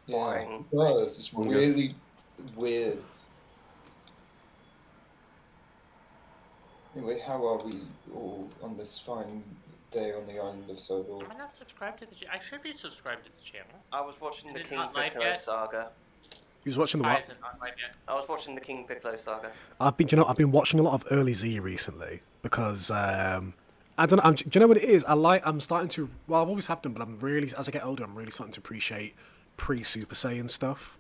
boring. it does. It's really weird. Anyway, how are we all on this fine day on the island of Sobel? Am I not subscribed to the channel? I should be subscribed to the channel. I was watching Is the it King not live Piccolo yet? saga. You was watching the Why what? is it not live yet? I was watching the King Piccolo saga. I've been watching a lot of early Z recently because I don't know. Do you know what it is? I'm starting to. Well, I've always have done, but I'm really, as I get older, I'm really starting to appreciate pre-Super Saiyan stuff.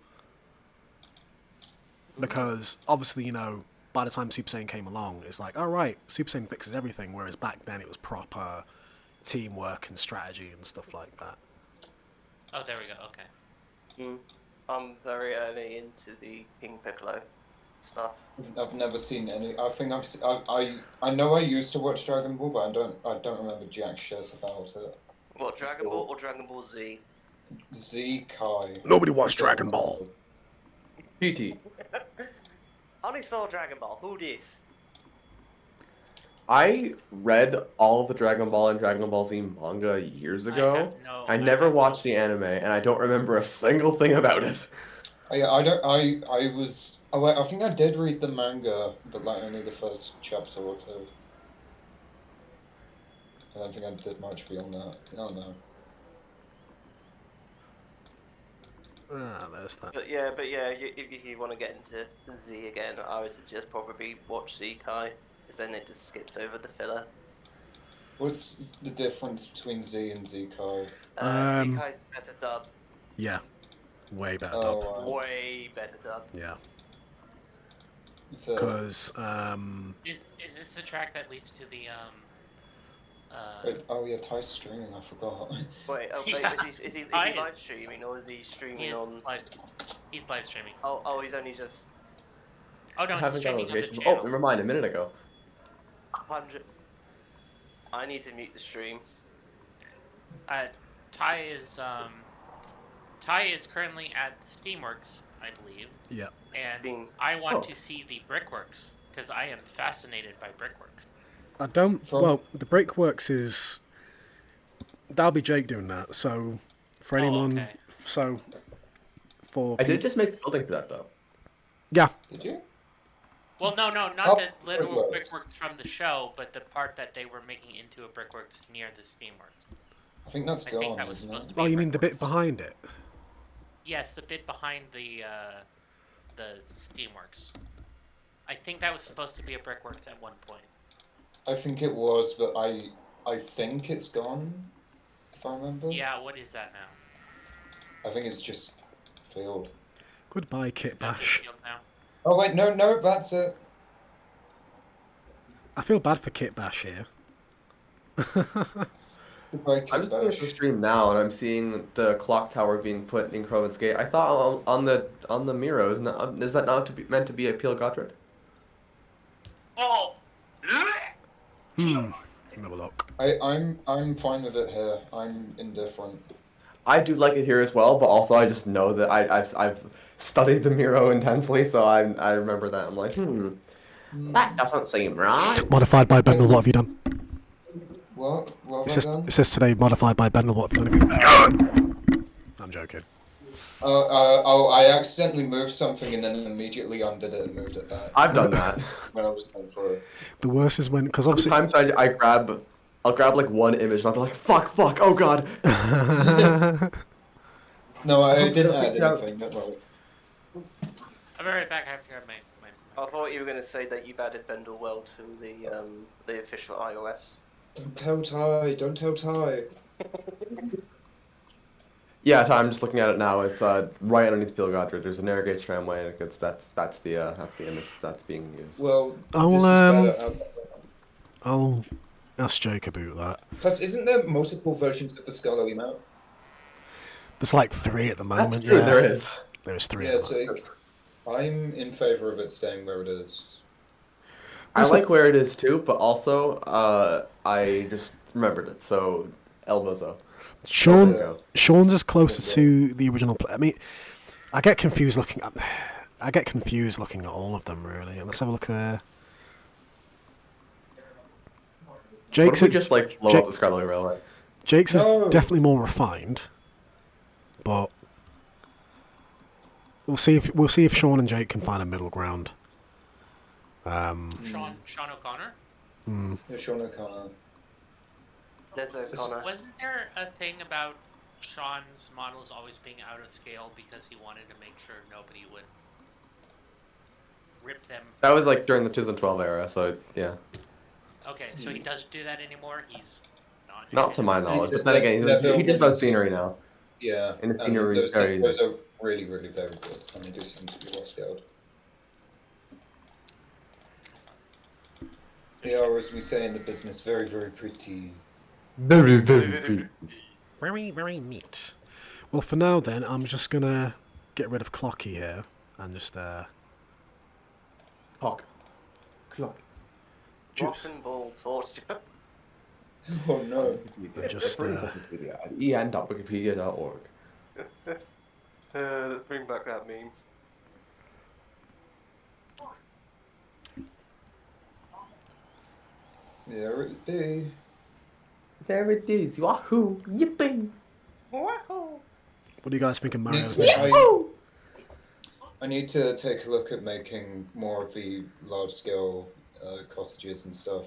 Because obviously, you know, by the time Super Saiyan came along, it's like, all right, Super Saiyan fixes everything. Whereas back then, it was proper teamwork and strategy and stuff like that. Oh, there we go. Okay. I'm very early into the King Piccolo stuff. I've never seen any. I think I know I used to watch Dragon Ball, but I don't remember jack shit about it. What, Dragon Ball or Dragon Ball Z? Z Kai. Nobody watched Dragon Ball. GT. I only saw Dragon Ball. Who dis? I read all of the Dragon Ball and Dragon Ball Z manga years ago. I never watched the anime, and I don't remember a single thing about it. I was. Oh wait, I think I did read the manga, but like only the first chapter or two. I don't think I did much beyond that. Oh no. Ah, there's that. But yeah, if you want to get into Z again, I would suggest probably watch Z Kai, because then it just skips over the filler. What's the difference between Z and Z Kai? Z Kai's better dub. Yeah, way better Oh, dub. Way better dub. Yeah, fair. because Is this the track that leads to the Wait, oh yeah, Ty's streaming. I forgot. Wait, Yeah. is he I- live streaming or is he streaming on? He's live streaming. Oh, he's only just Oh no, he's Haven't got a streaming on the location. channel. Oh, never mind. A minute ago. 100. I need to mute the stream. Ty is currently at Steamworks, I believe, yeah. and I want to see the Brickworks because I am fascinated by Brickworks. I don't. Well, the Breakworks is. That'll be Jake doing that. So, for anyone, okay. so for I did just make the building for that though. yeah, Did you? Well, no, not Oh, the literal Brickworks. Brickworks from the show, but the part that they were making into a Brickworks near the Steamworks. I think that's I gone, think that was isn't supposed it? to be. oh, a you mean the bit Brickworks. behind it? Yes, the bit behind the Steamworks. I think that was supposed to be a Brickworks at one point. I think it was, but I think it's gone. If I remember. Yeah, what is that now? I think it's just failed. Goodbye, Kit That's Bash. field now. Oh wait, no, that's it. I feel bad for Kit Bash here. Goodbye, I'm just looking at the stream now, and I'm seeing the clock tower being put in Crovans Gate. I thought on the Miro, is that not meant to be a Peel Godred? Oh! Have a look. I'm fine with it here. I'm indifferent. I do like it here as well, but also I just know that I've studied the Miro intensely, so I remember that. I'm like, that doesn't seem right. Modified by Bendel. What have you done? What? What It have I says, done? it says today modified by Bendel. What have you done? I'm joking. Oh, I accidentally moved something and then immediately undid it and moved it back. I've done that. When I was done for it. The worst is when, because obviously. Sometimes I'll grab like one image and I'll be like, fuck, oh god. No, I didn't add anything. Don't worry. I'll be right back. I have to grab my. I thought you were going to say that you've added Bendel well to the official iOS. Don't tell Ty. Don't tell Ty. Yeah, I'm just looking at it now. It's right underneath Peel Godred. There's a narrow gauge tramway, and that's the image that's being used. Well, I'll, this is better. I'll ask Jake about that. Plus, isn't there multiple versions of the Skull emote? There's like 3 at the moment. That's true, yeah. there is. There's 3 Yeah, at the so moment. I'm in favor of it staying where it is. I Listen- like where it is too, but also I just remembered it. So Elbozo. Sean's is closer to the original play. I mean, I get confused looking at all of them really. Let's have a look there. What Jake's if we just like blow Jake- up the Scarlet Railway? Jake's is No. definitely more refined, but We'll see if Sean and Jake can find a middle ground. Sean O'Connor. Yeah, Sean O'Connor. There's O'Connor. Wasn't there a thing about Sean's models always being out of scale because he wanted to make sure nobody would rip them? That was like during the 2012 era, so yeah. Okay, so he doesn't do that anymore. He's Not to my knowledge, but then Yeah, again, yeah, he just does scenery now. Yeah. And the and scenery is very those are nice. really, really very good, and they do seem to be well scaled. They are, as we say in the business, very, very pretty. Very, very good. Very, very neat. Well, for now then, I'm just gonna get rid of Clocky here and just Clock. Rock and ball torture. Oh no. just en.wikipedia.org. Let's bring back that meme. There it be. There it is. Wahoo! Yippee! What do you guys think of Mario's Need to- missions? I need to take a look at making more of the large-scale cottages and stuff.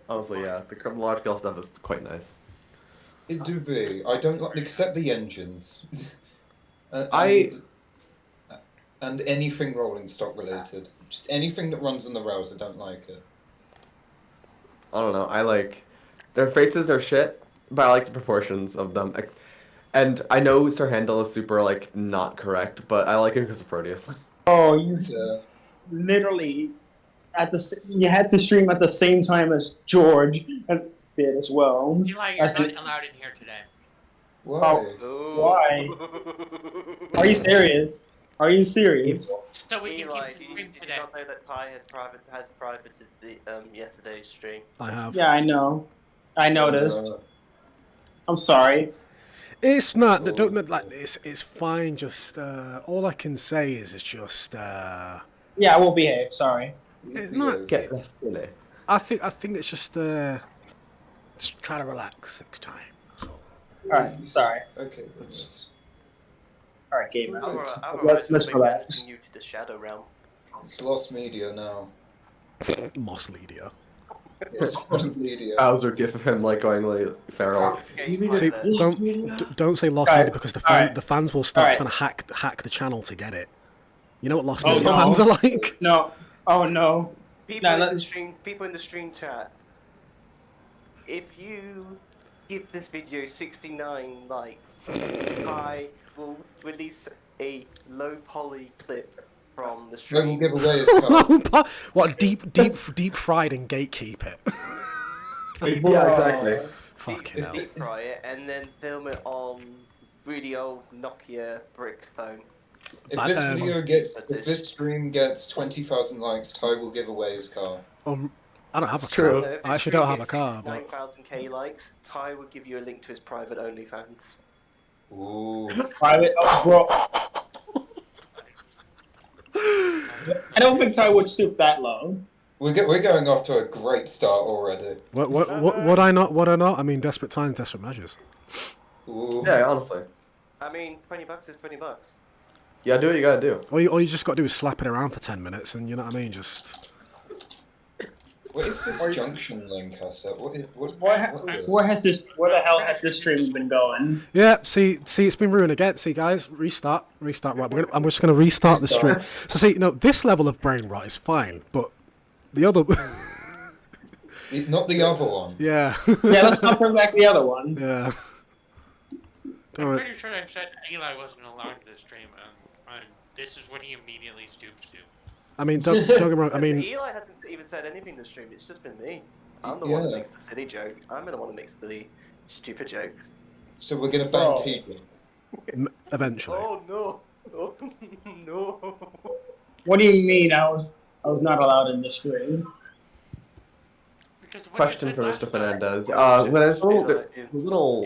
Honestly, yeah, the large scale stuff is quite nice. It do be. I don't like, except the engines. and, and anything rolling stock related. Just anything that runs on the rails, I don't like it. I don't know. I like their faces are shit, but I like the proportions of them. And I know Sir Handel is super like not correct, but I like him because of Proteus. Oh, you Yeah. literally you had to stream at the same time as George and did as well. Eli, you're That's not the- allowed in here today. Why? Why? Are you serious? Are you serious? So we can Eli, keep the did stream you today. not know that Pi has privated the yesterday's stream? I have. Yeah, I know. I noticed. I'm sorry. It's not. Don't like. It's fine. Just all I can say is it's just. Yeah, I will behave. Sorry. It's not. Get less silly. I think it's just try to relax next time. That's all. All right. Sorry. Okay, goodness. All right, gamers. I'm alright Let's with relax. you to the Shadow Realm. It's lost media now. Moss Leader. It's lost media. Bowser gif of him like going like feral. See, don't say Lost Alright, Media because alright, the fans will start alright. trying to hack the channel to get it. You know what Lost Oh, Media no. fans are like? No. Oh no. People, No, in let- the stream, people in the stream chat, if you give this video 69 likes, I will release a low poly clip from the When stream. we'll give away his car. What deep fried and gatekeep it? Yeah, exactly. Fucking hell. Deep fry it and then film it on really old Nokia brick phone. If But, this if But this stream gets 20,000 likes, Ty will give away his car. I don't have It's a car. true. So if I this actually stream don't have a gets car, but 69,000k likes, Ty will give you a link to his private OnlyFans. Ooh. Private. Oh, bro. I don't think Ty would stoop that low. We're going off to a great start already. what would I not? Would I not? I mean, desperate times, desperate measures. Ooh. Yeah, honestly. I mean, $20 is $20. You gotta do what you gotta do. All you just got to do is slap it around for 10 minutes, and you know what I mean. Just What is this junction link I said? What is Where the hell has this stream been going? yeah. See, it's been ruined again. See, guys, restart. Right, I'm just gonna restart the stream. So see, this level of brain rot is fine, but the other, Not the other one. yeah, Yeah, let's not bring back the other one. yeah. I'm Alright. pretty sure I said Eli wasn't allowed to stream, and this is what he immediately stoops to. I mean, don't get me wrong. I mean, Eli hasn't even said anything to stream. It's just been me. I'm the one that Yeah. makes the silly joke. I'm the one that makes the stupid jokes. So we're gonna ban Oh. TJ. eventually. Oh no! Oh no! What do you mean I was not allowed in the stream? Because what Question you for said Mr. last time- Fernandez. When there's a little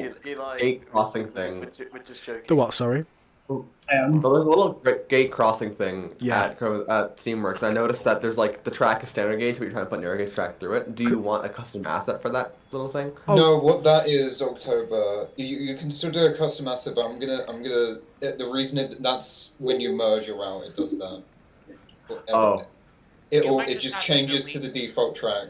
gate crossing thing. We're just joking. The what? Sorry. But there's a little gate crossing thing Yeah. at Steamworks. I noticed that there's like the track is standard gauge, but you're trying to put narrow gauge track through it. Do you want a custom asset for that little thing? Oh. No, what that is, October. You can still do a custom asset, but I'm gonna. The reason that's when you merge your route, it does that. Oh. It just changes to the default track.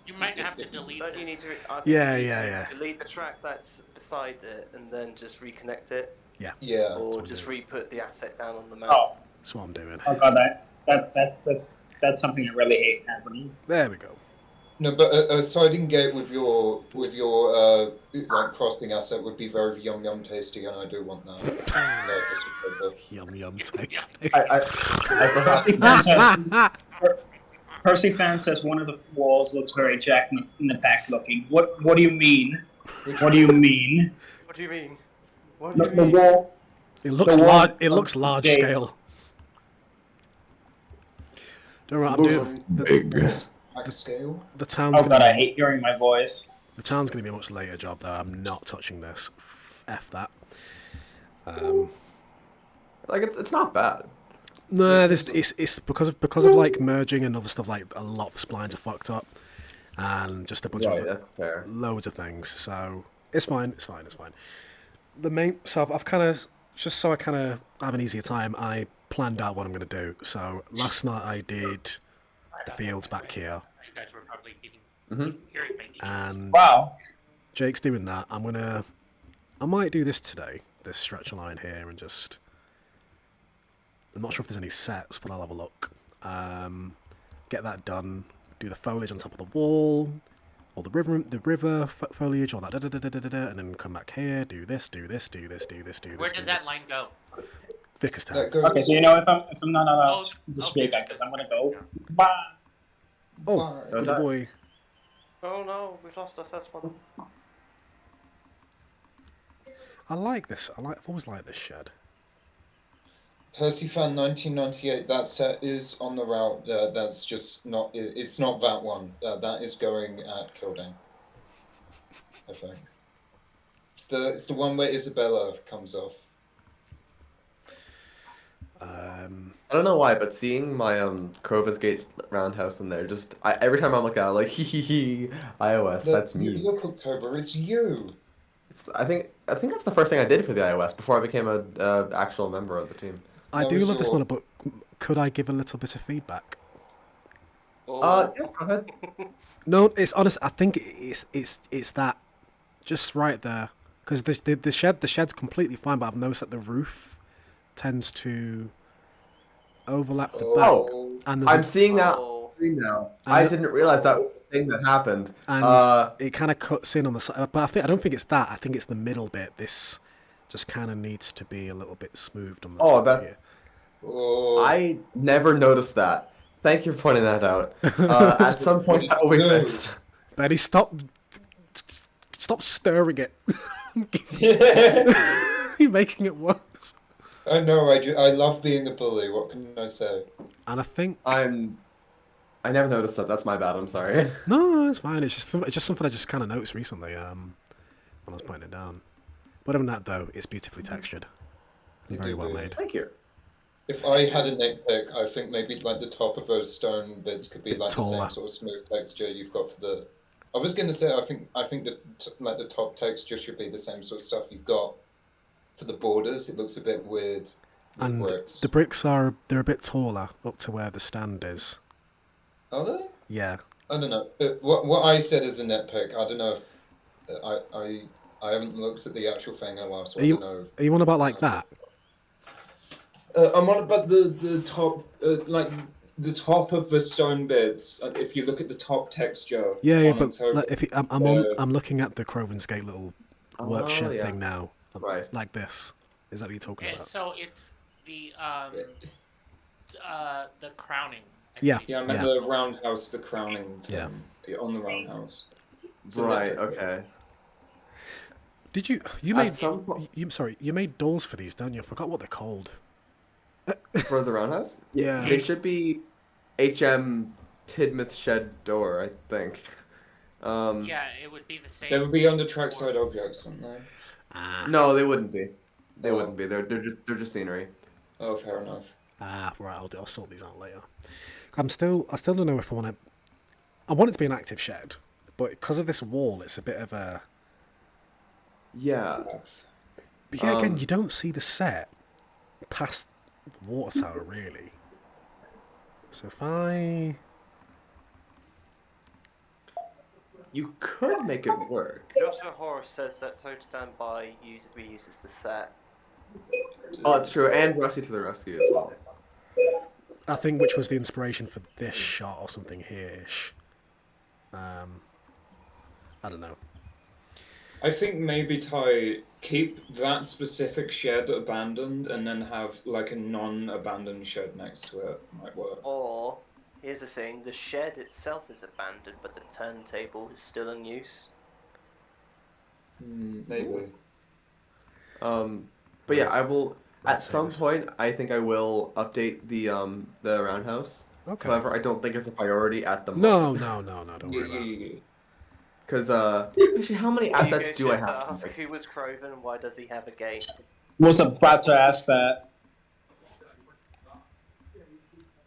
You might have to delete Don't you it. need to? I think Yeah, you need yeah, to delete the track that's beside it, and then just reconnect it, Yeah. or just re-put the asset down on the map. Oh, That's what I'm doing. oh god, that's something I really hate happening. There we go. No, but a siding gate with your like crossing asset would be very yum yum tasty, and I do want that. Yum yum tasty. Percy fan says, Percy fan says one of the walls looks very Jack in the Pack looking. What do you mean? What do you mean? What do you mean? What do you The mean? wall. It looks The large. one It looks of large the scale. Don't worry, I'm doing Pack scale. the town's Oh gonna god, I be, hate hearing my voice. the town's gonna be a much later job though. I'm not touching this. F that. Like it's not bad. No, this it's because of like merging and other stuff. Like a lot of the splines are fucked up, and just a bunch Right, of that's fair. loads of things. So it's fine. It's fine. It's fine. The main so I've kind of just so I kind of have an easier time. I planned out what I'm gonna do. So last night I did the fields back here, You guys were probably Mhm. hearing me. and Wow. Jake's doing that. I might do this today. This stretch line here, and just. I'm not sure if there's any sets, but I'll have a look. Get that done. Do the foliage on top of the wall, or the river foliage, all that, and then come back here. Do this. Where does that line go? Vicarstown. Okay, so you know if I'm not allowed Oh, to speak okay. like this, I'm gonna go. Bye. Oh, Bye. good boy. Oh no, we've lost our first one. I like this. I've always liked this shed. Percy fan 1998. That set is on the route. That's just not. It's not that one. That is going at Kildane. I think. It's the one where Isabella comes off. I don't know why, but seeing my Crovans Gate roundhouse in there, just every time I'm looking at it, like hee iOS, that's me. Look, October, it's you. I think that's the first thing I did for the iOS before I became a actual member of the team. I That do was love this your- one, but could I give a little bit of feedback? Oh, Yeah, go ahead. No, it's honest. I think it's that just right there because the shed's completely fine, but I've noticed that the roof tends to overlap the back, Oh, and there's I'm seeing that oh. now. And I the- didn't realize that was the thing that happened. and it kind of cuts in on the side. But I don't think it's that. I think it's the middle bit. This just kind of needs to be a little bit smoothed on the Oh, top that- here. oh. I never noticed that. Thank you for pointing that out. At some point, that will be fixed. Betty, stop stirring it. You're making it worse. I know. I love being a bully. What can I say? And I think I never noticed that. That's my bad. I'm sorry. no, it's fine. It's just something I just kind of noticed recently. When I was putting it down. But other than that, though, it's beautifully textured. You Very do well good. made. Thank you. If I had a nitpick, I think maybe like the top of those stone bits could be Bit like the taller. same sort of smooth texture you've got for the. I was gonna say I think that like the top texture should be the same sort of stuff you've got for the borders. It looks a bit weird with And bricks. the bricks they're a bit taller up to where the stand is. Are they? Yeah. I don't know. What I said is a nitpick. I don't know if I haven't looked at the actual thing in a while, so Are I you- don't know. Are you on about like that? I'm on about the top, like the top of the stone bits. If you look at the top texture. Yeah, on but October, like, if I'm looking at the Crovans Gate little work Oh, shed yeah. thing now. Right. Like this. Is that what you're talking And about? so it's the crowning. I Yeah. think. Yeah, I meant Yeah. the roundhouse, the crowning Yeah. thing on the roundhouse. It's a Right. nitpick. Okay. Did you At made some po- you made doors for these, don't you? I forgot what they're called. For the roundhouse? Yeah. They should be HM Tidmouth Shed Door, I think. Yeah, it would be the same. They would be under trackside objects, wouldn't they? Ah. No, they wouldn't be. They wouldn't be. They're just scenery. Oh, fair enough. Ah, right. I'll sort these out later. I still don't know if I want to. I want it to be an active shed, but because of this wall, it's a bit of a. Yeah. But yeah, again, you don't see the set past the water tower really. So if I. You could make it work. Joshua Horror says that Total Standby reuses the set. Oh, it's true. And Rusty to the rescue as well. I think which was the inspiration for this shot or something here-ish. I don't know. I think maybe keep that specific shed abandoned and then have like a non-abandoned shed next to it. Might work. Or, here's the thing, the shed itself is abandoned, but the turntable is still in use. Maybe. But yeah, I will. At some point, I think I will update the roundhouse. Okay. However, I don't think it's a priority at the moment. No, don't worry about it. Because actually, how many assets do I Just have? ask who was Crovan and why does he have a gate? Was about to ask that.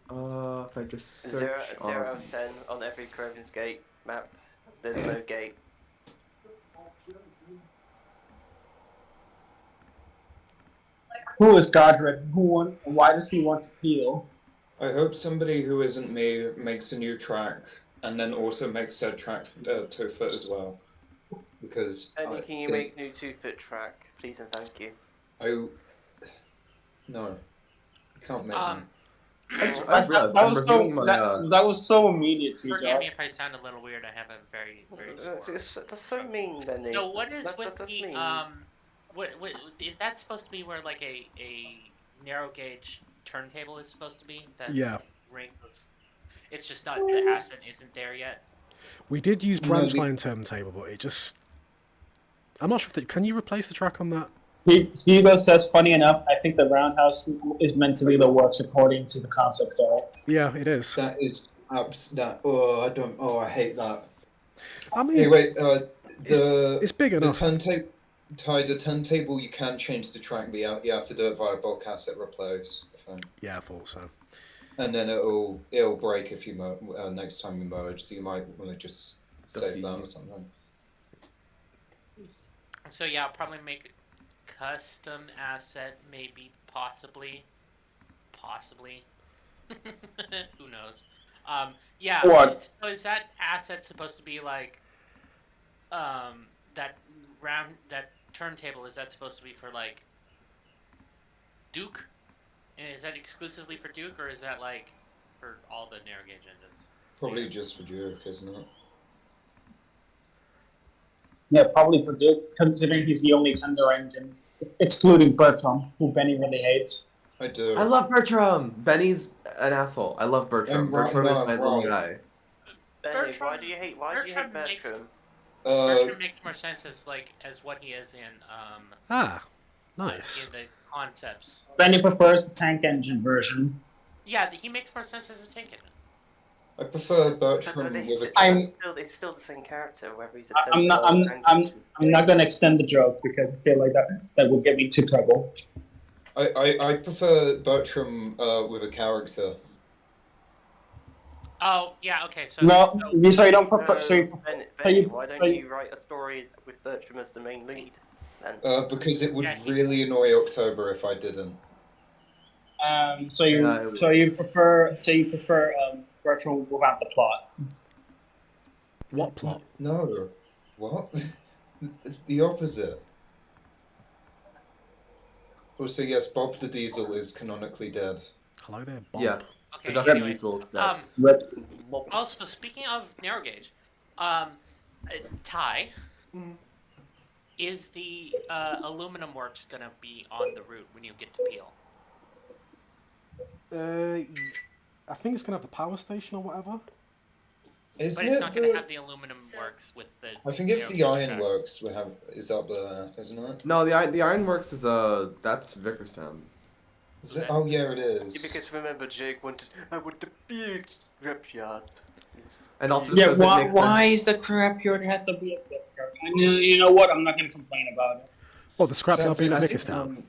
If I just search 0 out of 10 on every Crovan's gate map. There's no gate. Who is Godric? Why does he want to peel? I hope somebody who isn't me makes a new track and then also makes said track 2 foot as well. Because Benny, can you make new 2-foot track, please and thank you? No. I can't make Um, them. I've realized That I'm was reviewing so my. that was so immediate to Forgive me Josh. if I sound a little weird. I have a very That's so mean, Benny. So what is That's with the mean. what is that supposed to be where like a narrow gauge turntable is supposed to be? That Yeah. ring of, it's just not, the asset isn't there yet. We did use No, branch the- line turntable, but it just. I'm not sure if can you replace the track on that? Hugo says, funny enough, I think the roundhouse is meant to be the works according to the concept art. Yeah, it is. That is I hate that. I mean, Hey, wait, it's big enough. The turntable, you can change the track, but you have to do it via bulk asset replace. I think. Yeah, I thought so. And then it'll break if you next time you merge, so you might want to just save that or something. So yeah, I'll probably make a custom asset, maybe, possibly. Who knows? Yeah. What? So is that asset supposed to be like, that turntable? Is that supposed to be for like Duke? And is that exclusively for Duke, or is that like for all the narrow gauge engines? Probably just for Duke, isn't it? Yeah, probably for Duke, considering he's the only tender engine, excluding Bertram, who Benny really hates. I do. I love Bertram. Benny's an asshole. I love Bertram. Bertram is my little guy. Benny, why do you hate Bertram Bertram? Bertram makes more sense as what he is in Nice. in the concepts. Benny prefers the tank engine version. Yeah, he makes more sense as a tank engine. I prefer Bertram with a. It's still the same character, whether he's a I'm not gonna extend the joke because I feel like that would get me into trouble. I prefer Bertram with a character. Oh yeah, okay. So So you don't prefer. Benny, why don't you write a story with Bertram as the main lead? Then? Because it would Yeah, really annoy October if I didn't. So you prefer Bertram without the plot. What plot? No. What? It's the opposite. Also, yes, Bob the Diesel is canonically dead. Hello there, Bob. Yeah. Okay. The Ducky Anyway, Diesel. also speaking of narrow gauge, Ty, is the aluminum works gonna be on the route when you get to Peel? I think it's gonna have the power station or whatever. But it's not gonna have the aluminum works with the. I think it's the Ironworks is up there, isn't it? No, the Ironworks is that's Vickerstown. Is it? Oh yeah, it is. Because remember, Jake wanted the big scrapyard. And also, Yeah, does it make why sense- is the scrapyard have to be a scrapyard? You know what? I'm not gonna complain about it. Oh, the scrapyard being at I think, Vickerstown.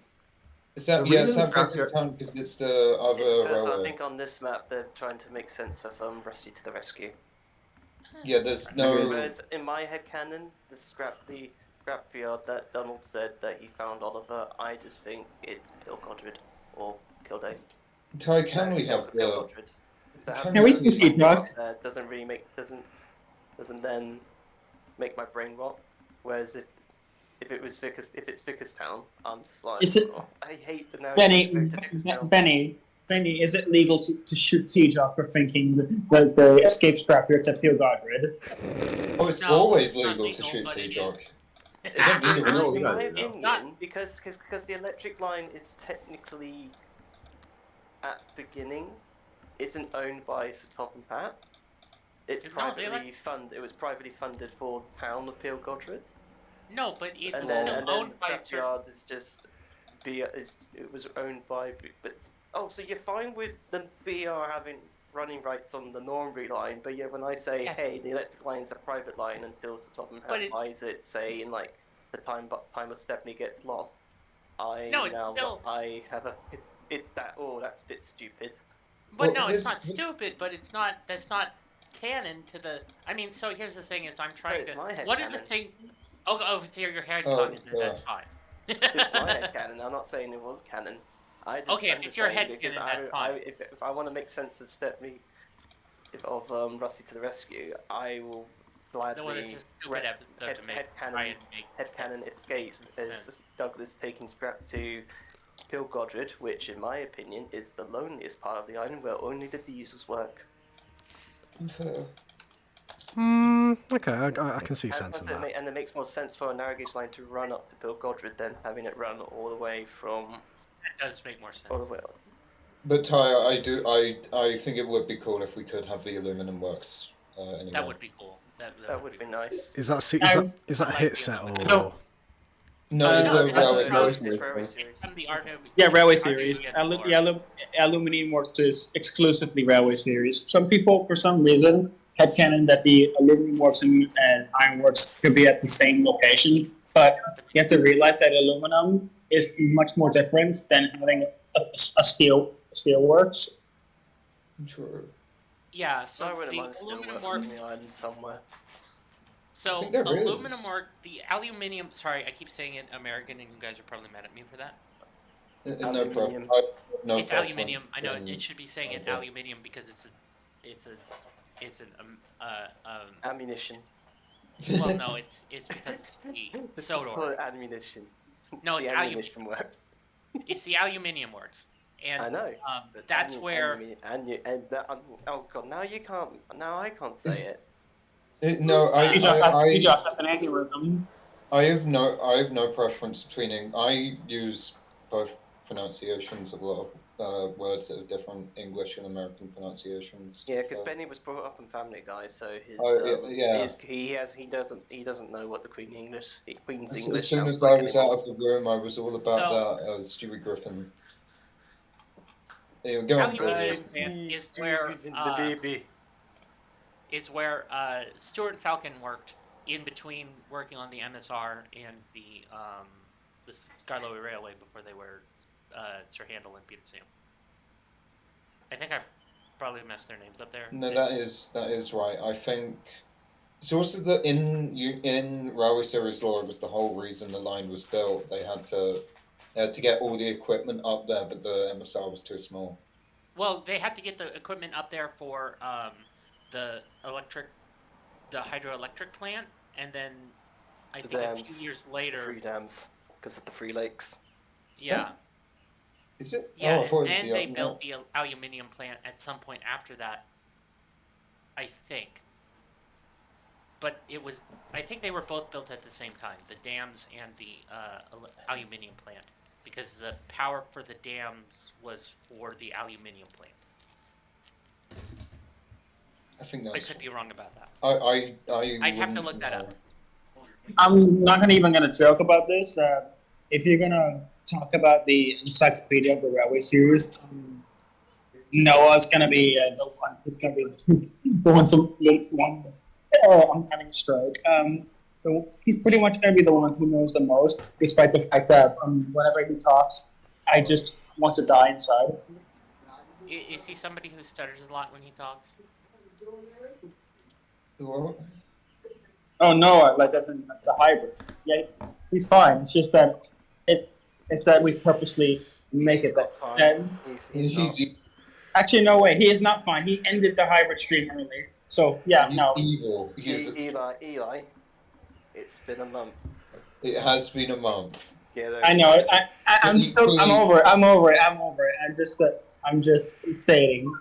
Is that The yeah? Is reason that scrap Baker's yard- Town because it's the other It's because I railway? think on this map they're trying to make sense of Rusty to the Rescue. Yeah, there's no. Whereas in my headcanon, the scrapyard that Donald said that he found Oliver, I just think it's Pilgodred or Kildare. Ty, can we have the? Pilgodred. So Can Can we we- proceed, Doc? Doesn't really doesn't then make my brain rot. Whereas if it's Vickerstown, I'm just like, Is it- oh, I hate the narrative. Benny, is it legal to shoot T-Jock for thinking the escape scrapyard at Peel Godred? Oh, it's No, always it's not legal to legal, shoot but it T-Jock. is- don't need a reason. In my Yeah, yeah. opinion, because the electric line is technically at the beginning, isn't owned by Sir Top and Pat. It's It's not, privately funded. It was privately funded for the town of Peel Godred. No, but it And was then, still and then owned by certain. Scrapyard is just it was owned by but so you're fine with the BR having running rights on the Normanbury line, but yeah, when I say Yeah. hey, the electric line's a private line until the top and But Pat buys it, say in like the time of Stephanie gets lost, No, it's still- I have a it's that that's a bit stupid. But Well, no, it's his- not stupid. But it's not. That's not canon to the. I mean, so here's the thing: is I'm trying it's to. my head What are the canon. things? Oh, it's your head Oh, canon. Then yeah. that's fine. It's my head canon. I'm not saying it was canon. Okay, if I'm it's just your saying head because canon, that's fine. if I want to make sense of Stepney, of Rusty to the Rescue, I will gladly No, it's a stupid episode to make. Try and make headcanon escape some as sense. Douglas taking Scrap to Peel Godred, which in my opinion is the loneliest part of the island where only the diesels work. Fair. Okay, I can see And, sense in plus that. and it makes more sense for a narrow gauge line to run up to Peel Godred than having it run all the way from That does make more sense. all the way up. But Ty, I think it would be cool if we could have the aluminum works. Anyway. That would be cool. That would be nice. Is that is that I a like hit the set other- or? No. No, Uh, it's no, a it's railway. It's railway series. From the Art Yeah, Railway Art Series. Nouveau gets more. Aluminium Works is exclusively Railway Series. Some people, for some reason, headcanon that the Aluminium Works and Iron Works could be at the same location, but you have to realize that aluminum is much more different than having a steel works. True. Yeah, I so wouldn't the mind still aluminum works on work. the island somewhere. So think there aluminum is. work, the aluminium. Sorry, I keep saying it American, and you guys are probably mad at me for that. No problem. Aluminium. No It's preference. aluminium. I know Um, it should be saying it okay. aluminium because it's an Ammunition. well no it's because it's the Let's just call Sodor. it ammunition. No, it's the aluminium. ammunition works. It's the aluminium works, and I know. but that's where oh god, now you can't. Now I can't say it. No, T-Jock has an aneurysm. I have no preference between. I use both pronunciations of a lot of words that are different English and American pronunciations. Yeah, because So- Benny was brought up in Family Guy, so his yeah. he doesn't know what the Queen's English As soon sounds as like I was anymore. out of the room, I was all about So- that. Stewie Griffin. Anyway, go on. Aluminium Chris. plant is where the baby. is where Stuart Falcon worked in between working on the MSR and the Scarlowy Railway before they were Sir Handel and Peter Sam. I think I probably messed their names up there. No, that is right. I think it's also that in Railway Series lore, it was the whole reason the line was built. They had to get all the equipment up there, but the MSR was too small. Well, they had to get the equipment up there for the hydroelectric plant, and then I The think a dams. few years The later, free dams because of the free lakes. yeah, Is it? yeah, Oh, I thought and it was then the they no. built the aluminium plant at some point after that. I think, but I think they were both built at the same time, the dams and the aluminium plant, because the power for the dams was for the aluminium plant. I think I that's. could be wrong about that. I'd have to look that up. I'm not even gonna joke about this. If you're gonna talk about the encyclopedia of the Railway Series, Noah's gonna be the one who's gonna be the one to. Oh, I'm having a stroke. So he's pretty much gonna be the one who knows the most, despite the fact that whenever he talks, I just want to die inside. Is he somebody who stutters a lot when he talks? What? Oh no, like that in the hybrid. Yeah, he's fine. It's just that it's that we purposely make He's it not that. fine. Then He's not. actually, no way. He is not fine. He ended the hybrid stream early. So yeah, He's no. evil. He's, Eli, it's been a month. it has been a month. Yeah, I know. I'm Equally- over it. I'm over it. I'm just stating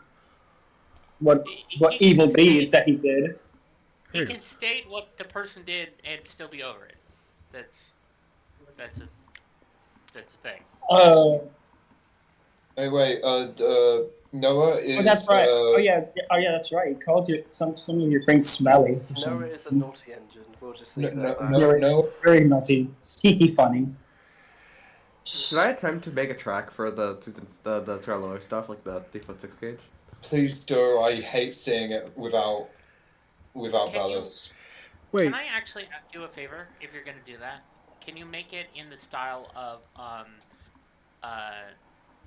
what He evil can deeds state- that he did. He Who? can state what the person did and still be over it. That's a thing. Anyway, Noah is. Oh, that's right. Oh yeah, that's right. He called you some of your friends smelly. For some Noah is a reason. naughty engine. We'll just No, leave no, it at that. no, no. Very naughty, geeky, funny. Should I attempt to make a track for the Scarlow stuff, like the 3'6" gauge? Please do. I hate seeing it without Can you- ballast. Wait, Can I actually do a favor if you're gonna do that? Can you make it in the style of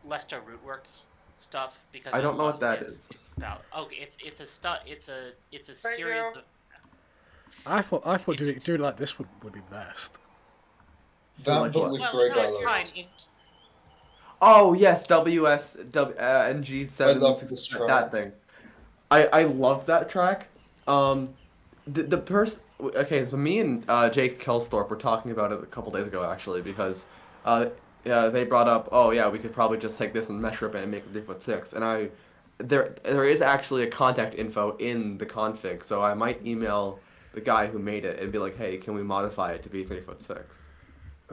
Leicester Rootworks stuff? Because I don't know what love that his- is. his style. Okay, it's a series of I thought doing It's- it like this would be best. That, like but what? with well, grey no, it's ballast. fine. Oh yes, NG7. I love this That track. thing. I love that track. The person. Okay, so me and Jake Kelsthorpe were talking about it a couple days ago actually because, yeah, they brought up, oh yeah, we could probably just take this and mesh rip it and make it 3'6", and there is actually a contact info in the config, so I might email the guy who made it and be like, hey, can we modify it to be 3'6"?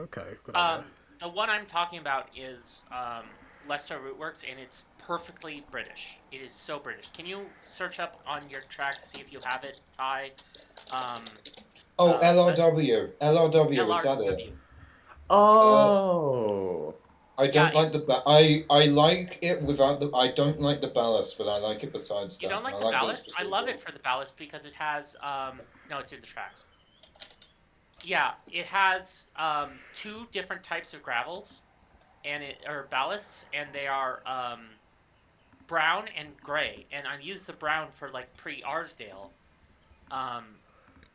Okay, good idea. The one I'm talking about is Leicester Rootworks, and it's perfectly British. It is so British. Can you search up on your tracks, see if you have it, Ty? Oh, LRW. LRW, is that LRW. it? Oh. I don't Yeah, like the I like it without the. I don't like the ballast, but I like it besides You that. don't like I the like ballast? those I love it procedures. for the ballast because it has no, it's in the tracks. Yeah, it has two different types of gravels, or ballasts, and they are brown and gray. And I use the brown for like pre-Arsdale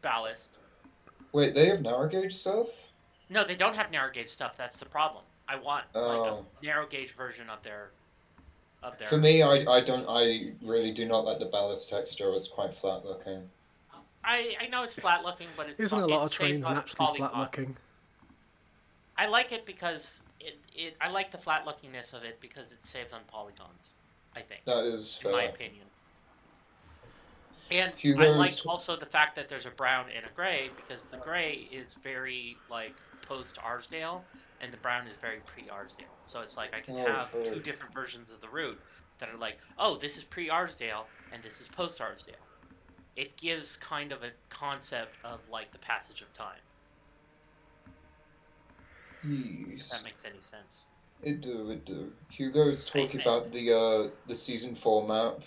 ballast. Wait, they have narrow gauge stuff? No, they don't have narrow gauge stuff. That's the problem. I want like Oh. a narrow gauge version of their. For me, I don't. I really do not like the ballast texture. It's quite flat looking. I know it's flat looking, but it's Isn't a lot of saves trains on naturally flat polygons. looking? I like it because I like the flat lookingness of it because it saves on polygons. I think, That is in my fair. opinion. And I Hugo's like tw- also the fact that there's a brown and a gray because the gray is very like post Arsdale and the brown is very pre Arsdale. So it's like I can Oh, have fair. two different versions of the route that are like, oh, this is pre Arsdale and this is post Arsdale. It gives kind of a concept of like the passage of time. If Yes. that makes any sense. It do. Hugo's talking I- about the season 4 map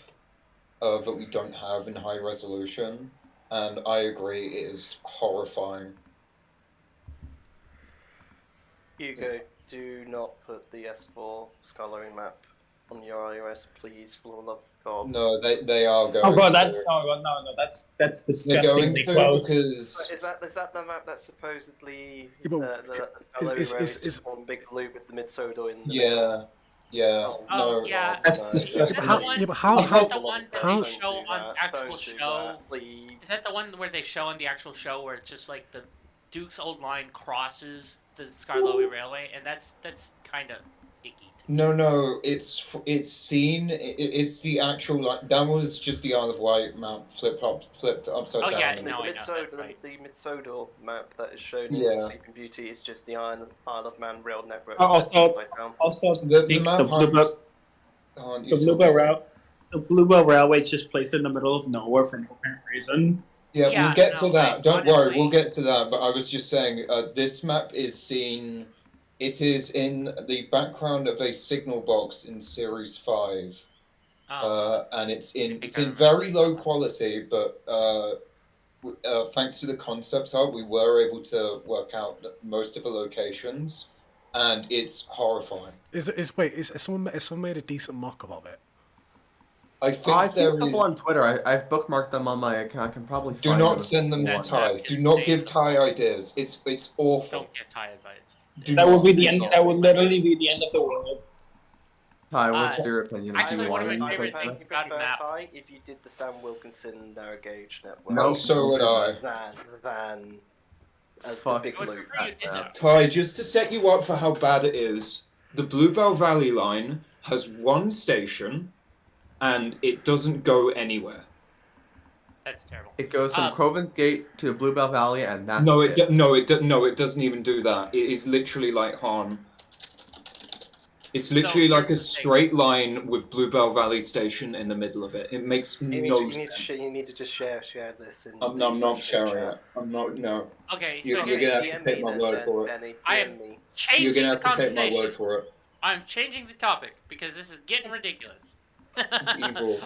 that we don't have in high resolution, and I agree, it is horrifying. Hugo, do not put the S4 Skyline map on your iOS, please, for the love of God. No, they are going. Oh god, to. no, that's They're going disgustingly to close. because Is that the map that's supposedly Yeah, but the is- Skyline is- just one big loop with the Midsodo in the middle? yeah. Oh, No, yeah. That's no, disgusting. no, How- please. yeah, but how- Is how- that the one that how- they show Don't do on that, actual don't do show? that, please. Is that the one where they show on the actual show where it's just like the Duke's old line crosses the Skarloey Railway, and that's kind of icky. To me. No, it's seen. It's the actual that was just the Isle of Wight map flipped upside Oh, down. yeah, The no, I know, Midsodo, that's right. the Midsodo map that is shown Yeah. in Sleeping Beauty is just the Isle of Man rail network. Oh, also- upside down. Also, The map the Bluebell, you the Bluebell Rail, the Bluebell Railway is just placed in the middle of nowhere for no apparent reason. Yeah, Yeah, we'll get to no, that. like, Don't worry, honestly- we'll get to that. But I was just saying, this map is seen. It is in the background of a signal box in Series 5, and it's in very low quality. But thanks to the concept art, we were able to work out most of the locations. and it's horrifying. Is someone made a decent mock-up of it? I Oh, think I've seen a there couple is. on Twitter. I've bookmarked them on my account. I can probably Do find not them if send them you to want. Ty. Do not give Ty ideas. It's awful. Don't get Ty advice. Do That not would be the give end. Ty. That would literally be the end of the world. Ty, what's Uh, your opinion? actually, Do you one of want my to I would favorite things personally about a prefer, map. Ty, if you did the Sam Wilkinson narrow gauge network. No, And so would I. Than the Fuck. big I would loop. prefer you did that. Ty, just to set you up for how bad it is, the Bluebell Valley line has one station, and it doesn't go anywhere. That's terrible. It goes from Um, Crovans Gate to Bluebell Valley, and that's No, it. no, it doesn't even do that. It is literally like Han. It's literally So like here's a the thing. straight line with Bluebell Valley Station in the middle of it. It makes You need, no to, you, need sense. to you need to just share this in I'm the not stream sharing chat. it. I'm not. No. Okay, You're so gonna here's have the to DM take me my then, word for it. Benny. I DM am me. changing You're gonna the have to take my conversation. word for it. I'm changing the topic because this is getting ridiculous. It's evil.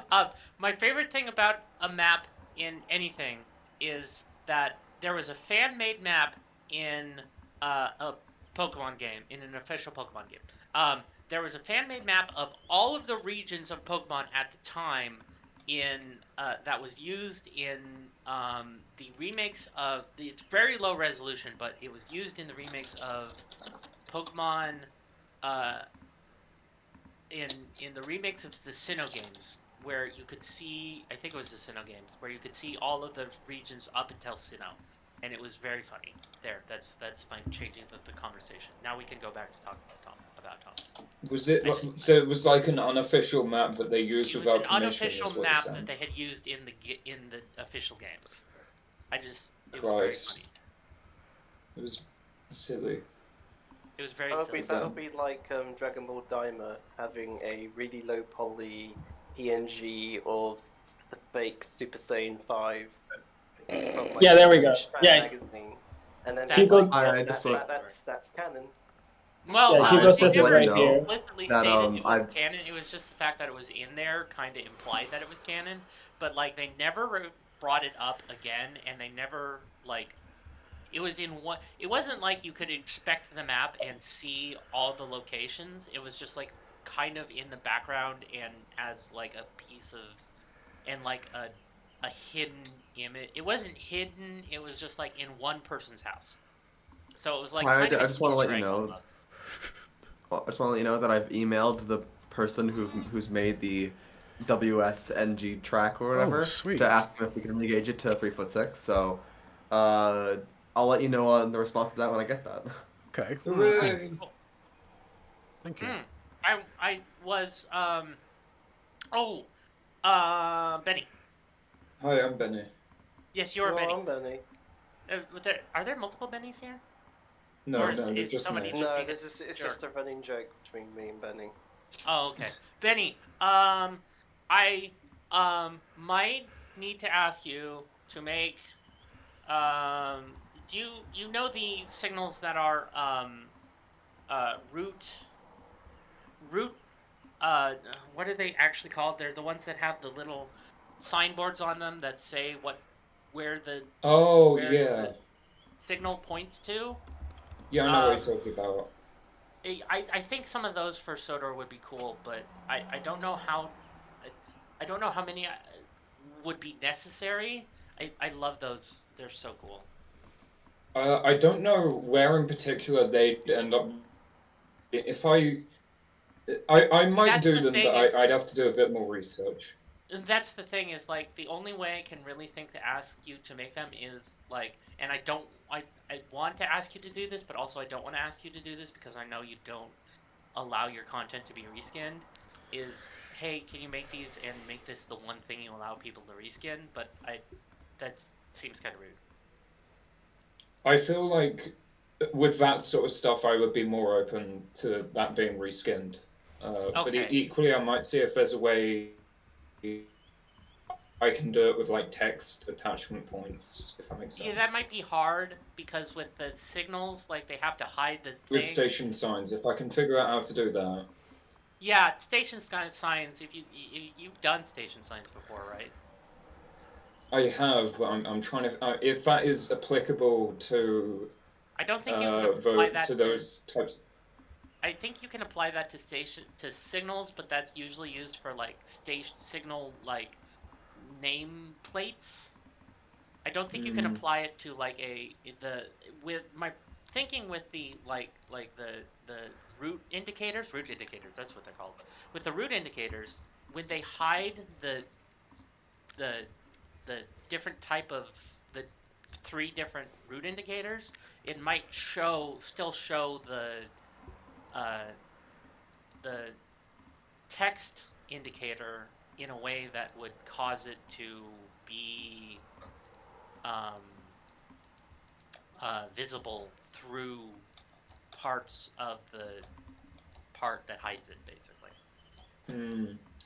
My favorite thing about a map in anything is that there was a fan-made map in a Pokemon game, in an official Pokemon game. There was a fan-made map of all of the regions of Pokemon at the time in that was used in the remakes of it's very low resolution, but it was used in the remakes of Pokemon in the remakes of the Sinnoh games, where you could see, I think it was the Sinnoh games, where you could see all of the regions up until Sinnoh, and it was very funny. There, that's my changing the conversation. Now we can go back to talk about Thomas. Was it so? It was like an unofficial map that they used It was without an permission. unofficial Is what map you're that saying. they had used in the official games. It was very Christ. funny. It was silly. It was very That silly. would be like Dragon Ball Daima having a really low poly PNG of the fake Super Saiyan 5. From, like, Yeah, there we go. Japan Yeah. Magazine. And then That's- that's, I just want- that's canon. Well, Yeah, Hugo they says it never right here. explicitly that, stated it was I've- canon. It was just the fact that it was in there kind of implied that it was canon. But like they never brought it up again, and they never like it was in one. It wasn't like you could inspect the map and see all the locations. It was just like kind of in the background and as like a piece of and like a hidden image. It wasn't hidden. It was just like in one person's house. So it was like. I Kind of just wanna let Easter you egg know. almost. Well, I just want to let you know that I've emailed the person who's made the WSNG track or whatever sweet. to ask them if we can regauge it to 3'6". So, I'll let you know on the response to that when I get that. Okay. Hooray! Cool. Thank you. I was Benny. Hi, I'm Benny. Yes, you're Well, Benny. I'm Benny. Are there multiple Bennies here? No, Or is- no, is just somebody me. just No, being a it's jerk? just a running joke between me and Benny. Oh, okay. Benny, I might need to ask you to make do you know the signals that are route what are they actually called? They're the ones that have the little signboards on them that say where the Oh where yeah, the signal points to. yeah. I know what you're talking about. I think some of those for Sodor would be cool, but I don't know how many would be necessary. I love those. They're so cool. I don't know where in particular they'd end up. If I might that's do the them, thing but is- I'd have to do a bit more research. And that's the thing is like the only way I can really think to ask you to make them is like, and I want to ask you to do this, but also I don't want to ask you to do this because I know you don't allow your content to be reskinned. Is hey, can you make these and make this the one thing you allow people to reskin? But that seems kind of rude. I feel like with that sort of stuff, I would be more open to that being reskinned. But Okay. equally, I might see if there's a way I can do it with like text attachment points, if that makes sense. Yeah, that might be hard because with the signals, like they have to hide the With thing. station signs, if I can figure out how to do that. Yeah, station signs. If you've done station signs before, right? I have, but I'm trying to. If that is applicable to I don't think you would apply that to those types. I think you can apply that to signals, but that's usually used for like station signal like nameplates. I don't think you can apply it to like the with my thinking with the the route indicators, that's what they're called. With the route indicators, when they hide the the different type of the three different route indicators, it might still show uh, the text indicator in a way that would cause it to be um, visible through parts of the part that hides it, basically.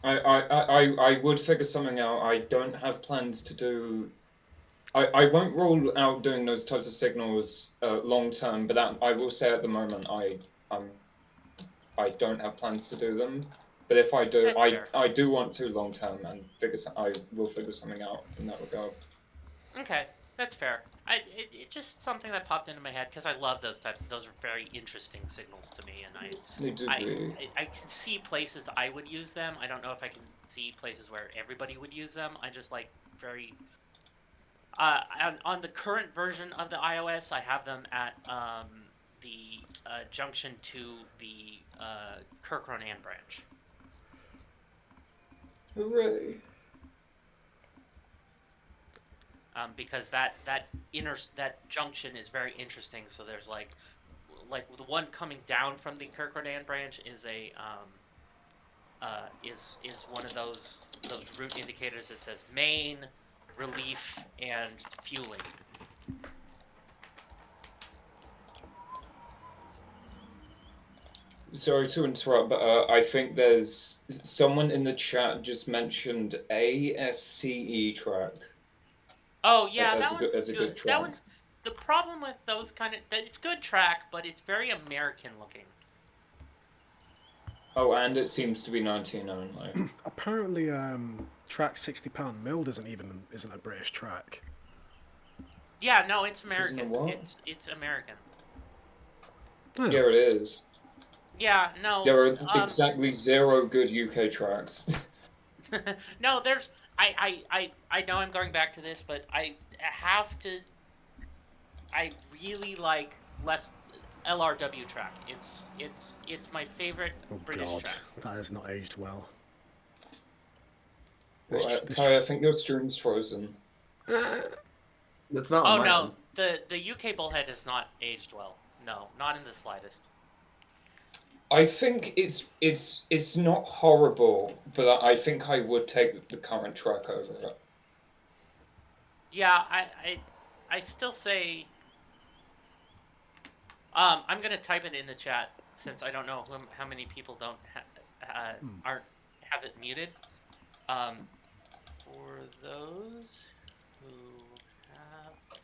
I would figure something out. I don't have plans to do. I won't rule out doing those types of signals long term, but I will say at the moment I don't have plans to do them. But if I do, That's fair. I do want to long term and I will figure something out in that regard. Okay, that's fair. It just something that popped into my head because I love those types. Those are very interesting signals to me, and They do be. I can see places I would use them. I don't know if I can see places where everybody would use them. I just like very. On the current version of the iOS, I have them at the junction to the Kirk-Ronan branch. Hooray! Because that junction is very interesting. So there's like the one coming down from the Kirk-Ronan branch is is one of those route indicators that says main, relief, and fueling. Sorry to interrupt, but I think there's someone in the chat just mentioned ASCE track. Oh yeah, As that a one's good- as a good. good That track. one's the problem with those it's good track, but it's very American looking. Oh, and it seems to be 19 only. Apparently, track £60 milled isn't a British track. Yeah, no, it's Isn't American. it what? It's American. Oh. Yeah, it is. Yeah, no. There are exactly 0 good UK tracks. No, there's I know I'm going back to this, but I really like less LRW track. It's my favorite Oh British God, track. that has not aged well. Well, Ty, I think your stream's frozen. That's not on Oh my no, end. the UK bullhead has not aged well. No, not in the slightest. I think it's not horrible, but I think I would take the current track over it. Yeah, I still say I'm gonna type it in the chat since I don't know how many people don't have it muted. For those who have the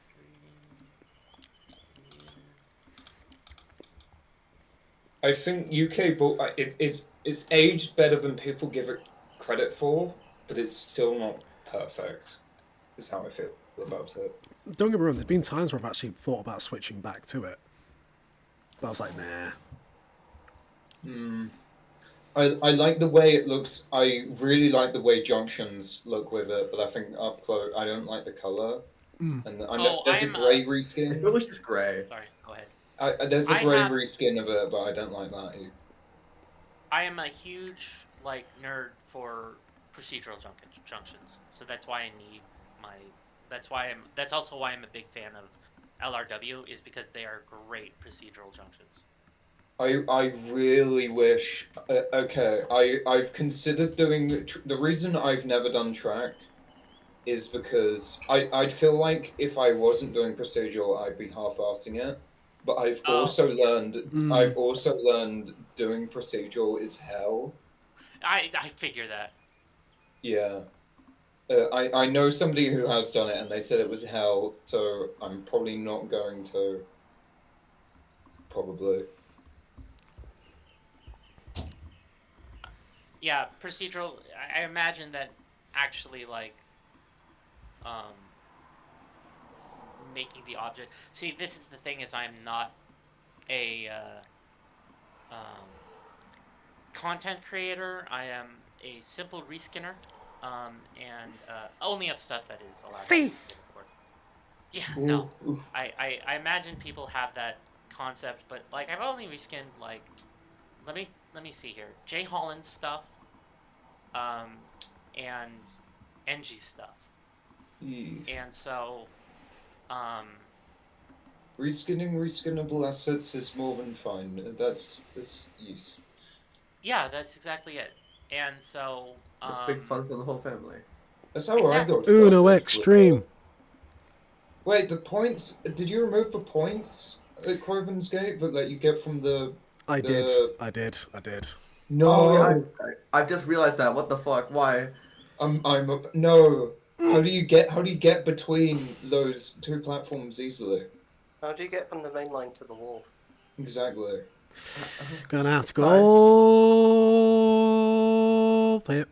stream I think UK bull it's aged better than people give it credit for, but it's still not perfect. Is how I feel about it. Don't get me wrong, there's been times where I've actually thought about switching back to it. But I was like, nah. I like the way it looks. I really like the way junctions look with it, but I think up close, I don't like the color. And I know there's a grey It reskin. was just gray. Sorry, go ahead. There's a grey have- reskin of it, but I don't like that. I am a huge nerd for procedural junctions, so that's why I need my. That's also why I'm a big fan of LRW, is because they are great procedural junctions. I really wish. Okay, I've considered doing the reason I've never done track is because I'd feel like if I wasn't doing procedural, I'd be half-assing it. But I've also learned doing procedural is hell. I figure that. Yeah. I know somebody who has done it, and they said it was hell. So I'm probably not going to. Probably. Yeah, procedural. I imagine that actually making the object. See, this is the thing: is I'm not a content creator. I am a simple reskinner, and only of stuff that is allowed. Thief! To record. Yeah, no. Ooh, ooh. I imagine people have that concept, but like I've only reskinned like let me see here. Jay Holland's stuff, and NG stuff. And so Reskinning reskinnable assets is more than fine. That's use. yeah, that's exactly it. And so It's big fun for the whole family. That's how I got Uno started. Extreme. Wait, the points. Did you remove the points at Crovans Gate that you get from the? I did. No. Oh, yeah, I've just realized that. What the fuck? Why? No. How do you get between those two platforms easily? How do you get from the main line to the wall? Exactly. Gonna have to go. Flip.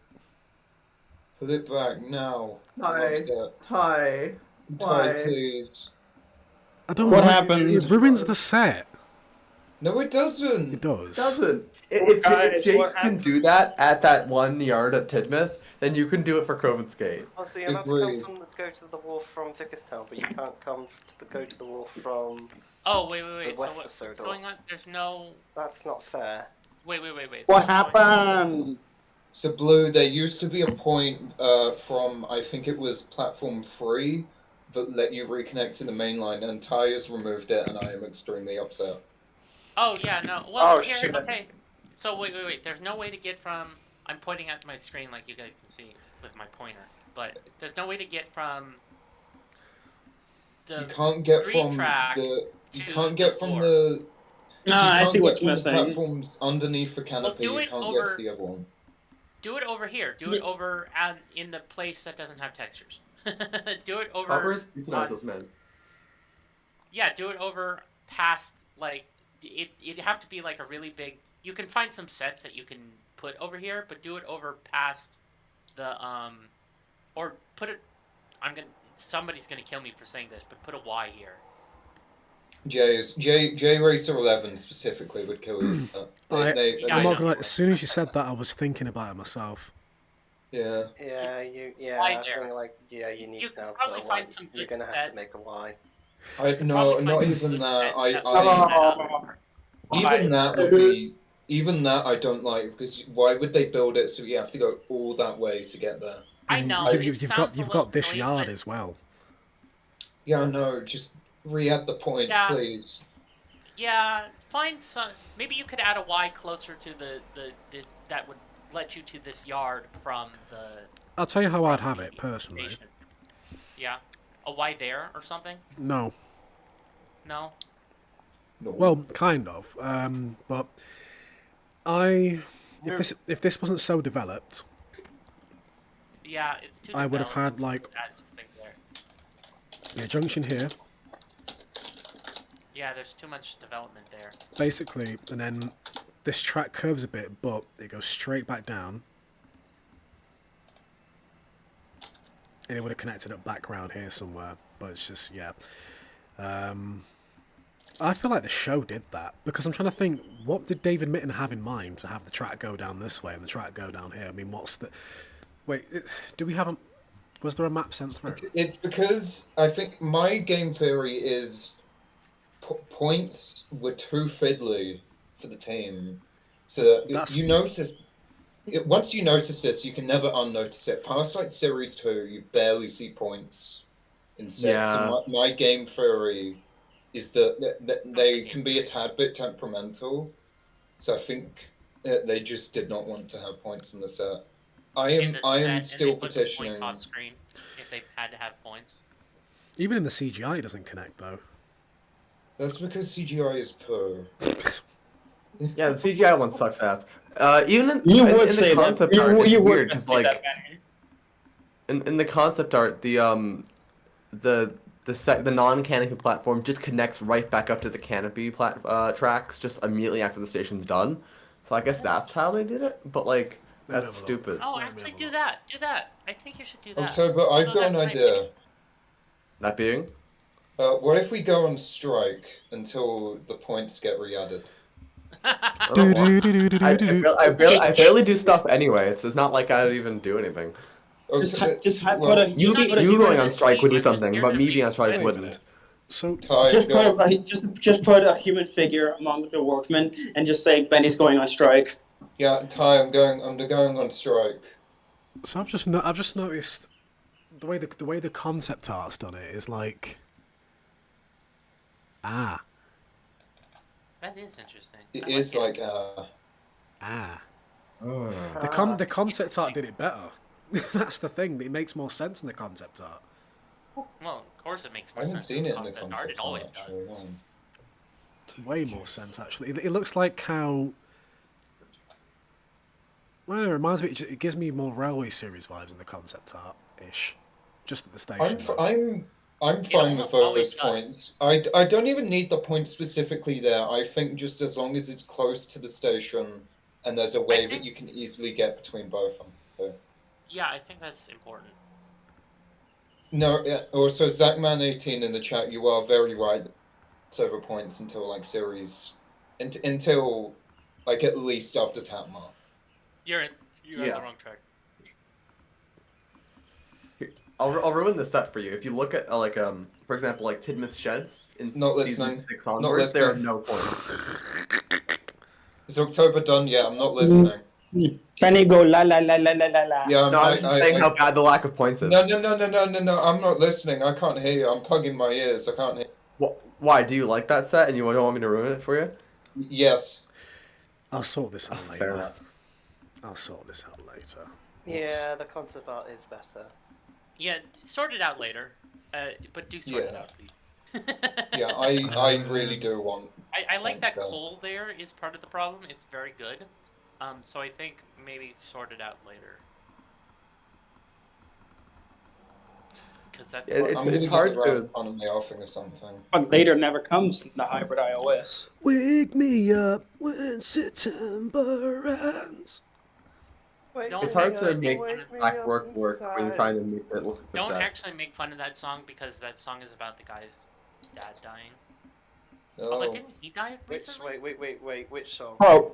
Put it back now. Ty. Ty, Why? please. I don't What know. happened? It ruins the set. No, it doesn't. It does. Doesn't. If Guys, Jake what can do that at that 1 yard at Tidmouth, then you can do it for Crovans Gate. Oh, so you're allowed to Agreed. come go to the wall from Vickerstown, but you can't go to the wall from. oh wait. The So west of what's Sodor. going on? There's no. That's not fair. Wait. So What what's going on? happened? So, Blue, there used to be a point from, I think it was platform 3, that let you reconnect to the main line, and Ty has removed it, and I am extremely upset. Oh yeah, no. Well, Oh, here, shit. okay. So wait. There's no way to get from. I'm pointing at my screen like you guys can see with my pointer, but there's no way to get from. The You can't get green from track the. You to can't the get from floor. the. No, you I can't see get what's from the missing. platforms underneath the canopy. do You it can't get over- to the other one. Do it over here. Do it over in the place that doesn't have textures. Do it over. Uppers, you can on- those men. Yeah, do it over past like it'd have to be like a really big. You can find some sets that you can put over here, but do it over past the or put it. Somebody's gonna kill me for saying this, but put a Y here. J Racer 11 specifically would kill you. Yeah, I'm I not know. gonna. As soon as you said that, I was thinking about it myself. Yeah. Yeah, Why I there? think like you need You to now could probably put a find Y. some You're good gonna have sets. to make a Y. No, probably not find even good that. sets I that Oh, even that would be. Even that I don't like, because why would they build it so you have to go all that way to get there? I And know. You've got this silly, yard but- as well. Yeah, no, just re-add the point, Yeah. please. Yeah, find some. Maybe you could add a Y closer to this that would let you to this yard from the. I'll tell you how I'd from have the it personally. station. Yeah, a Y there or something. No. No. No. Well, kind of. But if this wasn't so developed, Yeah, it's too. I would have developed had, like- to add something there. a junction here, Yeah, there's too much development there. basically, and then this track curves a bit, but it goes straight back down. And it would have connected up back around here somewhere, but it's just, yeah. I feel like the show did that, because I'm trying to think, what did David Mitten have in mind to have the track go down this way and the track go down here? I mean, what's the... Wait, do we have a... Was there a map sent through? It's because I think my game theory is points were too fiddly for the team. So That's- you notice... Once you notice this, you can never unnotice it. Past like Series 2, you barely see points in sets. Yeah. So my game theory is that they can be a tad bit temperamental. So I think they just did not want to have points in the set. I am still petitioning. Points off screen if they had to have points. Even in the CGI, it doesn't connect, though. That's because CGI is poor. Yeah, the CGI one sucks ass. Even in You in would the say that. concept art, it's You would weird because say like that, Manny. in the concept art, the non-canopy platform just connects right back up to the canopy tracks just immediately after the station's done. So I guess that's how they did it. But like that's Never stupid. Oh, Let me actually, have a do look. that. Do that. I think you should do that. October, I've Although got an that's idea. That being, What if we go on strike until the points get re-added? I don't know why. I barely do stuff anyway. It's not like I don't even do anything. Well, You put a you human going on strike would do I'm just something, here but to me make being on strike friends. Wait a wouldn't. minute. So Ty, just go. put a human figure among the workmen and just say Benny's going on strike. Yeah, Ty, I'm going on strike. So I've just noticed the way the concept art's done it is like That is interesting. It I is like like the concept art did it better. That's the thing. It makes more sense in the concept art. Well, of course it makes I more haven't sense. seen it in the concept art. concept It always art, actually. does. No. Way more sense actually. It looks like how. Well, it reminds me. It gives me more Railway Series vibes in the concept art ish. Just at the station. I'm fine with almost always those does. points. I don't even need the points specifically there. I think just as long as it's close to the station and there's a way that think- you can easily get between both of them. So. Yeah, I think that's important. No, yeah, also Zachman18 in the chat, you are very right. Over points until like series, until like at least after Tatmar. You're on the wrong track. I'll ruin the set for you. If you look at for example, like Tidmouth Sheds in Not season listening. 6 Not onwards, there are listening. no points. Is October done? Yeah, I'm not listening. Benny go la la la la la la la. Yeah, No, I'm just saying how bad the lack of points is. No, I'm not listening. I can't hear you. I'm plugging my ears. I can't hear. Why? Do you like that set and you don't want me to ruin it for you? Yes. I'll sort this out later. Fair enough. I'll sort this out later. Yeah, the concept art is better. Yeah, sort it out later. But do sort it Yeah. out, please. Yeah, I really do want. I like that Thanks, though. coal there is part of the problem. It's very good. So I think maybe sort it out later. Because that. Yeah, I'm gonna it's hard get around to. on the offing of something. But later never comes in the hybrid iOS. Wake me up when September ends. Don't It's hard to make make fun of- track work when you're trying to make it look the Don't set. actually make fun of that song because that song is about the guy's dad dying. Oh, Although didn't he die recently? Wait, which song? Oh,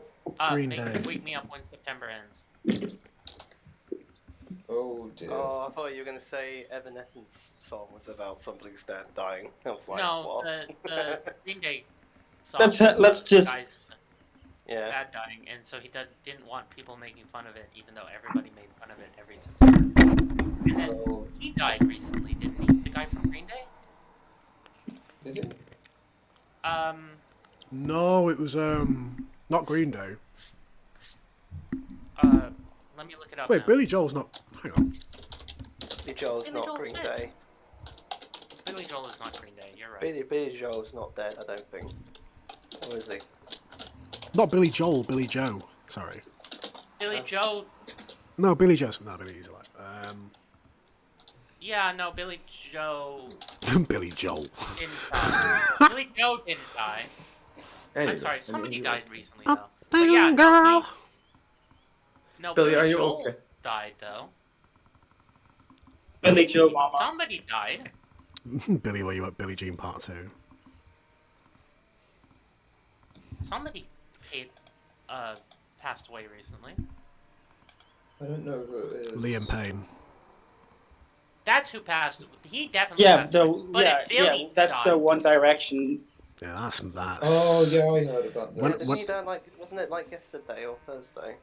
Green Day. Wake Me Up When September Ends. oh dear. Oh, I thought you were gonna say Evanescence song was about somebody's dad dying. I was like, No, what? the Green Day song. Let's was about the just- guy's Yeah. dad dying, and so he didn't want people making fun of it, even though everybody made fun of it every September. And then Oh, he died recently, didn't he? The guy from Green Day. did it? No, it was not Green Day. Let me look it up. Wait, now. Billy Joel's not. Hang on. Billy Joel's Billy not Joel's Green dead. Day. Billy Joel is not Green Day. You're right. Billy Joel's not dead, I don't think. Or is he? Not Billy Joel, Billy Joe. Sorry. Billy Joe. No, Billy Joe's. No, Billy's alive. Yeah, no, Billy Joe Billy Joel. didn't die. Billy Joe didn't die. Anyway, I'm sorry, I mean, somebody you- died recently though. But yeah, girl. no, Billy, Billy are you Joel okay? died though. Benny Joe Mama. Somebody died. Billy, where you at? Billie Jean Part 2. Somebody passed away recently. I don't know who it is. Liam Payne. That's who passed. He definitely Yeah, passed away. But Billy that's the died. One Direction. Yeah, that's. Oh yeah, I heard about that. When- Didn't he die wasn't it like yesterday or Thursday?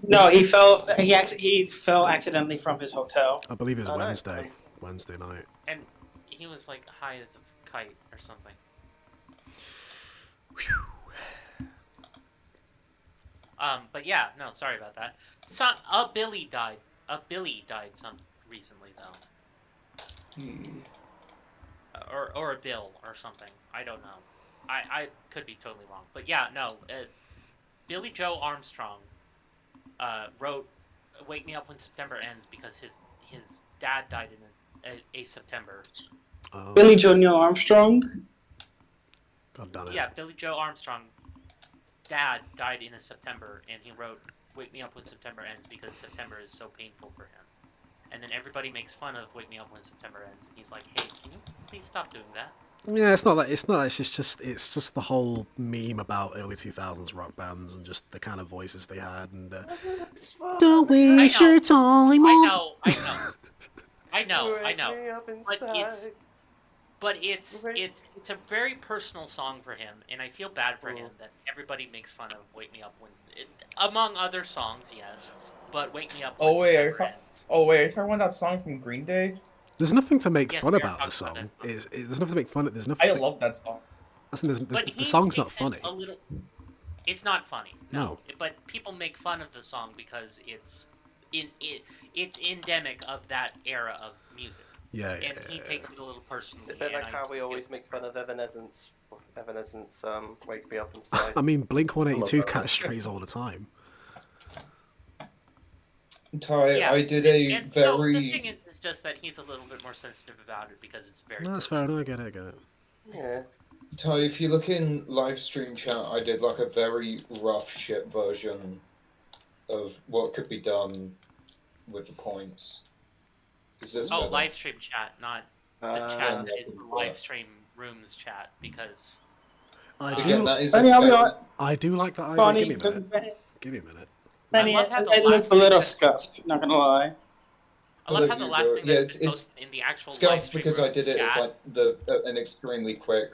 No, he fell. He fell accidentally from his hotel. I believe it was Oh, no. Wednesday. Wednesday night. And he was like high as a kite or something. But yeah, no, sorry about that. A Billy died recently though. Or a Bill or something. I don't know. I could be totally wrong. But yeah, no. Billy Joe Armstrong wrote "Wake Me Up When September Ends" because his dad died in a September. Oh, Billy Joe Neil Armstrong. God damn it. Yeah, Billy Joe Armstrong dad died in a September, and he wrote "Wake Me Up When September Ends" because September is so painful for him. and then everybody makes fun of "Wake Me Up When September Ends," and he's like, "Hey, can you please stop doing that?" Yeah, it's not that. It's not. It's just the whole meme about early 2000s rock bands and just the kind of voices they had and. It's fine. Don't waste I know. your time. I on- know, I know, I know, I Wake know. me up But inside. it's a very personal song for him, and I feel bad for him that everybody makes fun of "Wake Me Up When," among other songs, yes, but "Wake Me Up When Oh wait, September Ends." are you talking about that song from Green Day? There's nothing to make Yes, fun we are about the talking about song. that song. There's nothing to make fun of. There's nothing. I to make, love that song. But the he song's not takes it funny. a little. It's not funny, no. No. But people make fun of the song because it's endemic of that era of music, Yeah, and he takes it a little personally. A bit and like how we feel always bad make for him. fun of Evanescence. Evanescence, Wake Me Up Inside. I mean, Blink 182 that catch strays all the time. Ty, Yeah, I did and a no, the very thing is just that he's a little bit more sensitive about it because it's very. No, that's fair personal. enough. I get it. Yeah. Ty, if you look in live stream chat, I did like a very rough shit version of what could be done with the points. Is this Oh, better? live stream chat, not the Uh, chat that yeah, is the live stream rooms chat, because I Again, do. that is Funny, a I'll be very- honest. I do like that idea. Funny, Give me a minute. Give me a minute. Funny, I love how the it looks last a little thing that- scuffed. Not gonna lie. I love how There the you last go. thing Yeah, that's it's- been posted in the actual live scuffed stream because I rooms did it as chat. like an extremely quick.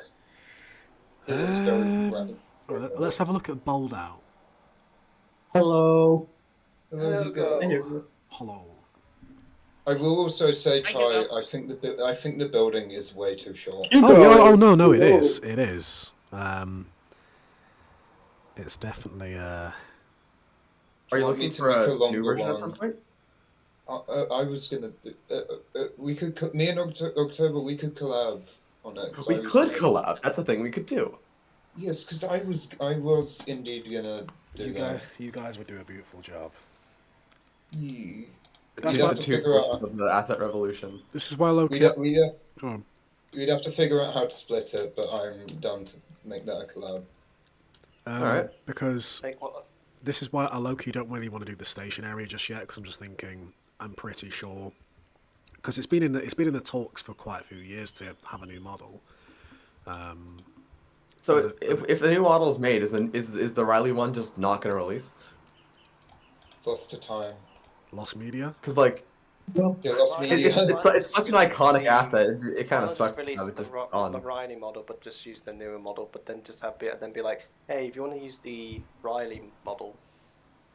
It's very rapid. Let's have a look at Bold Out. Hello. There you go. Hello. I will also say, Thank Ty, you, though. I think the building is way too short. You Oh, go. yeah, oh no, it Whoa. is. It is. It's definitely. Are Do you want me looking to for make a a longer new version at one? some point? I was gonna. We could. Me and October. We could collab on it. 'Cause We I was could gonna- collab. That's a thing we could do. Yes, because I was indeed gonna do that. You guys would do a beautiful job. Yeah. That's We'd why- have to two figure portions out. of the asset revolution. This is why Loki. Go on. We'd have to figure out how to split it, but I'm down to make that a collab. Alright. Because Like what? this is why I low-key don't really want to do the station area just yet. Because I'm just thinking, I'm pretty sure. Because it's been in the talks for quite a few years to have a new model. So if the new model is made, is the Riley one just not going to release? Lost to time. Lost Media. Because like Yeah, lost Right. media. it's such an iconic asset. It kind Why of not sucks. just release to have it the, just not on. the Riley model, but just use the newer model, but then just have and then be like, hey, if you want to use the Riley model,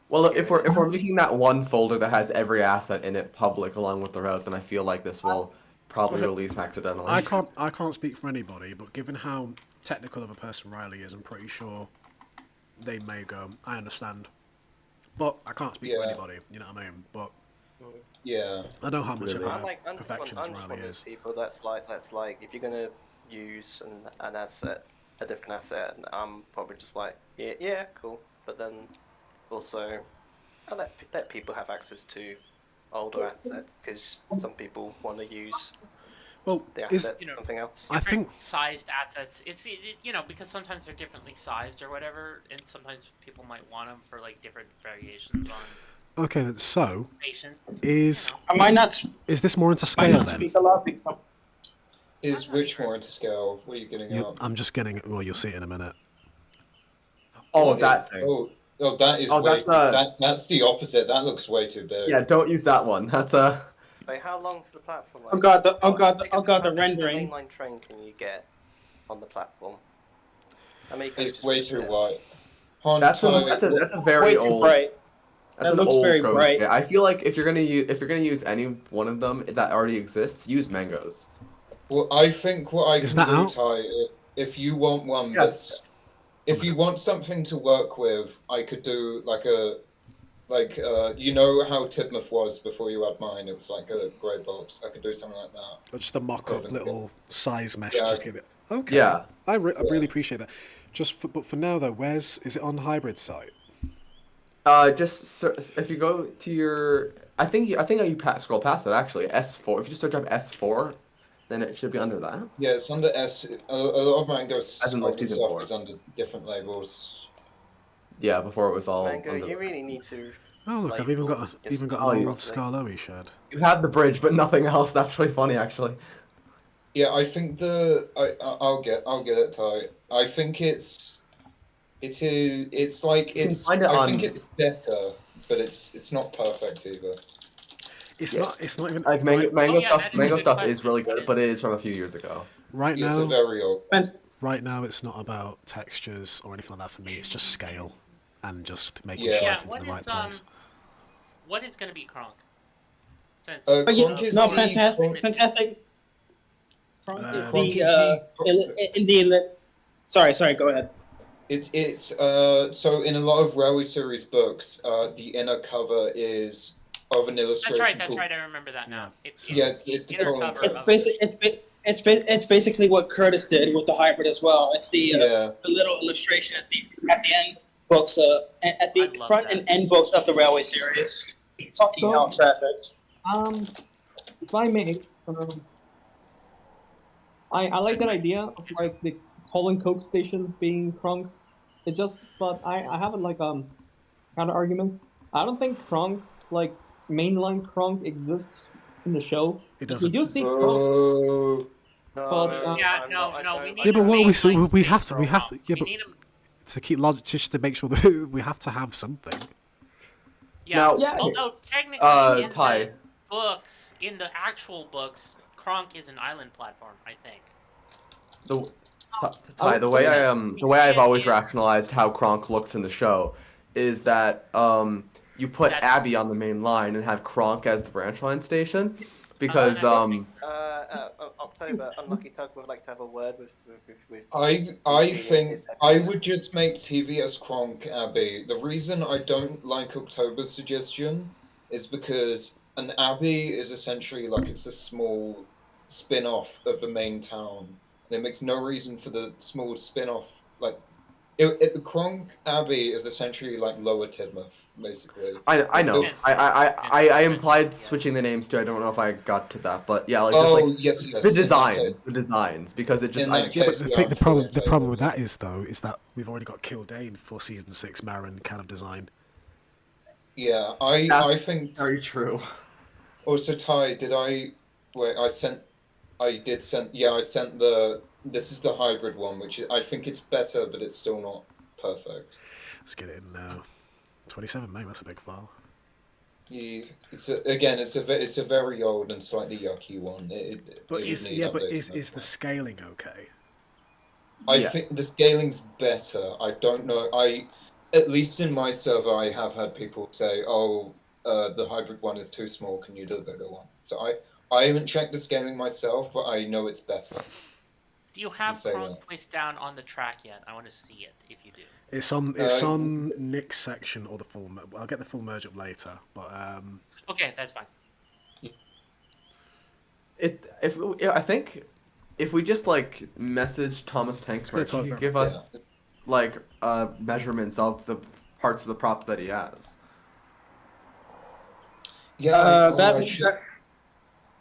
Well, if we're making that one folder that has every asset in it public along with the route, then I feel like this will probably release accidentally. I can't speak for anybody, but given how technical of a person Riley is, I'm pretty sure they may go. I understand, but I can't speak for Yeah. anybody. You know what I mean? But Yeah. I know how much Really? of I'm a like, I'm just one, perfectionist I'm just one Riley of those is. people that's like, if you're gonna use an asset, a different asset, and I'm probably just like, yeah, cool. But then also, I let people have access to older assets because some people want to use Well, the is asset something else. I think Sized assets. It's because sometimes they're differently sized or whatever, and sometimes people might want them for like different variations on okay. So patients. is I might not, is this more into might scale not then? speak a lot because Is which more into scale? What are you getting at? I'm just getting. Well, you'll see it in a minute. Oh, What that is- thing. that is Oh, way. that's, That's the opposite. That looks way too big. Yeah, don't use that one. That's Wait, how long's the platform? oh god, the How many rendering. mainline train can you get on the platform? How many It's coaches way would too you get? wide. Han, that's Ty, a very Way too old. bright. That's That an looks old very code. bright. Yeah, I feel like if you're gonna use any one of them that already exists, use mangoes. Well, I think what I Is can that do, out? Ty, if you want one Yeah. that's, if you want something to work with, I could do you know how Titmuth was before you had mine. It was like a grey box. I could do something like that. Or just a mock-up Perfect. little size mesh. Yeah. Just give it. Okay. Yeah. I really appreciate that. But for now though, is it on hybrid site? If you go to your, I think you scroll past it actually. S4. If you just search up S4, then it should be under that. Yeah, it's under S. A lot of Mango's As in, like, season stuff 4. is under different labels. Yeah, before it was all Mango, under. you really need to Oh look, I've even got labels, a, even just got an Oh, old properly. Skarloey shed. You have the bridge, but nothing else. That's really funny, actually. Yeah, I think I'll get it, Ty. I think it's like You can find it I think on it's better, but it's not perfect either. It's Yeah. not. It's not even like right, mango Oh, yeah, stuff. that is a Mango good stuff question. is really What good, is- but it is from a few years ago. right It's a now. very old. Right now, it's not about textures or anything like that for me. It's just scale and just making Yeah. sure Yeah, everything's in what the right is place. what is gonna be Kronk? Since But yeah, Kronk is no, the- fantastic. Kronk is Um, Kronk the is the- in the. Sorry, go ahead. It's so in a lot of Railway Series books, the inner cover is of an illustration that's called right. I remember that now. It's Yeah, it's it's the inner colon cover Curtis. of It's basically what Curtis did with the hybrid as well. It's the Yeah. the little illustration at the end books, at the I love front that. and end books of the Railway series. Fucking So- hell, traffic. If I may, I like that idea of like the Colin Coke station being Kronk. It's just, but I have like counter argument. I don't think Kronk, like mainline Kronk, exists in the show. It We doesn't. do see Kronk. Oh, No, But, Yeah, I'm no, not- I no. don't We like need Yeah, but a what we so mainline we state have to for we a have while. to yeah, We but need 'em- to keep logic just to make sure that we have to have something. Yeah, Now- Yeah. although technically in Ty. the books, in the actual books, Kronk is an island platform. I think. The I Ty, would the say way that the way I've always Yeah. rationalized how Kronk looks in the show is that you put That's- Abby on the main line and have Kronk as the branch line station, because that's- October, Unlucky Tug would like to have a word with I Julian think this I episode. would just make TVS Kronk Abbey. The reason I don't like October's suggestion is because an abbey is essentially like it's a small spin-off of the main town. And it makes no reason for the small spin-off like the Kronk Abbey is essentially like Lower Tidmouth, basically. I know. Finn. I Finn. implied Yeah. switching the names too. I don't know if I got to that, but yeah, like Oh just like yes, the in that designs, case. because it just In I, that Yeah, but case, the yeah, thing, I'm the fully problem, in the favour problem of with it. that is though, is that we've already got Kildane for season 6 Marin kind of design. Yeah, Yeah. I think very true. also Ty, did I wait, I did send yeah, I sent this is the hybrid one, which I think it's better, but it's still not perfect. Let's get it in now. 27 meg, that's a big file. It's a very old and slightly yucky one. But it is would need yeah, but updating is as the well. scaling okay? I Yes. think the scaling's better. I don't know. At least in my server, I have had people say, "Oh, the hybrid one is too small. Can you do the bigger one?" So I haven't checked the scaling myself, but I know it's better. Do you have say Kronk that. placed down on the track yet? I want to see it if you do. It's on Nick's section or the full. I'll get the full merge up later, but Okay, that's fine. I think if we just like message Thomas Tank gonna Merch, he talk could about give us like measurements of the parts of the prop that he has. Yeah,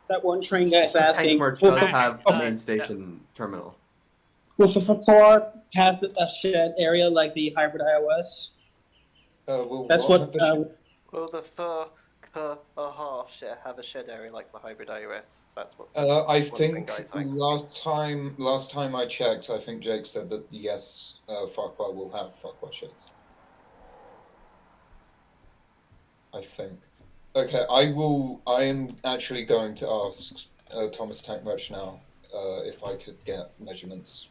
That one train guy's Tank asking. Merch Will does the, have uh, a main station terminal. will the car have a shed area like the hybrid iOS? well, That's what. Will the fur have a shed area like the hybrid iOS? That's what. I one thing think guys like. last time I checked, I think Jake said that yes, Farquhar will have Farquhar sheds. I think. Okay, I am actually going to ask Thomas Tank Merch now if I could get measurements.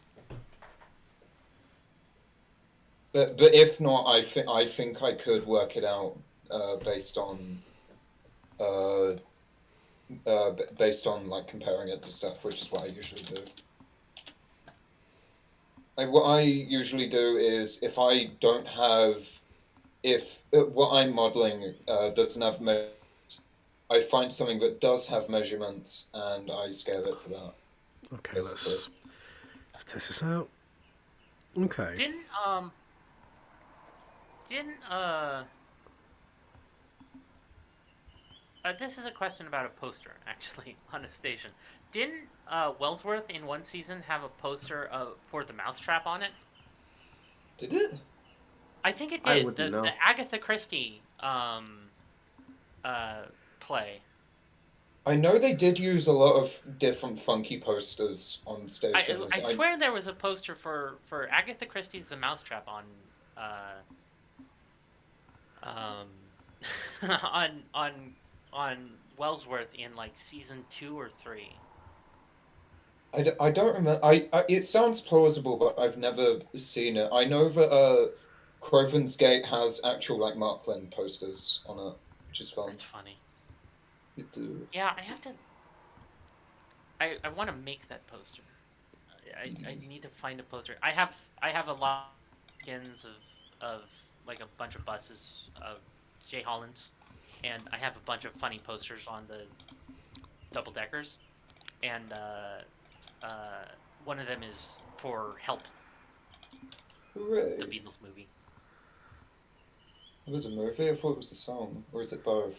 But if not, I think I could work it out based on like comparing it to stuff, which is what I usually do. Like what I usually do is if what I'm modeling doesn't have measurements, I find something that does have measurements and I scale it to that. okay, Basically. let's test this out. Okay. Didn't this is a question about a poster actually on a station. Didn't Wellsworth in one season have a poster for the mousetrap on it? Did it? I think it I did. wouldn't know. The Agatha Christie play. I know they did use a lot of different funky posters on I stations. swear there was a poster for Agatha Christie's The Mousetrap on um on Wellsworth in like season 2 or 3. I don't remember. It sounds plausible, but I've never seen it. I know that Crovans Gate has actual like Markland posters on it, which is fun. That's funny. It do. Yeah, I have to. I want to make that poster. I need to find a poster. I have a lot of skins of like a bunch of buses of Jay Holland's, and I have a bunch of funny posters on the double deckers, and one of them is for Help, Hooray! the Beatles movie. It was a movie. I thought it was a song, or is it both?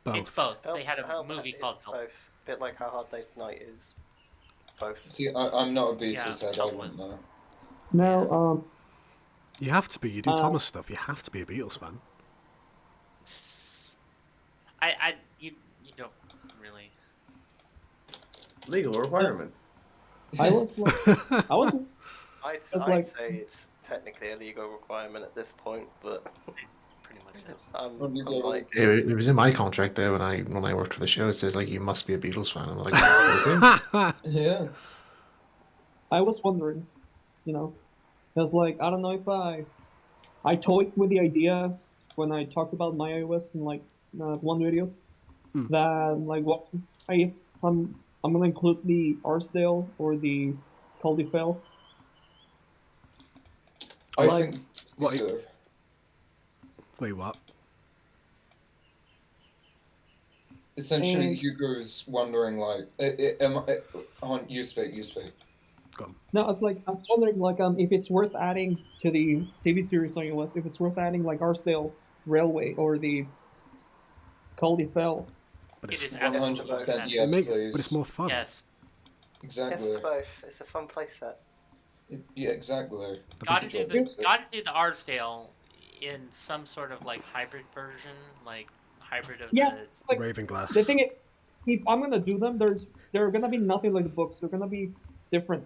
Both. It's both. Help, They had a Help, movie it's called Help. both. A bit like How Hard Day's Night is. Both. See, I'm not a Beatles Yeah, head. I Help wouldn't was- know. Now, You have to be. You do Uh, Thomas stuff. You have to be a Beatles fan. You don't really. Legal requirement. I was like, I was I'd It's say like- it's technically a legal requirement at this point, but Pretty much is. I'm you go like, It was in my contract there when I worked for the show. It says like you must be a Beatles fan. I'm like, okay. Yeah. I was wondering, you know, because like I don't know if I toyed with the idea when I talked about my iOS in like one video that like what I'm gonna include the Arsdale or the Caldyfell. I Like- think. What- so. Wait, what? Essentially, And- Hugo's wondering like, you speak. No, it's like I'm wondering like if it's worth adding to the TV series on iOS, if it's worth adding like Arsdale Railway or the Caldyfell. But It it's is Yes, absolutely 100% fantastic. yes, but please. it's more fun. Yes. Exactly. yes to both. It's a fun playset. Yeah, exactly. Gotta do the Yes. Arsdale in some sort of like hybrid version, like hybrid of Yeah, the. it's like Raven Glass. the thing is, if I'm gonna do them, they're gonna be nothing like the books. They're gonna be different.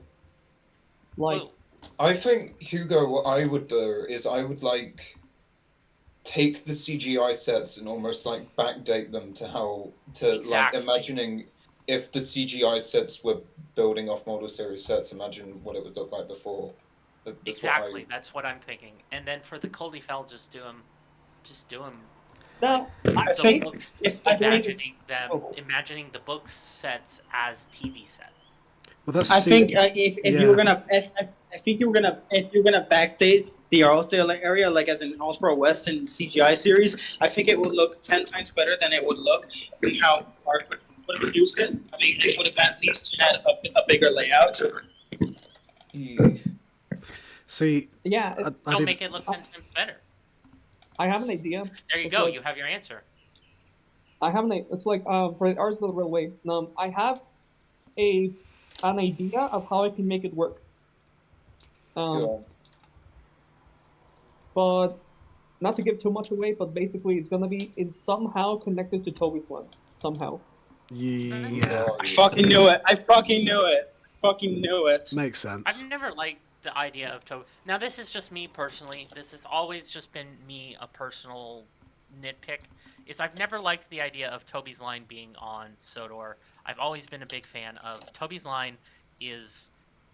Like Whoa. I think Hugo, what I would do is I would like take the CGI sets and almost like backdate them to Exactly. like imagining if the CGI sets were building off model series sets, imagine what it would look like before. That's what Exactly, that's what I'm thinking. And then for the Caldyfell, just do them. now, I The think books, I think imagining the books sets as TV sets. Well, that's I think if you were yeah. gonna if you're gonna backdate the Arlesdale area like as an Allsboro Western CGI series, I think it would look 10 times better than it would look in how Art would have produced it. I mean, it would have at least had a bigger layout. Yeah. See, yeah, I So did, make it look 10 times better. I have an idea. There you It's go. like- You have your answer. I have it's like for the Arsenal Railway. I have an idea of how I can make it work. Yeah. But not to give too much away, but basically it's somehow connected to Toby's Land somehow. yeah, I fucking knew it. I fucking knew it. Fucking knew it. makes sense. I've never liked the idea of Toby. Now, this is just me personally. This has always just been me, a personal nitpick. Is I've never liked the idea of Toby's Line being on Sodor. I've always been a big fan of Toby's Line is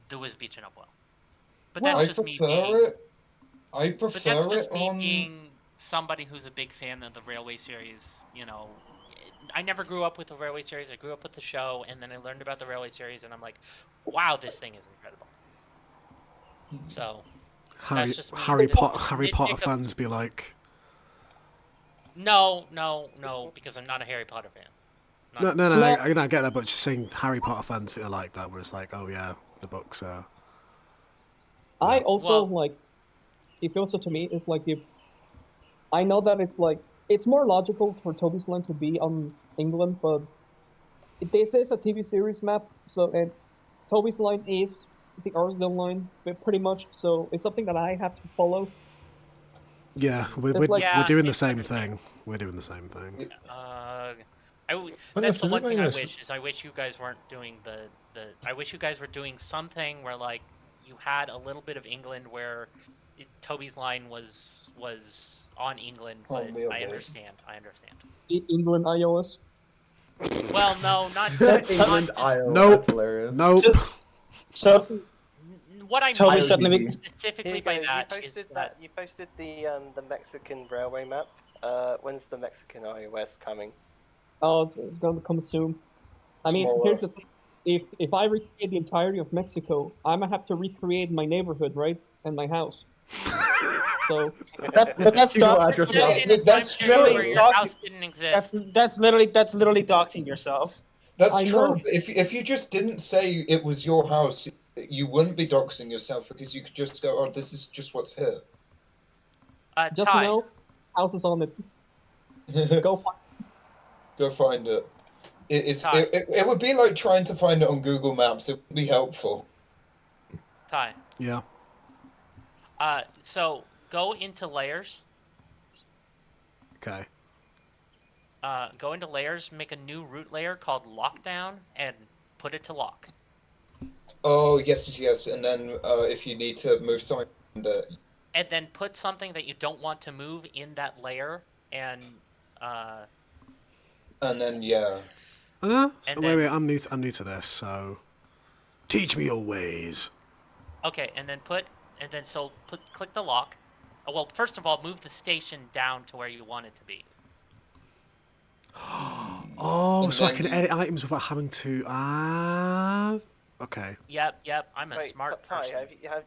the Wisbeach and Upwell. But Well, that's I just me prefer being. it. I prefer But that's just it me on. being somebody who's a big fan of the Railway series. You know, I never grew up with the Railway series. I grew up with the show, and then I learned about the Railway series, and I'm like, wow, this thing is incredible. So, Harry, just me. Harry, It's Harry nitpick Potter of- fans be like, no, because I'm not a Harry Potter fan. Not- no, No. I get that, but just saying Harry Potter fans are like that, where it's like, oh yeah, the books are. I also Well- like. It also to me is like if I know that it's like it's more logical for Toby's Land to be on England, but this is a TV series map, so and Toby's Line is the Arsdale line, but pretty much. So it's something that I have to follow. Yeah, we're Yeah, doing the it's same understandable. thing. We're doing the same thing. That's if the they one look thing like I this- wish is I wish you guys weren't doing the. I wish you guys were doing something where like you had a little bit of England where Toby's line was on England, but I understand. I understand. England, iOS. Well, no, not So- England, just, Iowa. Nope. That's hilarious. Nope. So what I Toby mean suddenly IOTB. specifically by that is that You posted the Mexican railway map. When's the Mexican iOS coming? Oh, it's going to come soon. I mean, Tomorrow. here's the thing. If I recreate the entirety of Mexico, I'm gonna have to recreate my neighborhood, right, and my house. So but that's Google doc- address just map. in a time That's period true. where your Doc- house didn't exist. that's literally doxing yourself. That's I true. know. If you just didn't say it was your house, you wouldn't be doxing yourself because you could just go, "Oh, this is just what's here." just Ty, know, house is on it. Go find Go find it. It would be like trying to find it on Google Maps. It would be helpful. Ty. Yeah. So go into layers. Okay. Go into layers, make a new root layer called lockdown, and put it to lock. Oh yes. And then if you need to move something, And then put something that you don't want to move in that layer, and then yeah. So And wait, then- I'm new to this, so teach me your ways. okay, and then click the lock. Well, first of all, move the station down to where you want it to be. Oh, And so I then can you- edit items without having to. Okay. Yep. I'm a Wait, smart Ty, person. have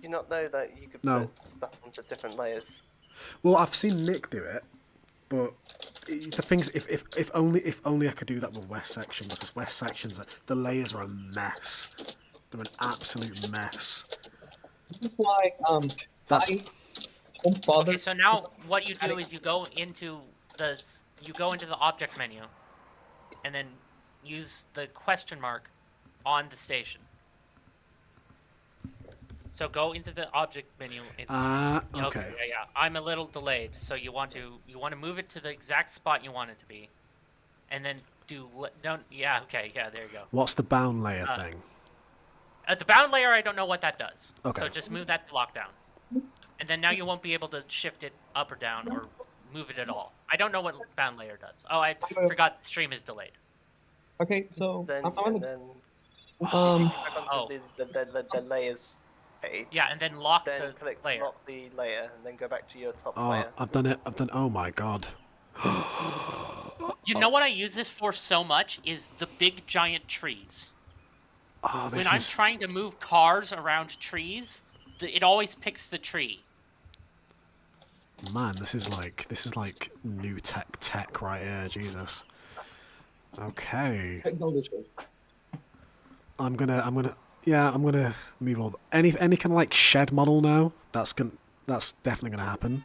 you not know that you could No. put stuff onto different layers? Well, I've seen Nick do it, but the things if only I could do that with West Section, because West Sections the layers are a mess. They're an absolute mess. That's why That's I don't bother. Okay, so now what you do is you go into the object menu, and then use the question mark on the station. So go into the object menu. okay. Yeah. I'm a little delayed, so you want to move it to the exact spot you want it to be, and then there you go. What's the bound layer thing? At the bound layer, I don't know what that does. Okay. So just move that to lockdown, and then now you won't be able to shift it up or down or move it at all. I don't know what bound layer does. Oh, I forgot the stream is delayed. Okay, so Then I'm and gonna then um onto the layers page. Yeah, and then lock Then the click layer. lock the layer, and then go back to your top Oh, layer. I've done it. Oh my god. You know what I use this for so much is the big giant trees. Oh, When this I'm is. trying to move cars around trees, it always picks the tree. Man, this is like new tech right here. Jesus. Okay. Technology. I'm gonna move all. Any kind of like shed model now. That's definitely gonna happen.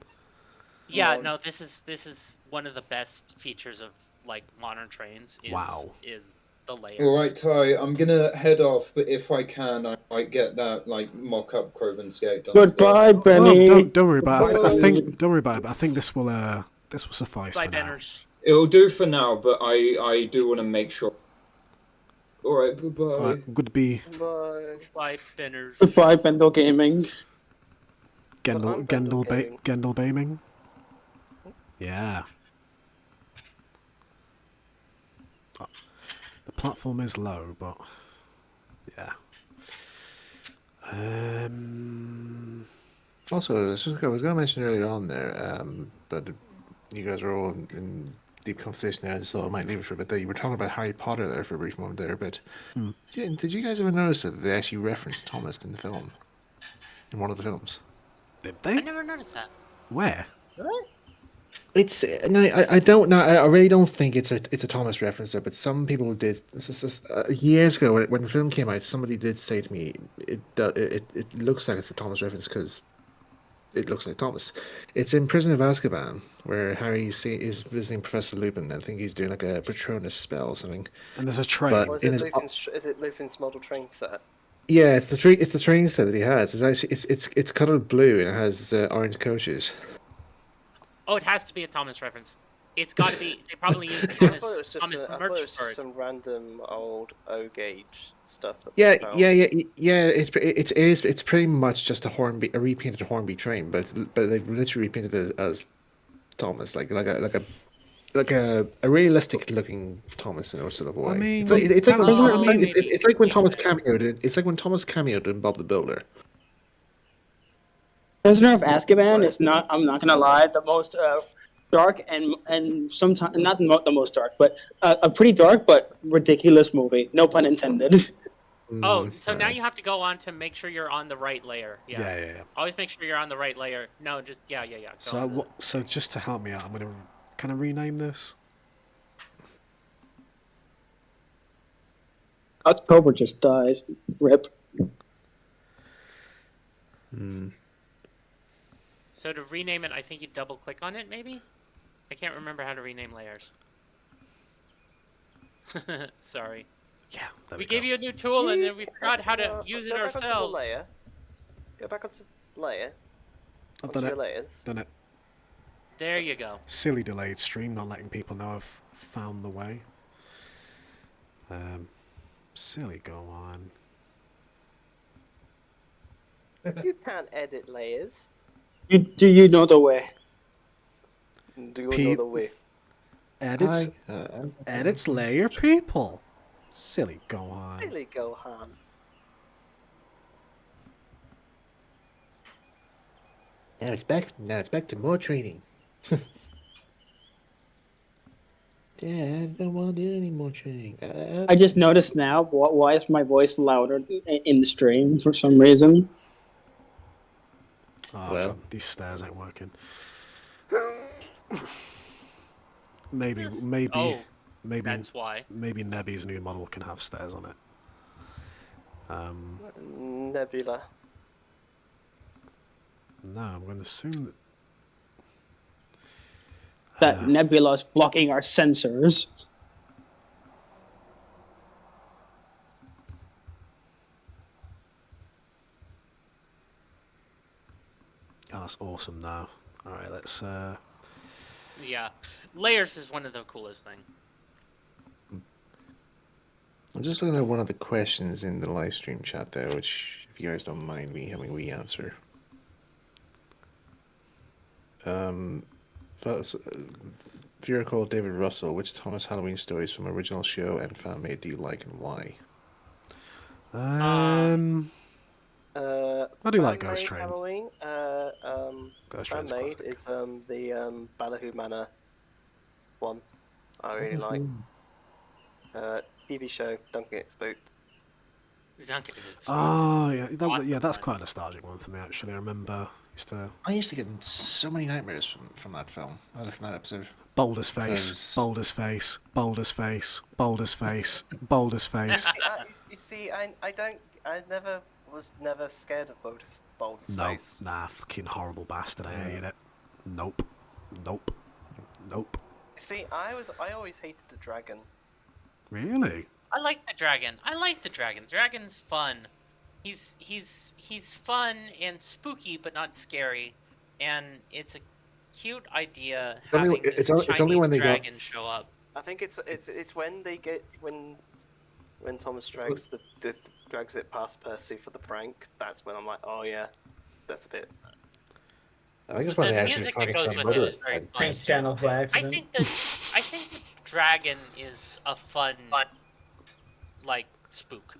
Yeah, Well- no, this is one of the best features of like modern trains. Wow. Is the layers. All right, Ty. I'm gonna head off, but if I can, I might get that like mock-up Crovans gate done. Goodbye, Oh, Benny. don't worry about it. I think don't worry about it. But I think this will suffice Bye, for now. Benners. It'll do for now, but I do want to make sure. All right, goodbye. All right, good to be Bye. Bye, Benners. Goodbye, Bendo Gaming. Gendel I'm Bendel Gaming. Gendel Baming. Yeah. Oh, the platform is low, but yeah. Also, I was going to mention earlier on there, but you guys are all in deep conversation now, so I might leave it for a bit there. You were talking about Harry Potter there for a brief moment there, but did you guys ever notice that they actually referenced Thomas in the film? In one of the films? Did I they? never noticed that. Where? It's no, I don't know. I really don't think it's a Thomas reference there, but some people did. Years ago, when the film came out, somebody did say to me, "It looks like it's a Thomas reference because it looks like Thomas." It's in Prison of Azkaban, where Harry is visiting Professor Lupin. I think he's doing like a Patronus spell or something. And there's a train. But Or is in it his- Lupin's model train set? Yeah, it's the training set that he has. It's actually it's colored blue and it has orange coaches. Oh, it has to be a Thomas reference. It's got to be. They probably used I thought it Thomas was just Thomas I thought merch it was for just it. some random old O gauge stuff that. Yeah, they found. yeah. It's pretty much just a repainted Hornby train, but they've literally repainted it as Thomas, like a realistic looking Thomas in a sort of way. I mean, it's like when Prisoner Thomas, of- it's like when Thomas cameoed. It's like when Thomas cameoed in Bob the Builder. Prisoner of Azkaban is not. I'm not gonna lie. The most dark and sometimes not the most dark, but a pretty dark but ridiculous movie. No pun intended. Oh, so now Right. you have to go on to make sure you're on the right layer. yeah. Always make sure you're on the right layer. No, just yeah. Go So on. so just to help me out, can I rename this? October just died. Rip. So to rename it, I think you double click on it, maybe? I can't remember how to rename layers. Sorry. Yeah, there We we gave go. you a new tool and then we forgot how to use it Go back onto the ourselves. layer. Go back onto layer. I've Onto done your it. layers. Done it. There you go. Silly delayed stream, not letting people know I've found the way. Silly, go on. You can't edit layers. Do you know the way? Do you know Peep. the way? Edits, Hi. edits layer people. Silly, go on. Really, Gohan. Now it's back to more training. Dad, I don't want to do any more training. I just noticed now. Why is my voice louder in the stream for some reason? Oh, Well. God, these stairs ain't working. maybe, Oh, maybe, that's why. maybe Nebby's new model can have stairs on it. Nebula. No, I'm going to assume That Nebula's blocking our sensors. Oh, that's awesome now. Alright, let's Yeah. Layers is one of the coolest things. I'm just looking at one of the questions in the live stream chat there, which, if you guys don't mind me having we answer. If you recall David Russell, which Thomas Halloween stories from original show and fan made do you like and why? I do like Ghost fan-made Train. Halloween. Ghost Train's Fan-made classic. is the Ballyhoo Manor one. I really like. TV show. Don't get spooked. Oh yeah, that's quite a nostalgic one for me actually. I remember I used to get so many nightmares from that film, from that episode. Boulder's face, Because- Boulder's face, Boulder's face, Boulder's face, Boulder's face. You see, I was never scared of Baldur's No, face. nah, fucking horrible bastard. I hated it. Nope. Nope. Nope. See, I always hated the dragon. Really? I like the dragon. Dragon's fun. He's fun and spooky, but not scary. And it's a cute idea It's only- having this it's only Chinese when they go- dragon show up. I think it's when they get when Thomas drags drags it past Percy for the prank. That's when I'm like, oh yeah, that's a bit. I think it's The when they actually music that fucking goes come with it murder is very it. fun. Prince Channel by I accident. think the dragon is a fun like spook.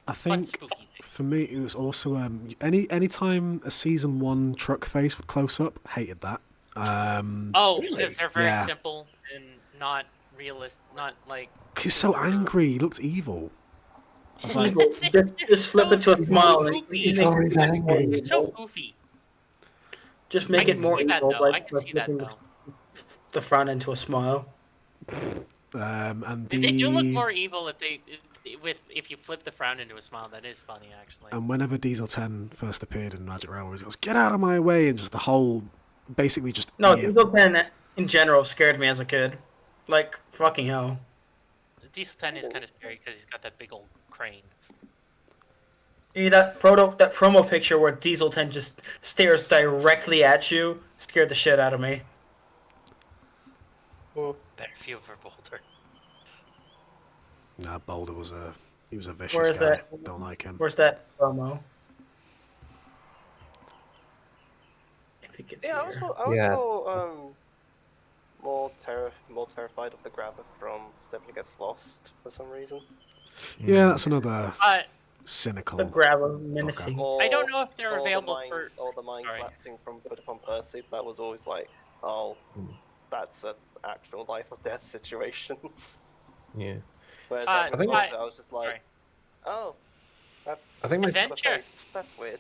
I Fun think spooky thing. for me it was also any time a season 1 truck face would close up, hated that. Oh, Really? because they're very Yeah. simple and not realist, not like. He's so angry. He looked evil. I was like, Evil. Just flip it to a smile. And goofy. it He's makes always it angry. They're so goofy. Just I make it can more see that evil though. I by can see that flipping though. the frown into a smile. and They do look the more evil if you flip the frown into a smile. That is funny, actually. and whenever Diesel 10 first appeared in Magic Railway, he goes, "Get out of my way!" and just the whole, basically just No, yeah. Diesel 10 in general scared me as a kid. Like, fucking hell. Diesel 10 is kind of scary because he's got that big old crane. that promo picture where Diesel 10 just stares directly at you scared the shit out of me. Better feel for Boulder. Nah, Boulder was a vicious Where's guy. that? Don't like him. Where's that promo? If it gets Yeah, here. I was Yeah. more terrified of the grabber from Stephanie Gets Lost for some reason. Yeah, that's another Uh, cynical. The grabber menacing. I don't know if they're or available the mind, for. or the mind Sorry. collapsing from Put Upon Percy. That was always like, oh, that's an actual life or death situation. Yeah. Whereas I everything think- else, I was just like, Sorry. oh, that's I think my Adventure. That's weird.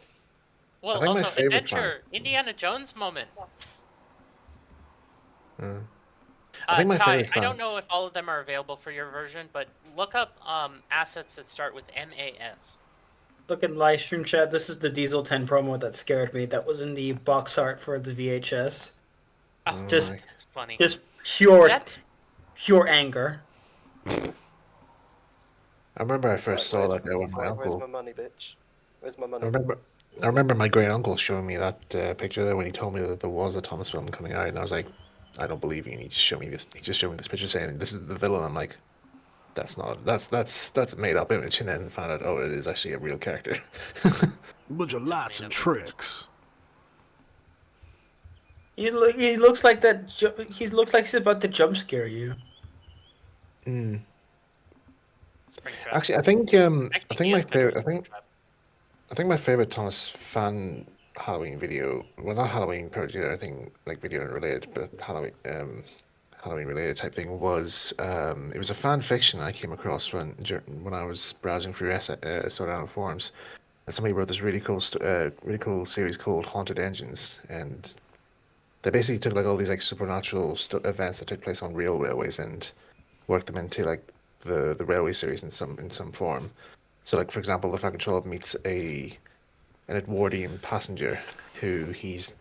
Well, I think my also favorite adventure, part- Indiana Jones moment. I think my Ty, favorite I don't fan- know if all of them are available for your version, but look up assets that start with MAS. Look in live stream chat. This is the Diesel 10 promo that scared me. That was in the box art for the VHS. Oh, Just- that's funny. Just pure That's anger. I remember I first saw that guy with It's my like, where's uncle. my money, bitch? Where's my I money? remember my great uncle showing me that picture there when he told me that there was a Thomas film coming out, and I was like, I don't believe you. And he just showed me this. He just showed me this picture saying this is the villain. I'm like, that's not. That's a made up image. And then found out, oh, it is actually a real character. Bunch of lights and tricks. He looks like that. He looks like he's about to jump scare you. Mm. Springtrap. Actually, I think Actually, he my is kind of favorite. a Springtrap. I think my favorite Thomas fan Halloween video. Well, not Halloween particularly, anything like video related, but Halloween related type thing was it was a fan fiction I came across when I was browsing through Sword Island forums, and somebody wrote this really cool series called Haunted Engines, and they basically took like all these like supernatural events that took place on real railways and worked them into like the railway series in some form. So like for example, the Falcon Troll meets an Edwardian passenger who he's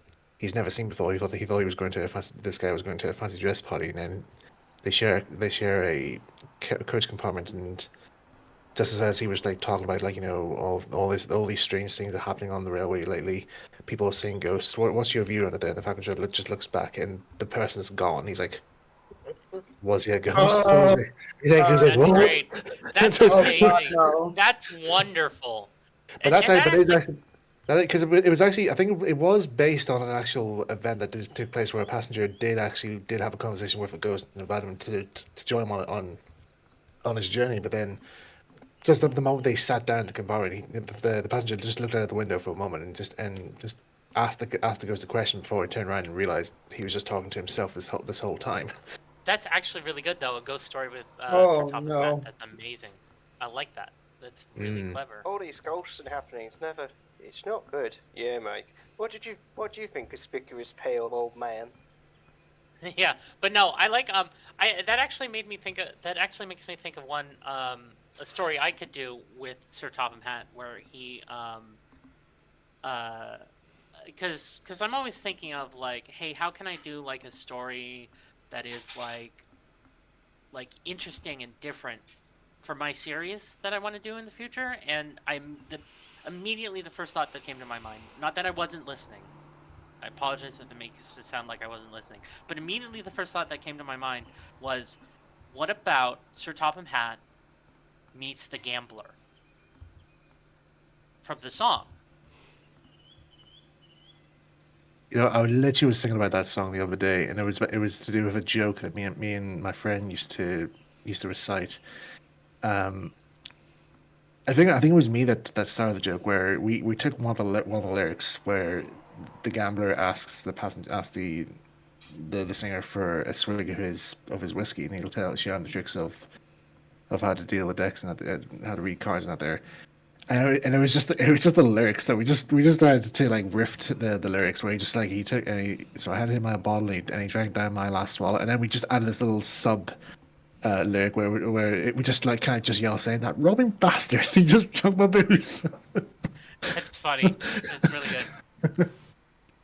never seen before. He thought he was going to this guy was going to a fancy dress party, and then they share a coach compartment, and just as he was like talking about like all these strange things that are happening on the railway lately, people are seeing ghosts. What's your view on it? There, the Falcon Troll just looks back, and the person's gone. He's like, was he a ghost? Oh. He's like, That's what? great. That's Oh, amazing. no. That's wonderful. But that's And actually, that because it was actually, I think it was based on an actual event that took place where a passenger did have a conversation with a ghost and invited him to join him on his journey. But then, just the moment they sat down in the compartment, the passenger just looked out of the window for a moment and just asked the ghost a question before he turned around and realized he was just talking to himself this whole time. That's actually really good, though. A ghost story with Oh, Sir Thomas no. Matt. That's amazing. I like that. That's really clever. All these ghosts and happenings, it's not good. Yeah, mate. What do you think, conspicuous pale old man? Yeah, but no, I like that actually makes me think of one a story I could do with Sir Topham Hatt where he because I'm always thinking of like, hey, how can I do like a story that is like interesting and different for my series that I want to do in the future, and immediately the first thought that came to my mind, not that I wasn't listening, I apologize if it makes it sound like I wasn't listening, but immediately the first thought that came to my mind was, what about Sir Topham Hatt meets the Gambler from the song? I literally was thinking about that song the other day, and it was to do with a joke that me and my friend used to recite. I think it was me that started the joke, where we took one of the lyrics where the gambler asks the singer for a swig of his whiskey, and he'll share him the tricks of how to deal with decks and how to read cards and that there. And it was just the lyrics that we just started to like riff the lyrics, where so I handed him my bottle and he drank down my last swallow, and then we just added this little sub lyric where we just like kind of just yell saying that robbing bastard, he just drank my booze. That's funny. That's really good.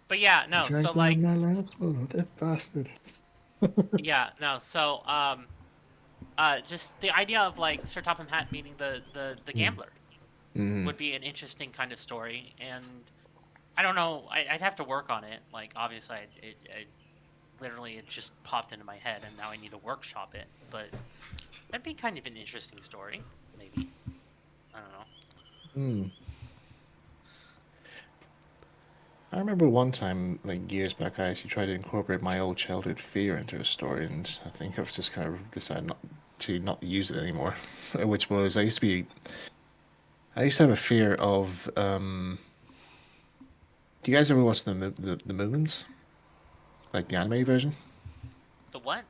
But yeah, no, Drank so like, my last swallow, that bastard. yeah, no, so just the idea of like Sir Topham Hatt meeting the gambler, Mm. would be an interesting kind of story, and I don't know. I'd have to work on it. Like, obviously, literally it just popped into my head, and now I need to workshop it. But that'd be kind of an interesting story, maybe. I don't know. Hmm. I remember one time, like years back, I actually tried to incorporate my old childhood fear into a story, and I think I've just kind of decided not use it anymore. Which was I used to have a fear of. Do you guys ever watch the Moomins? Like the anime version? The what?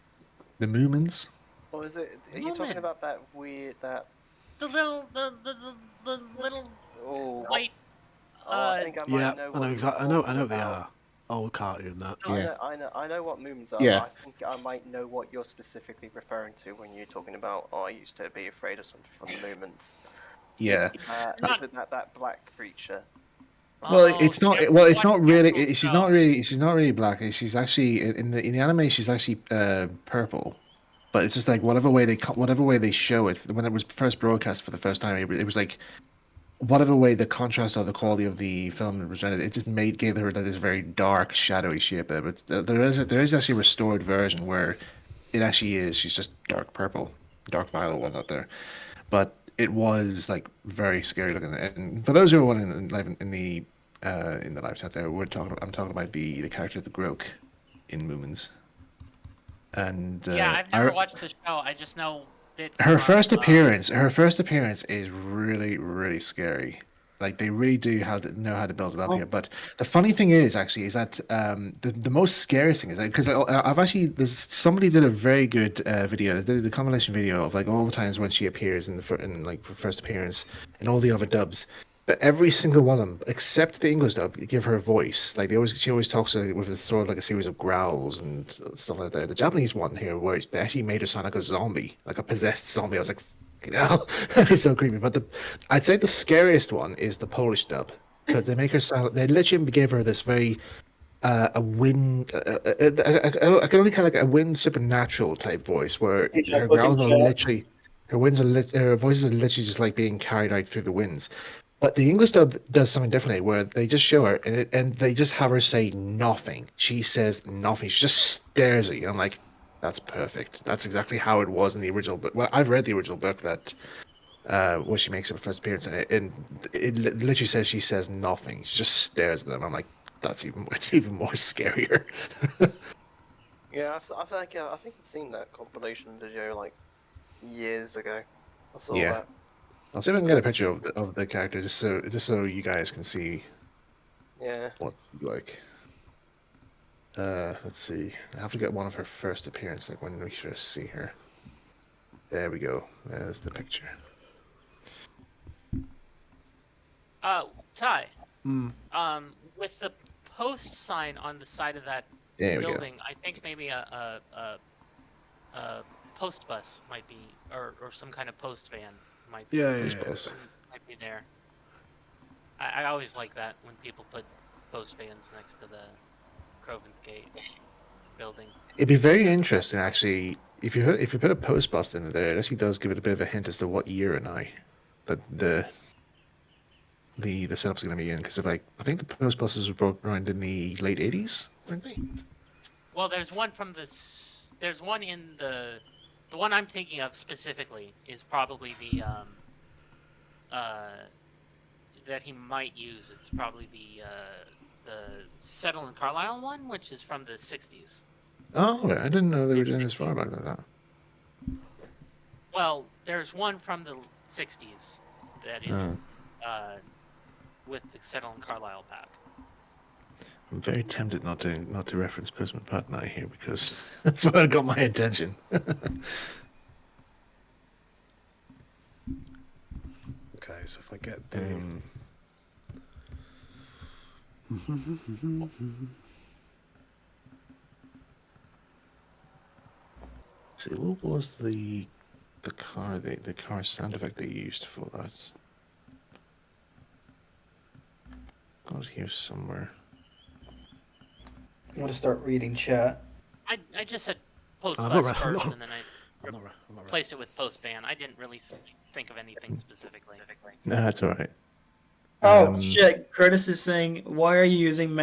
The Moomins? Or is it? Are you talking Moomin. about that weird The little Oh, white. I think I might Yeah, know I what know you're exactly. I talking know they about. are old cartoon that. Yeah. I know what moons are. Yeah. But I think I might know what you're specifically referring to when you're talking about. Oh, I used to be afraid of something from the movements. Yeah. Not- Is it that black creature? Well, Oh, it's not. yeah, Well, it's watch not the really. actual She's show. not really. She's not really black. She's actually in the anime. She's actually purple. But it's just like whatever way they show it. When it was first broadcast for the first time, it was like whatever way the contrast or the quality of the film presented. It just gave her this very dark, shadowy shape there. But there is actually a restored version where it actually is. She's just dark purple, dark violet one out there. But it was like very scary looking. And for those who are wondering in the live chat there, I'm talking about the character of the Groke in Moomins. And Yeah, I've never watched the show. I just know bits. her from, first appearance is really, really scary. Like they really do know how to build it up here. But the funny thing is that the most scariest thing is because I've actually somebody did a very good video. They did a compilation video of like all the times when she appears in like her first appearance and all the other dubs. But every single one of them, except the English dub, give her a voice. Like she always talks with a sort of like a series of growls and stuff like that. The Japanese one here, where they actually made her sound like a zombie, like a possessed zombie. I was like, "Fucking hell," it's so creepy. But I'd say the scariest one is the Polish dub because they make her sound. They literally give her this very a wind. I can only kind of like a wind supernatural type voice where her growls are literally, her voices are literally just like being carried out through the winds. But the English dub does something differently, where they just show her and they just have her say nothing. She says nothing. She just stares at you. I'm like, that's perfect. That's exactly how it was in the original book. Well, I've read the original book that where she makes her first appearance, and it literally says she says nothing. She just stares at them. I'm like, it's even more scarier. Yeah, I think I've seen that compilation video like years ago. I saw Yeah. that. I'll see if I can get a picture of the character just so you guys can see Yeah. what like. Let's see. I have to get one of her first appearance, like when we first see her. There we go. There's the picture. Ty. With the post sign on the side of that There we go. building, I think maybe a post bus might be, or some kind of post van might be. Yeah. Might be there. I always like that when people put post vans next to the Crovans Gate building. It'd be very interesting, actually, if you put a post bus in there. It actually does give it a bit of a hint as to what year and that the setup's going to be in. Because I think the post buses were brought around in the late '80s, weren't they? Well, there's one in the one I'm thinking of specifically is probably the that he might use. It's probably the Settle in Carlisle one, which is from the 60s. Oh, okay. I didn't know they were doing as far back like that. Well, there's one from the 60s that is with the Settle in Carlisle pack. I'm very tempted not to reference Postman Pat now here because that's what got my attention. Okay, so if I get the see, what was the car sound effect they used for that? Got it here somewhere. I'm gonna start reading chat. I just said post I'm bus not- first, and then I'm not Placed it with post-ban. I didn't really think of anything specifically. No, that's all right. Oh shit! Curtis is saying, "Why are you using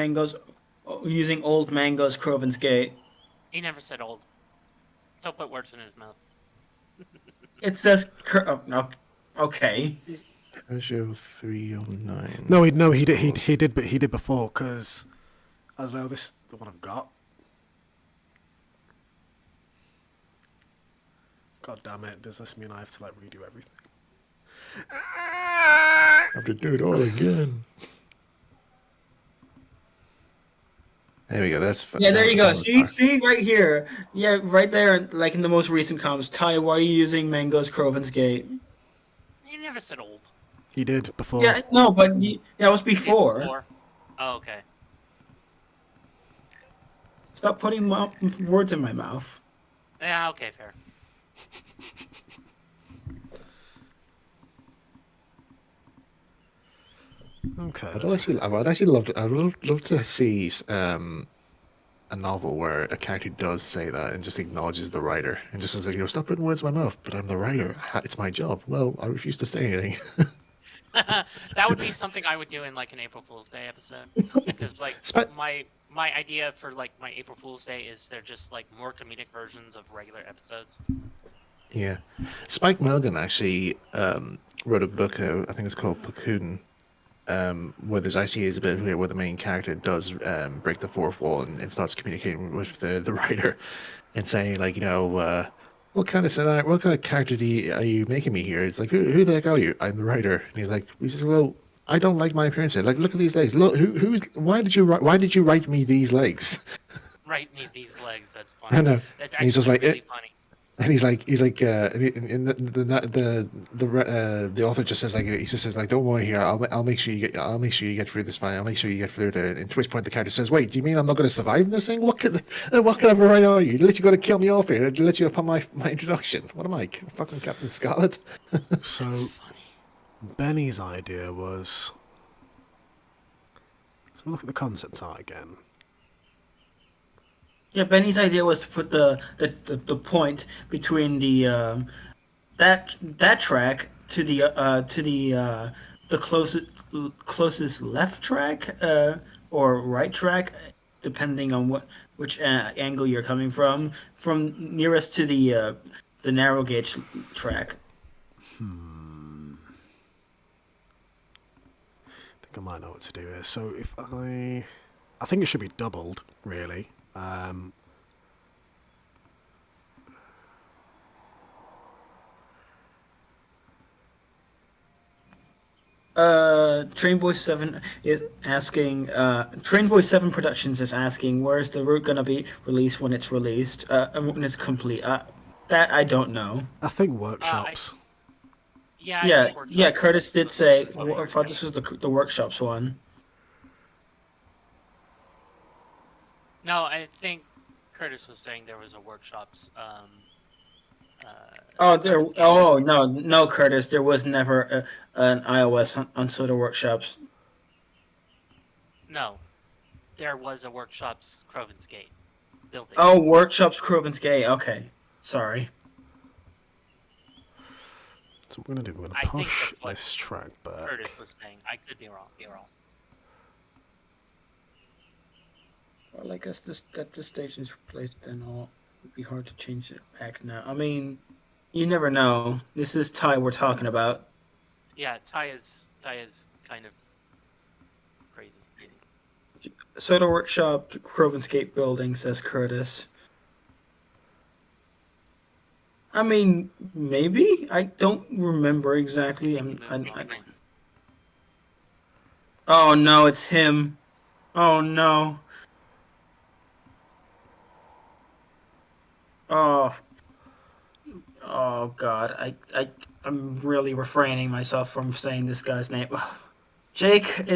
old Mango's Crovans Gate?" He never said old. Don't put words in his mouth. It says okay. Peugeot 309. No, he did before because I don't know. This is the one I've got. God damn it! Does this mean I have to like redo everything? I have to do it all again. There we go. That's Yeah, there you go. See right here. Yeah, right there, like in the most recent comments. Ty, why are you using Mango's Crovans Gate? He never said old. He did before. Yeah, no, but that was He did before. before. Oh, okay. Stop putting words in my mouth. Yeah, okay, fair. Okay. I'd love to see a novel where a character does say that and just acknowledges the writer and just says like, stop putting words in my mouth, but I'm the writer. It's my job. Well, I refuse to say anything. That would be something I would do in like an April Fool's Day episode. Because like my idea for like my April Fool's Day is they're just like more comedic versions of regular episodes. Yeah, Spike Milligan actually wrote a book. I think it's called Platoon. Where there's actually is a bit where the main character does break the fourth wall and starts communicating with the writer and saying like, what kind of character are you making me here? It's like, who the heck are you? I'm the writer. And he says, well, I don't like my appearance here. Like, look at these legs. Look, why did you write me these legs? Write me these legs. That's funny. I know. That's And he's just actually like, really funny. and the author just says like, don't worry here. I'll make sure you get through this fine. I'll make sure you get through it. And to which point the character says, wait, do you mean I'm not going to survive in this thing? What kind of a writer are you? Literally going to kill me off here? Let you upon my introduction. What am I, fucking Captain Scarlet? So Benny's idea was. So look at the concept art again. Yeah, Benny's idea was to put the point between the that track to the closest left track or right track, depending on which angle you're coming from nearest to the narrow gauge track. I think I might know what to do here. So if I think it should be doubled, really. Trainboy 7 is asking. Trainboy 7 Productions is asking, where's the route gonna be released when it's released? When it's complete. That I don't know. I think workshops. Yeah. Curtis did say. I thought this was the workshops one. No, I think Curtis was saying there was a workshops. No, Curtis. There was never an iOS on Soda Workshops. No, there was a workshops Crovans Gate building. Oh, Workshops Crovans Gate. Okay, sorry. So we're gonna push this track back. Curtis was saying. I could be wrong. Well, I guess this station is replaced, then it'd be hard to change it back now. I mean, you never know. This is Ty we're talking about. Yeah, Ty is kind of crazy. Soda Workshop, Crovans Gate building, says Curtis. I mean, maybe? I don't remember exactly. Oh no, it's him. Oh no. Oh God, I'm really refraining myself from saying this guy's name. Jake,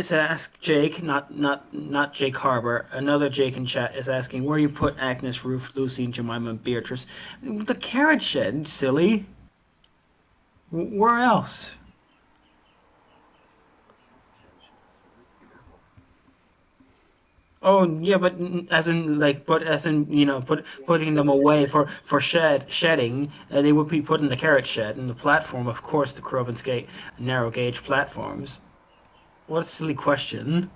not Jake Harbor. Another Jake in chat is asking where you put Agnes, Ruth, Lucy, and Jemima and Beatrice. The carriage shed, silly. Where else? Oh yeah, but as in like, but as in putting them away for shedding, they would be put in the carrot shed, and the platform, of course, the Crovans gate narrow gauge platforms. What a silly question.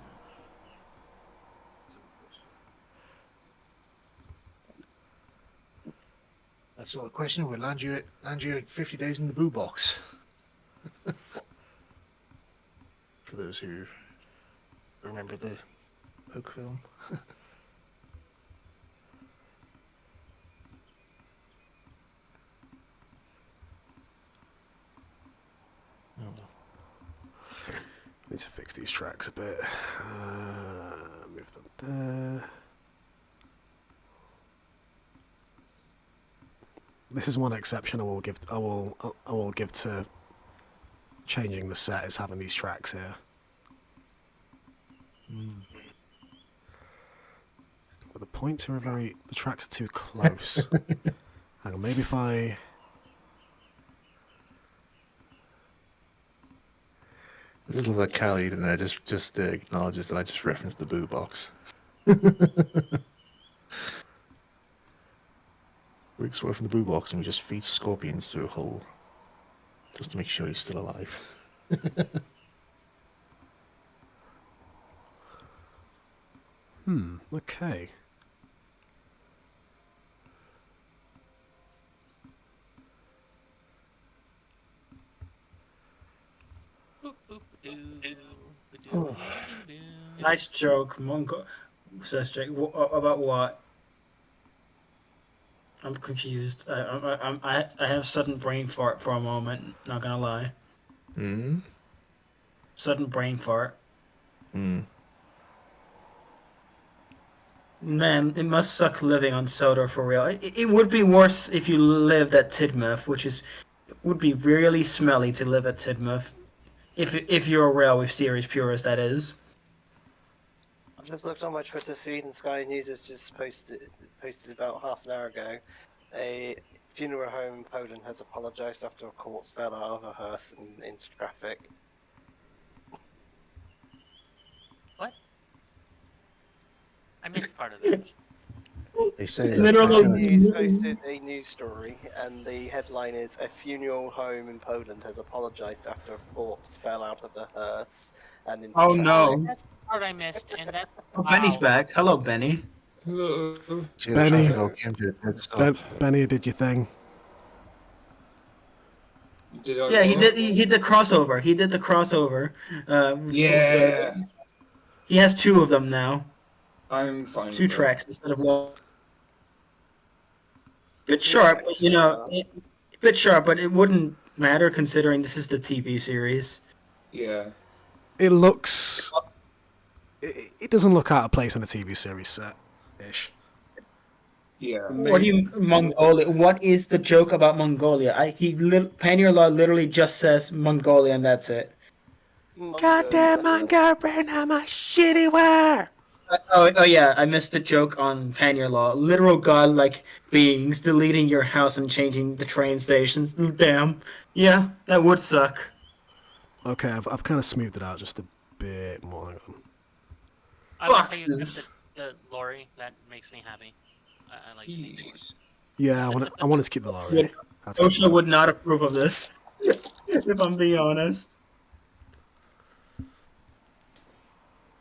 That sort of question will land you at 50 days in the boo box. For those who remember the Poke film. Oh well. Need to fix these tracks a bit. Move them there. This is one exception I will give to changing the set, is having these tracks here. But the points are the tracks are too close. Hang on, maybe if I... This is like Callie, and I just acknowledges that I just referenced the boo box. We explore from the boo box and we just feed scorpions through a hole. Just to make sure he's still alive. Okay. Nice joke, Mongo. Says Jake. About what? I'm confused. I have sudden brain fart for a moment. Not gonna lie. Hmm. Sudden brain fart. Hmm. Man, it must suck living on Sodor for real. It would be worse if you lived at Tidmouth, would be really smelly to live at Tidmouth. If you're a railway series purist, that is. I've just looked on my Twitter feed, and Sky News has just posted about half an hour ago. A funeral home in Poland has apologised after a corpse fell out of a hearse into traffic. What? I missed part of that. They say And then all Sky the- News posted a news story, and the headline is: "A funeral home in Poland has apologised after a corpse fell out of a hearse and into Oh traffic." no. That's the part I missed, and that's Oh, Benny's wow. back. Hello, Benny. See, Benny. the traffic all came to a dead stop. Benny, did your thing. Did I Yeah, he what? did. He did the crossover. He did the crossover. Yeah, He has two of them now. I'm fine. Two with that. tracks instead of one. Bit sharp, but bit sharp, but it wouldn't matter considering this is the TV series. Yeah. It looks... It doesn't look out of place in a TV series set-ish. Yeah. What do you Mongolia? What is the joke about Mongolia? Panier Law literally just says Mongolia and that's it. Goddamn Mongolian, I'm a shitty word! Oh yeah, I missed the joke on Panier Law. Literal godlike beings deleting your house and changing the train stations. Damn. Yeah, that would suck. Okay, I've kind of smoothed it out just a bit more. Hang on. I like how you Boxes. kept the lorry. That makes me happy. I like seeing it. Yeah, I wanted to keep the lorry. That's good. OSHA would not approve of this, if I'm being honest.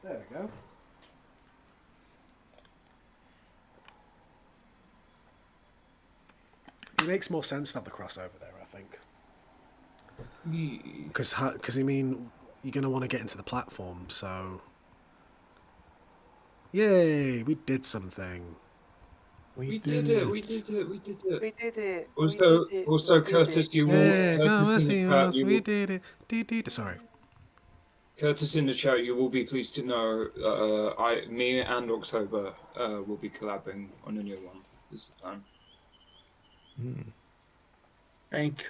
There we go. It makes more sense to have the crossover there, I think. Because I mean, you're going to want to get into the platform, so... Yay, we did something. We did it. We did it. We did it. We did it. Also, we did it. also, we did Curtis, it. you will. Yeah, Curtis in the chat, you we will, did it. Sorry. Curtis in the chat, you will be pleased to know, me and October, will be collabing on a new one this time. Thank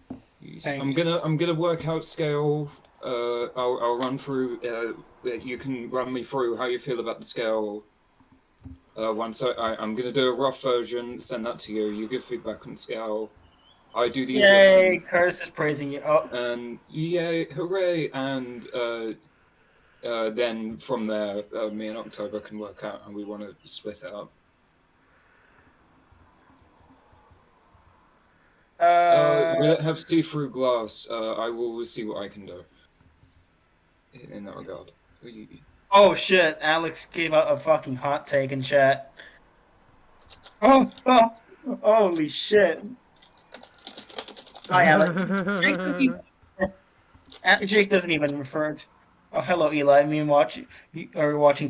you. Yes. Thank I'm gonna work out scale. I'll run through. You can run me through how you feel about the scale. Once I'm gonna do a rough version, send that to you. You give feedback on the scale. I do the Yay, Curtis is praising you. Oh, and yay, hooray! And then from there, me and October can work out how we want to split it up. Will it have see-through glass? I will see what I can do in that regard. Oh shit! Alex gave out a fucking hot take in chat. Oh, holy shit! Hi, Alex. Jake doesn't even refer to. Oh, hello, Eli. Me and watching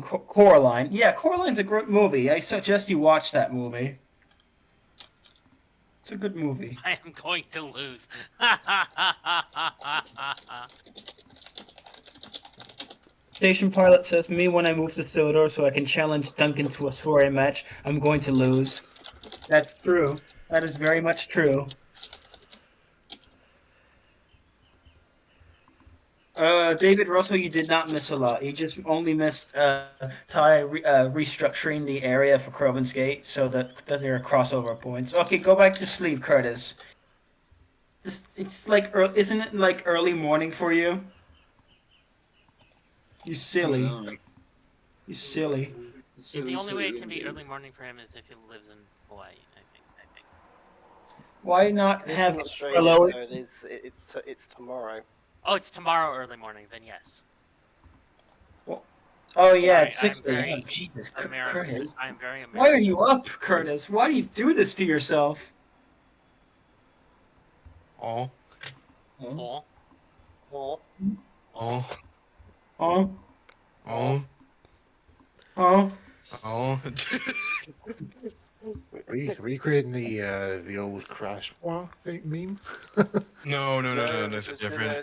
Coraline. Yeah, Coraline's a great movie. I suggest you watch that movie. It's a good movie. I am going to lose. Station Pilot says, me when I move to Sodor so I can challenge Duncan to a soiree match, I'm going to lose. That's true. That is very much true. David Russell, you did not miss a lot. You just only missed Ty restructuring the area for Crovans Gate so that there are crossover points. Okay, go back to sleep, Curtis. It's like, isn't it like early morning for you? You silly. You silly. The only way it can be early morning for him is if he lives in Hawaii, I think. Why not It's have in Australia, so it's tomorrow. Oh, it's tomorrow early morning, then yes. Oh yeah, Sorry, it's 6 I'm a.m. Jesus, Curtis. I'm very American. Why are you up, Curtis? Why do you do this to yourself? Oh. Oh. Oh. Oh. Oh. Oh. Oh. Oh. Recreating the old crash meme. No, that's different.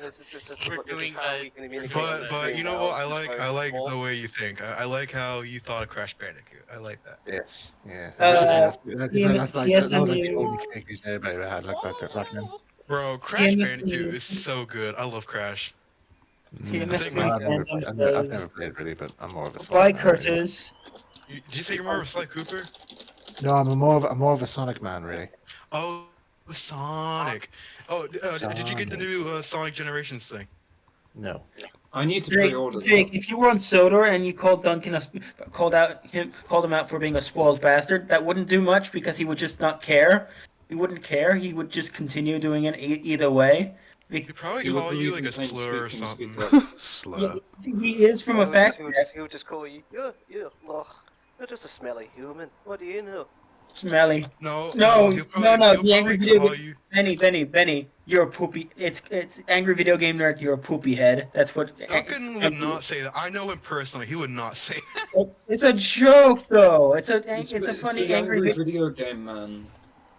But you know what? I like the way you think. I like how you thought of Crash Bandicoot. I like that. Yes, yeah. Yes, That was like the only characters anybody had like back then. Bro, Crash Bandicoot is so good. I love Crash. TMS I've never played really, but I'm more of a Sonic. Bye, Curtis. Did you say you're more of a Sly Cooper? No, I'm more of a Sonic man, really. Oh, Sonic. Oh, did you get the new Sonic Generations thing? No. I need to pre-order. Jake, if you were on Sodor and you called Duncan called him out for being a spoiled bastard, that wouldn't do much because he would just not care. He wouldn't care. He would just continue doing it either way. He'd probably call you like a slur or something. Slur. Yeah, he is from a fact. He would just call you. You're just a smelly human. What do you know? Smelly. No. The angry video game. Benny, you're a poopy. It's angry video game nerd. You're a poopy head. That's what. Duncan would not say that. I know him personally. He would not say that. It's a joke, though. It's a funny angry video game, man.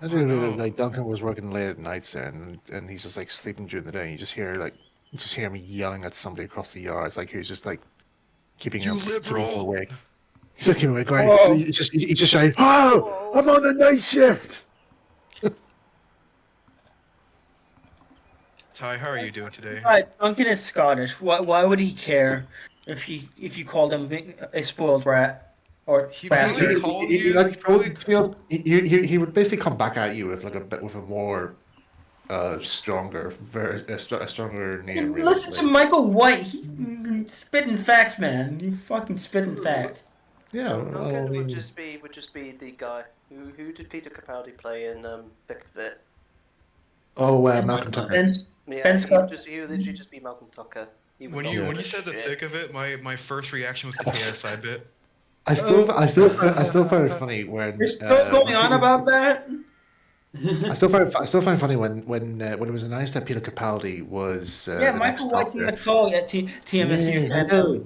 I do like Duncan was working late at nights and he's just like sleeping during the day. And you just hear him yelling at somebody across the yard. It's like he's just like keeping him awake. He's looking awake, right? Oh. He just shouting, "Oh, I'm on the night shift." Ty, how are you doing today? Right, Duncan is Scottish. Why would he care if you called him a spoiled rat or bastard? He would basically come back at you with like with a more stronger name. Listen to Michael White. He spitting facts, man. You fucking spitting facts. Yeah, Duncan would just be the guy. Who did Peter Capaldi play in Thick of It? Oh, Malcolm Tucker. Ben Scott. He would literally just be Malcolm Tucker. When you said the thick of it, my first reaction was the KSI bit. I still find it funny when You're still going on about that. I still find it funny when it was announced that Peter Capaldi was Michael White's in the call at TMSU.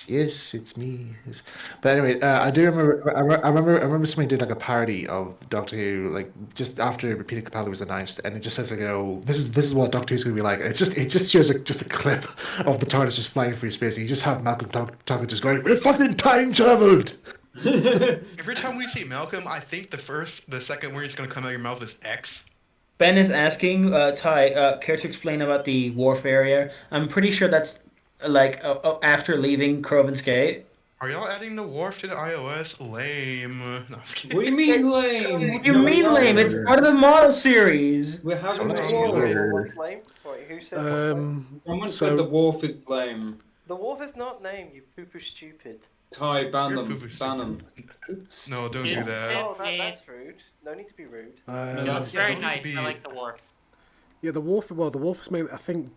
Yes, it's me. Yes. But anyway, I do remember. I remember somebody did like a parody of Doctor Who, like just after Peter Capaldi was announced, and it just says like, this is what Doctor Who's gonna be like. It just shows just a clip of the TARDIS just flying through space, and you just have Malcolm Tucker just going, "We're fucking time traveled." Every time we see Malcolm, I think the second word that's gonna come out of your mouth is X. Ben is asking, Ty, care to explain about the wharf area? I'm pretty sure that's like after leaving Crovans Gate. Are y'all adding the wharf to the iOS? Lame. No, I'm just kidding. What do you mean lame? What do you mean lame? It's part of the model series. We're having What's lame? Wait, who said Someone said the wharf is lame. The wolf is not named, you poo-poo stupid. Kai, ban You're them. poo-poo Ban them. No, don't do Yeah. that. Oh, that's rude. No need to be rude. No, it's very don't nice. be- I like the wharf. Yeah, the wolf. Well, the wolf is mainly. I think.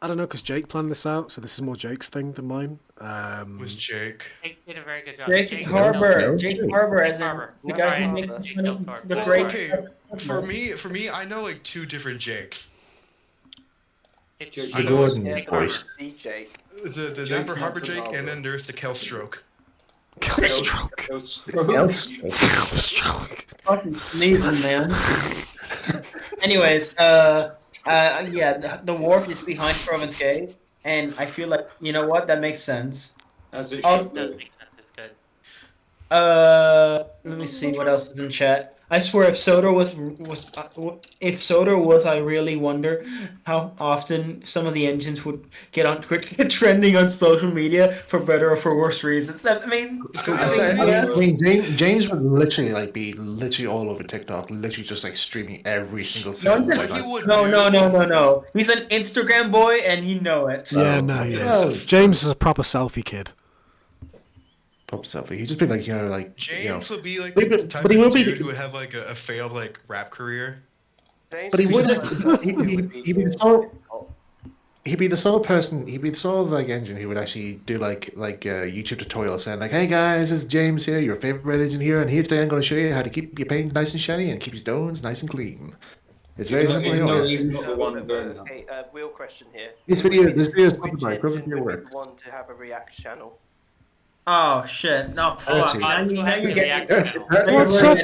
I don't know, because Jake planned this out, so this is more Jake's thing than mine. Was Jake? Jake did a very good job. Jake Harbour, no, Jake Jake. Harbour, as in Harbour. the No, guy who Harbour. makes Jake fun Del of Toro. the Well, great. okay. For me, I know like 2 different Jakes. It's Jake I know Gordon Yeah, Jake but it's Harbour. the Jake. the Jake's Dapper not Harbor from Jake, Harbour. and then there's the Kelstroke. Stroke. Stroke. Fucking sneezing, man. Anyways, yeah, the wharf is behind Crovans Gate, and I feel like, you know what, that makes sense. As it Oh, should It does be. make sense. It's good. Let me see what else is in chat. I swear, if Soda was, I really wonder how often some of the engines would get trending on social media for better or for worse reasons. That, I mean, I mean, James would literally be all over TikTok, literally just like streaming every single No, second. he's Like, He would no, do. no. He's an Instagram boy, and you know it. Yeah, Oh, no, he oh. is. James is a proper selfie kid. pop selfie. He'd just be like, like James would be like But- the type but he of will be- dude who would have like a failed like rap career. But he would. He'd be the sort. He'd be the sort of person. He'd be the sort of like engine who would actually do like YouTube tutorials saying like, "Hey guys, this is James here, your favorite engine here, and here today I'm going to show you how to keep your paint nice and shiny and keep your stones nice and clean." It's very simple. No, he's not the one doing that. Okay, real question here. This video is Which copyright. Go engine with your would be work. the one to have a React channel? Oh shit! No, Let's fuck. see. Now you Who has the get- React channel? What's up?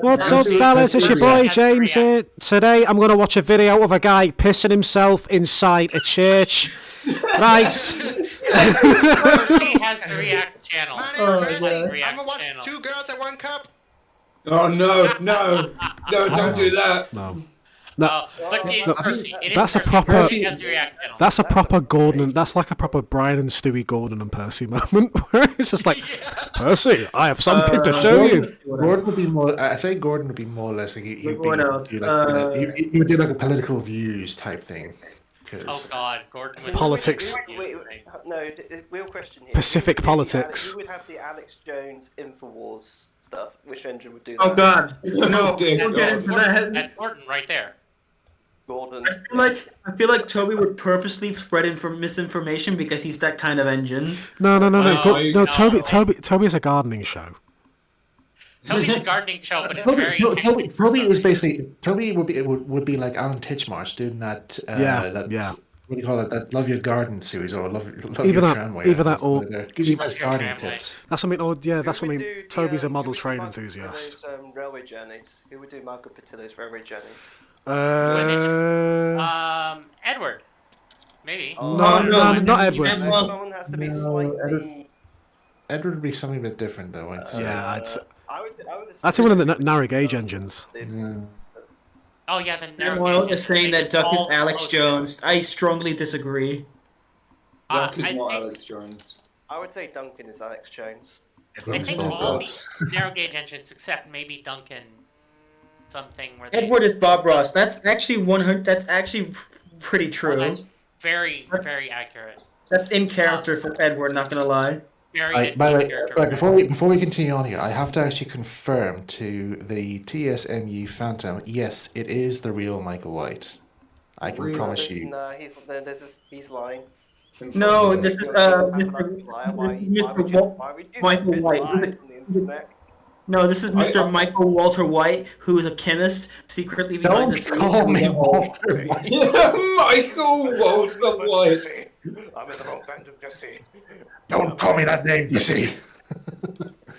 What's up, fellas? It's your boy James here. Today I'm going to watch a video of a guy pissing himself inside a church. Right. Percy has the React channel. My Oh, name is yeah. Percy. I'm React gonna watch channel. 2 girls at 1 cup. Oh no, no, don't do that. No. No. But it's No, Percy. It is that's a Percy. proper- Percy has the React channel. That's a proper Gordon, and that's like a proper Brian and Stewie Gordon and Percy moment, where it's just like, Percy, I have something to show you. Gordon would be more. I say Gordon would be more or less like he'd What else? do like he would do like a political views type thing. 'Cause- Oh God, Gordon would Politics. Wait, no, real question here. Pacific Who would be politics. Who would have the Alex Jones Infowars stuff? Which engine would do that? Oh god, no! Dear We'll get into that. That's Gordon right there. Gordon. I feel like Toby would purposely spread misinformation because he's that kind of engine. No. No, Toby has a gardening show. Toby's a gardening show, but it's very. Toby was basically Toby would be like Alan Titchmarsh doing that. Yeah. What do you call it? That Love Your Garden series or Love Either Your that- Tramway. either that or- gives you guys Love Your gardening Tramway. tips. That's what I mean. Oh, yeah, that's Who what I would mean. do the, Toby's a who model would do train Marco enthusiast. Patillo's, railway journeys. Who would do Marco Patillo's railway journeys? Edward. Maybe. Oh, not Edward. Edward. No, someone has to be No, slightly. Edward would be something a bit different though. I'd say. Yeah, I would I'd say one of the narrow gauge engines. Yeah. Oh yeah, the narrow Well, gauge is saying that is Duck is all Alex close. Jones. I strongly disagree. Duck is I not think- Alex Jones. I would say Duncan is Alex Jones. I think Oh, all God. the narrow gauge engines except maybe Duncan, something where they. Edward is Bob Ross. That's actually 100. That's actually pretty Well, true. that's very very accurate. That's in character for Edward. Not gonna lie. Very Right, good by the way, character. before we continue on here, I have to actually confirm to the TSMU Phantom. Yes, it is the real Michael White. I can Really? promise you. No, he's lying. No, this is Mr. Mr. Michael White. No, this is Mr. I- Michael Walter White, who is a chemist secretly behind the Don't scenes. call me Walter White. Michael Walter White. I'm in the wrong band of Jesse. Don't call me that name, you see.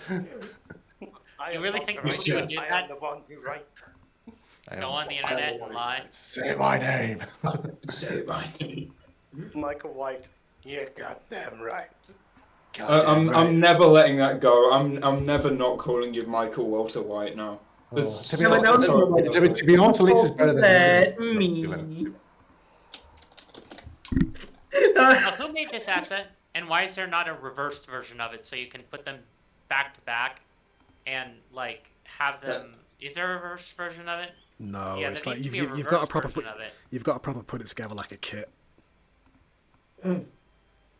You really think the Ricky would writer. do I that? am the one who writes. Go on the internet and lie. Say my name. Say my name. Michael White. You're goddamn right. I'm never letting that go. I'm never not calling you Michael Walter White now. Oh, It's- to be Yeah, but honest, no, sorry, to be honest, at least it's better Let than. me. Now, who made this asset, and why is there not a reversed version of it so you can put them back to back and like have them? Is there a reversed version of it? No, Yeah, it's there like needs to you've be a got to reversed proper version of it. you've got to proper put it together like a kit.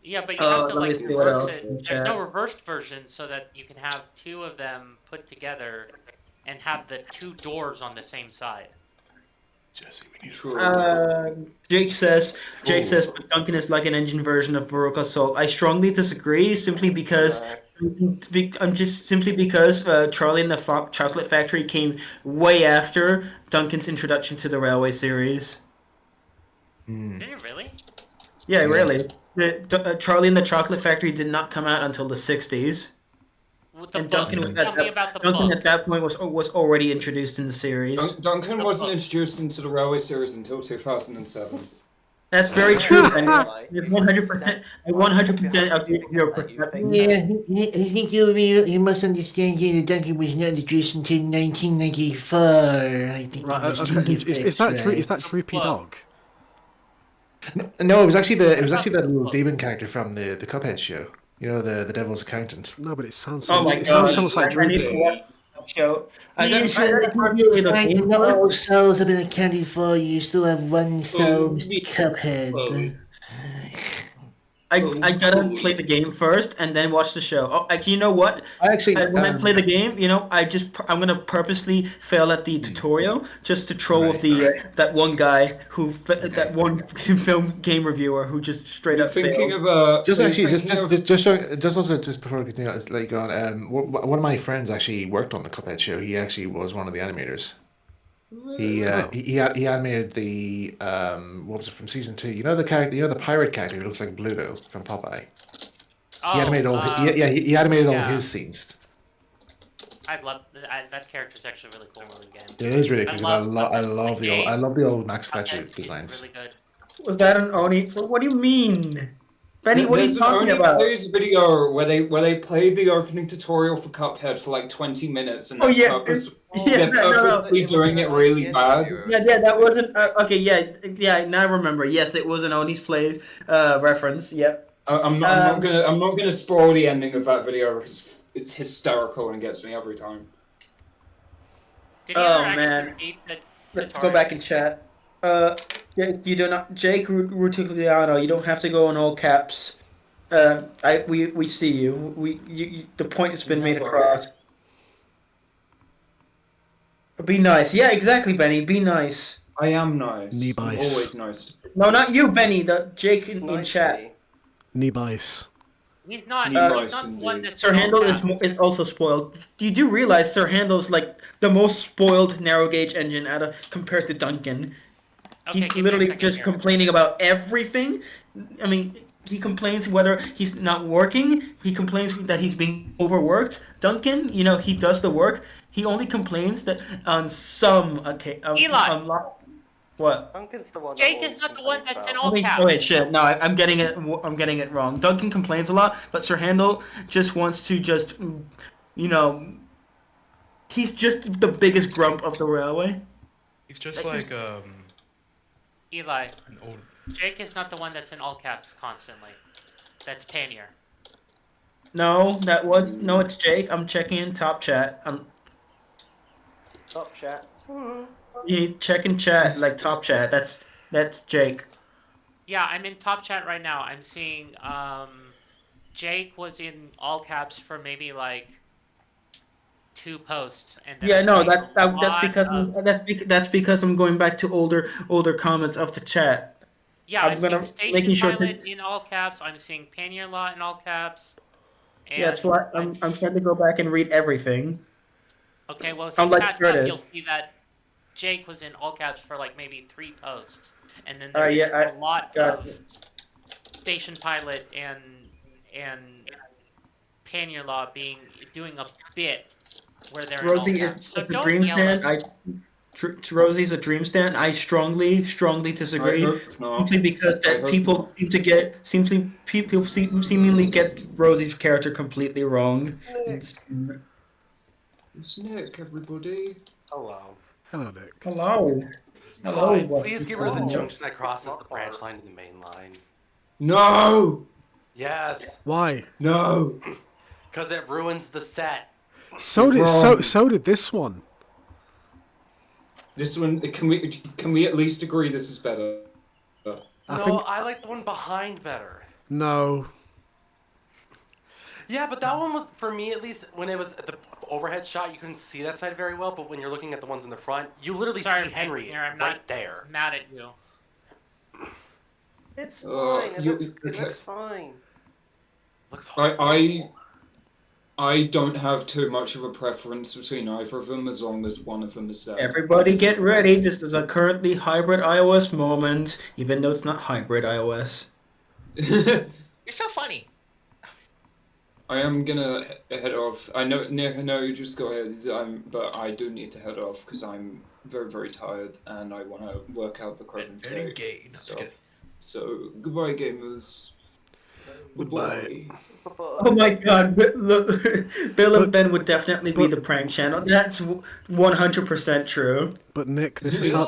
Yeah, but you have to let me like see what reverse else it. in There's no chat. reversed version so that you can have two of them put together and have the two doors on the same side. Jesse, we need True. Jake says, True. but Duncan is like an engine version of Baroque Assault. I strongly disagree, simply because Charlie and the Chocolate Factory came way after Duncan's introduction to the Railway series. Did it really? Yeah, Yeah. really. Charlie and the Chocolate Factory did not come out until the 60s. With the And book. Duncan was Tell me about the Duncan book. at that point was already introduced in the series. Duncan The wasn't book. introduced into the Railway series until 2007. That's very true, and Like, 100%. I 100% agree with your perspective. Yeah, I think you must understand here that Duncan was not introduced until 1994. I think Right, you must okay. give Is that true? right. Is that Droopy Dog? No, it was actually that little demon character from the Cuphead show. You know, the Devil's Accountant. No, but it sounds Oh so. my It sounds god! so much like I need to Droopy. watch that show. I got Yes, I I got think to play you'll the find game not all first. souls have been accounted for. You still have one soul, Mr. yeah. Cuphead. I gotta play the game first and then watch the show. Oh, actually, you know what? I actually When I play the game, I'm gonna purposely fail at the tutorial just to troll with that one guy that one film game reviewer who just straight You're up thinking failed. of just actually thinking before we continue, let you go on. One of my friends actually worked on the Cuphead show. He actually was one of the animators. He animated the what was it from season 2? You know the character, the pirate character who looks like Bluto from Popeye. He animated all. He animated all his scenes. I love that character's actually really cool in the game. It is really cool because I love the old Max Cuphead Fletcher is designs. really good. Was that an Oni? What do you mean, Benny? What are you There's talking an about? Plays video where they played the opening tutorial for Cuphead for like 20 minutes, and Oh, they're yeah, they're purposely doing it really bad. Yeah, that wasn't okay. Yeah. Now I remember. Yes, it was an Oni's Plays reference. Yep. I'm not gonna spoil the ending of that video because it's hysterical and gets me every time. Did he ever actually repeat the Let's go tutorial? back and chat. You do not, Jake Rutigliano. You don't have to go in all caps. We see you. The point has been made across. Be nice. Yeah, exactly, Benny. Be nice. I am nice. Knee I'm bice. always nice. No, not you, Benny. The Jake in chat. Knee bice. He's not. Nice He's not the one that's Sir in all Handel caps. is also spoiled. You do realize Sir Handel's like the most spoiled narrow gauge engine compared to Duncan. Okay, He's give me a literally second just here. complaining about everything. I mean, he complains whether he's not working. He complains that he's being overworked. Duncan, he does the work. He only complains that on some Eli! What? Duncan's the one. Jake that is not the always one that's in complains all caps. Oh wait, shit! No, I'm getting it. I'm getting it wrong. Duncan complains a lot, but Sir Handel just wants to he's just the biggest grump of the railway. He's just like Eli, an old. Jake is not the one that's in all caps constantly. That's Panier. No, it's Jake. I'm checking in top chat. Top chat. You check in chat like top chat. That's Jake. Yeah, I'm in top chat right now. I'm seeing Jake was in all caps for maybe like 2 posts, and then Yeah, I'm no, seeing that's because I'm going back to older comments of the chat. yeah, I'm gonna seeing making Station sure Pilot in all caps. I'm seeing Panier Lot in all caps. And Yeah, that's why I'm trying to go back and read everything. Okay, well if you Unlike catch Curtis. up, you'll see that Jake was in all caps for like maybe 3 posts, and then Alright, there's yeah, a lot got of Station Pilot and Panier Law doing a bit where they're in all Rosie is caps. So a don't dream yell stand. at Rosie's a dream stand. I strongly disagree. I hope not. Simply because I that hope people seemingly get Rosie's character completely wrong. It's Nick, everybody. Hello. Hello, Nick. Hello. Fine, please get rid of the junction that crosses the branch line to the main line. No! Yes, No! because it ruins the set. So did this one. This one, can we at least agree this is better? I No, think I like the one behind better. No. Yeah, but that one was, for me at least, when it was at the overhead shot, you couldn't see that side very well. But when you're looking at the ones in the front, you literally Sorry, see Henry I'm right not there. mad at you. It's fine. It looks okay. fine. Looks horrible. I don't have too much of a preference between either of them as long as one of them is there. Everybody get ready. This is a currently hybrid iOS moment, even though it's not hybrid iOS. You're so funny. I am gonna head off. I know, Nick, I know you just go ahead, but I do need to head off because I'm very, very tired and I want to work out the Crovans stuff. So, goodbye, gamers. Goodbye. Oh my God! Bill and Ben would definitely be the prank channel. That's 100% true. But Nick, this is how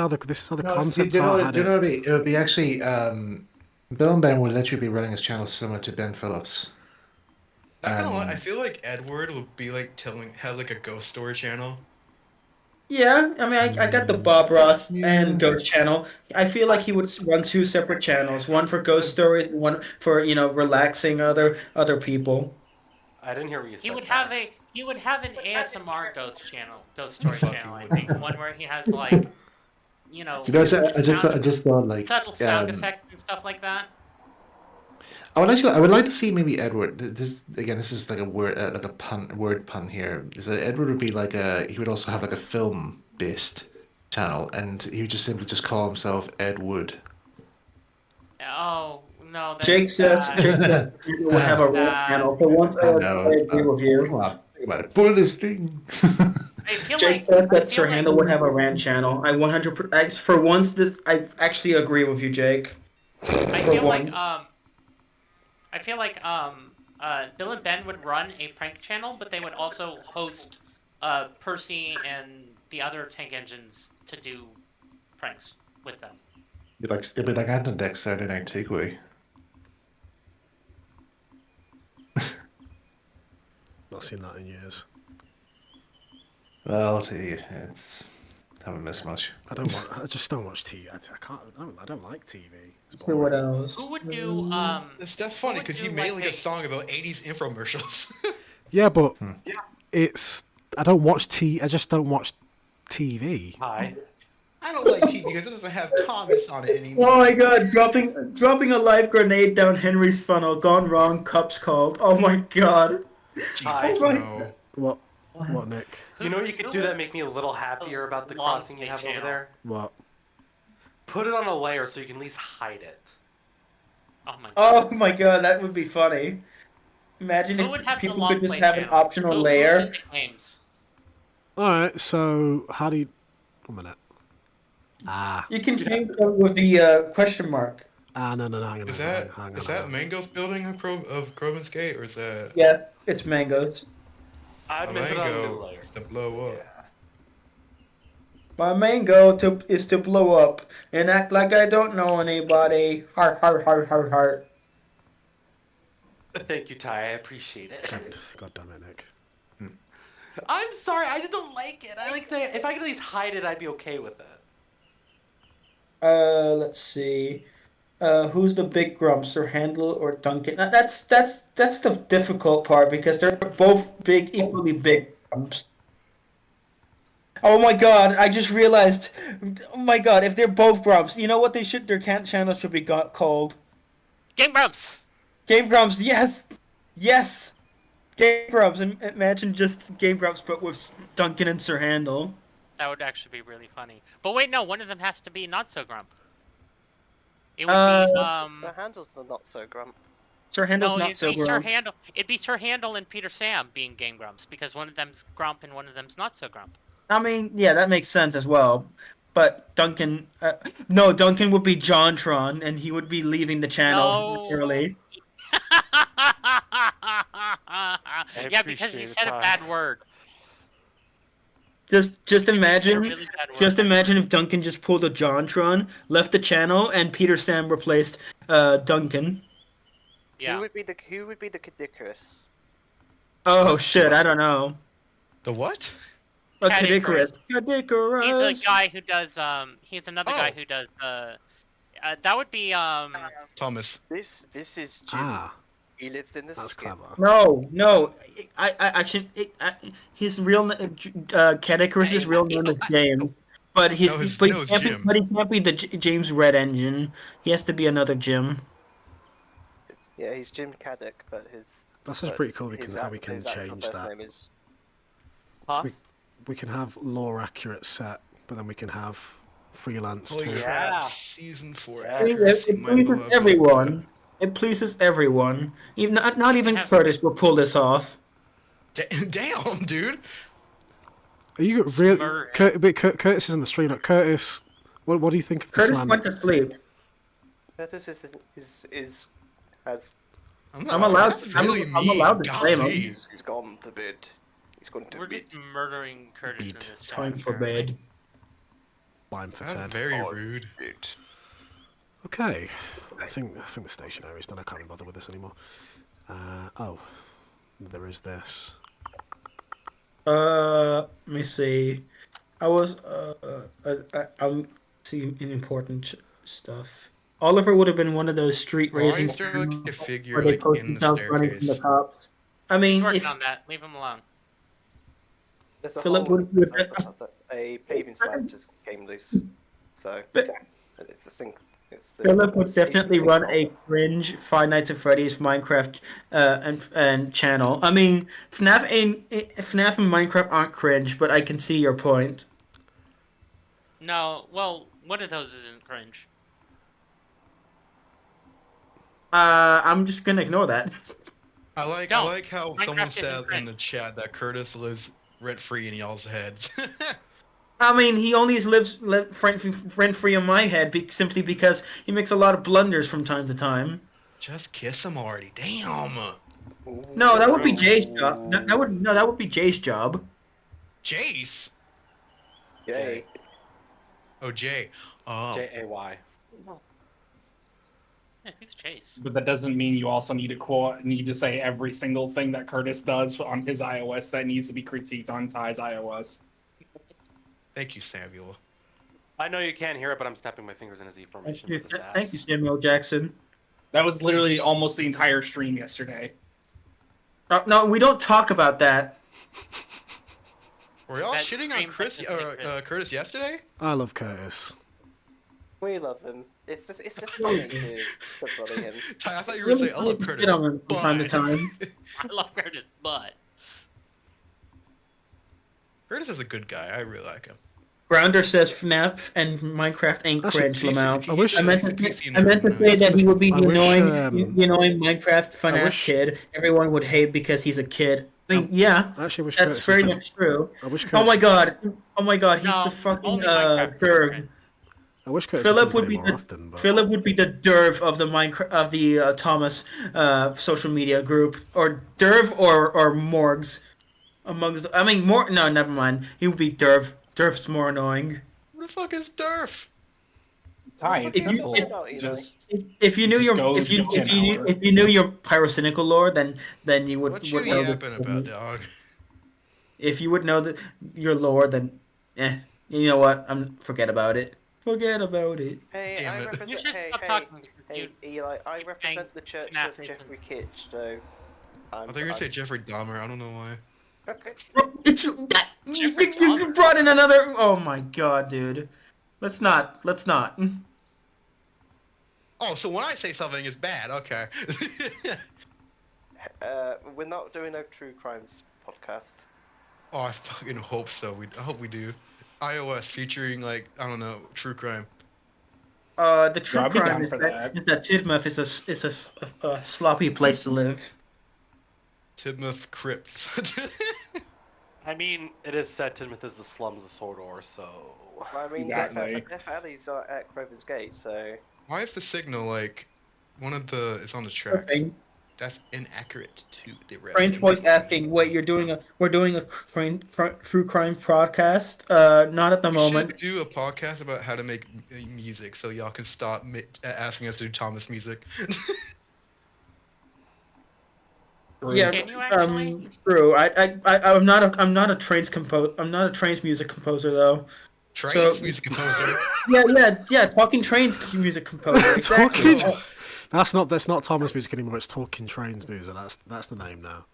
the concepts you know, are. do you know what it would be actually Bill and Ben would literally be running his channel similar to Ben Phillips. Not gonna lie, I feel like Edward would be like have like a ghost story channel. Yeah, I mean, I got the Bob Ross and Ghost channel. I feel like he would run 2 separate channels, one for ghost stories and one for, relaxing other people. I didn't hear what you said. He would have an ASMR ghost story channel, I think. One where he has like, You know, I just thought like subtle sound effects and stuff like that. I would like to see maybe Edward. This is like a word, like a word pun here. Is that Edward would be like he would also have like a film-based channel, and he would just simply just call himself Ed Wood. Oh no! That's Jake says he would have a rant channel. For once, I agree with you. Come on, think about it. Pull this thing. Jake says that Sir Handel would have a rant channel. For once, I actually agree with you, Jake. I feel like Bill and Ben would run a prank channel, but they would also host Percy and the other tank engines to do pranks with them. It'd be like Ant and Dex Saturday Night Takeaway. Not seen that in years. Well, haven't missed much. I just don't watch TV. I don't like TV. So what else? Who would do That's funny because he made like a song about 80s infomercials. Yeah, but I don't watch I just don't watch TV. Hi. I don't like TV because it doesn't have Thomas on it anymore. Oh my God! Dropping a live grenade down Henry's funnel. Gone wrong. Cups called. Oh my God! Hi. No. What, Nick? You know what you could do that make me a little happier about the crossing you have over there? What? Put it on a layer so you can at least hide it. Oh my God! That would be funny. Imagine if people could just have an optional layer. Alright, so how do you... 1 minute. You can change it with the question mark. No, hang on. Is that Mango's building of Crovans Gate, or is that... Yeah, it's Mango's. I'd make it on a new layer. To blow up. Yeah. My main goal is to blow up and act like I don't know anybody. Heart, heart, heart, heart, heart. Thank you, Ty. I appreciate it. God damn it, Nick. I'm sorry. I just don't like it. I like that. If I could at least hide it, I'd be okay with it. Let's see. Who's the big grump, Sir Handel or Duncan? That's the difficult part because they're both equally big grumps. Oh my God! I just realized. Oh my God! If they're both grumps, you know what their channel should be called? Game Grumps. Game Grumps. Yes, yes. Game Grumps. Imagine just Game Grumps, but with Duncan and Sir Handel. That would actually be really funny. But wait, no, one of them has to be not so grump. It would be Sir Handel's the not so grump. Sir Handel's not so grump. It'd be Sir Handel and Peter Sam being Game Grumps because one of them's grump and one of them's not so grump. I mean, yeah, that makes sense as well. But Duncan, Duncan would be Jontron, and he would be leaving the channel early. Yeah, because he said a bad word. Just imagine if Duncan just pulled a Jontron, left the channel, and Peter Sam replaced Duncan. Yeah. Who would be the Cadicurus? Oh shit, I don't know. The what? A Cadicurus. He's a guy who does he's another guy who does that would be Thomas. This is Jim. Ah, He lives in the that's skip. clever. No. I actually, his real Category's real name is James, but No, he it's can't Jim. but he can't be the James Red Engine. He has to be another Jim. Yeah, he's Jim Caddick, but his. That's just but pretty cool his how we can his actual change first that. name is. So we can have lore accurate set, but then we can have freelance Holy too. crap! Season 4 It accuracy, my pleases beloved. everyone. It pleases everyone. Even not even Curtis will pull this off. Damn, dude. Are you really? Curtis is in the stream. Like, Curtis, what do you think of the Curtis slam? went to sleep. Curtis has. I'm allowed to blame him. He's gone to bed. He's gone to We're bed. just murdering Curtis in this chat. Time for bed. Bime for That's Ted. very rude. Okay, I think the stationery is done. I can't be bothered with this anymore. Oh, there is this. Let me see. I'm seeing important stuff. Oliver would have been one of those street Why racing. is there like a figure where they like post in the themselves running from the staircase? cops. I mean, He's working if on that. Leave him alone. There's a Philip hole would- in the front that a paving slab just came loose. So it's a sink. It's the Philip would station definitely run sinkhole. a cringe Five Nights at Freddy's Minecraft and channel. I mean, FNAF and Minecraft aren't cringe, but I can see your point. No, well, one of those isn't cringe. I'm just gonna ignore that. I like Don't. how Minecraft someone isn't said cringe. in the chat that Curtis lives rent free in y'all's heads. I mean, he only lives rent free in my head simply because he makes a lot of blunders from time to time. Just kiss him already. Damn. No, that would be Jay's job. That would be Jay's job. Jace. Yay. Oh, Jay. Oh. Jay. Yeah, who's Chase? But that doesn't mean you also need to say every single thing that Curtis does on his iOS that needs to be critiqued on Ty's iOS. Thank you, Samuel. I know you can't hear it, but I'm snapping my fingers in his E formation. with his ass. Thank you, Samuel Jackson. That was literally almost the entire stream yesterday. No, we don't talk about that. Were y'all That shitting on stream Chris that just Curtis yesterday? I love Curtis. We love him. It's just funny to bully him. Ty, I thought you were going to say, I love Curtis. Get on him from time to time. I love Curtis, but Curtis is a good guy. I really like him. Grounder says FNAF and Minecraft ain't Actually, cringe, Lamau. I wish- I meant to PC say that he would be I the wish, annoying Minecraft FNAF wish- kid. Everyone would hate because he's a kid. I mean, yeah, I actually wish that's Curtis very was much true. I wish Oh Curtis, my god, he's No, the fucking only Minecraft derv. I wish Curtis Philip would would be more the often, but Philip would be the derv of the Thomas social media group, or derv or Morgs amongst. I mean, more. No, never mind. He would be derv. Derv's more annoying. Who the fuck is Durf? Ty, it's If you- simple. if- Just If you knew Just your go if you to if you knew, Genauer. if you knew your pyrocynical lore, then you would What you know yapping about, dog? If you would know that your lore, then you know what? Forget about it. Forget about it. Hey, Damn I it. represent. You should hey, stop hey, talking because hey, you Eli. I keep represent saying the Church FNAF of isn't- Jeffrey Kitsch, so. I thought you were going to say Jeffrey Dahmer. I don't know why. You brought in another. Oh my god, dude. Let's not. Oh, so when I say something is bad, okay. We're not doing a true crimes podcast. Oh, I fucking hope so. I hope we do. iOS featuring, like, I don't know, true crime. The true I'd be crime down is for that, that. Tidmouth is a sloppy place to live. Tidmouth Crypts. I mean, it is said Tidmouth is the slums of Sordor, so. I mean, Exactly. Death Alley's at Crovans Gate, so. Why is the signal, like, it's on the tracks? Thing. That's inaccurate to the rest. Crane's voice asking, "Wait, we're doing a true crime podcast? Not at the We moment. should do a podcast about how to make music, so y'all can stop asking us to do Thomas music. Yeah, Can you actually? true. I'm not a trains music composer though. Trains music composer. Yeah. Talking Trains music composer. Exactly. Talking. That's not Thomas music anymore. It's Talking Trains music. That's the name now.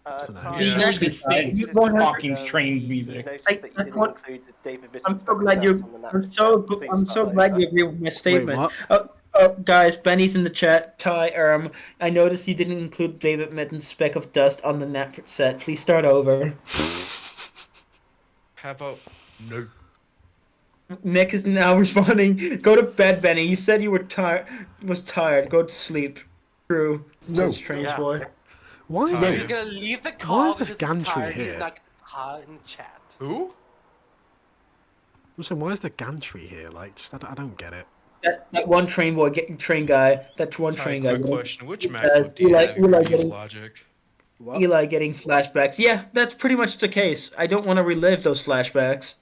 That's the name. Yeah. He distinct Talking Trains music. Notice that you didn't include David Mitchell's I'm so glad you. on the map. I'm so Please I'm start so like glad that. you agree with my statement. what? Guys, Benny's in the chat. Ty, I noticed you didn't include David Mitten's Speck of Dust on the Netflix set. Please start over. How about no? Nick is now responding. Go to bed, Benny. You said you were tired. Was tired. Go to sleep. True. No. Says Trains Yeah. boy. Why is He's this? gonna leave the call Why is this because he's gantry tired. He's here? not hot in the chat. Who? I'm saying, why is the gantry here? Like, just I don't get it. That one train boy, train guy. That one Ty, train guy. quick question. Which MacBook do you Eli- have? You Eli use getting- Logic. What? Eli getting flashbacks. Yeah, that's pretty much the case. I don't want to relive those flashbacks.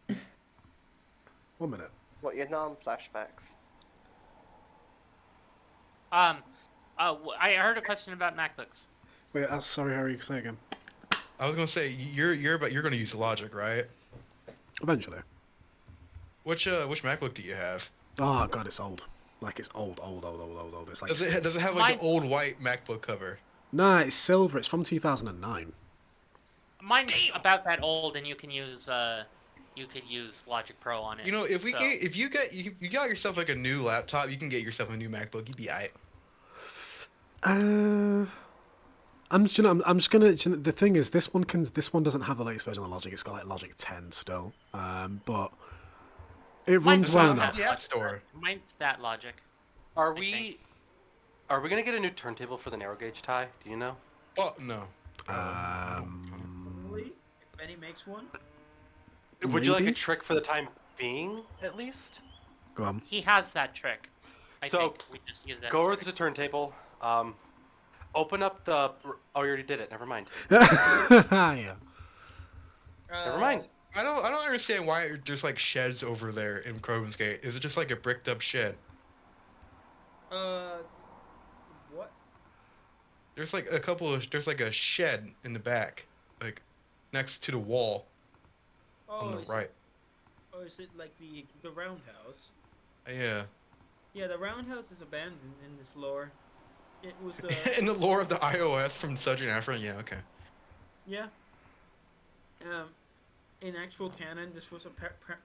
1 minute. What, your non-flashbacks? I heard a question about MacBooks. Wait, sorry, Harry. Say again. I was gonna say you're gonna use Logic, right? Eventually. Which MacBook do you have? Oh god, it's old. Like it's old. It's like. Does it have like Mine- the old white MacBook cover? Nah, it's silver. It's from 2009. Mine's about that old, and you could use Logic Pro on it. You know, if you so- got yourself like a new laptop, you can get yourself a new MacBook. You'd be alright. I'm just gonna. The thing is, this one doesn't have the latest version of Logic. It's got like Logic 10 still. But it runs well enough. The App Store. Mine's that Logic. Are we gonna get a new turntable for the narrow gauge tie? Do you know? Oh no. Really? If Benny makes one. Would you like a Maybe? trick for the time being, at least? Go on. He has that trick. I So, think we just use that. Go over to the turntable. Open up the. Oh, you already did it. Never mind. Yeah. Never mind. I don't understand why there's like sheds over there in Crovans Gate. Is it just like a bricked up shed? What? There's like there's like a shed in the back, like next to the wall on the right. Is it like the roundhouse? Yeah. Yeah, the roundhouse is abandoned in this lore. It was In the lore of the iOS from Southern Africa, yeah, okay. yeah. In actual canon, this was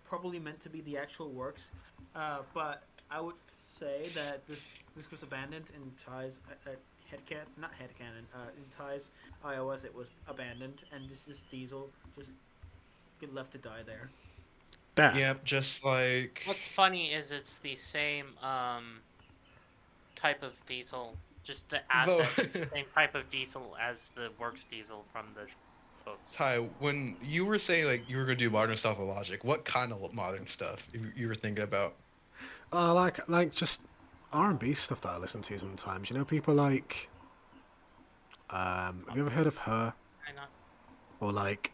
probably meant to be the actual works, but I would say that this was abandoned in Ty's headcanon. In Ty's iOS, it was abandoned, and this diesel just get left to die there. Damn. Yep, just like What's funny is it's the same type of diesel, just the asset is the same type of diesel as the works diesel from the books. Ty, when you were saying like you were gonna do modern stuff with Logic, what kind of modern stuff you were thinking about? Like just R&B stuff that I listen to sometimes. You know, people like. Have you ever heard of Her? I know. Or like.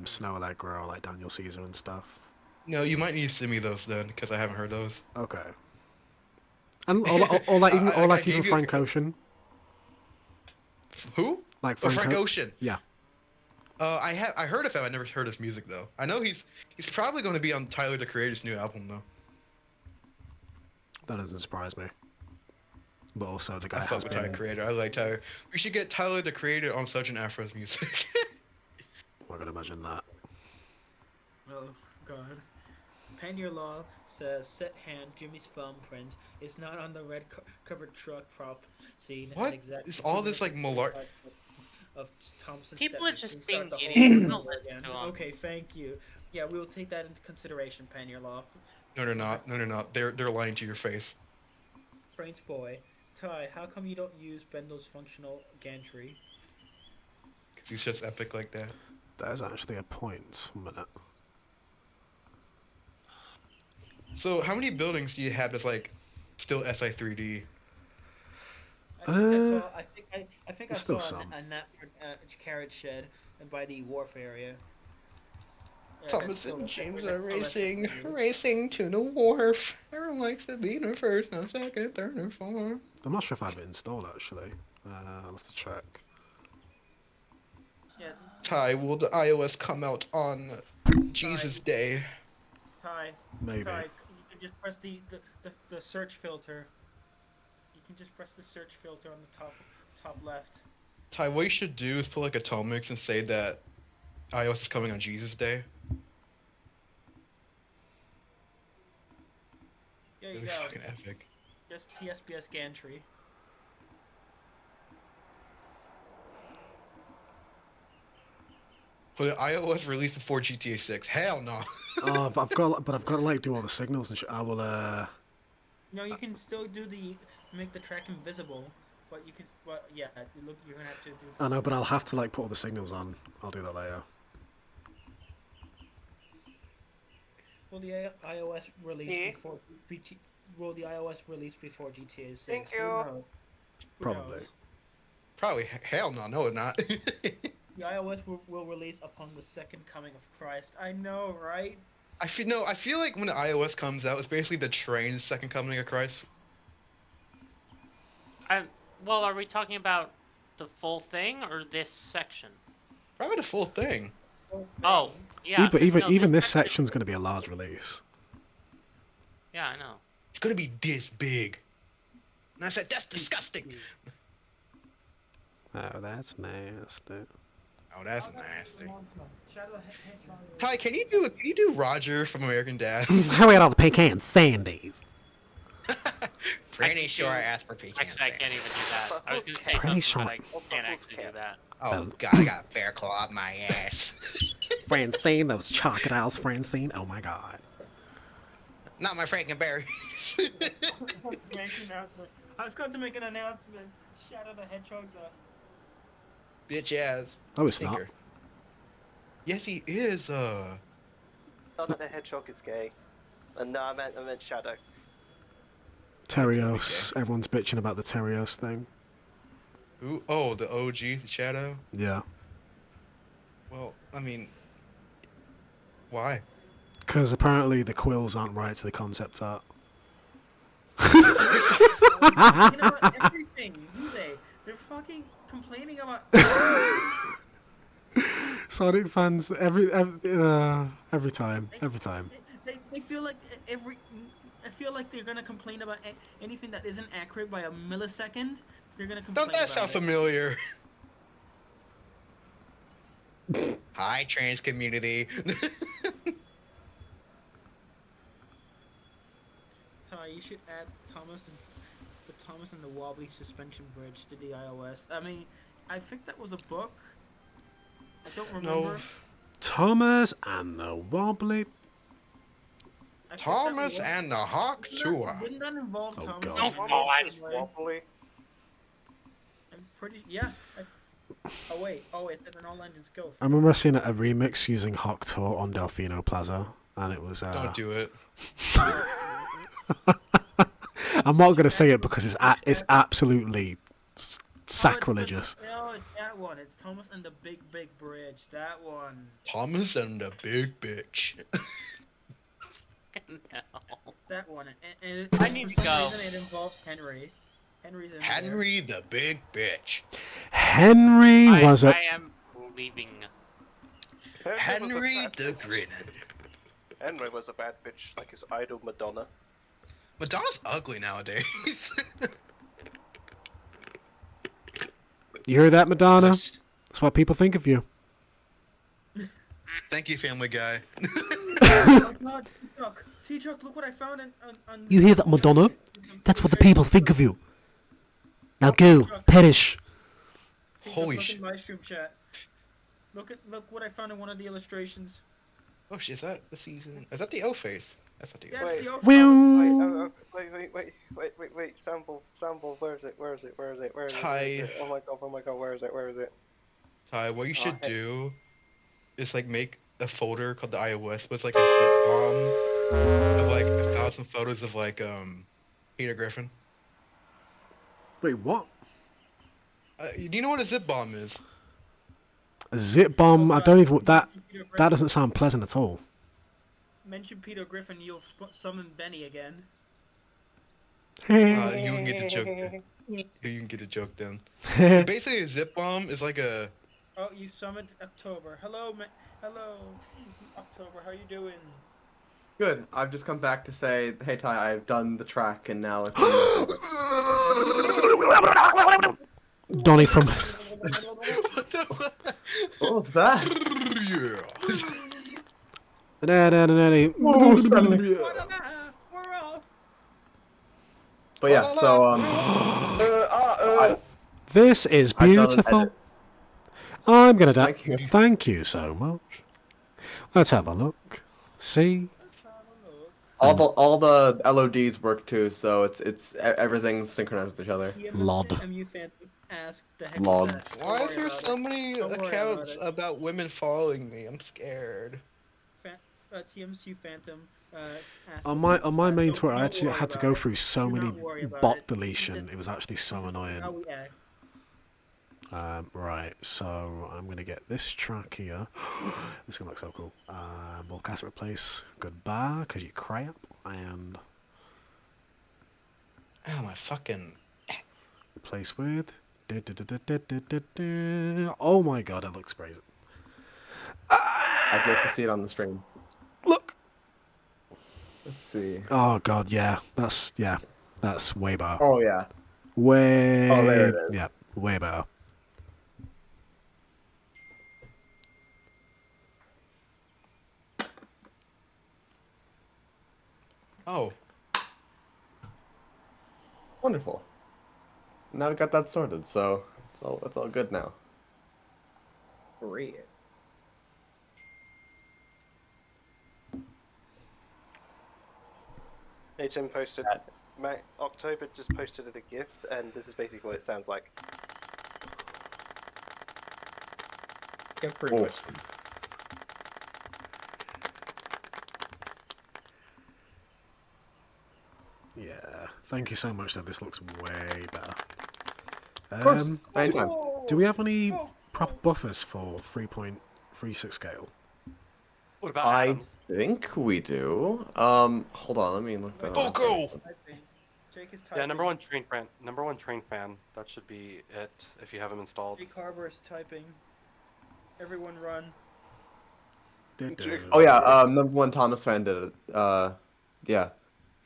Snow Allegra or like Daniel Caesar and stuff. No, you might need to send me those then, because I haven't heard those. Okay. And or like I even gave you Frank Ocean. Who? Like Frank Ocean. Yeah. I heard of him. I never heard his music though. I know he's probably going to be on Tyler the Creator's new album though. That doesn't surprise me. But also the I guy fuck has with Tyler the been. Creator. I like Tyler. We should get Tyler the Creator on Southern Afro's music. I can imagine that. Oh God. Pioneer Law says set hand Jimmy's thumbprint is not on the red covered truck prop scene. What? Is all this like malar? Of Thompson. People are just Please start being the whole idiots. thing Don't over listen again. to 'em. Okay, thank you. Yeah, we will take that into consideration, Pioneer Law. No, they're not. No, they're not. They're lying to your face. Brains boy, Ty, how come you don't use Bendel's functional gantry? Cause he's just epic like that. That is actually a point. 1 minute. So how many buildings do you have that's like still SI3D? I think I there's saw still some. a nap carrot shed by the wharf area. Yeah, Thomas that's still- and James oh, are that's- racing to the wharf. Everyone likes to be the first, no second, third, and fourth. I'm not sure if I have it installed actually. I'll have to check. Yeah, Ty, will the iOS come out on Jesus Day. Ty, Maybe. Ty, you can just press the search filter. You can just press the search filter on the top left. Ty, what you should do is put like a Tomix and say that iOS is coming on Jesus Day. There you That'd be go. fucking epic. Just TSBS gantry. Put iOS released before GTA 6. Hell no. Oh, I've got to like do all the signals and shit. I will. No, you can still do make the track invisible, but you can. But yeah, look, you're gonna have to do. I know, but I'll have to like put all the signals on. I'll do that later. Will the iOS release before Will the iOS release before GTA 6? Thank you. Who knows? Who Probably. knows? Probably. Hell no. No, it's not. The iOS will release upon the second coming of Christ. I know, right? I feel like when the iOS comes out, it's basically the train's second coming of Christ. Well, are we talking about the full thing or this section? Probably the full thing. Oh, yeah. But 'cause even no, this section's going to be a large release. Yeah, I know. It's gonna be this big. And I said, that's disgusting. Oh, that's nasty. Oh, that's nasty. Ty, can you do Roger from American Dad? How about all the pecan sandies? Pretty sure I asked for pecan Actually, I can't even do that. I was gonna say Pretty something, sure. but I can't actually do that. Oh god, I got a bear claw up my ass. Francine, those crocodiles, Francine. Oh my god. Not my Frankenberry. I've got to make an announcement. Shadow the Hedgehog's up. Bitch ass. Oh, it's stinker. Yes, he is. Not that the hedgehog is gay. No, I meant Shadow. Terios. Everyone's bitching about the Terios thing. Ooh, oh, the OG, the Shadow? Yeah. Well, I mean, why? Because apparently the quills aren't right to the concept art. You know what? Everything, do they? They're fucking complaining about. Sonic fans every time. They feel like I feel like they're gonna complain about anything that isn't accurate by a millisecond. They're gonna complain. Don't that about sound it. familiar? Hi, trans community. Ty, you should add Thomas and the wobbly suspension bridge to the iOS. I mean, I think that was a book. I don't remember. No. Thomas and the wobbly. I think that Thomas was- and the Hawk Tour. Wouldn't that involve Oh, Thomas? God. and Thomas is Wobbly? wobbly. I'm pretty. Yeah. Oh wait. Oh, is that an all engines go? I remember seeing a remix using Hawk Tour on Delfino Plaza, and it was. Don't do it. I'm not gonna say it because it's absolutely sacrilegious. No, it's that one. It's Thomas and the Big Bridge. That one. Thomas and the Big Bitch. No. It's that one. And I need for to some go. reason it involves Henry. Henry's in there. Henry the Big Bitch. Henry was a. I am leaving. Henry the Grinning. Henry was a bad bitch, like his idol Madonna. Madonna's ugly nowadays. You heard that, Madonna? That's what people think of you. Thank you, Family Guy. Oh God, T-Chuck, look what I found on You hear that, Madonna? That's what the people think of you. Now go, perish. T-Chuck, Holy look shit. in live stream chat. Look what I found in one of the illustrations. Oh shit, is that the season? Is that the O-Face? That's not the That's O-Face. the old Wait, sample, where is it? Ty. Oh my god, where is it? Ty, what you should hey. do is like make a folder called the iOS, but it's like a zip bomb of like 1,000 photos of like Peter Griffin. Wait, what? Do you know what a zip bomb is? A zip bomb? I don't even. That doesn't sound pleasant at all. Mention Peter Griffin, you'll summon Benny again. You can get the joke. You can get a joke then. Basically, a zip bomb is like a Oh, you summoned October. Hello, October. How you doing? Good. I've just come back to say, hey Ty, I've done the track and now it's in the Donnie from. What the fuck? What was that? Ooh, suddenly. We're off. But yeah, so This is I've done an beautiful. edit. I'm gonna die. Thank you. Thank you so much. Let's have a look. See? All the LODs work too, so it's everything's synchronized with each other. Lod. MU Phantom asked the heck Lod. is that? Why Don't is worry there about so it. many Don't worry accounts about it. about women following me? I'm scared. TMC Phantom asked On the my heck on is my that. main Don't- Twitter, I don't actually worry had to about go it. through so Do many not worry about bot it. deletion. It was actually so This is annoying. how we act. Right, so I'm gonna get this track here. This gonna look so cool. We'll cast replace goodbye because you crap, and Oh my fucking. replace with. Oh my god, it looks crazy. I'd like to see it on the stream. Look. Let's see. Oh god, yeah, that's way better. Oh yeah. Way. Oh, there it is. Yeah, way better. Oh. Wonderful. Now we got that sorted, so it's all good now. Great. HM posted. October just posted it a gift, and this is basically what it sounds like. Yeah, pretty much. Awesome. Yeah, thank you so much. Though this looks way better. Anytime. Do we have any proper buffers for 3.36 scale? What about I Adams? think we do. Hold on, let me look that up. Go! Jake is typing. Yeah, number one train fan. Number one train fan. That should be it if you have him installed. Jake Harbor is typing. Everyone run. Oh yeah, number one Thomas fan did it. Yeah.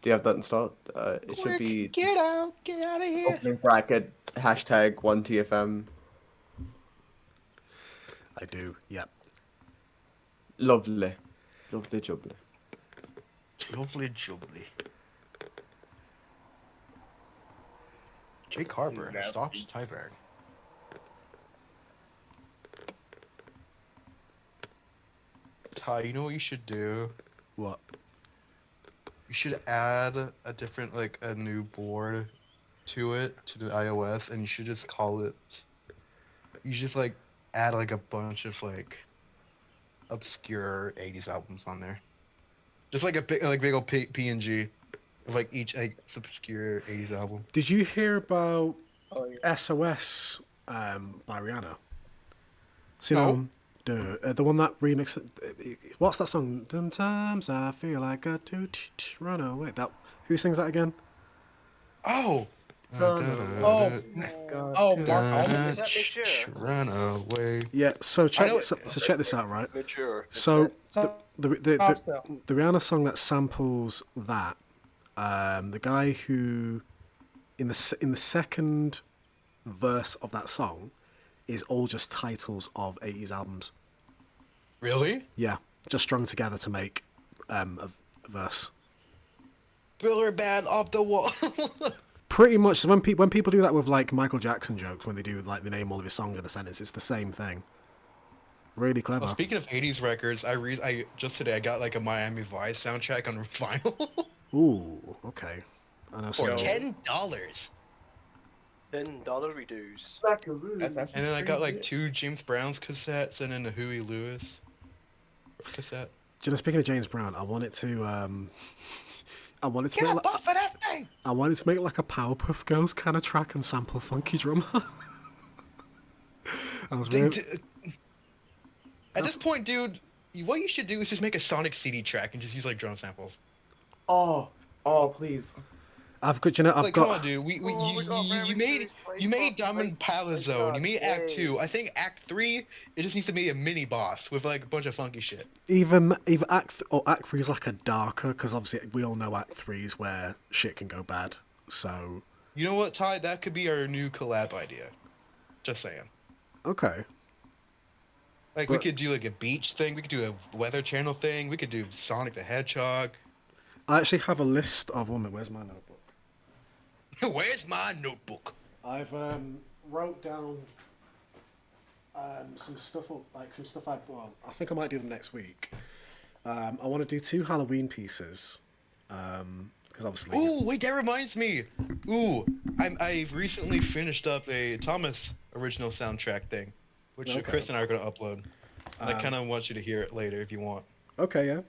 Do you have that installed? It should be Get out of here! opening bracket hashtag 1TFM. I do. Yep. Lovely. Lovely jubbly. Lovely jubbly. Jake Harbour stops Tyberg. Ty, you know what you should do? What? You should add a different, like, a new board to it, to the iOS, and you should just call it... You should just, like, add, like, a bunch of, like, obscure 80s albums on there. Just, like, a big old PNG of, like, each, like, obscure 80s album. Did you hear about Oh, yeah. SOS by Rihanna? So, No. the one that remixed. What's that song? Sometimes I feel like a run away. That who sings that again? Oh! Oh, Mark Almond. Is that mature? Run away. Yeah. So check know so check this out, right? Mature. So So, the Rihanna song that samples that, the guy who in the second verse of that song is all just titles of 80s albums. Really? Yeah, just strung together to make a verse. Bill Bad off the wall. Pretty much. So when people do that with like Michael Jackson jokes, when they do like they name all of his songs in a sentence, it's the same thing. Really clever. Well, speaking of 80s records, I just today I got like a Miami Vice soundtrack on vinyl Ooh, okay. I know. for some- $10. $10 reduce. And then I got like 2 James Brown's cassettes and then a Huey Lewis cassette. Do you know, speaking of James Brown, I wanted to I wanted to Get make a buff of that thing! I wanted to make like a Powerpuff Girls kind of track and sample Funky Drummer. I was really... At this point, dude, what you should do is just make a Sonic CD track and just use like drum samples. Oh, please. I've got, you know, I've Like, got. come on, dude. You made Diamond Palace Zone. You made Act 2. I think Act 3, it just needs to be a mini boss with like a bunch of funky shit. Either Act 3 is like a darker, because obviously we all know Act 3 is where shit can go bad. So. You know what, Ty? That could be our new collab idea. Just saying. Okay. Like, we could do like a beach thing. We could do a Weather Channel thing. We could do Sonic the Hedgehog. I actually have a list of. Oh, where's my notebook? Where's my notebook? I've wrote down some stuff. I think I might do them next week. I want to do 2 Halloween pieces. Because obviously. Ooh, wait, that reminds me. Ooh, I've recently finished up a Thomas original soundtrack thing, which Chris and I are gonna upload. And I kind of want you to hear it later if you want. Okay, yeah.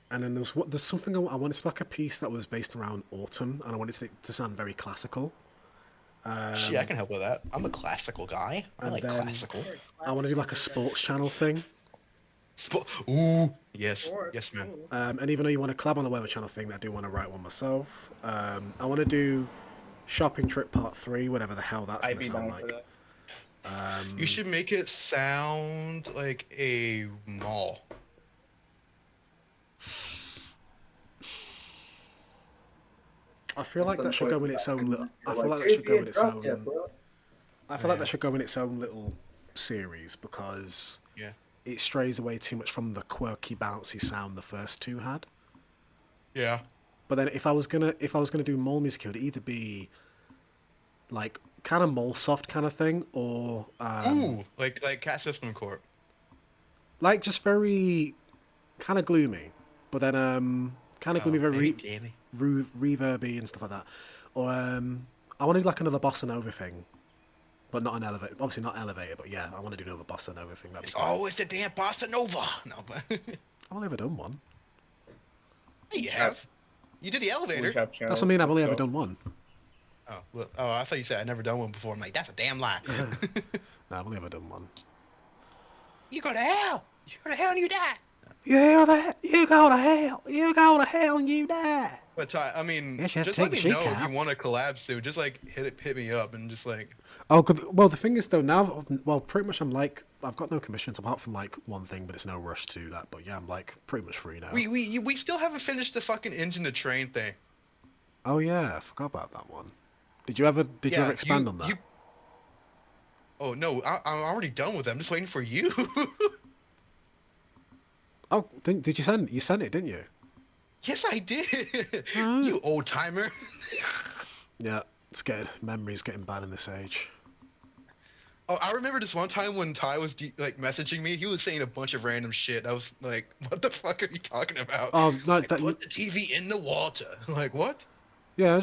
And then there's something I wanted to like a piece that was based around autumn, and I wanted it to sound very classical. Shit, I can help with that. I'm a classical guy. I like classical. I want to do like a sports channel thing. Ooh, yes, man. And even though you want to collab on the Weather Channel thing, I do want to write one myself. I want to do Shopping Trip Part 3, whatever the hell that's going to sound like. You should make it sound like a mall. I feel like that should go in its own little. I feel like that should go in its own. I feel like that should go in its own little series because it strays away too much from the quirky, bouncy sound the first 2 had. Yeah. But then if I was gonna do mall music, it would either be like kind of mall soft kind of thing, or ooh, like Cat System Corp. Like just very kind of gloomy, but then kind of gloomy, very reverby and stuff like that. Or I want to do like another bossa nova thing, but not an elevator. Obviously not elevator, but yeah, I want to do another bossa nova thing. It's always the damn bossa nova. No, but I've only ever done one. Hey, you have. You did the elevator. That's what I mean. I've only ever done one. Oh well. Oh, I thought you said I'd never done one before. I'm like, that's a damn lie. No, I've only ever done one. You go to hell. You go to hell and you die. You go to hell. You go to hell and you die. But Ty, I mean, Yes, you have just to let take me the know sheet if out. you want to collab soon. Just like hit me up and just like. Oh, well, the thing is though, now, well, pretty much I'm like, I've got no commissions apart from like one thing, but it's no rush to do that. But yeah, I'm like pretty much free now. We still haven't finished the fucking engine to train thing. Oh yeah, I forgot about that one. Did you ever expand on that? Oh no, I'm already done with them. I'm just waiting for you. Oh, did you send? You sent it, didn't you? Yes, I did. You old timer. Yeah, memory's getting bad in this age. Oh, I remember this one time when Ty was like messaging me. He was saying a bunch of random shit. I was like, "What the fuck are you talking about?" Oh no, like, put the TV in the water. Like what? Yeah, I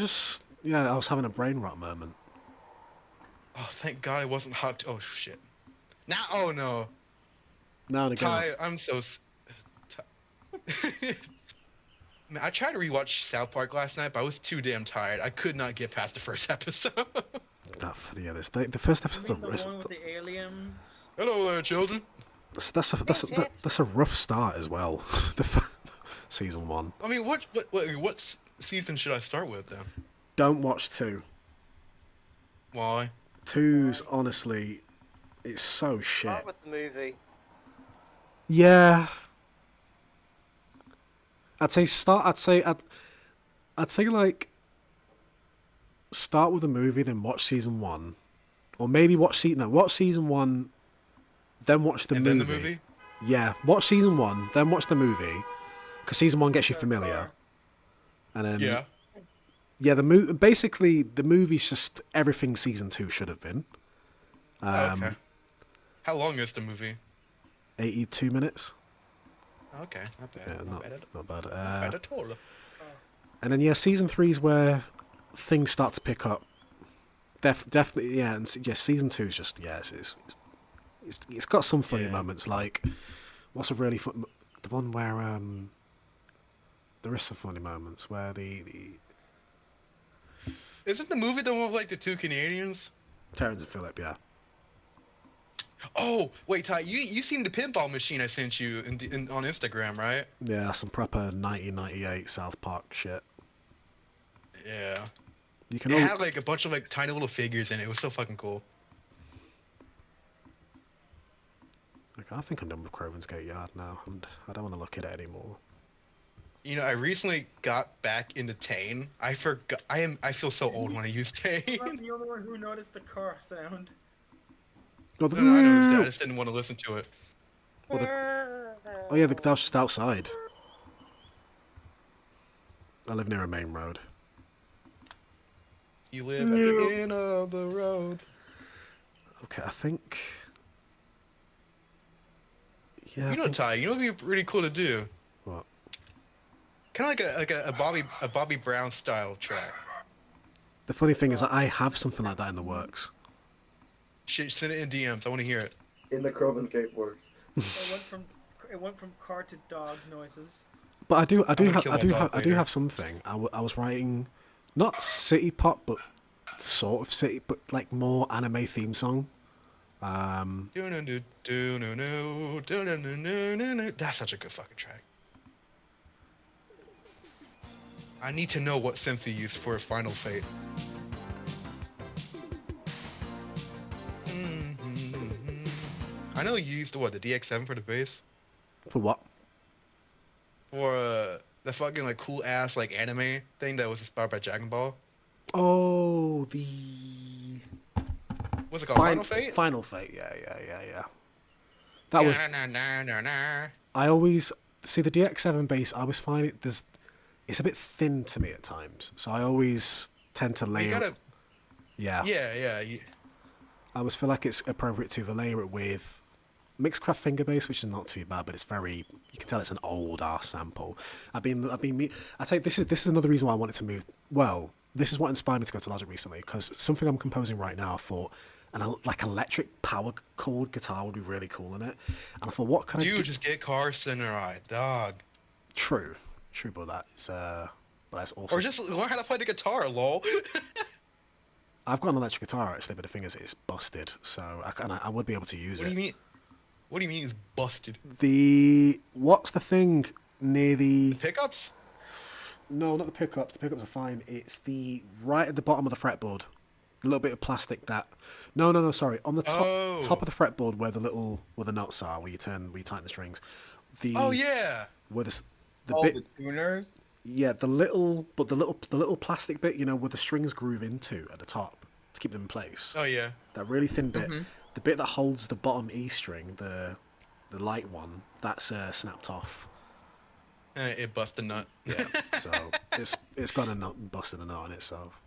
was having a brain rot moment. Oh, thank God it wasn't hot. Oh shit. Now, oh no. Now and again. Ty, I'm so. Man, I tried to rewatch South Park last night, but I was too damn tired. I could not get past the first episode. The first episode's a risk. With the aliens. Hello there, children. That's a rough start as well. Season 1. I mean, what season should I start with then? Don't watch 2. Why? 2's honestly, it's so shit. Start with the movie. Yeah. I'd say like start with a movie, then watch season 1, or maybe watch season 1, then watch the movie. Then the movie. Yeah, watch season 1, then watch the movie, because season 1 gets you familiar, and then basically the movie's just everything season 2 should have been. Okay. How long is the movie? 82 minutes. Okay, not bad. Yeah, not bad. Not bad at all. And then season 3's where things start to pick up. Definitely, yeah. And season 2 is just it's got some funny moments. Like, what's a really fun? The one where there is some funny moments where the Isn't the movie the one with like the 2 Canadians? Terrence and Phillip, yeah. Oh, wait, Ty, you seen the pinball machine I sent you on Instagram, right? Yeah, some proper 1998 South Park shit. Yeah. You can It only, had like a bunch of like tiny little figures in it. It was so fucking cool. like, I think I'm done with Crovans Gate Yard now, and I don't want to look at it anymore. You know, I recently got back into Tane. I forgot. I feel so old when I use Tane. I'm the only one who noticed the car sound. Oh, No, I noticed that. I just didn't want to listen to it. oh, oh yeah, that was just outside. I live near a main road. You live at the end of the road. Okay, I think. Yeah. You know, Ty. You know what'd be really cool to do? What? Kind of like a Bobby Brown style track. The funny thing is that I have something like that in the works. Shit, send it in DMs. I want to hear it. In the Crovans Gate works. It went from car to dog noises. But I do gonna kill my dog I do later. have something. I was writing, not city pop, but sort of city, but like more anime theme song. That's such a good fucking track. I need to know what synth you used for Final Fate. I know you used the DX7 for the bass? For what? For the fucking like cool ass like anime thing that was inspired by Dragon Ball. Oh, the What's it called? Final Fate? Final Fate. Yeah. That was. I always see the DX7 bass. I always find it's a bit thin to me at times, so I always tend to layer. You gotta. Yeah. Yeah. I always feel like it's appropriate to layer it with Mixcraft finger bass, which is not too bad, but it's very. You can tell it's an old ass sample. I tell you, this is another reason why I wanted to move. Well, this is what inspired me to go to Logic recently, because something I'm composing right now, I thought like electric power chord guitar would be really cool in it, and I thought, what can I do? Just get Carson right, dog. True, but that's also. Or just learn how to play the guitar, lol. I've got an electric guitar actually, but the thing is, it's busted, so I would be able to use it. What do you mean? What do you mean it's busted? What's the thing near the pickups? No, not the pickups. The pickups are fine. It's the right at the bottom of the fretboard. A little bit of plastic that. No. Sorry, on the top of the fretboard where the nuts are, where you tighten the strings. Oh yeah. Where the the tuners. Yeah, the little plastic bit, where the strings groove into at the top to keep them in place. Oh yeah. That really thin bit, the bit that holds the bottom E string, the light one, that's snapped off. It busted a nut. Yeah, so it's got a nut, busted a nut on itself.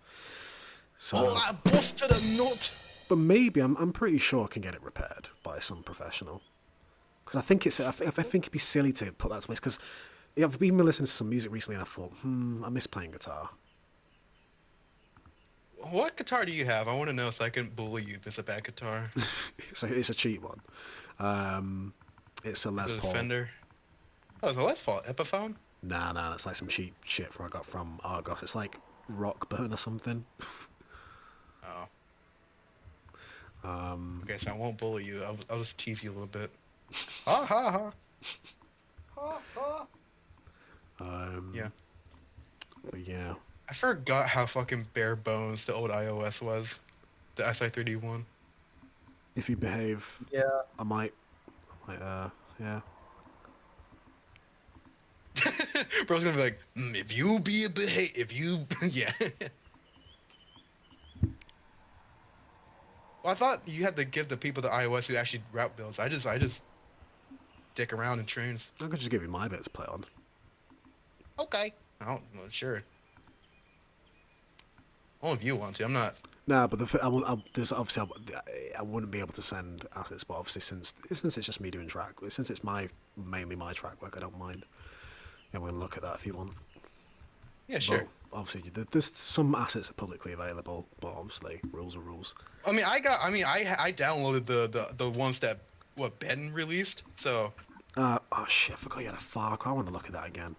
So. Oh, I busted a nut. But maybe I'm pretty sure I can get it repaired by some professional. Because I think it'd be silly to put that to waste. Because I've been listening to some music recently, and I thought, I miss playing guitar. What guitar do you have? I want to know so I can bully you if it's a bad guitar. It's a cheap one. It's a Les Paul. Fender. Oh, it's a Les Paul. Epiphone? Nah, it's like some cheap shit I got from Argos. It's like Rockburn or something. Oh. Okay, so I won't bully you. I'll just tease you a little bit. Ha ha ha. Ha ha. Yeah. But yeah. I forgot how fucking bare bones the old iOS was. The SI3D one. If you behave. Yeah. I might, yeah. Bro's gonna be like, if you yeah. Well, I thought you had to give the people the iOS who actually route builds. I just dick around in trains. I could just give you my bit to play on. Okay. Well, sure. Only if you want to. I'm not. Nah, but there's obviously I wouldn't be able to send assets, but obviously since it's just me doing track, since it's mainly my track work, I don't mind. Yeah, we'll look at that if you want. Yeah, sure. But obviously, there's some assets are publicly available, but obviously rules are rules. I downloaded the ones that Ben released. So. Oh shit! I forgot you had a Far Cry. I want to look at that again.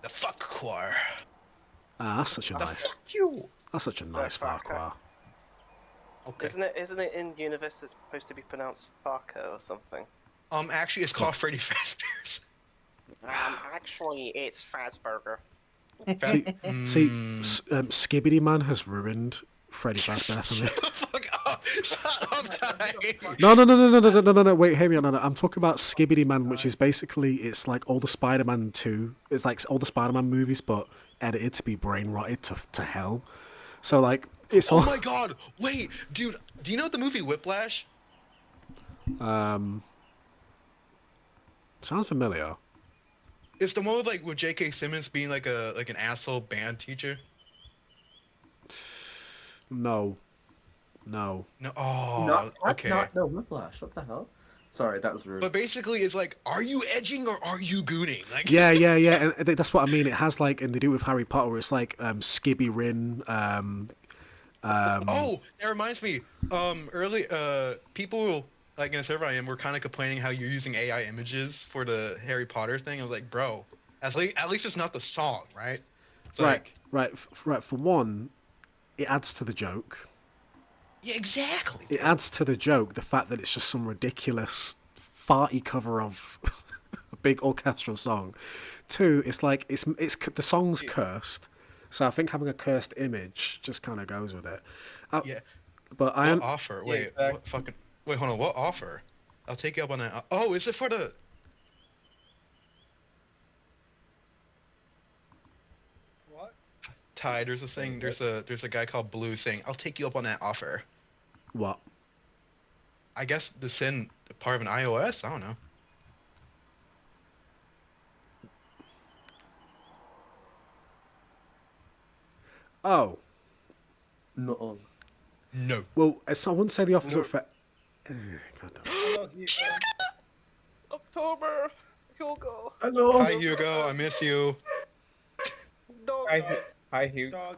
The fuck choir. That's such a nice. Fuck you. That's such a nice Far Cry. Okay. Isn't it in universe it's supposed to be pronounced Farco or something? Actually, it's called Freddy Fazbear's. Actually, it's Fazburger. See, Mm. Skibbity Man has ruined Freddy Fazbear for me. Shut the fuck up! Shut up, Ty! No. Wait, hear me out. No. I'm talking about Skibbity Man, which is basically it's like all the Spider-Man 2. It's like all the Spider-Man movies, but edited to be brain rotted to hell. So like it's Oh all. my god! Wait, dude, do you know the movie Whiplash? Sounds familiar. It's the one with J.K. Simmons being like an asshole band teacher. No. No. Not, Oh, okay. no, Whiplash. What the hell? Sorry, that was rude. But basically, it's like, are you edging or are you gooning? Like, Yeah, and that's what I mean. It has like, and they do it with Harry Potter. Where it's like Skibby Rin. Oh, that reminds me. People like in a server I am were kind of complaining how you're using AI images for the Harry Potter thing. I was like, bro, at least it's not the song, right? It's right, like, right. For one, it adds to the joke. yeah, exactly. It adds to the joke the fact that it's just some ridiculous farty cover of a big orchestral song. Two, it's like it's the song's cursed, so I think having a cursed image just kind of goes with it. Yeah. But What offer? Wait, what fucking? Wait, hold on. What offer? I'll take you up on that. Oh, is it for the? What? Ty, there's a thing. There's a guy called Blue saying, "I'll take you up on that offer." What? I guess the Sin part of an iOS. I don't know. Oh. No. No. Well, I wouldn't say the opposite for. God damn. Hello, October, Hugo. Hello. Hi Hugo, I miss you. Dog. Hi, Hugh. Dog.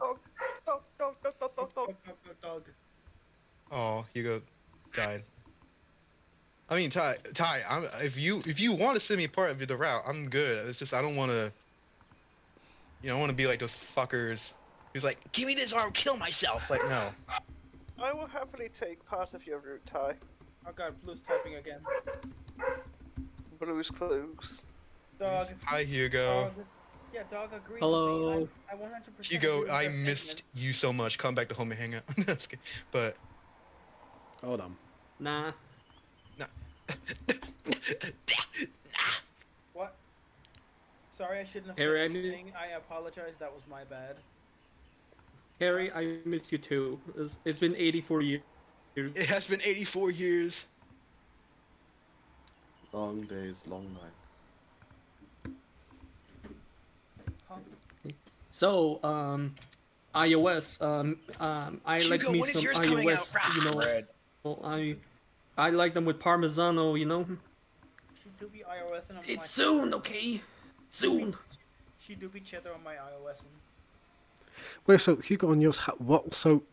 Dog. Oh, Hugo died. I mean, Ty, if you want to send me part of the route, I'm good. It's just I don't want to. You know, I want to be like those fuckers. Who's like, give me this or I'll kill myself. Like, no. I will happily take part of your route, Ty. Oh god, Blue's typing again. Blue's clues. Dog. Hi Hugo. Dog. Yeah, dog agrees Hello. with me. I 100% Hugo, agree I with your missed statement. you so much. Come back to home and hang out. That's good. But Hold on. Nah. What? Sorry, I shouldn't have Harry, said anything. I apologize, that was my bad. Harry, I missed you too. It's been 84 years. it has been 84 years. Long days, long nights. So, iOS. I like Hugo, me when is some yours coming iOS. out? You know, well, I like them with Parmesano. You know. She do be iOS and on It's soon, okay? Soon. She do be cheddar on my iOS and Wait, so Hugo, on yours, what? So,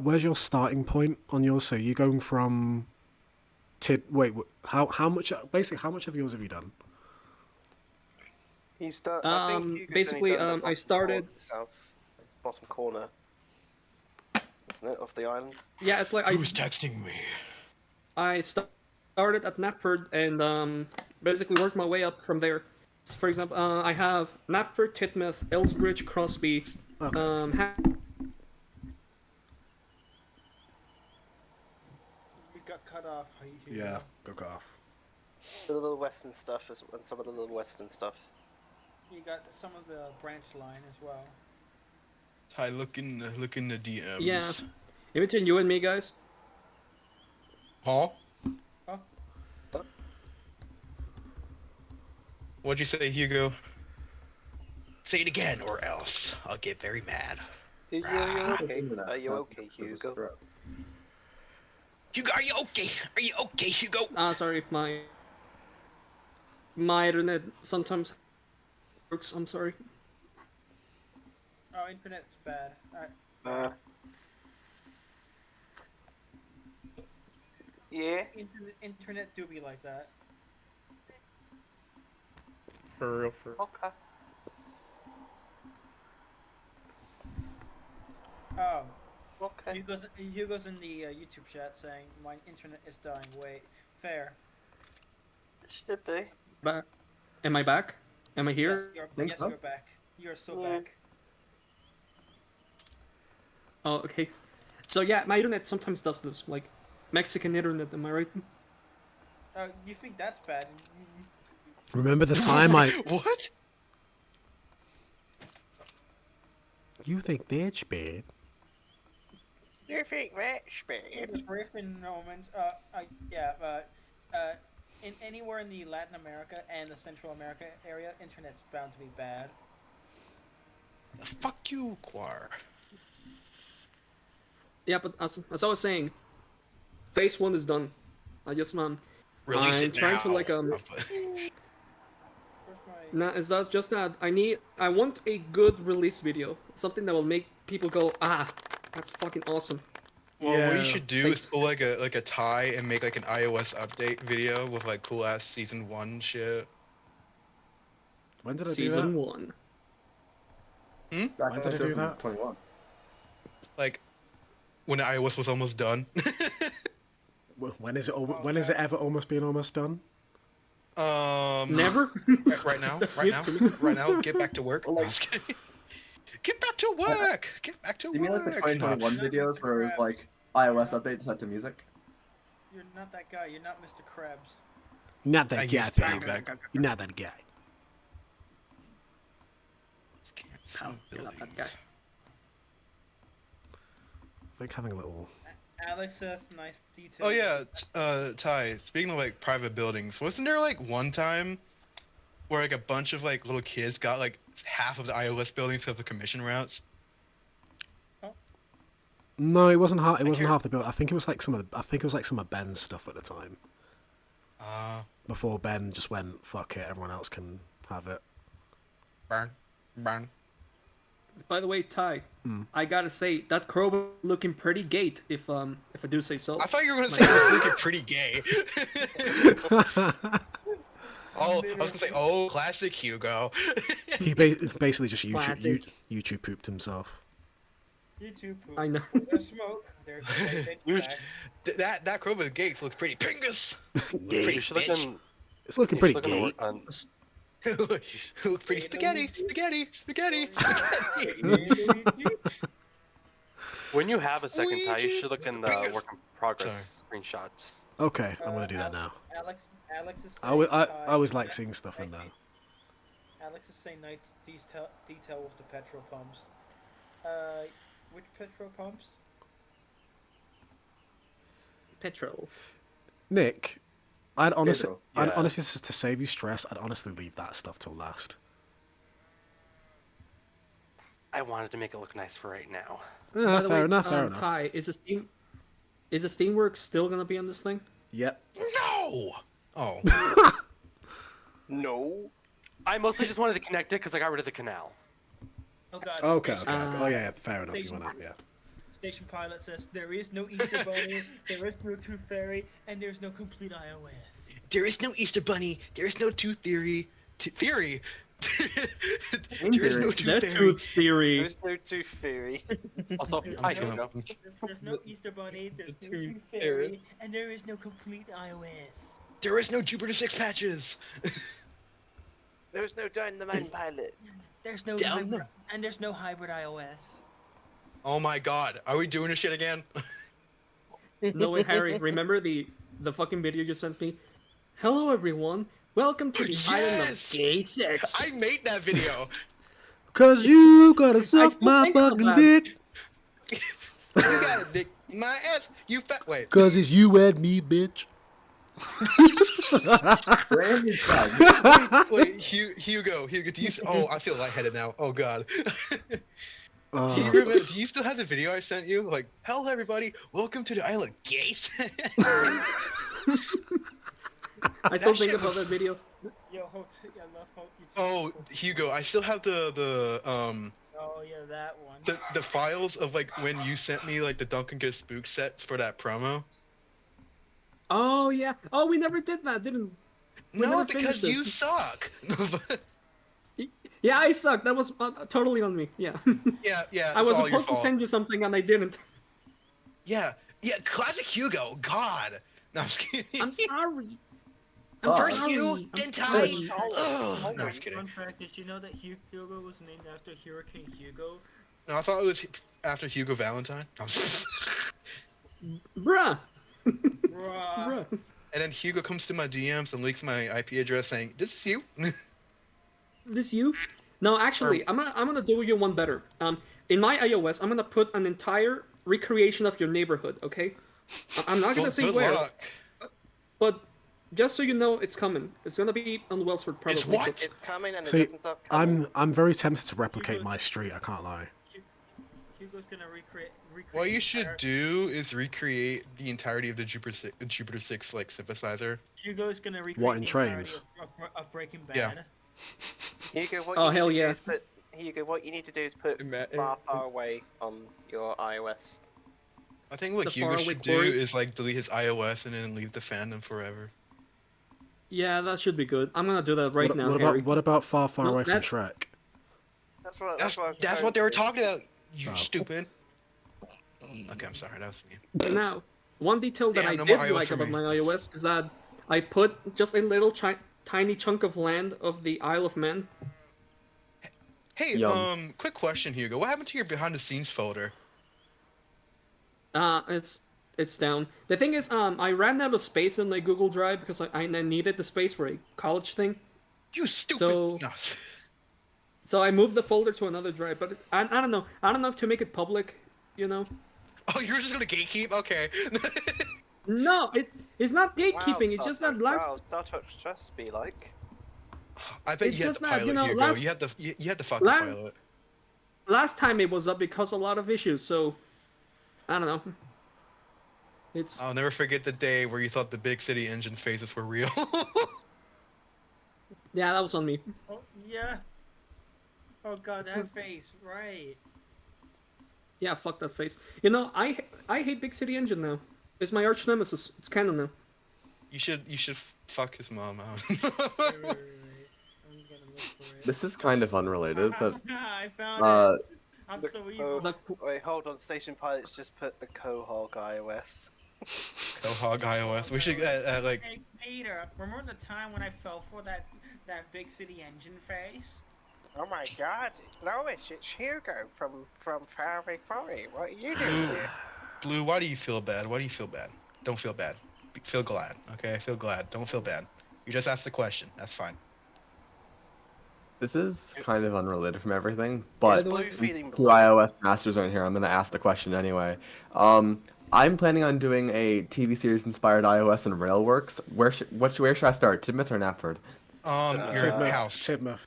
Where's your starting point on yours? So you going from? How much? Basically, how much of yours have you done? He's done. I think Hugo's basically, only done the I started. bottom corner, isn't it, of the island? Yeah, it's like Who's texting me? I started at Knapford and basically worked my way up from there. So for example, I have Knapford, Titmouth, Ellsbridge, Crosby. Okay. you got cut off. Yeah, go cut off. The little western stuff and some of the little western stuff. You got some of the branch line as well. Ty, look in the DMs. Yeah. In between you and me, guys. Huh? Huh? What'd you say, Hugo? Say it again, or else I'll get very mad. Are you okay? Are you okay, Hugo? Hugo, are you okay? Are you okay, Hugo? Sorry, my internet sometimes works. I'm sorry. Oh, internet's bad. Yeah. Internet do be like that. For real. Okay. Okay. Hugo's in the YouTube chat saying my internet is dying. Wait, fair. Should be. Back. Am I back? Am I here? Yes, you're back. You're so back. Oh, okay. So yeah, my internet sometimes does this, like Mexican internet. Am I right? You think that's bad? Remember the time I... What? You think that's bad? You think that's bad? The Griffin moment. In anywhere in the Latin America and the Central America area, internet's bound to be bad. Fuck you, Quar. Yeah, but as I was saying, phase 1 is done. I just Release I'm it trying now. to like Nah, it's just that I want a good release video, something that will make people go, ah, that's fucking awesome. Well, what you should do is pull like a tie and make like an iOS update video with like cool ass season 1 shit. When did I do Season that? 1. When did I do that? 21. Like when iOS was almost done. When is it? When is it ever almost done? Never. Right now. That's Right news now. to me. Right now. Get back to work. No, I'm just kidding. Get back to work. Get back to You mean like the 2021 videos where it was like iOS update set to music? You're not that guy. You're not Mr. Krabs. Not that I guy, used to be pal. back. You're not that guy. Pal, you're not that guy. Like having a little... Alex says nice detail. Oh yeah, Ty. Speaking of like private buildings, wasn't there like one time where like a bunch of like little kids got like half of the iOS buildings because of commission routes? No, it wasn't half. It wasn't half the build. I think it was like some of Ben's stuff at the time. Before Ben just went, fuck it, everyone else can have it. Burn. By the way, Ty, I gotta say that Crow looking pretty gate, if I do say so. I thought you were gonna say it was looking pretty gay. Oh, I was gonna say, oh, classic Hugo. He basically just Classic. YouTube pooped himself. YouTube poop. I know. There's smoke. There's that Crovans Gates looks pretty pingus. Gay. Pretty bitch. It's looking pretty gay. Looks pretty spaghetti. When you have a second tie, you should look in the work in progress screenshots. Okay, I'm gonna do that now. Alex is saying I always like seeing stuff in there. Alex is saying nice detail with the petrol pumps. Which petrol pumps? Petrol. Nick, I'd honestly, Yeah. to save you stress, I'd honestly leave that stuff till last. I wanted to make it look nice for right now. By the Fair way, enough. Ty, is the Steamworks still gonna be on this thing? Yep. No. Oh. No. I mostly just wanted to connect it because I got rid of the canal. Oh god. Okay. Oh yeah, fair enough. You Station- went up, yeah. Station pilot says there is no Easter Bunny, there is no Tooth Fairy, and there's no complete iOS. There is no Easter Bunny. There is no tooth theory. Theory. There is no tooth theory. Tooth theory. There's no tooth theory. Also, hi Hugo. There's no Easter Bunny, there's no Tooth Fairy, and there is no complete iOS. There is no Jupiter 6 patches. There's no Down the Main pilot. There's no Down hybrid, the- and there's no hybrid iOS. Oh my god, are we doing this shit again? No way, Harry. Remember the fucking video you sent me? Hello, everyone. Welcome to the island of Yes! gay sex. I made that video. Cause you gotta suck still my think about fucking it. dick. You got it, dick. My ass. You fat. Wait. Cause it's you and me, bitch. Wait, Hugo, do you? Oh, I feel lightheaded now. Oh god. Do you remember? Do you still have the video I sent you? Like, hello everybody, welcome to the island of gays. I still That think shit about was- that video. Yo, I love Hope. Oh, Hugo, I still have the Oh yeah, that one. the files of like when you sent me like the Duncan Gets Spook sets for that promo. Oh yeah. Oh, we never did that, didn't we? No, never because finished it. you suck. Yeah, I sucked. That was totally on me. Yeah. Yeah. I it's was all your supposed to fault. send you something and I didn't. Yeah, classic Hugo. God. No, I'm just kidding. I'm sorry. I'm Fuck. sorry. You, I'm then sorry. Ty. Ugh. No, I'm just kidding. Fun fact: did you know that Hugo was named after Hurricane Hugo? No, I thought it was after Hugo Valentine. Bruh. Bruh. Bruh. And then Hugo comes to my DMs and leaks my IP address saying, "This is you." This you? No, actually, I'm gonna do you one better. In my iOS, I'm gonna put an entire recreation of your neighborhood. Okay? I'm not gonna Well, say good where, luck. but just so you know, it's coming. It's gonna be on Wellsford probably. It's what? It's coming and it See, doesn't stop coming. I'm very tempted to replicate my street. I can't lie. Hugo's gonna recreate. What you the should entire- do is recreate the entirety of the Jupiter 6 like synthesizer. Hugo's gonna recreate What, in the entirety trains? of Breaking Bad. Yeah. Hugo, what Oh, you need hell to yeah. do is put Hugo, what you need to do is put far, far away on your iOS. I think what The Hugo faraway should do quarry? is like delete his iOS and then leave the fandom forever. Yeah, that should be good. I'm gonna do that right now, what Harry. about far, far No, away from that's- Shrek? That's what. That's what they were talking about. You Oh. stupid. Okay, I'm sorry. That was me. Now, one detail that Damn, I no did more iOS like for about me. my iOS is that I put just a little tiny chunk of land of the Isle of Man. Hey, Yum. quick question, Hugo. What happened to your behind the scenes folder? It's down. The thing is, I ran out of space in my Google Drive because I needed the space for a college thing. You stupid. So- No. So I moved the folder to another drive, but I don't know. I don't know if to make it public, you know. Oh, you're just gonna gatekeep? Okay. No, it's not gatekeeping. It's just that last. Wow, Star Trek just be like. I bet It's you had just the that, pilot, you know, Hugo. last- You had the fucking la- pilot. Last time it was up because of a lot of issues, so I don't know. It's I'll never forget the day where you thought the big city engine phases were real. yeah, that was on me. Oh yeah. Oh god, that face, right? Yeah, fuck that face. You know, I hate Big City Engine now. It's my arch nemesis. It's canon now. you should fuck his mom out. Wait. I'm gonna look for it. This is kind of unrelated, but I found it. I'm so evil. Wait, hold on. Station pilots just put the Cohog iOS. Cohog iOS. We should like. Hey Peter, remember the time when I fell for that Big City Engine face? Oh my God, Lois, it's Hugo from Faraway Quarry. What are you doing here? Blue, why do you feel bad? Why do you feel bad? Don't feel bad. Feel glad. Okay, feel glad. Don't feel bad. You just asked the question. That's fine. this is kind of unrelated from everything. But Blue feeling two iOS masters are in here. I'm gonna ask the question anyway. I'm planning on doing a TV series inspired iOS and Railworks. Where should I start? Tidmouth or Knapford? Your house. Tidmouth.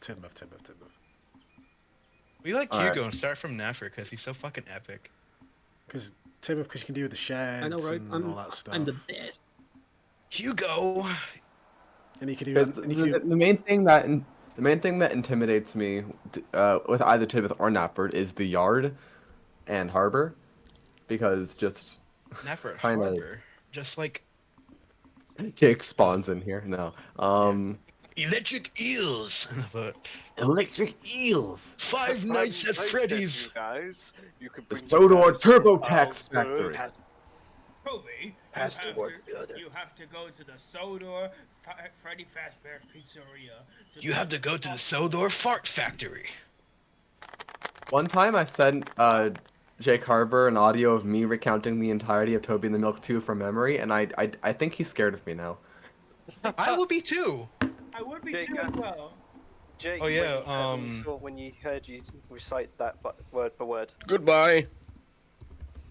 We like Alright. Hugo and start from Naffer because he's so fucking epic. Because Tidmouth, because you can do the sheds I know, right? and all that stuff. I'm the best. Hugo. And you can do. Because And you can, the main thing that intimidates me with either Tidmouth or Knapford is the yard and harbor, because just Naffer at Kinda- Harbor. Just like Jake spawns in here. No. electric eels. But Electric eels. Five Nights at Freddy's. You guys, you can The bring Sodor back TurboTax Carlsberg. Factory. Toby, you have to go to the Sodor Freddy Fazbear's Pizzeria. You have to go to the Sodor Fart Factory. One time I sent Jake Harbor an audio of me recounting the entirety of Toby and the Milk 2 from memory, and I think he's scared of me now. I will be too. I would be Jake, too as well. Jake, Oh, yeah, when you heard you recite that word for word. Goodbye.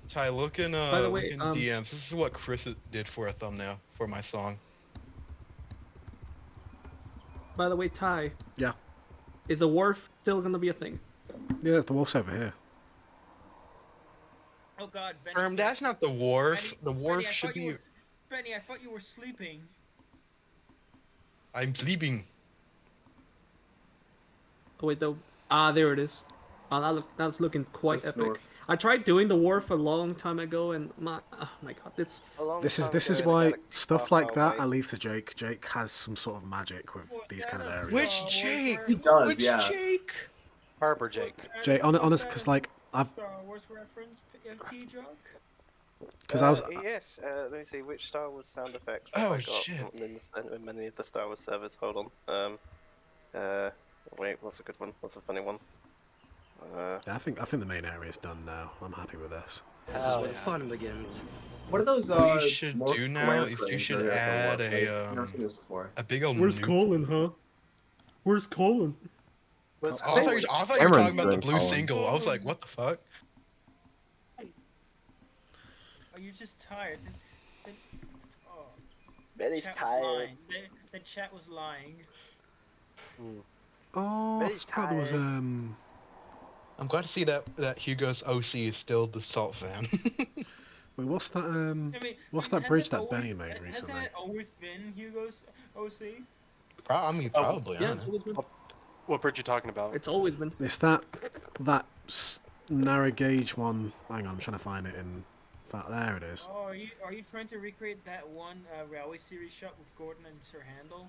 Ty, look in By the way, look in DMs. This is what Chris did for a thumbnail for my song. By the way, Ty. Yeah. Is a wharf still gonna be a thing? yeah, the wolf's over here. Oh god, Benny. That's not the wharf. Benny- The wharf Benny, I should thought be. you were- Benny, I thought you were sleeping. I'm sleeping. Oh wait, though. Ah, there it is. That's looking quite That's epic. north. I tried doing the wharf a long time ago, and oh my god, it's This is why stuff like that I leave to Jake. Jake has some sort of magic with these kind of areas. Which Jake? He does, Which yeah. Jake? Harbor Jake. Jake, honest, because like I've Star Wars reference, T-Joke? Because I was. Yes, let me see, which Star Wars sound effects Oh, have I got shit. in many of the Star Wars servers? Hold on. Wait, what's a good one? What's a funny one? I think the main area is done now. I'm happy with this. This is where the fun begins. What are those? What you should more do now command is you frames should that are at the add website? I've never seen this before. a big old Where's nuke. Colin, huh? Where's Colin? Oh, I thought you were Cameron's talking about the doing blue Colin. single. I was like, what the fuck? Are you just tired? Oh, Benny's chat was tired. lying. The chat was lying. Oh, I Benny's forgot there was I'm glad to see that Hugo's OC is still the Salt fan. Wait, what's that? I mean, What's has that bridge it that always- Benny made Hasn't recently? it always been Hugo's OC? Probably. Yeah, I it's don't know. always been. What bridge you talking about? It's always been. It's that narrow gauge one. Hang on, I'm trying to find it in. Fact, there it is. Oh, are you trying to recreate that one Railway Series shot with Gordon and Sir Handel?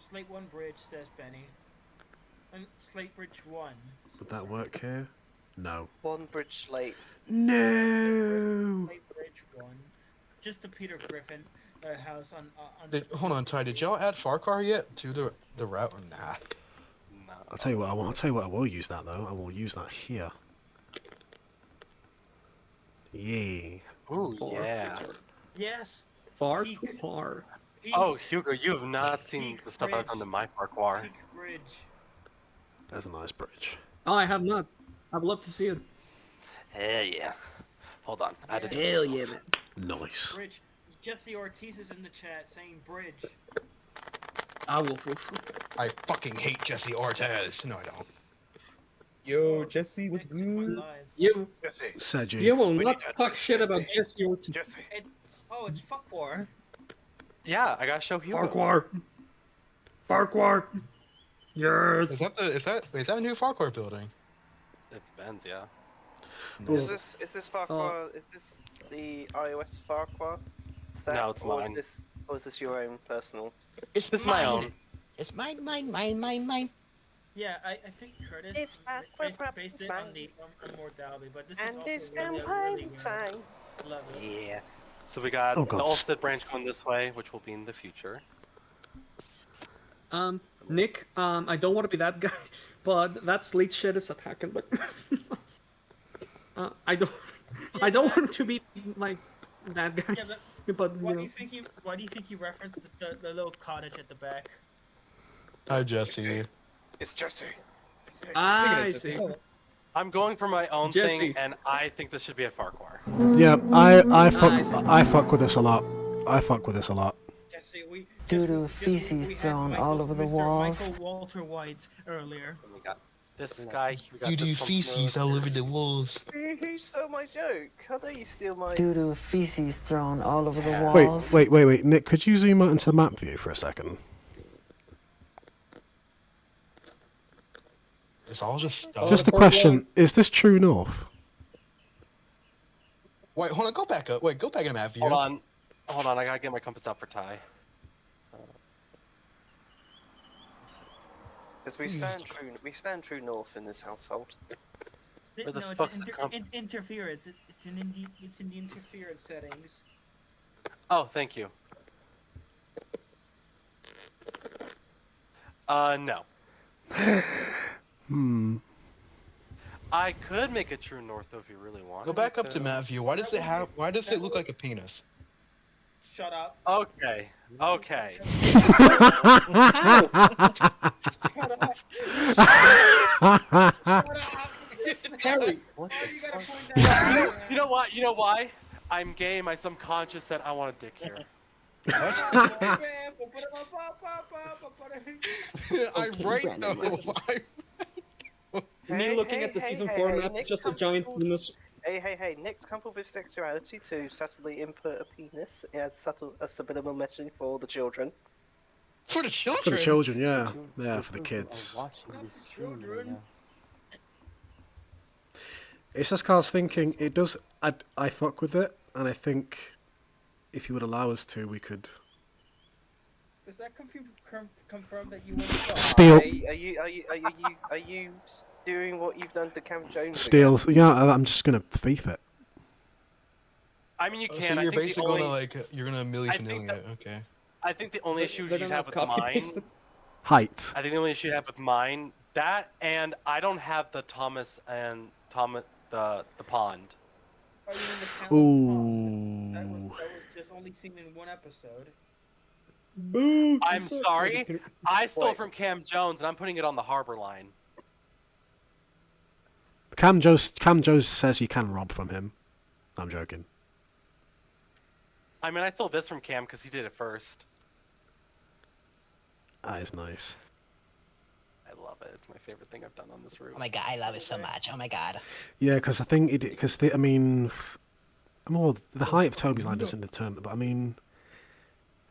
Slate 1 bridge, says Benny. And Slate Bridge 1. Would that work here? No. One bridge slate. No. Slate Bridge 1. Just the Peter Griffin house on. Hold on, Ty. Did y'all add Farquhar yet to the route? Nah. I'll tell you what. I'll tell you what. I will use that though. I will use that here. Yeah. Ooh, yeah. Yes. Farquhar. Oh, Hugo, you have not seen the stuff I've done to my Farquhar. Peak Bridge. That's a nice bridge. Oh, I have not. I'd love to see it. Hell yeah. Hold on. I did Hell yeah, man. Nice. Bridge. Jesse Ortiz is in the chat saying bridge. I will. I fucking hate Jesse Ortiz. No, I don't. Yo, Jesse, what's good? You. Jesse. Seji. You will not talk shit about Jesse Ortiz. Jesse. Oh, it's Farquhar. Yeah, I gotta show Hugo. Farquhar. Farquhar. Yes. Is that a new Farquhar building? It's Ben's, yeah. Is this Farquhar? Is this the iOS Farquhar set? No, it's or mine. Is this your own personal? It's This is my own. It's mine. Yeah, I think Curtis It's based it on the on More Dalby, but this And is it's also really, campaign really time. Love it. Yeah. So we got Oh, the God. Ulstead branch going this way, which will be in the future. Nick, I don't want to be that guy, but that slate shit is attacking, but I don't want to be like that guy. Yeah, but why you do know. you think you referenced the little cottage at the back? Hi, Jesse. It's Jesse. I see. I'm going for my own Jesse. thing, and I think this should be a Farquhar. Yeah, I Nice. fuck with this a lot. I fuck with this a lot. Jesse, Due to feces thrown all over the walls. Michael Walter White earlier. We got this guy. We got You this do from feces all over the walls. Who stole my joke? How dare you steal my? Due to feces thrown all over the Wait, walls. wait. Nick, could you zoom out into the map view for a second? It's all just stuff. Just a question: is this true north? Wait, hold on. Go back up. Wait, go back in the map view. Hold on. I gotta get my compass out for Ty. Because we stand true north in this household. Where the No, it's fuck's the interference. It's in the interference settings. Oh, thank you. No. I could make it true north though if you really want. Go back up to map view. Why does it look like a penis? Shut up. Okay. Okay. Harry, What you know what? You know why? I'm gay. My subconscious said I want a dick here. I'm right though. Me looking at the season 4 map, it's just a giant penis. Hey, Nick's come up with sexuality to subtly input a penis as subliminal messaging for the children. For the children? For the children, yeah. Yeah, for the kids. It's just cause thinking, it does, I fuck with it, and I think if you would allow us to, we could... Does that confirm that you want to Steal. Are you doing what you've done to Cam Jones. Steal. Yeah, I'm just gonna thief it. I mean, you Oh, can. so you're I think basically the only, gonna like you're gonna Milli I think Vanilli that- it. Okay. I think the only issue They're you'd gonna have with copy mine. paste it. Height. I think the only issue you have with mine that, and I don't have the Thomas and the pond. Oh, you mean the talent pond? Ooh. That was just only seen in one episode. Boo! I'm sorry. I stole from Cam Jones, and I'm putting it on the harbor line. Cam Jones says you can rob from him. I'm joking. I mean, I stole this from Cam because he did it first. That is nice. I love it. It's my favorite thing I've done on this route. Oh my god, I love it so much. Oh my god. Yeah, because I think I mean, well, the height of Toby's line doesn't determine, but I mean,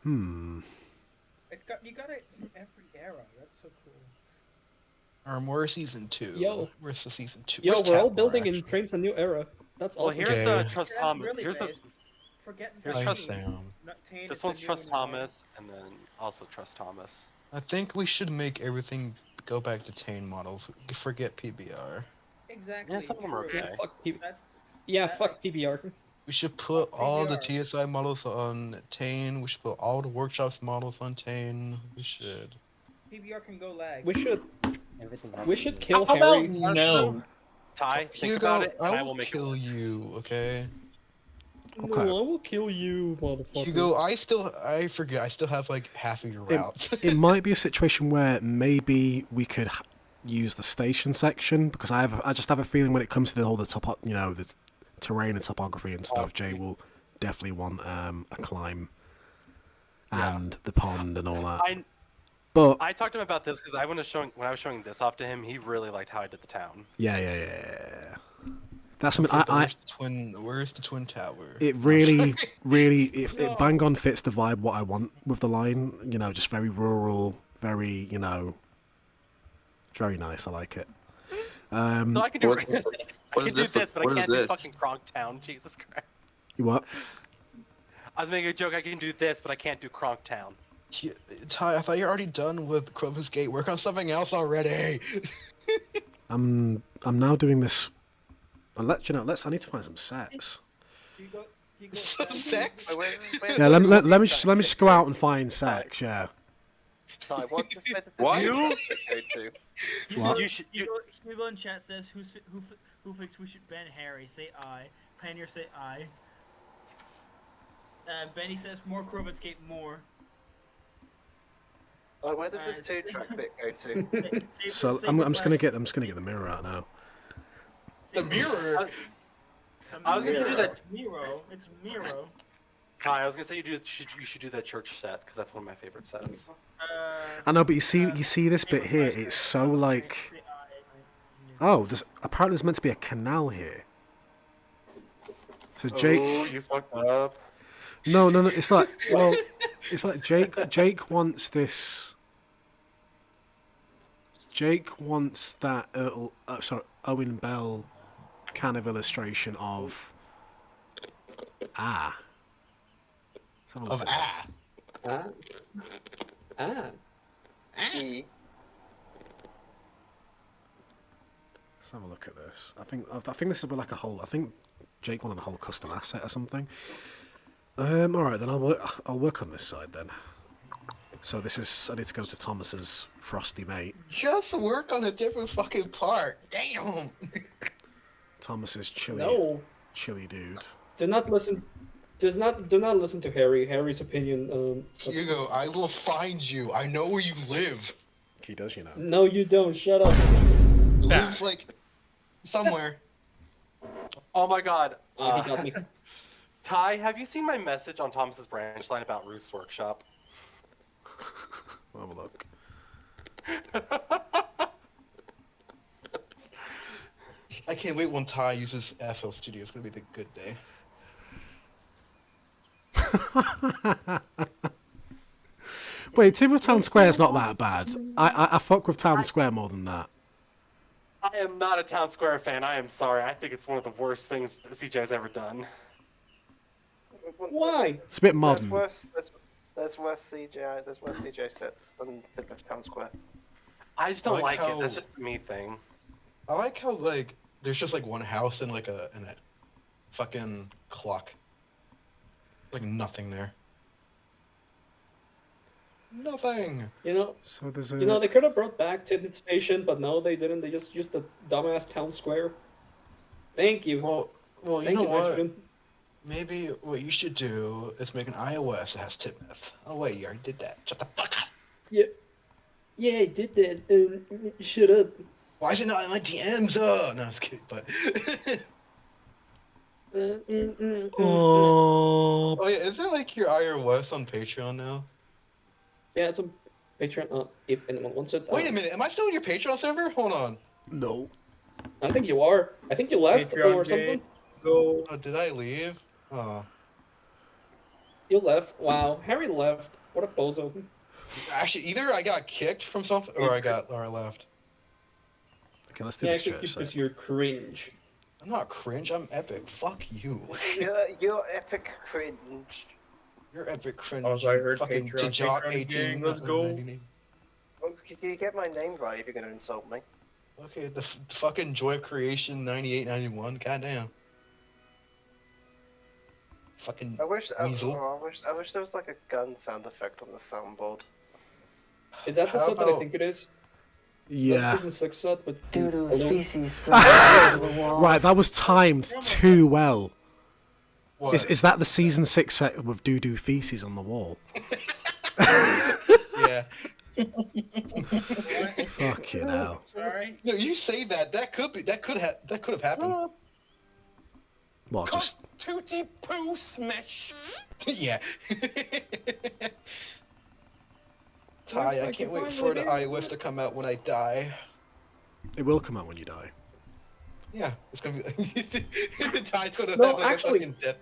You got it from every era. That's so cool. We're season 2. Yo. Where's the season 2? Yo, Where's we're all Tapper, building actually? in Trains a New Era. That's Well, awesome. here's Okay. the Trust That's Thomas. really Here's the based. Forgetting here's the Trust. team. Sam. Tane This is one's the new Trust one. Thomas, and then also Trust Thomas. I think we should make everything go back to Tane models. Forget PBR. Exactly. Yeah, some of them are true. okay. Fuck PBR. We should put all the PBR. TSI models on Tane. We should put all the workshops models on Tane. We should. PBR can go lag. We should. Everything We should kill How Harry. about no? Ty, think Hugo, about it, and I I will will make it. kill you, okay? No, I will kill you, motherfucker. Hugo, I forget, I still have like half of your routes. it might be a situation where maybe we could use the station section because I just have a feeling when it comes to all the the terrain and topography and stuff, Jay will definitely want a climb and the pond and all that. But I talked to him about this because when I was showing this off to him, he really liked how I did the town. yeah. That's something Where's the twin tower? It really, it bang on fits the vibe what I want with the line. Just very rural, very very nice. I like it. So I can do What I is can do this? this, but I What is can't do this? fucking Kronk Town. Jesus Christ. You what? I was making a joke. I can do this, but I can't do Kronk Town. Ty, I thought you're already done with Crovans Gate. Work on something else already. I'm now doing this. I need to find some sex. Sex? Yeah, let me just go out and find sex. Yeah. Ty, what's the set What? go to? What? Hugo in chat says who thinks we should ban Harry? Say I. Panier say I. Benny says more Crovans Gate more. Like, where does this 2-track bit go to? So I'm just gonna get the mirror out now. The mirror. I was gonna do that. Miro. It's Miro. Ty, I was gonna say you should do that church set because that's one of my favorite sets. I know, but you see this bit here. It's so like. Oh, apparently there's meant to be a canal here. So Jake. Oh, you fucked up. No. It's like Jake wants this. Jake wants that. Owen Bell kind of illustration of. Let's have a look at this. Let's have a look at this. I think this will be like a whole. I think Jake wanted a whole custom asset or something. All right, then I'll work on this side then. So I need to go to Thomas's frosty mate. Just work on a different fucking part. Damn. Thomas's chilly. No. Chilly dude. Do not listen. Do not listen to Harry. Harry's opinion. Hugo, I will find you. I know where you live. He does, No, you don't. Shut up. Live like somewhere. Oh my God. He got me. Ty, have you seen my message on Thomas's branch line about Ruth's workshop? I'll have a look. I can't wait when Ty uses FL Studio. It's gonna be the good day. Wait, Timber Town Square is not that bad. I fuck with Town Square more than that. I am not a Town Square fan. I am sorry. I think it's one of the worst things that CJ's ever done. Why? It's a bit modern. There's worse CGI. There's worse CGI sets than the Town Square. I just don't Like like how- it. That's just a me thing. I like how like there's just like one house and like a fucking clock. Like nothing there. Nothing. So there's They could have brought back Tidnet Station, but no, they didn't. They just used the dumbass town square. Thank you. Well, you Thank know you, what? Nitrogen. Maybe what you should do is make an iOS that has Titmouth. Oh wait, you already did that. Shut the fuck up. Yeah, I did that. Shut up. Why is it not in my DMs? Oh, no, I was kidding, but... Oh. Oh yeah, is there like your iOS on Patreon now? Yeah, it's a Patreon. If anyone wants it. Wait a minute, am I still in your Patreon server? Hold on. No. I think you are. I think you left Patreon or gate. something. Go. Oh, did I leave? Oh. You left. Wow, Harry left. What a bozo. Actually, either I got kicked from something or I left. Okay, let's do Yeah, I this think church. because you're cringe. I'm not cringe, I'm epic. Fuck you. You're epic cringe. You're epic cringe. Also, I heard fucking Patreon. Jajok Patreon 18. gang, let's go. 99. Well, you get my name right if you're gonna insult me. Okay, the fucking Joy of Creation 9891. Goddamn. Fucking I wish weasel. I wish there was like a gun sound effect on the soundboard. Is that the How set that I about- think it is? Yeah. Season 6 set with Doo-doo balloon? feces thrown all over the walls. Right, that was timed too well. What? Is that the season 6 set with doo-doo feces on the wall? Yeah. Fucking hell. Sorry. No, you say that. That could have happened. Well, just Tootie poo smash. Yeah. Ty, Looks I like can't you wait finally for the did. iOS to come out when I die. it will come out when you die. Yeah, it's gonna be. Ty's gonna No, have like actually, a fucking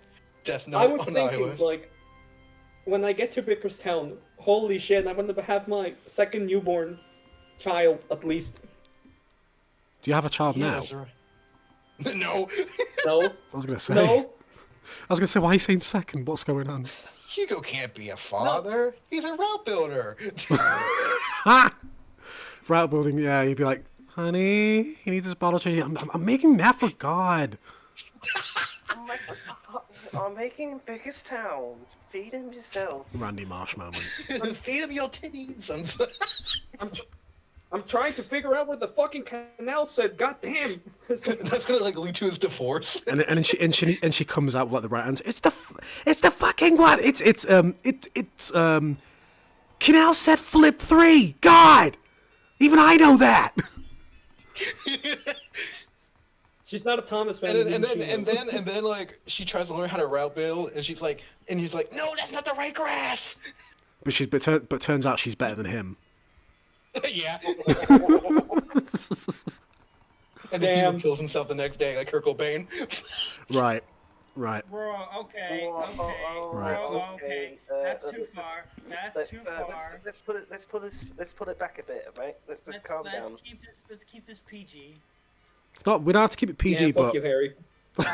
death note I was on thinking, iOS. like, when I get to Bickerstown, holy shit, I'm gonna have my second newborn child, at least. Do you have a child Yeah, now? that's right. No. No? I was gonna say. No? I was gonna say, why are you saying second? What's going on? Hugo can't be a father. He's a route builder. Route building, yeah, you'd be like, honey, he needs his bottle change. I'm making that for God. I'm making him biggest town. Feed him yourself. Randy Marsh moment. Feed him your titties. I'm trying to figure out where the fucking canal said, goddamn! That's gonna like lead to his divorce. And then she comes out with like the right answer. It's the fucking what? It's canal set flip 3. God, even I know that. She's not a Thomas fan. And then like she tries to learn how to route build, and he's like, no, that's not the right grass. But turns out she's better than him. Yeah. And then he kills himself the next day, like Kurt Cobain. Right. Bro, okay. Right. Bro, okay. That's too far. That's too far. Let's put it back a bit, right? Let's just calm down. Let's keep this PG. It's not. We don't have to keep it PG, Yeah, fuck but you, Harry. I'm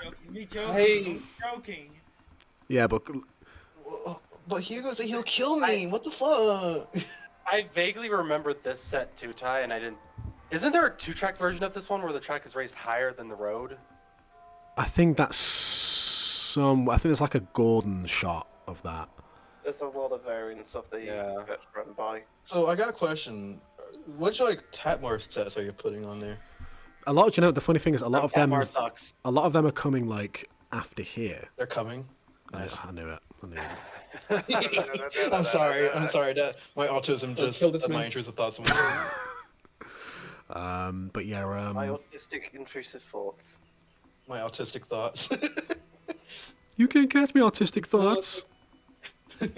joking. Me joking. Hey. I'm joking. yeah, but But Hugo's like, he'll kill me. What the fuck? I vaguely remember this set too, Ty, and I didn't. Isn't there a 2-track version of this one where the track is raised higher than the road? I think that's some. I think there's like a Gordon shot of that. There's a lot of variants of the run by. So I got a question. Which like Tatmar sets are you putting on there? A lot. Do you know the funny thing is a lot of them. Tatmar sucks. A lot of them are coming like after here. They're coming. Nice. I knew it. I'm sorry that my autism just my intrusive thoughts. But yeah. My autistic intrusive thoughts. My autistic thoughts. You can't catch me, autistic thoughts.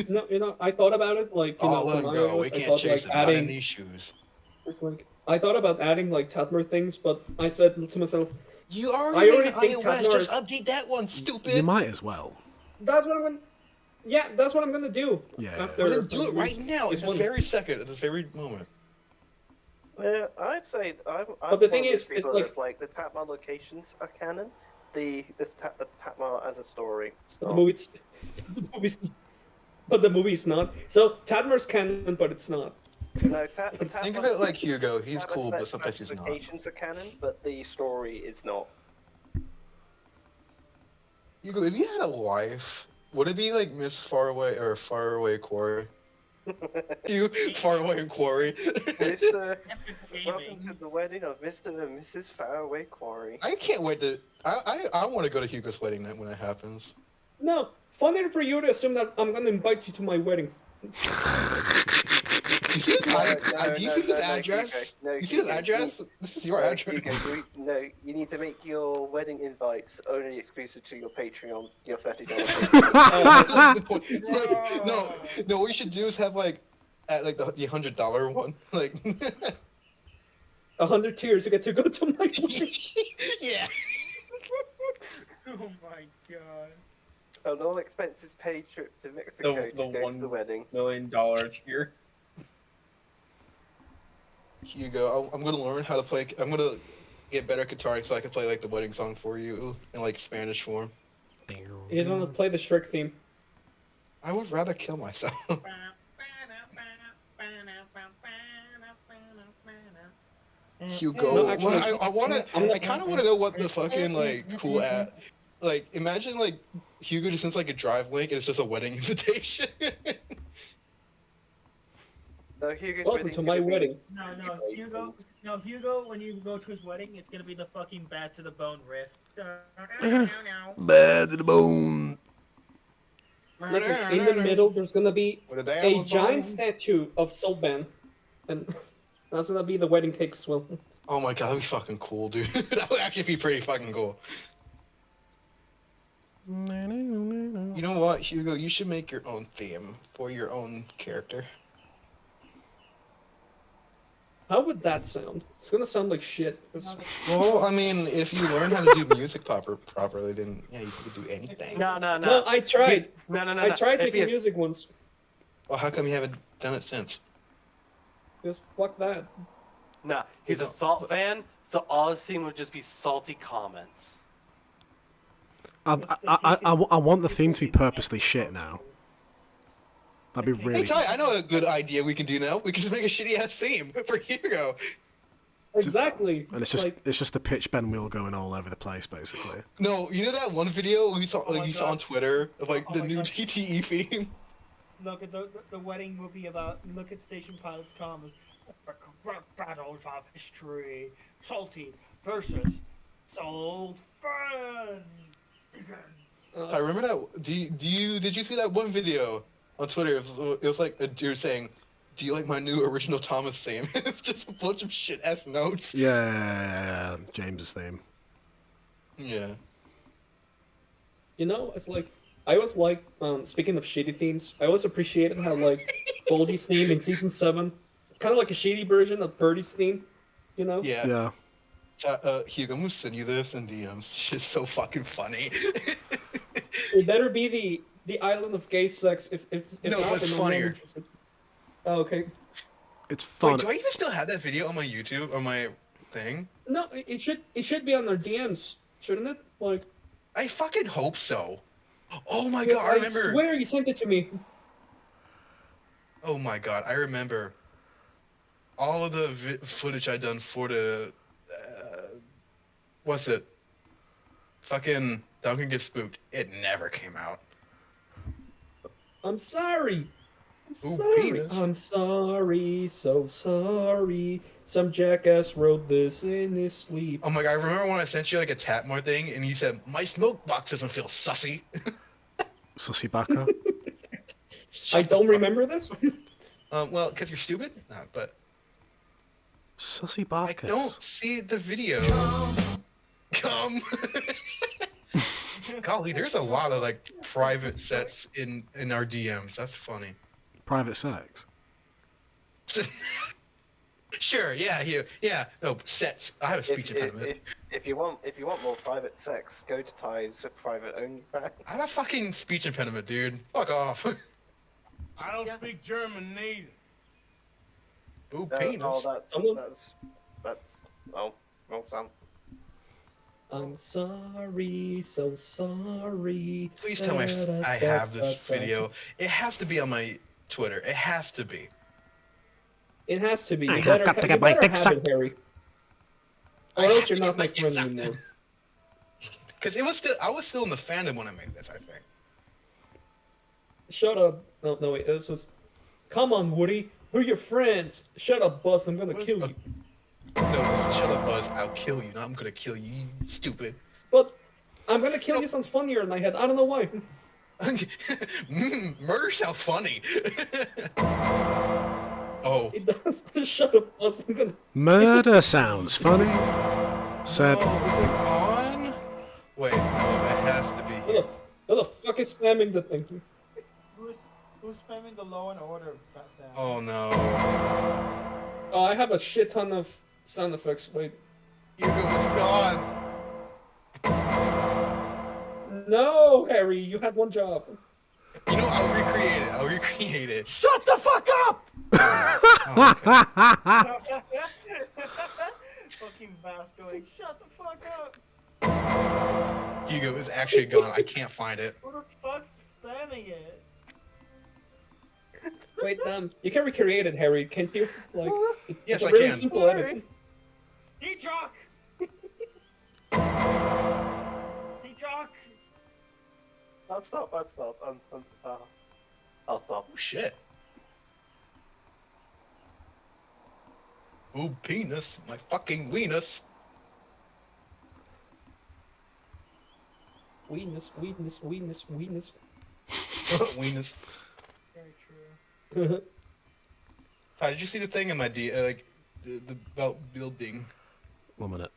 No, I thought about it, like, you know, let him when go. I We can't thought, chase him. like, Not in adding, these shoes. it's like, I thought about adding, like, Tatmar things, but I said to myself, You I already already made think iOS. Tatmar Just is... update that one, stupid. You might as well. That's what I'm gonna... Yeah, that's what I'm gonna do. Yeah. After Well, then do it right now, at this very second, at this very moment. Yeah, I'd say I'm But the thing one of is, those it's people like- that's like the Tatmar locations are canon. The Tatmar as a story. But the movie's not. So Tatmar's canon, but it's not. No, Think of it like Hugo. He's cool, but Tapas' sometimes he's not. specifications are canon, but the story is not. Hugo, if you had a wife, would it be like Miss Faraway or Faraway Quarry? You Faraway and Quarry. Mr. Welcome to the wedding of Mr. and Mrs. Faraway Quarry. I can't wait to. I want to go to Hugo's wedding night when it happens. No, funny for you to assume that I'm gonna invite you to my wedding. You see this, you see this address? You see this address? This is your address. No, you need to make your wedding invites only exclusive to your Patreon, your $30. No, what we should do is have like, at like the $100 one, like. 100 tiers to get to go to my wedding. Yeah. Oh my god. An all expenses paid trip to Mexico to go to the wedding. $1 million tier. Hugo, I'm gonna learn how to play. I'm gonna get better guitar so I can play like the wedding song for you in like Spanish form. He's gonna play the Shrek theme. I would rather kill myself. Hugo, No, actually, I kind of want to know what the fucking like cool at. Like, imagine like Hugo just sends like a drive link and it's just a wedding invitation. No, Hugo's Welcome to my wedding. No, Hugo, when you go to his wedding, it's gonna be the fucking Bad to the Bone riff. Bad to the bone. Listen, in the middle, there's gonna be With a giant statue of Solban, and that's gonna be the wedding cake as well. Oh my god, that'd be fucking cool, dude. That would actually be pretty fucking cool. You know what, Hugo? You should make your own theme for your own character. How would that sound? It's gonna sound like shit. Well, I mean, if you learn how to do music properly, then yeah, you could do anything. No. No, I tried. No. I tried It'd be making music once. Well, how come you haven't done it since? Just fuck that. Nah, he's a Salt fan, so all his theme would just be salty comments. I want the theme to be purposely shit now. That'd be really. Hey, Ty, I know a good idea we can do now. We can just make a shitty ass theme for Hugo. Exactly. And it's just the pitch bend wheel going all over the place, basically. No, you know that one video we saw, like you saw on Twitter of like the new GTE theme. Look at the wedding will be about. Look at Station Pilot's comments. Battles of history. Salty versus Salt Fun. I remember that. Did you see that one video on Twitter? It was like a dude saying, "Do you like my new original Thomas theme?" It's just a bunch of shit ass notes. Yeah, James's theme. Yeah. You know, it's like I always like. Speaking of shitty themes, I always appreciated how like Boldy's theme in season 7. It's kind of like a shitty version of Birdie's theme. You know? Yeah. Yeah. Hugo, I'm gonna send you this in DMs. It's just so fucking funny. It better be the island of gay sex. If No, not, it's then I'm not funnier. interested. Oh, okay. It's fun. Wait, do I even still have that video on my YouTube or my thing? No, it should be on their DMs, shouldn't it? Like. I fucking hope so. Oh my Yes, god, I remember. I swear you sent it to me. Oh my god, I remember all of the footage I'd done for the what's it? Fucking Duncan Gets Spooked. It never came out. I'm sorry. I'm Ooh, sorry. penis. I'm sorry, so sorry. Some jackass wrote this in his sleep. Oh my god, I remember when I sent you like a Tapmore thing and you said, "My smoke box doesn't feel sussy." Sussy baka. I don't remember this. Well, because you're stupid? No, but Sussy I Barkus. don't see the video. Come. Golly, there's a lot of like private sets in our DMs. That's funny. Private sex. Sure, yeah. No, sets. I have a speech impediment. If you want more private sex, go to Ty's private only pack. I have a fucking speech impediment, dude. Fuck off. I don't speak German neither. Ooh, No, penis. that's wrong sound. I'm sorry, so sorry. Please tell me I have this video. It has to be on my Twitter. It has to be. It has to be. I You have better, got to you get my better dick have sucked. it, Harry. Or I else have you're to not get my dick friend sucked. anymore. Because I was still in the fandom when I made this, I think. Shut up. No, no, wait. This was. Come on, Woody. We're your friends. Shut up, Buzz. I'm gonna kill you. No, shut up, Buzz. I'll kill you. I'm gonna kill you, you stupid. But I'm gonna kill you sounds funnier in my head. I don't know why. Murder sounds funny. Oh. It does. Shut up, Buzz. I'm gonna. Murder sounds funny. Said. Oh, is it gone? Wait, no, it has to be. Who the fuck is spamming the thing? Who's spamming the Law and Order sound? Oh no. Oh, I have a shit ton of sound effects. Wait. Hugo is gone. No, Harry, you had one job. You know, I'll recreate it. Shut the fuck up! Fucking Bass going, shut the fuck up! Hugo is actually gone. I can't find it. Who the fuck's spamming it? Wait, you can recreate it, Harry, can't you? Like, it's Yes, a I really can. simple edit. D-Jock! D-Jock! I'll stop. I'll stop. I'll stop. Oh shit. Ooh, penis. My fucking weenus. Weenus. Weenus. Very true. Hi, did you see the thing in my the belt building? 1 minute.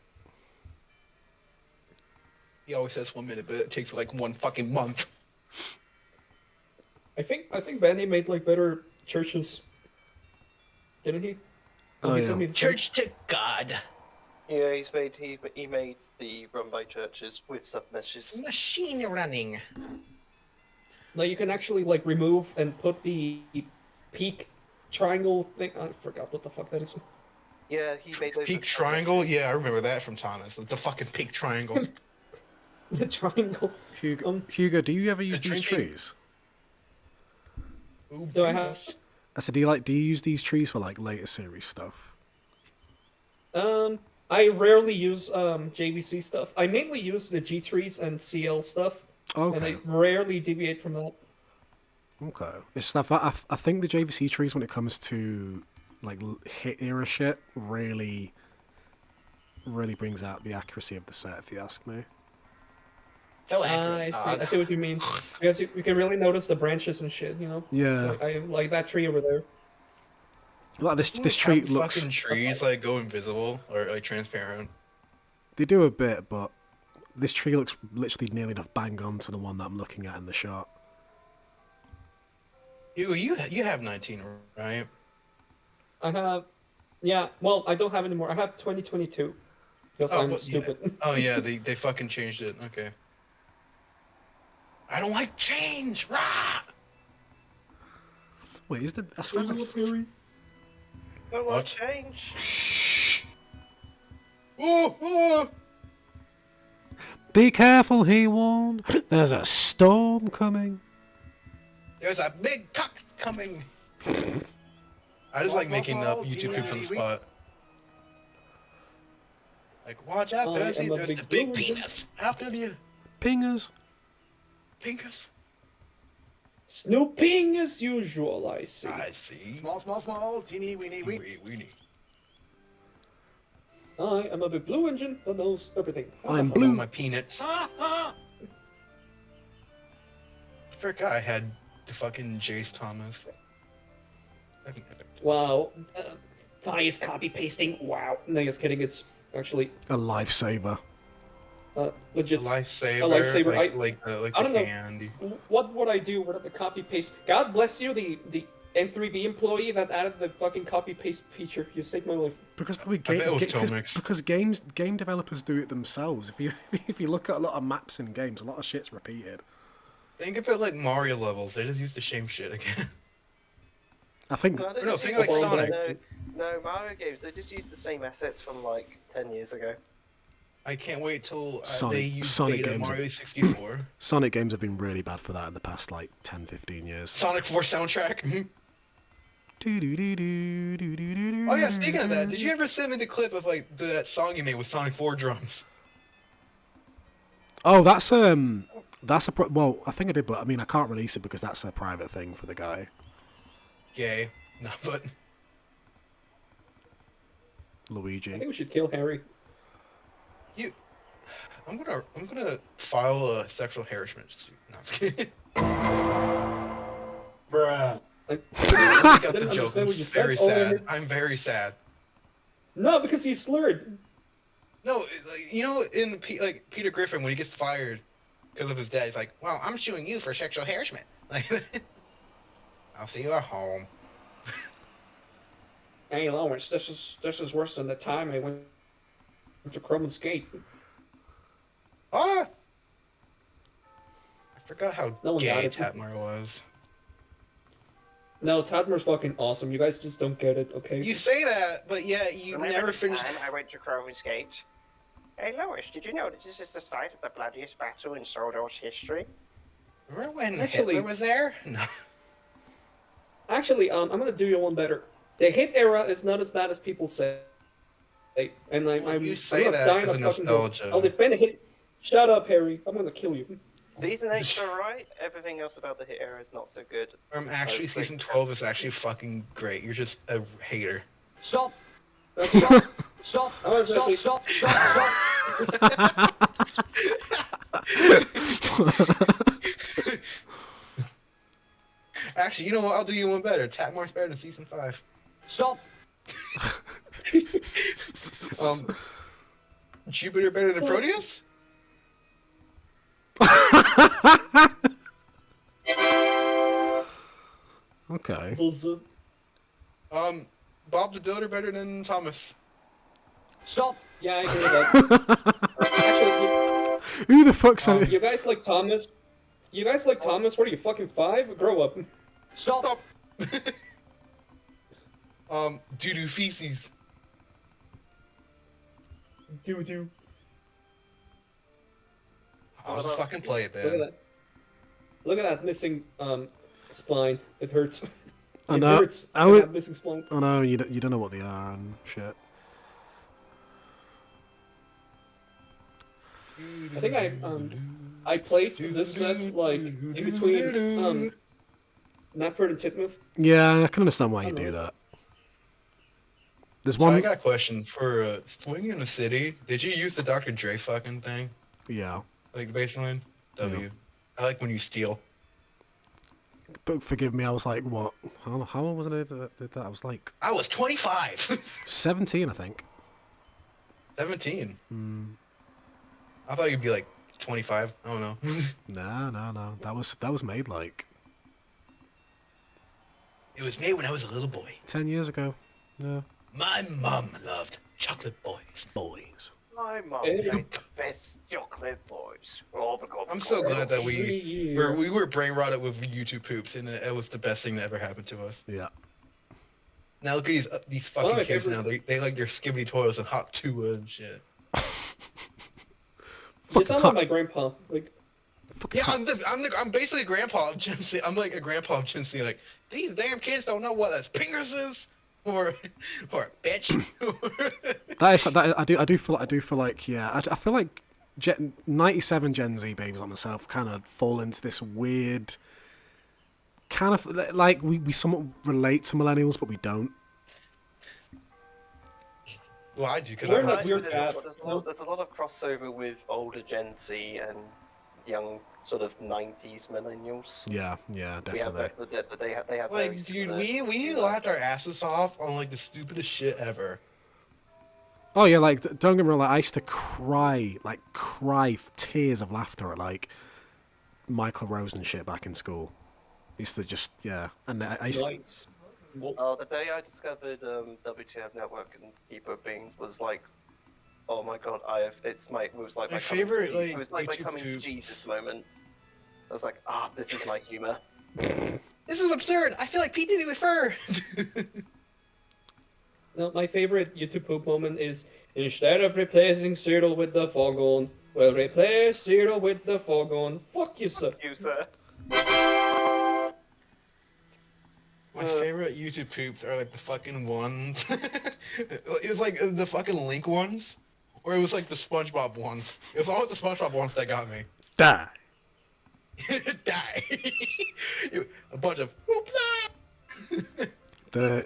He always says 1 minute, but it takes like 1 fucking month. I think Bandy made like better churches, didn't he? Oh, he yeah. sent me the Church to God. Yeah, he made the run by churches with sub-meshes. Machine running. Like you can actually like remove and put the peak triangle thing. I forgot what the fuck that is. Yeah, he made those. Peak triangle? Yeah, I remember that from Thomas. The fucking peak triangle. The triangle. Hugo, do you ever use these drinking- trees? Ooh, Do I penis. have? I said, do you use these trees for like later series stuff? I rarely use JVC stuff. I mainly use the G trees and CL stuff. Okay. And I rarely deviate from that. Okay. It's stuff. I think the JVC trees, when it comes to like hit era shit, really brings out the accuracy of the set. If you ask me. So I see what you mean. Because you can really notice the branches and shit, you know? Yeah. I like that tree over there. Like this tree Have looks. fucking trees like go invisible or like transparent. They do a bit, but this tree looks literally nearly enough bang on to the one that I'm looking at in the shot. You have 19, right? I have, yeah. Well, I don't have anymore. I have 2022 because I'm well, stupid. Yeah. Oh yeah, they fucking changed it. Okay. I don't like change. Rah! Wait, is the I swear the- Don't want change. Ooh, ooh. Be careful, he warned. There's a storm coming. There's a big cock coming. I just like making up YouTube clips on the spot. Like, watch out, Percy, there's the big penis after you. Pingers. Pinkers. Snooping as usual, I see. I see. Small, teeny, weeny, weeny. I am a big blue engine that knows everything. I'm blue. My peanuts. I forgot I had the fucking Jace Thomas. Wow. Ty is copy pasting. Wow. No, just kidding. It's actually A lifesaver. legit. A lifesaver, A lifesaver. like I the don't know. candy. What would I do without the copy paste? God bless you, the N3B employee that added the fucking copy paste feature. You saved my life. Because probably I bet it was Tomix. because game developers do it themselves. If you look at a lot of maps in games, a lot of shit's repeated. Think of it like Mario levels. They just use the same shit again. I think. No, they No, just think use like the same- Sonic. No, Mario games. They just use the same assets from like 10 years ago. I can't wait till they Sonic use Sonic beta games. Mario 64. Sonic games have been really bad for that in the past like 10, 15 years. Sonic 4 soundtrack. Oh yeah, speaking of that, did you ever send me the clip of like that song you made with Sonic 4 drums? Oh, that's well, I think I did, but I mean, I can't release it because that's a private thing for the guy. Yay. No, but Luigi. I think we should kill Harry. I'm gonna file a sexual harassment suit. No, I'm just kidding. Bruh. I got the Didn't joke. understand I'm what you said. very Oh, sad. I'm very sad. No, because he slurred. No, like, you know, in like Peter Griffin when he gets fired because of his dad, he's like, "Well, I'm suing you for sexual harassment." Like, I'll see you at home. Hey, Lawrence, this is worse than the time I went to Crovans Gate. Ah! I forgot how No one got gay it. Tatmar was. No, Tatmar's fucking awesome. You guys just don't get it, okay? You say that, but yeah, you Remember never the finished. time I went to Crovans Gate? Hey Lois, did you know that this is the site of the bloodiest battle in Sordor's history? Remember when Actually- Hitler was there? No. Actually, I'm gonna do you one better. The hit era is not as bad as people say. And I'm You say not that dying because of of fucking nostalgia. I'll defend a hit. Shut up, Harry. I'm gonna kill you. Season 8's alright, everything else about the hit era is not so good. Actually, Like, season 12 is actually fucking great. You're just a hater. Stop. Stop. Stop. I was gonna say- Stop. Actually, you know what? I'll do you one better. Tatmar's better than season 5. Stop. Jupiter better than Proteus? Okay. Bob the Builder better than Thomas. Stop. Yeah, I agree with that. Actually, Who the fuck said it? you guys like Thomas? You guys like Thomas? What are you, fucking 5? Grow up. Stop. Doo-doo feces. Doo-doo. I'll just fucking play it Look at then. that. Look at that missing spline. It hurts. I It know. hurts. I to would- have missing spline. I know you don't know what they are and shit. I think I placed this set like in between Knapford and Titmuth. Yeah, I can understand why you do that. There's So I one. got a question for Swing in the City. Did you use the Dr. Dre fucking thing? Yeah, Like baseline? W. I like when you steal. but forgive me. I was like, what? How old was I that did that? I was like I was 25. 17, I think. 17. Hmm. I thought you'd be like 25. I don't know. No. That was made like It was made when I was a little boy. 10 years ago. Yeah. My mom loved chocolate boys. Boys. My mum Hey. made the best chocolate boys. All because I'm so glad that we 3 years. we were brain rotted with YouTube poops, and it was the best thing that ever happened to us. Yeah. Now look at these fucking my kids favorite- now. They like their skibbity toilets and hot tua and shit. You sound like my grandpa. Like, Yeah, I'm basically a grandpa of Gen Z. I'm like a grandpa of Gen Z. Like these damn kids don't know what a pingers is, or bitch. I do feel like yeah. I feel like 97 Gen Z babies like myself kind of fall into this weird kind of like we somewhat relate to millennials, but we don't. Well, I do because We're I'm not weird There's a lot of crossover with older Gen Z and young sort of 90s millennials. Yeah, definitely. They have very like, dude, similar- we laughed our asses off on like the stupidest shit ever. Oh yeah, like don't get me wrong. Like, I used to cry tears of laughter at like Michael Rose and shit back in school. I used to just and I used to, lights. Oh, the day I discovered WTF Network and Keeper of Beans was like, oh my god, it was like My my favorite, coming, it was like, like my YouTube coming to tube. Jesus moment. I was like, this is my humor. This is absurd. I feel like P Diddy with fur. No, my favorite YouTube poop moment is instead of replacing Cyril with the foghorn, we'll replace Cyril with the foghorn. Fuck you, sir. You sir. My favorite YouTube poops are like the fucking ones. It was like the fucking Link ones, or it was like the SpongeBob ones. It was always the SpongeBob ones that got me. Die. Die. A bunch of. The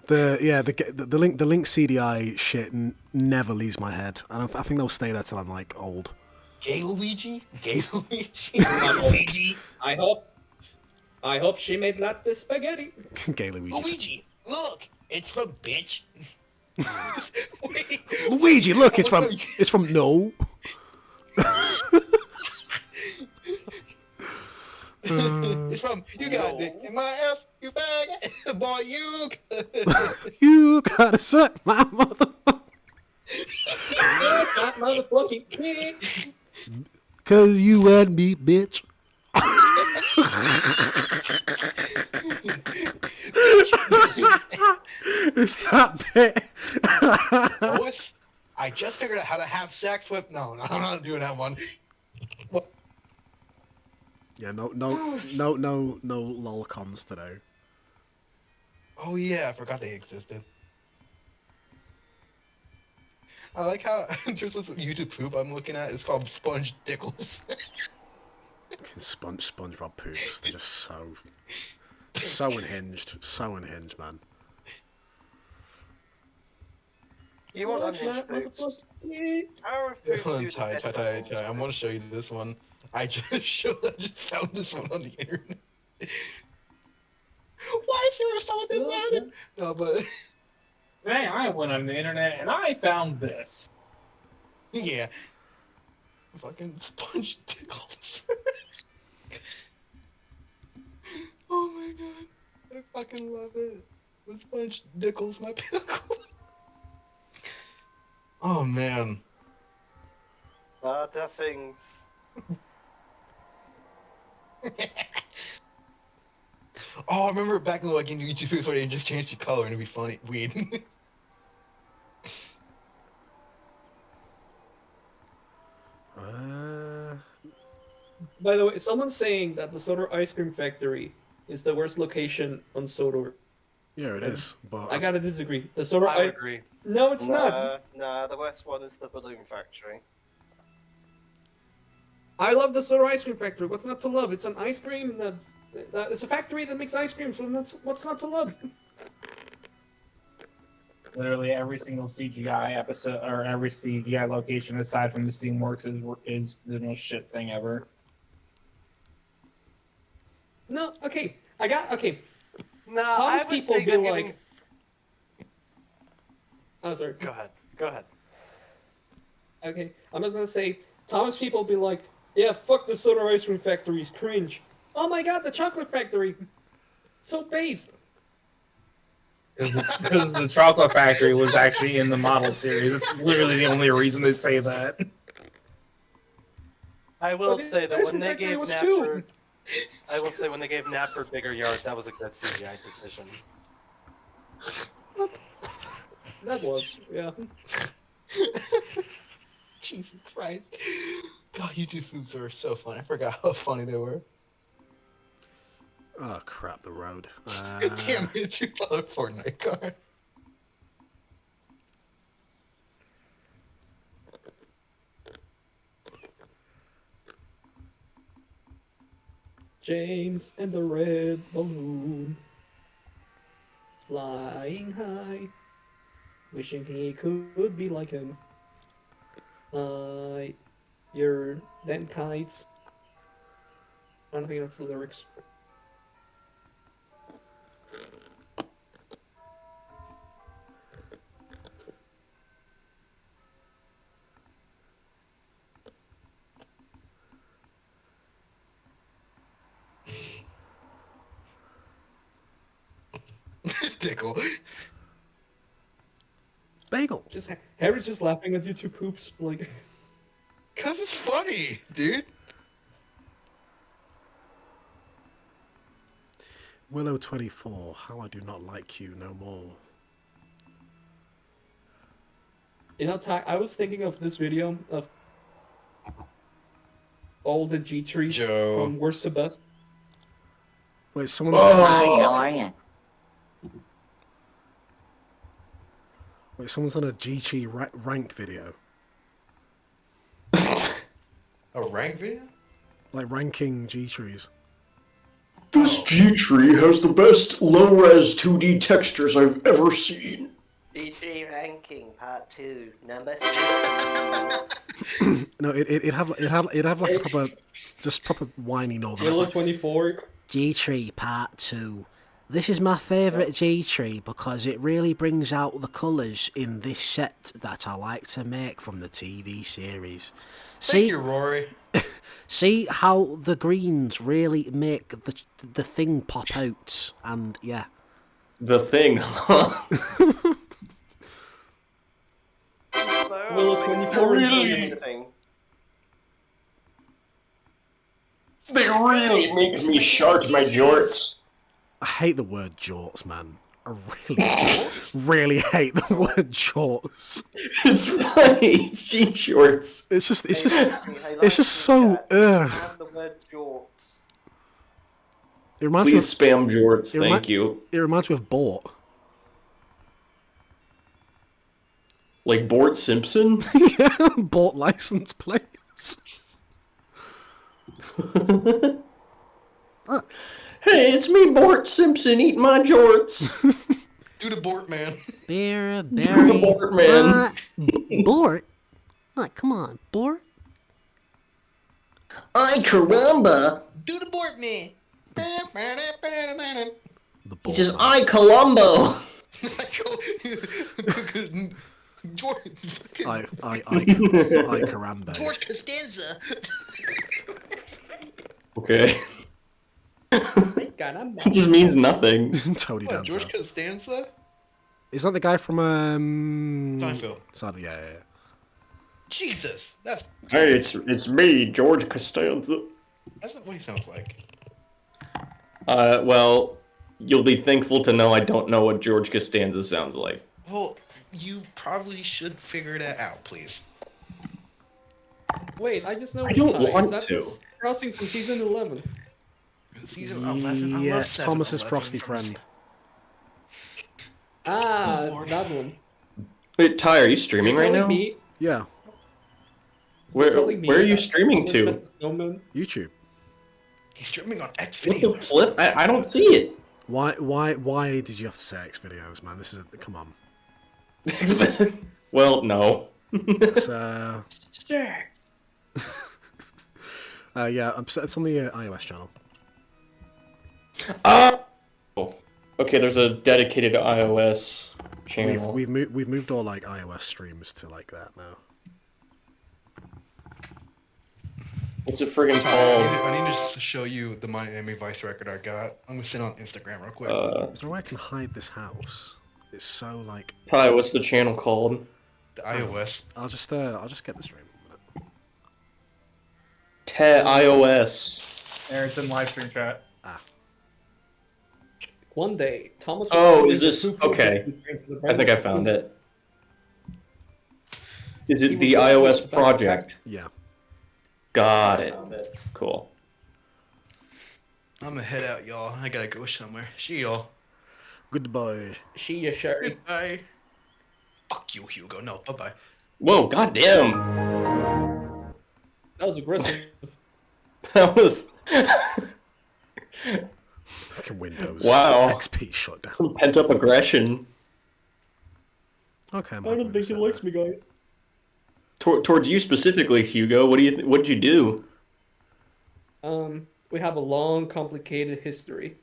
the link CDI shit never leaves my head, and I think they'll stay there till I'm like old. Gay Luigi. Gay Luigi. Luigi. I hope she made latte spaghetti. Gay Luigi. Luigi, look, it's from bitch. Luigi, look, it's from no. It's from you got dick in my ass, you faggot, boy. You gotta suck my motherfucker. That motherfucking kid. 'Cause you and me, bitch. It's that bit. Lois, I just figured out how to have sex with. No, I'm not doing that one. Yeah, no lolcons today. Oh yeah, I forgot they existed. I like how there's this YouTube poop I'm looking at. It's called Sponge Dickles. SpongeBob poops. They're just so unhinged, man. You want unhinged poops? I want to show you this one. I just found this one on the internet. Why is there something about it? No, but Hey, I went on the internet and I found this. yeah, fucking Sponge Dickles. Oh my god, I fucking love it. The Sponge Dickles, my pinnacle. Oh man. They're things. Oh, I remember back in like in YouTube where they just changed the color and it'd be funny, weird. By the way, someone's saying that the Sodor Ice Cream Factory is the worst location on Sodor. Yeah, it is, but I gotta disagree. The Sodor I would agree. No, it's not. Nah, the worst one is the Balloon Factory. I love the Sodor Ice Cream Factory. What's not to love? It's an ice cream that it's a factory that makes ice cream. So what's not to love? Literally every single CGI episode or every CGI location aside from the Steamworks is the most shit thing ever. No, okay. No, Thomas I would people say be them like. giving- Oh, sorry. Go ahead. Go ahead. Okay, I'm just gonna say, Thomas people be like, yeah, fuck the Soda Ice Cream Factory's cringe. Oh my god, the Chocolate Factory! So based. Because the Chocolate Factory was actually in the model series. It's literally the only reason they say that. I will Okay, say that Ice when Cream they Factory gave was Napford, I will say when they gave Napford bigger yards, that was a good CGI decision. That was, yeah. Jesus Christ. God, YouTube foods are so funny. I forgot how funny they were. Oh crap, the road. Damn it, you love Fortnite card. James and the red balloon. Flying high. Wishing he could be like him. You're them kites. I don't think that's the lyrics. Tickle. Bagel. Just Harry's just laughing at YouTube poops, like. Cause it's funny, dude. Willow 24. How I do not like you no more. You know, I was thinking of this video of all the G trees Joe. from worst to best. Wait, someone's Wait, someone's done a G-Chi rank video. A rank video? Like ranking G-trees. This G-tree has the best low-res 2D textures I've ever seen. G3 ranking part 2, number 3. No, it'd have like a proper whiny novel. Yellow 24. G-tree part 2. This is my favourite G-tree because it really brings out the colours in this set that I like to make from the TV series. Thank you, Rory. See how the greens really make the thing pop out, and yeah. The thing, huh? Willow 24 really, they really make me shart my jorts. I hate the word jorts, man. I really hate the word jorts. It's right. It's jean shorts. It's just so ugh. The word jorts. It reminds Please me of, spam jorts, thank you. It reminds me of Bort. Like Bort Simpson? Yeah, Bort license plates. Hey, it's me, Bort Simpson, eating my jorts. Do the Bort man. Beer, Do the Bort man. Bort? Like, come on, Bort? Ay, caramba. Do the Bort man. He says, I Columbo. I caramba. George Costanza. Okay. It It just means nothing. Tony What, Dancer. George Costanza? Is that the guy from Seinfeld. Seinfeld, yeah. Jesus, that's Hey, it's me, George Costanza. that's not what he sounds like. Well, you'll be thankful to know I don't know what George Costanza sounds like. Well, you probably should figure that out, please. Wait, I just know. I don't want Is that to. this crossing from season 11? Season 11. I Yeah, love 7, Thomas's 11 frosty from- friend. Ah, that one. Wait, Ty, are you streaming You're right telling now? me- Yeah, Where telling me are you that streaming Thomas to? Met the Snowman- YouTube. He's streaming on X What the videos. flip? I don't see it. Why did you have to say X videos, man? This is come on. Well, no. It's, Sure. yeah, it's on the iOS channel. Oh, okay. There's a dedicated iOS channel. We've moved all like iOS streams to like that now. What's it friggin' I called? need to show you the Miami Vice record I got. I'm gonna send it on Instagram real quick. Is there a way I can hide this house? It's so like. Ty, what's the channel called? The iOS. I'll just get the stream. iOS. There, it's in live stream chat. One day, Thomas. was Oh, going is to this poop okay? into the I think I brand- found it. Is He it the was going iOS to the project? Yeah. Got it. Cool. I'm gonna head out, y'all. I gotta go somewhere. See y'all. Goodbye. She ya Sherry. Goodbye. Fuck you, Hugo. No, bye bye. Whoa, goddamn. That was aggressive. That was. Fucking Windows. Wow. XP shut down. Some pent up aggression. Okay. I don't think he likes me, guys. Towards you specifically, Hugo. What do you? What did you do? We have a long, complicated history.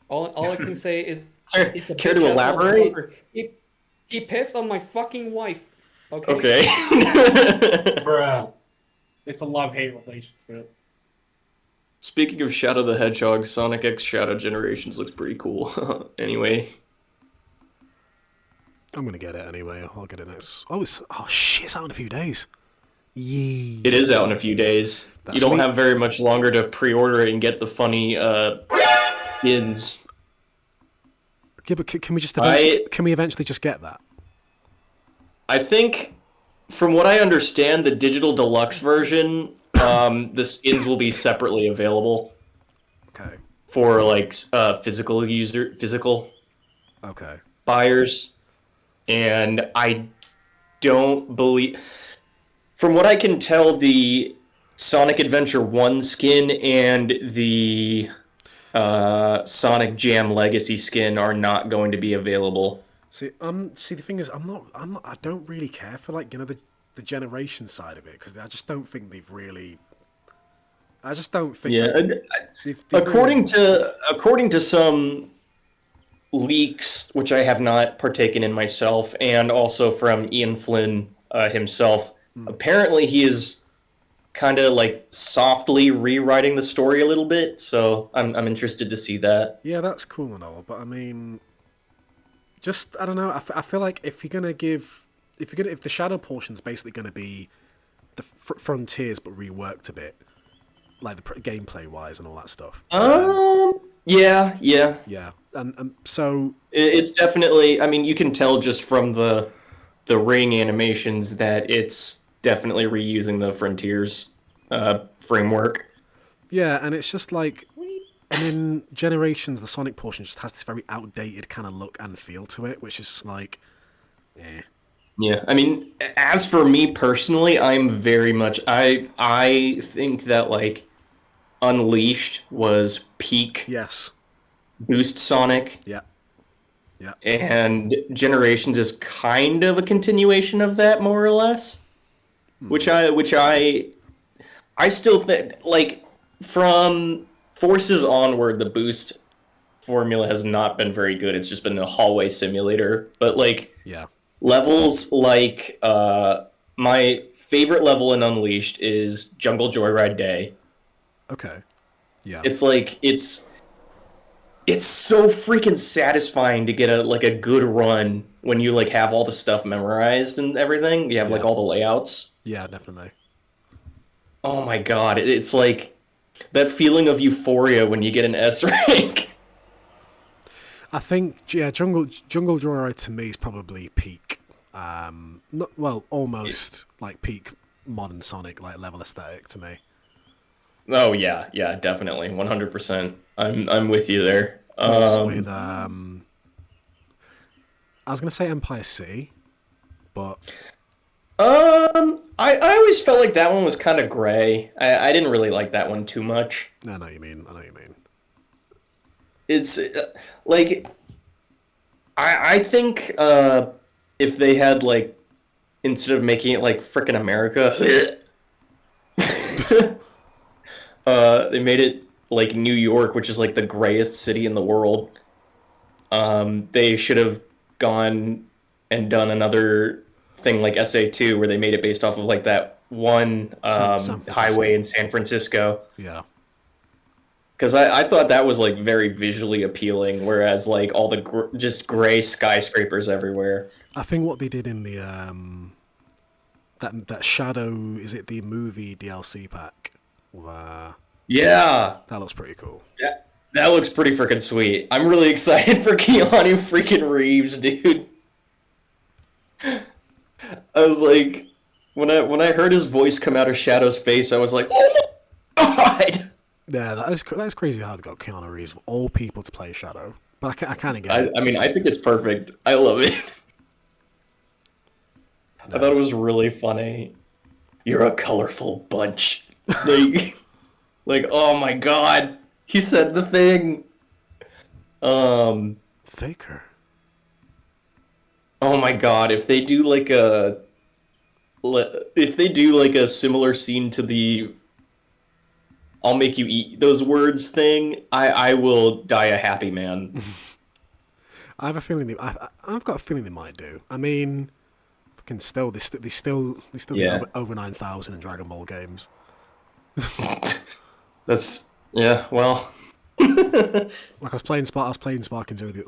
All I can say is it's a Care to bitch-ass elaborate? motherfucker. He pissed on my fucking wife. Okay. Okay. Bruh. It's a love-hate relationship. Speaking of Shadow the Hedgehog, Sonic X Shadow Generations looks pretty cool. Anyway. I'm gonna get it anyway. I'll get it next. Oh shit! It's out in a few days. Yee. It is out in a few days. That's You don't me. have very much longer to pre-order it and get the funny skins. Yeah, but can we just eventually just get that? I think, from what I understand, the digital deluxe version, the skins will be separately available. Okay. for like physical Okay. buyers, and I don't believe, from what I can tell, the Sonic Adventure 1 skin and the Sonic Jam Legacy skin are not going to be available. See, the thing is, I don't really care for like the generation side of it because I just don't think they've really. I just don't think. Yeah, they've according really... to some leaks, which I have not partaken in myself, and also from Ian Flynn himself, apparently he is kind of like softly rewriting the story a little bit. So I'm interested to see that. Yeah, that's cool and all, but I mean, just I don't know. I feel like if the shadow portion's basically gonna be the frontiers but reworked a bit, like the gameplay wise and all that stuff. Yeah. Yeah, and so it's definitely. I mean, you can tell just from the ring animations that it's definitely reusing the Frontiers framework. Yeah, and it's just like, and in Generations, the Sonic portion just has this very outdated kind of look and feel to it, which is just like, eh. Yeah, I mean, as for me personally, I'm very much I think that like Unleashed was peak. Yes. Boost Sonic. Yeah. Yeah. And Generations is kind of a continuation of that, more or less. Which I still think, like, from Forces onward, the boost formula has not been very good. It's just been a hallway simulator. But like, yeah, levels like my favorite level in Unleashed is Jungle Joyride Day. Okay. Yeah. It's like it's so freaking satisfying to get a good run when you like have all the stuff memorized and everything. You have like all the layouts. Yeah, definitely. Oh my god, it's like that feeling of euphoria when you get an S rank. I think Jungle Joyride to me is probably peak. Almost like peak modern Sonic like level aesthetic to me. Oh yeah, definitely, 100%. I'm with you there. With I was gonna say Empire City, but I always felt like that one was kind of gray. I didn't really like that one too much. I know what you mean. It's like I think if they had like, instead of making it like frickin' America, they made it like New York, which is like the grayest city in the world. They should have gone and done another thing like SA2, where they made it based off of like that one highway in San Francisco. Yeah. Because I thought that was like very visually appealing, whereas like all the just gray skyscrapers everywhere. I think what they did in the that Shadow, is it the movie DLC pack? Yeah, that looks pretty cool. That looks pretty freaking sweet. I'm really excited for Keanu freaking Reeves, dude. I was like, when I heard his voice come out of Shadow's face, I was like, oh my god. Yeah, that is crazy how they got Keanu Reeves of all people to play Shadow. But I kind of get it. I mean, I think it's perfect. I love it. Nice. I thought it was really funny. You're a colorful bunch. Like, oh my god, he said the thing. Faker. Oh my god, if they do like a similar scene to the "I'll make you eat those words" thing, I will die a happy man. I have a feeling I've got a feeling they might do. I mean, fucking still they still Yeah. get over 9,000 in Dragon Ball games. That's well. Like I was playing Sparking Zero the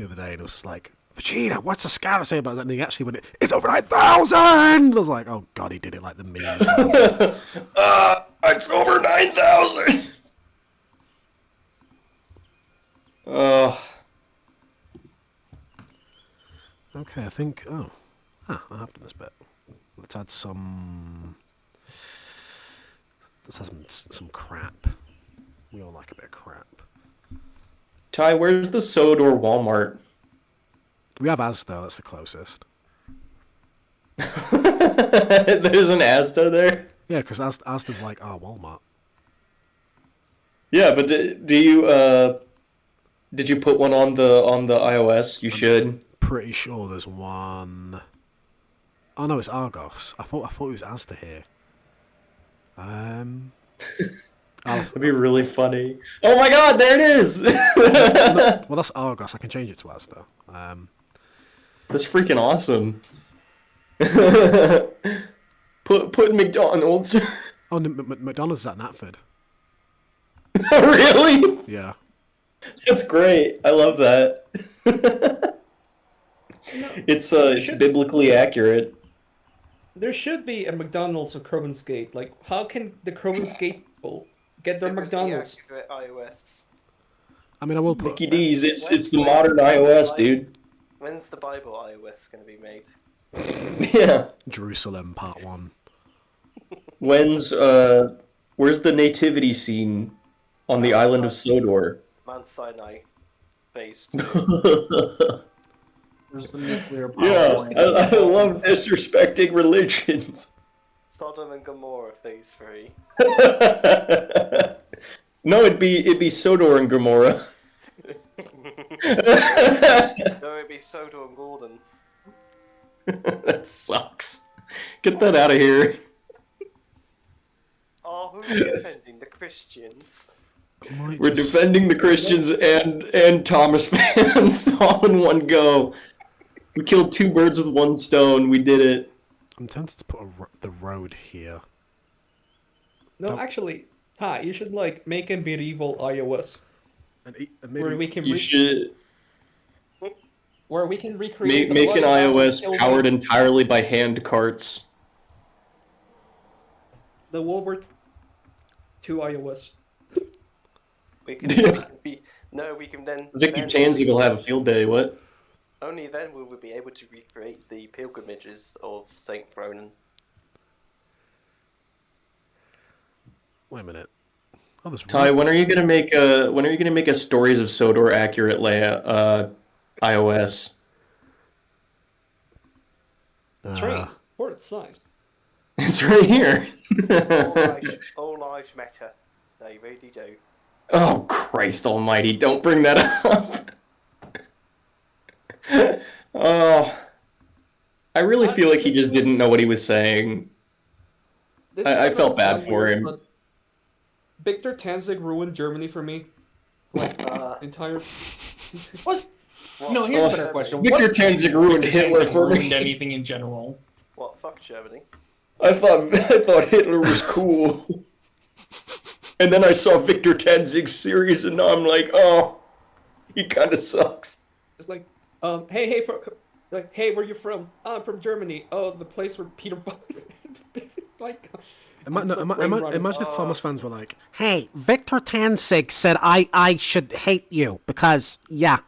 other day, and it was just like, Vegeta, what's the scout say about that? And he actually went, it's over 9,000! I was like, oh god, he did it like the memes. It's over 9,000! Okay, I think, I have done this bit. Let's add some crap. We all like a bit of crap. Ty, where's the Sodor Walmart? We have Asda, that's the closest. There's an Asda there? Yeah, because Asda's like our Walmart. Yeah, but do you did you put one on the iOS? You should. Pretty sure there's one. Oh no, it's Argos. I thought it was Asda here. That'd be really funny. Oh my god, there it is! Well, that's Argos. I can change it to Asda. That's freaking awesome. Put McDonald's. Oh, no, McDonald's is at Natford. Really? Yeah. That's great. I love that. It's biblically accurate. There should be a McDonald's of Crovans Gate. Like, how can the Crovans Gate people get their McDonald's? Accurate iOS. I mean, I will put. Mickey D's. It's the modern iOS, dude. When's the Bible iOS going to be made? Yeah. Jerusalem Part 1. Where's the nativity scene on the island of Sodor? Mount Sinai, phase 2. There's the nuclear power Yeah, plant. I love disrespecting religions. Sodom and Gomorrah, phase 3. No, it'd be Sodor and Gomorrah. No, it'd be Sodor and Gordon. That sucks. Get that out of here. Oh, who's defending the Christians? We're defending the Christians and Thomas fans all in one go. We killed two birds with one stone. We did it. I'm tempted to put the road here. No, actually, you should like make a medieval iOS. Where we can You should where we can recreate make an iOS War powered entirely by hand carts. the World War II iOS. We can we can then. Victor then Tanzig will have a field day. What? Only then will we be able to recreate the pilgrimages of Saint Ronan. Wait a minute. Oh, there's Ty, when are you gonna make a Stories of Sodor accurate layout iOS? That's right. Or its size. It's right here. All lives matter. They really do. Oh Christ Almighty! Don't bring that up. Oh, I really feel like he just didn't know what he was saying. I felt bad for him. Victor Tanzig ruined Germany for me. Like, entire... What? No, here's a better question. Victor What Tanzig ruined Hitler for me. ruined anything in general. What? Fuck Germany. I thought Hitler was cool. And then I saw Victor Tanzig's series, and now I'm like, oh, he kind of sucks. It's like, hey, where you from? Oh, I'm from Germany. Oh, the place where Peter like, imagine if Thomas fans were like, "Hey, Victor Tanzig said I should hate you because yeah."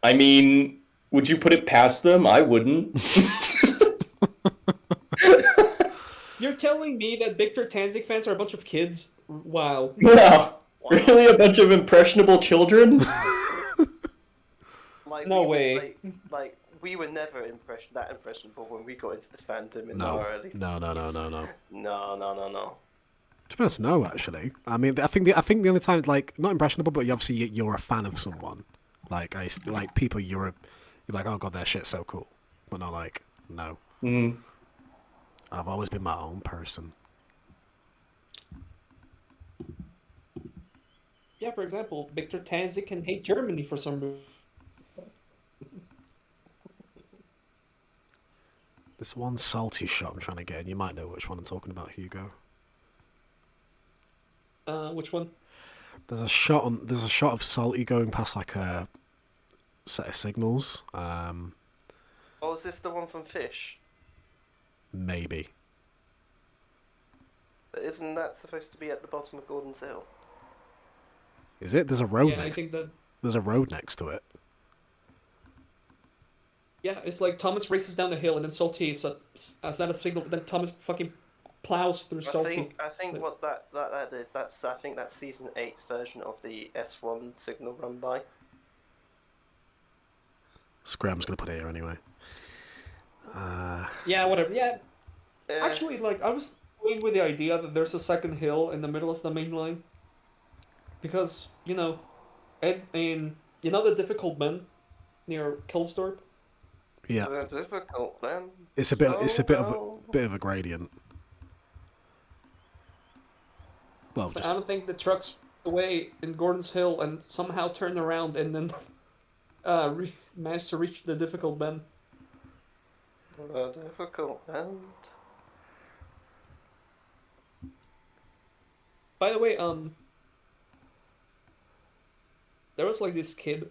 I mean, would you put it past them? I wouldn't. You're telling me that Victor Tanzig fans are a bunch of kids? Wow. Wow. Really, a bunch of impressionable children? Like, no way. Like we were never that impressionable when we got into the fandom in No. our early. No. No. To be honest, no. Actually, I mean, I think the only time, like, not impressionable, but obviously you're a fan of someone. Like people you're like, oh god, their shit's so cool, but not like, no. Mm. I've always been my own person. Yeah, for example, Victor Tanzig can hate Germany for some reason. This one salty shot I'm trying to get, and you might know which one I'm talking about, Hugo. Which one? There's a shot of Salty going past like a set of signals. Oh, is this the one from Fish? Maybe. But isn't that supposed to be at the bottom of Gordon's Hill? Is it? There's a road Yeah, I next. think that. There's a road next to it. Yeah, it's like Thomas races down the hill and then Salty sends out a signal, but then Thomas fucking plows through salty. I think what that is, I think that's season 8's version of the S1 signal run by. Scram's gonna put it here anyway. Yeah, whatever. Yeah. Yeah. Actually, like, I was going with the idea that there's a second hill in the middle of the main line. Because, you know, you know the difficult bend near Kilstorp? Yeah. They're difficult then. It's a bit of a gradient. Well, So just I don't think the truck's away in Gordon's Hill and somehow turn around and then manage to reach the difficult bend. The difficult bend. By the way, there was like this kid,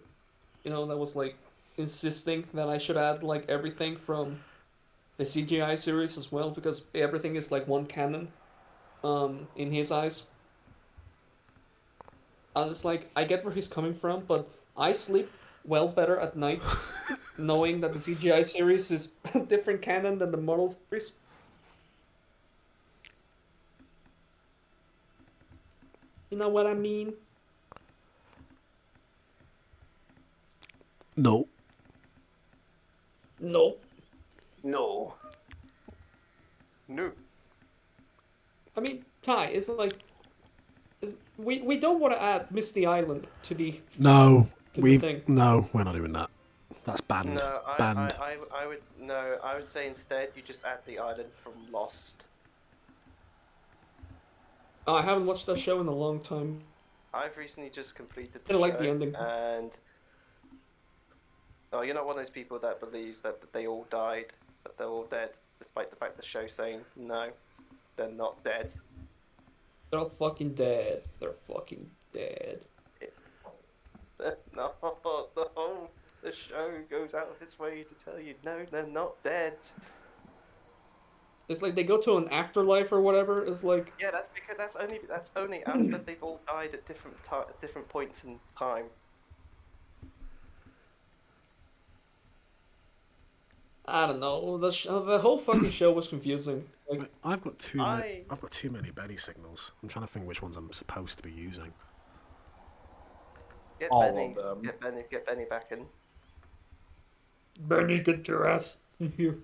you know, that was like insisting that I should add like everything from the CGI series as well because everything is like one canon, in his eyes. And it's like I get where he's coming from, but I sleep well better at night knowing that the CGI series is a different canon than the model series. You know what I mean? no. No. No. No. I mean, Ty, it's like we don't want to add Misty Island to the No, to the thing. we're not doing that. That's banned. No, Banned. I would say instead you just add the island from Lost. Oh, I haven't watched that show in a long time. I've recently just completed I the like show, the ending. and you're not one of those people that believes that they all died, that they're all dead, despite the fact the show's saying no, they're not dead. They're all fucking dead. They're fucking dead. No, the show goes out of its way to tell you no, they're not dead. It's like they go to an afterlife or whatever. It's like Yeah, that's because that's only after they've all died at different points in time. I don't know. The whole fucking show was confusing. Like I've got too many Benny signals. I'm trying to think which ones I'm supposed to be using. Get All Benny, of them. get Benny back in. Benny, get your ass in here.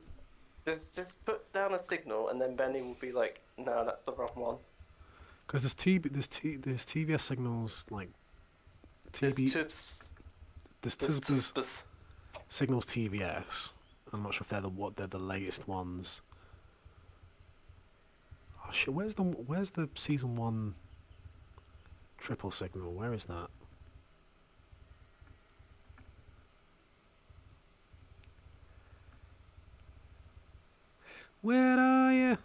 Just put down a signal, and then Benny will be like, "No, that's the wrong one." Because there's TVS signals like TB. There's signals TVS. I'm not sure if they're the latest ones. Oh shit! Where's the season 1 triple signal? Where is that? Where are you?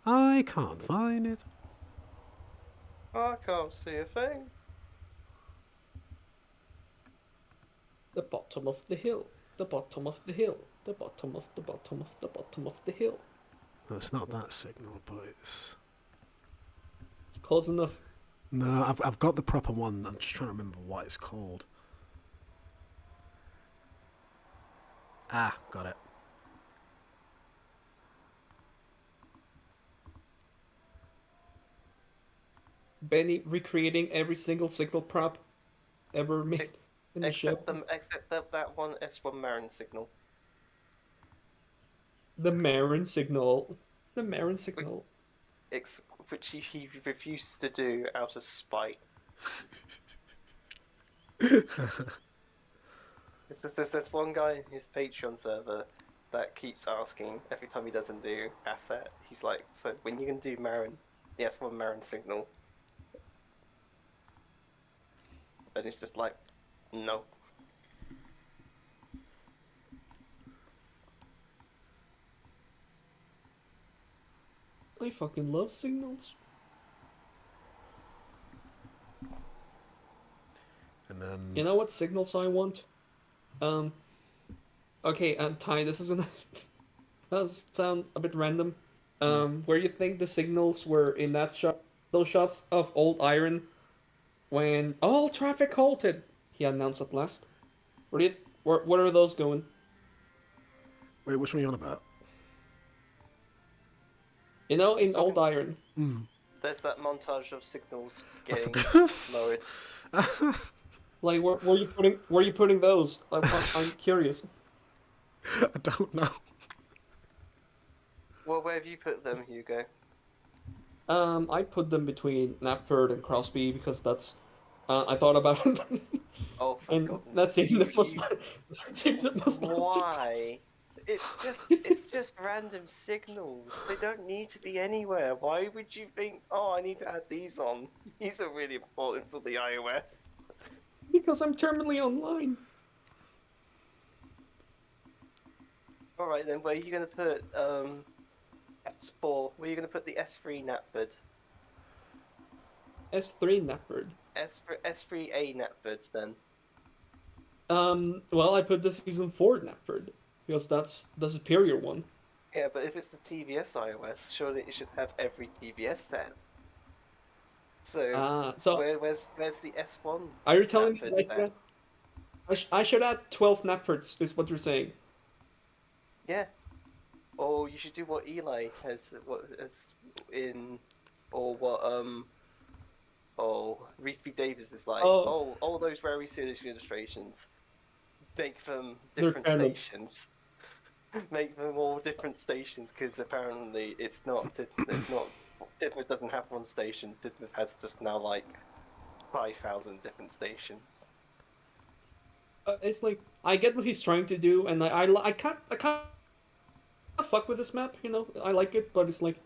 I can't find it. I can't see a thing. The bottom of the hill. The bottom of the hill. The bottom of the bottom of the bottom of the hill. No, it's not that signal, but it's close enough. No, I've got the proper one. I'm just trying to remember what it's called. Ah, got it. Benny recreating every single signal prop ever made in the show. Except that one S1 Marin signal. The Marin signal. The Marin signal. Which he refused to do out of spite. There's one guy in his Patreon server that keeps asking every time he doesn't do asset. He's like, "So when you gonna do Marin? The S1 Marin signal?" And it's just like, no. I fucking love signals. And then you know what signals I want? Okay, Ty, this is gonna sound a bit random. Where you think the signals were in that shot? Those shots of Old Iron, when all traffic halted, he announced at last. Where are those going? Wait, which one are you on about? You know, in Old Iron. There's that montage of signals getting lowered. Like, where you putting those? I'm curious. I don't know. Well, where have you put them, Hugo? I put them between Napford and Crosby because that's. I thought about it. Oh, for and goodness that seems the most. you- That seems the most logical. Why? It's just random signals. They don't need to be anywhere. Why would you think, oh, I need to add these on? These are really important for the iOS. Because I'm terminally online. Alright then, where are you gonna put S4? Where are you gonna put the S3 Natford? S3 Napford. S3A Natford then. Well, I put the season 4 Napford because that's the superior one. Yeah, but if it's the TVS iOS, surely it should have every TVS set. So, where's the S1? Are you telling me Natford then? I should add 12 Napfords, is what you're saying? Yeah. Or you should do what Eli has in, or what Reefy Davis is like. Oh. All those very serious illustrations. Make them They're different canon. stations. Make them all different stations because apparently it's not. Titmuth doesn't have one station. Titmuth has just now like 5,000 different stations. It's like I get what he's trying to do, and I can't fuck with this map. You know, I like it, but it's like,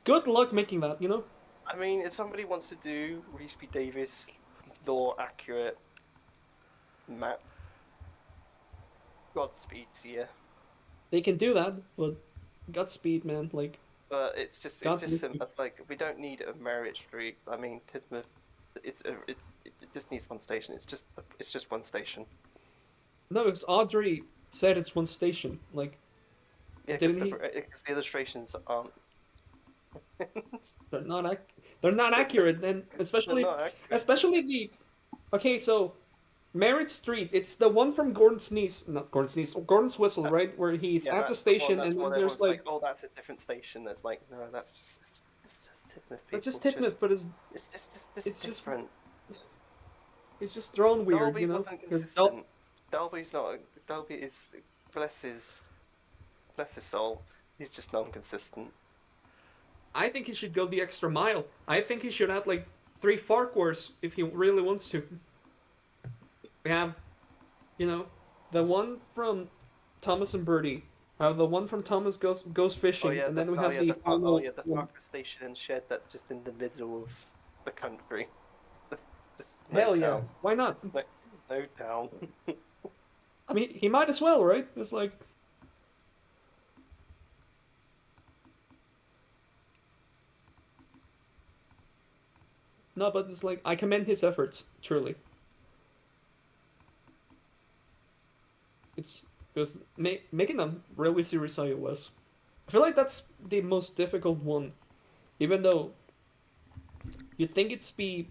good luck making that. You know. I mean, if somebody wants to do Reefy Davis lore accurate map, Godspeed to you. They can do that, but Godspeed, man. Like. But it's just it's like we don't need a merit streak. I mean, Titmuth, it just needs one station. It's just one station. No, it's Audrey said it's one station. Like. Yeah, because the illustrations aren't. They're not accurate, and especially the. Okay, so Merritt Street. It's the one from Gordon's Whistle, right? Where he's at the station, and then there's like, oh, that's a different station. That's like, no, that's just Titmuth. It's just Titmuth, but it's different. It's just thrown weird, Dolby you know. wasn't consistent. Dolby's not. Dolby is bless his soul. He's just non-consistent. I think he should go the extra mile. I think he should add like 3 Farquhars if he really wants to. We have, you know, the one from Thomas and Birdie. The one from Thomas goes fishing, and then we have the Farquhar station and shed that's just in the middle of the country. Just hell yeah, why not? No town. I mean, he might as well, right? It's like. No, but it's like, I commend his efforts, truly. It's because making a Railway Series iOS, I feel like that's the most difficult one, even though you'd think it'd be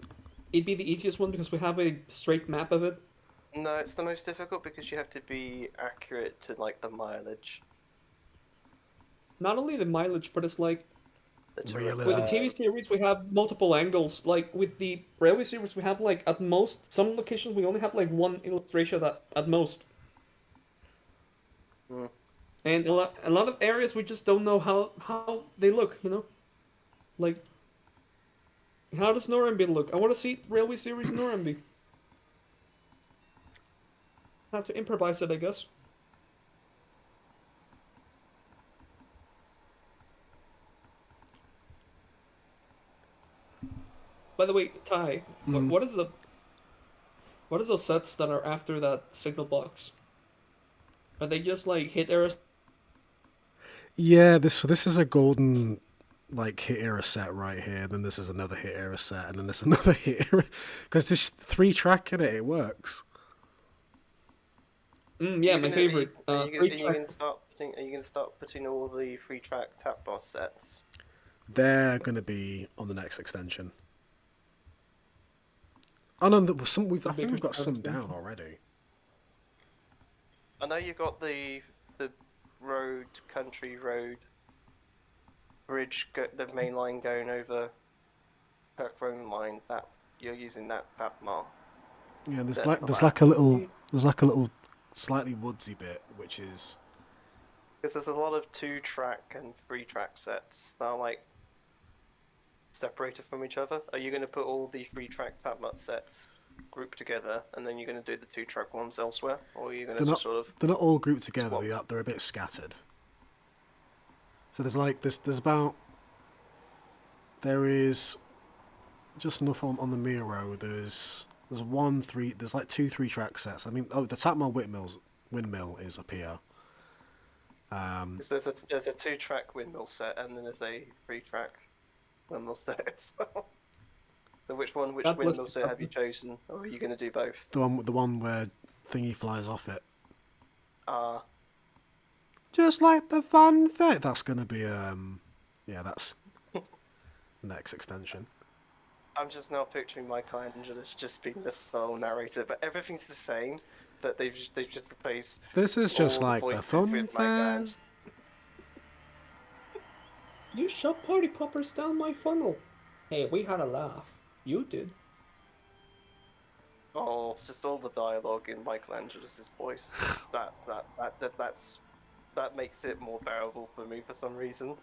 the easiest one because we have a straight map of it. No, it's the most difficult because you have to be accurate to like the mileage. Not only the mileage, but it's like with the Realism. TV series we have multiple angles. Like with the Railway Series we have like at most some locations we only have like one illustration at most. And a lot of areas we just don't know how they look, you know? Like, how does Norremby look? I want to see Railway Series Norremby. Have to improvise it, I guess. By the way, Ty, what is those sets that are after that signal box? Are they just like hit errors? Yeah, this is a golden like hit era set right here. Then this is another hit era set, and then there's another hit era because there's 3 track in it. It works. Yeah, my favorite. Are you gonna start putting all the 3-track tap boss sets? They're gonna be on the next extension. Oh no, I think we've got some down already. I know you got the country road bridge, the main line going over Kirkronan line, that you're using that map. Yeah, there's That- like there's that- like a little slightly woodsy bit, which is Because there's a lot of 2-track and 3-track sets that are like separated from each other. Are you going to put all the 3-track Tapmat sets grouped together, and then you're going to do the 2-track ones elsewhere, or are you going to just sort of? they're not all grouped together. swap? They're a bit scattered. So there is just enough on the Miro. There's like 2 3-track sets. I mean, the Tapmat windmill is up here. 'Cause there's a 2-track windmill set, and then there's a 3-track windmill set as well. So which windmill set have you chosen, or are you going to do both? The one where Thingy flies off it. Just like the fun fair. That's gonna be that's next extension. I'm just now picturing Michelangelo as just being the sole narrator, but everything's the same. But they've just replaced. This is just all like the voices fun with fair. Michelangelo. You shoved party poppers down my funnel. Hey, we had a laugh. You did. Oh, it's just all the dialogue in Michelangelo's voice. That makes it more bearable for me for some reason.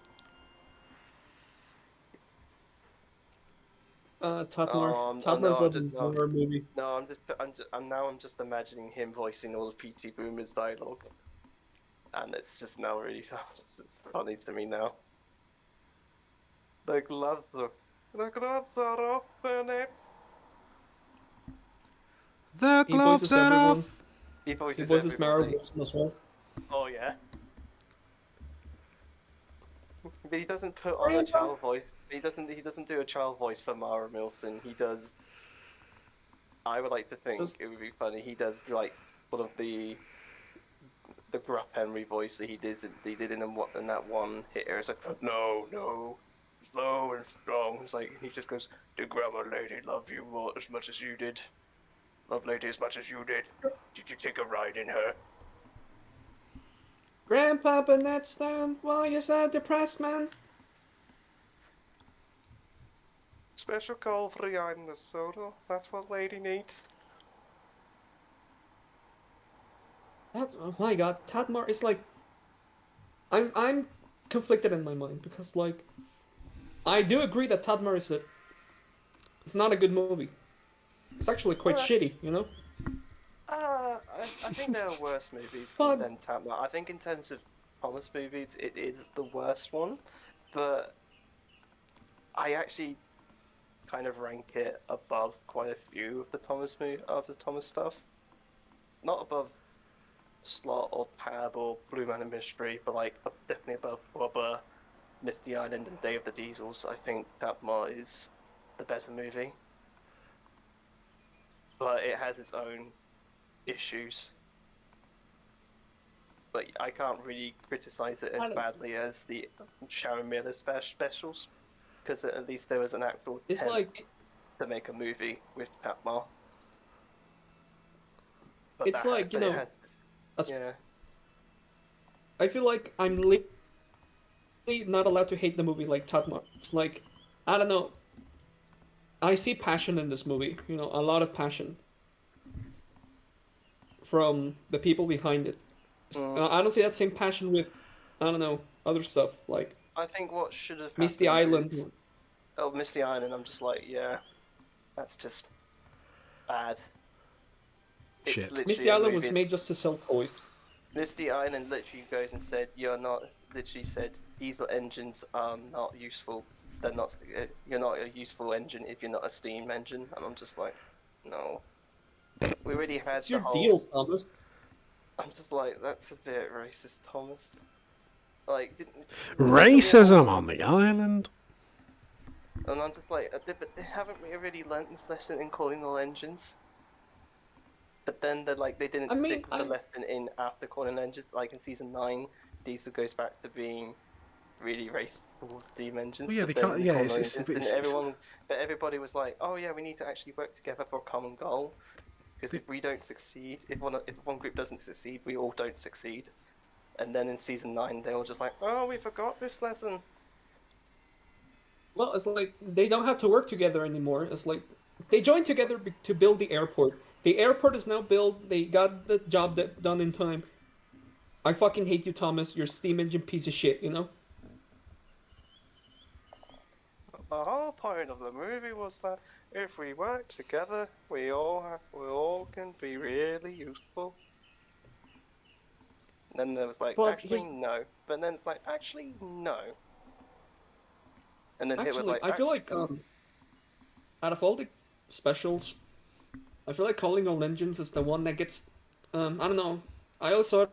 Tatmar's a horror movie. No, I'm just imagining him voicing all of P.T. Boomer's dialogue, and it's just now really it's funny to me now. The gloves are off, Bennett. The gloves are off. He voices Mara everybody. Wilson as well. Oh yeah. But he doesn't put on a child voice. He doesn't do a child voice for Mara Milson. He does. I would like to think it would be funny. He does like one of the gruff Henry voice that he did in that one hit here. It's like no, slow and strong. It's like he just goes, "Did Grandma Lady love you as much as you did? Love Lady as much as you did? Did you take a ride in her?" Grandpa Burnett stand while you're so depressed, man. Special call for the item of soda. That's what Lady needs. Oh my god, Tatmar is like. I'm conflicted in my mind because like, I do agree that Tatmar it's not a good movie. It's actually quite shitty, you know. I think there are worse movies than Tatmar. I think in terms of Thomas movies, it is the worst one, but I actually kind of rank it above quite a few of the Thomas stuff. Not above Slot or Tab or Blue Man and Mystery, but like definitely above Rubber, Misty Island, and Day of the Diesels. I think Tatmar is the better movie, but it has its own issues. But I can't really criticize it as badly as the Sharon Miller specials, because at least there was an actual attempt to make a movie with Tatmar. It's like, you know, yeah. I feel like I'm not allowed to hate the movie like Tatmar. It's like, I don't know. I see passion in this movie, you know, a lot of passion from the people behind it. I don't see that same passion with, I don't know, other stuff like. I think what should have Misty happened Island. is- Misty Island. I'm just like, yeah, that's just bad. It's Shit. literally Misty a Island was movie- made just to sell toys. Misty Island literally goes and said, "You're not." Literally said, "Diesel engines are not useful. They're not. You're not a useful engine if you're not a steam engine." And I'm just like, no. We already had What's the your whole. deal, Thomas? I'm just like, that's a bit racist, Thomas. Like, Racism on the island. and I'm just like, but haven't we already learnt this lesson in calling all engines? But then they didn't stick with the lesson in after calling engines. Like in season 9, Diesel goes back to being really racist towards steam engines. Well, yeah, but they then can't. in Yeah, calling it's engines, but everybody was like, oh yeah, we need to actually work together for a common goal. Because if we don't succeed, if one group doesn't succeed, we all don't succeed. And then in season 9, they were just like, oh, we forgot this lesson. Well, it's like they don't have to work together anymore. It's like they joined together to build the airport. The airport is now built. They got the job done in time. I fucking hate you, Thomas. You're a steam engine piece of shit. You know. The whole point of the movie was that if we work together, we all can be really useful. And then there was like, But actually no. But then it's like, actually no. And then it was Actually, like, I feel like out of all the specials, I feel like Calling All Engines is the one that gets I don't know. I always thought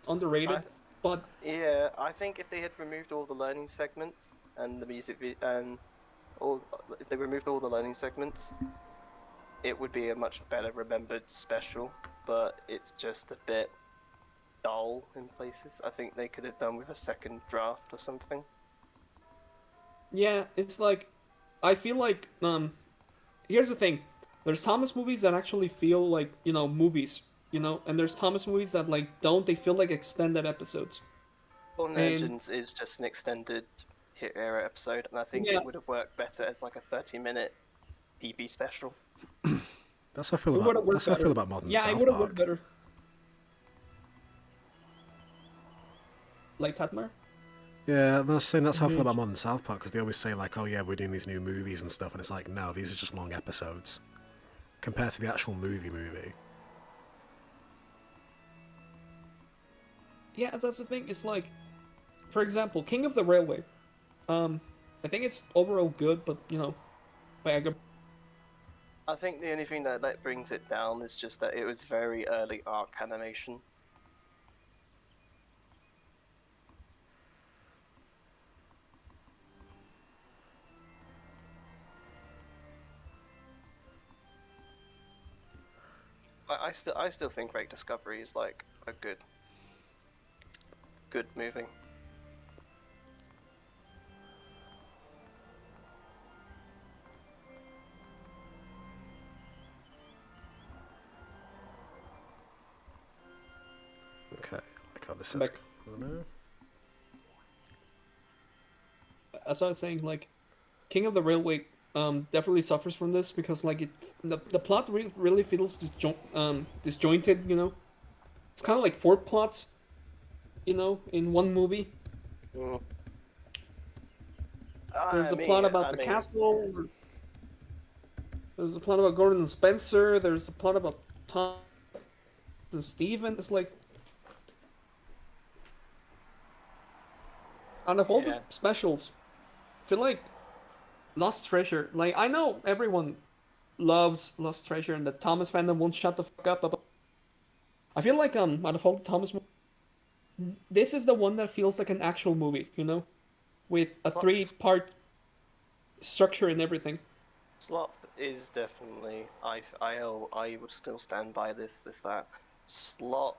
underrated, but yeah, I think if they had removed all the learning segments and the and all, if they removed all the learning segments, it would be a much better remembered special. But it's just a bit dull in places. I think they could have done with a second draft or something. yeah, it's like I feel like here's the thing. There's Thomas movies that actually feel like, movies, and there's Thomas movies that like don't, they feel like extended episodes. Golden Engines is just an extended Hit Era episode, and I think Yeah. it would have worked better as like a 30-minute PB special. That's how I feel It would've about. worked That's how I feel better. about modern Yeah, it South would have Park. worked better. Like Tatmar? Yeah, that's saying that's how I feel Mhm. about modern South Park because they always say like, oh yeah, we're doing these new movies and stuff, and it's like, no, these are just long episodes compared to the actual movie. Yeah, that's the thing. It's like, for example, King of the Railway. I think it's overall good, but like I think the only thing that brings it down is just that it was very early arc animation. I still think Great Discovery is like a good movie. Okay, like how this is. Back. Oh, no. As I was saying, like King of the Railway definitely suffers from this because like the plot really feels disjointed. It's kind of like four plots, in one movie. Mm. There's a plot about the castle. There's a plot about Gordon and Spencer. There's a plot about Tom and Steven. It's like, out of all the specials, I feel like Lost Treasure. Like, I know everyone loves Lost Treasure and the Thomas fandom won't shut the fuck up about. I feel like out of all the Thomas, this is the one that feels like an actual movie. With a 3-part structure and everything. Slop is definitely I would still stand by this that Slot,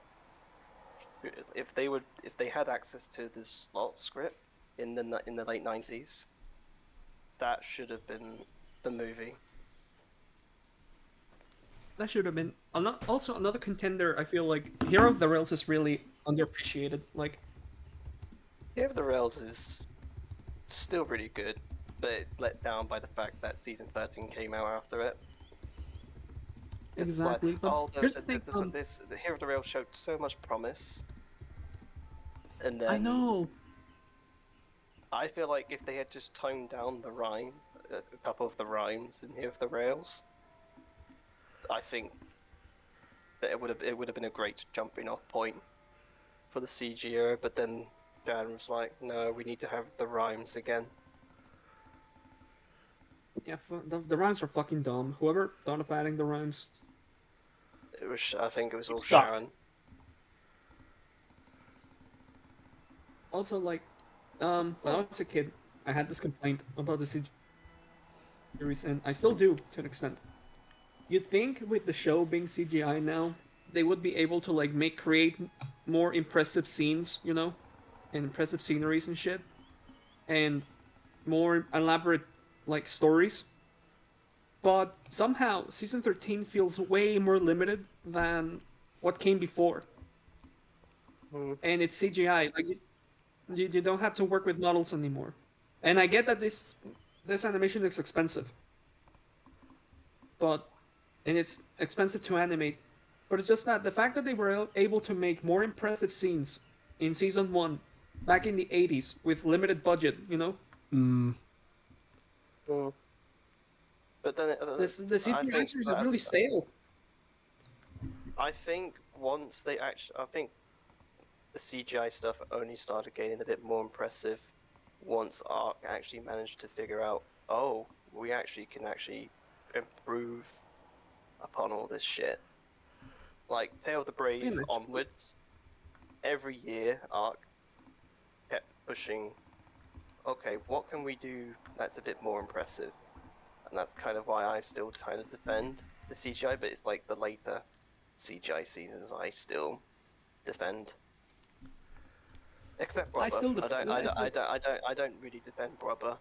if they had access to this Slot script in the late 90s, that should have been the movie. That should have been also another contender. I feel like Hero of the Rails is really underappreciated. Like, Hero of the Rails is still really good, but it's let down by the fact that season 13 came out after it. It's exactly. like, But oh, here's the thing, the Hero of the Rails showed so much promise, and then I know. I feel like if they had just toned down the rhyme, a couple of the rhymes in Hero of the Rails, I think that it would have been a great jumping off point for the CG era. But then Jan was like, no, we need to have the rhymes again. Yeah, the rhymes were fucking dumb. Whoever thought of adding the rhymes. I think it was all Stop. Sharon. Also, like, when I was a kid, I had this complaint about the CG series, and I still do to an extent. You'd think with the show being CGI now, they would be able to like create more impressive scenes, and impressive sceneries and shit, and more elaborate like stories. But somehow season 13 feels way more limited than what came before. And it's CGI. Like you don't have to work with models anymore. And I get that this animation is expensive, and it's expensive to animate, but it's just that the fact that they were able to make more impressive scenes in season 1 back in the 80s with limited budget, you know. Mm. But then The CGI series are really stale. I think once they I think the CGI stuff only started getting a bit more impressive once Arc actually managed to figure out, oh, we actually can improve upon all this shit. Like Tale of the Brave onwards, every year Arc kept pushing, okay, what can we do that's a bit more impressive? And that's kind of why I still kind of defend the CGI, but it's like the later CGI seasons I still defend. Except Brother. I don't really defend Brother.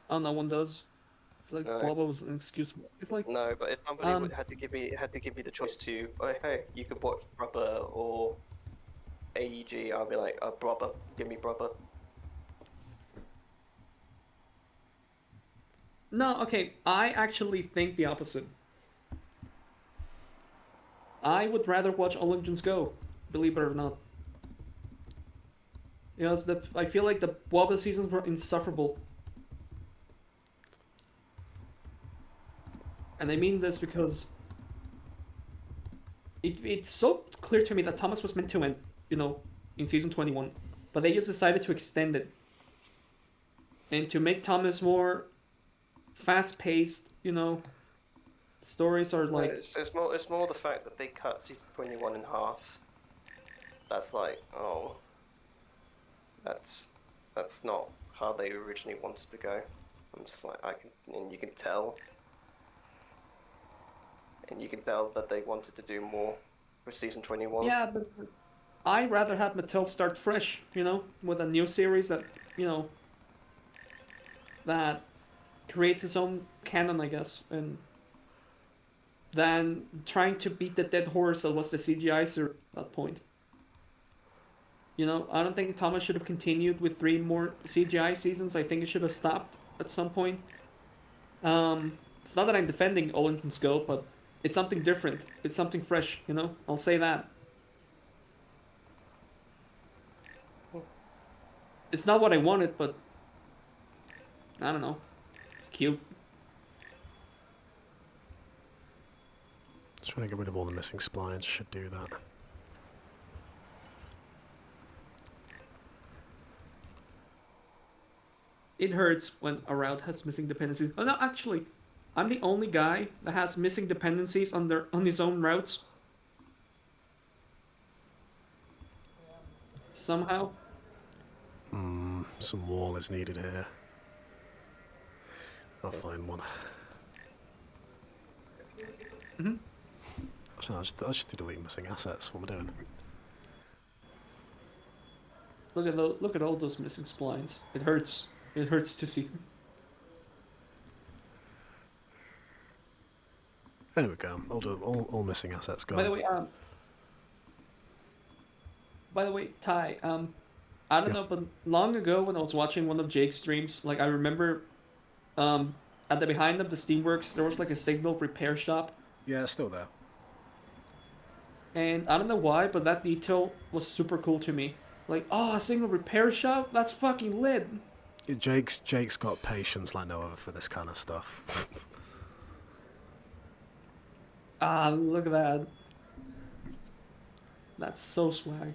Oh, no one does. I feel like No. Blubber was an excuse. It's like No, but if somebody had to give me the choice to, oh, hey, you could watch Brother or AEG, I'll be like, Brother, give me Brother. No, okay, I actually think the opposite. I would rather watch All Engines Go, believe it or not. Because I feel like the Wobble seasons were insufferable. And I mean this because it's so clear to me that Thomas was meant to end, in season 21. But they just decided to extend it. And to make Thomas more fast-paced, stories are like... It's more the fact that they cut season 21 in half. That's like, oh... That's not how they originally wanted to go. I'm just like, and you can tell. And you can tell that they wanted to do more for season 21. Yeah, but I'd rather have Mattel start fresh, with a new series that, that creates its own canon, I guess, and than trying to beat the dead horse that was the CGI series at that point. I don't think Thomas should have continued with 3 more CGI seasons. I think it should have stopped at some point. It's not that I'm defending All Engines Go, but it's something different. It's something fresh, I'll say that. It's not what I wanted, but I don't know. It's cute. Just trying to get rid of all the missing splines. Should do that. It hurts when a route has missing dependencies. Oh no, actually, I'm the only guy that has missing dependencies on his own routes. Somehow. Some wall is needed here. I'll find one. Actually, I'll just delete missing assets. What am I doing? Look at all those missing splines. It hurts. It hurts to see. There we go. All missing assets gone. By the way, Ty, I don't know, but long ago when I was watching one of Jake's streams, like I remember, at the behind of the Steamworks, there was like a signal repair shop. Yeah, it's still there. And I don't know why, but that detail was super cool to me. Like, oh, a signal repair shop? That's fucking lit. Jake's got patience like no other for this kind of stuff. Ah, look at that. That's so swag.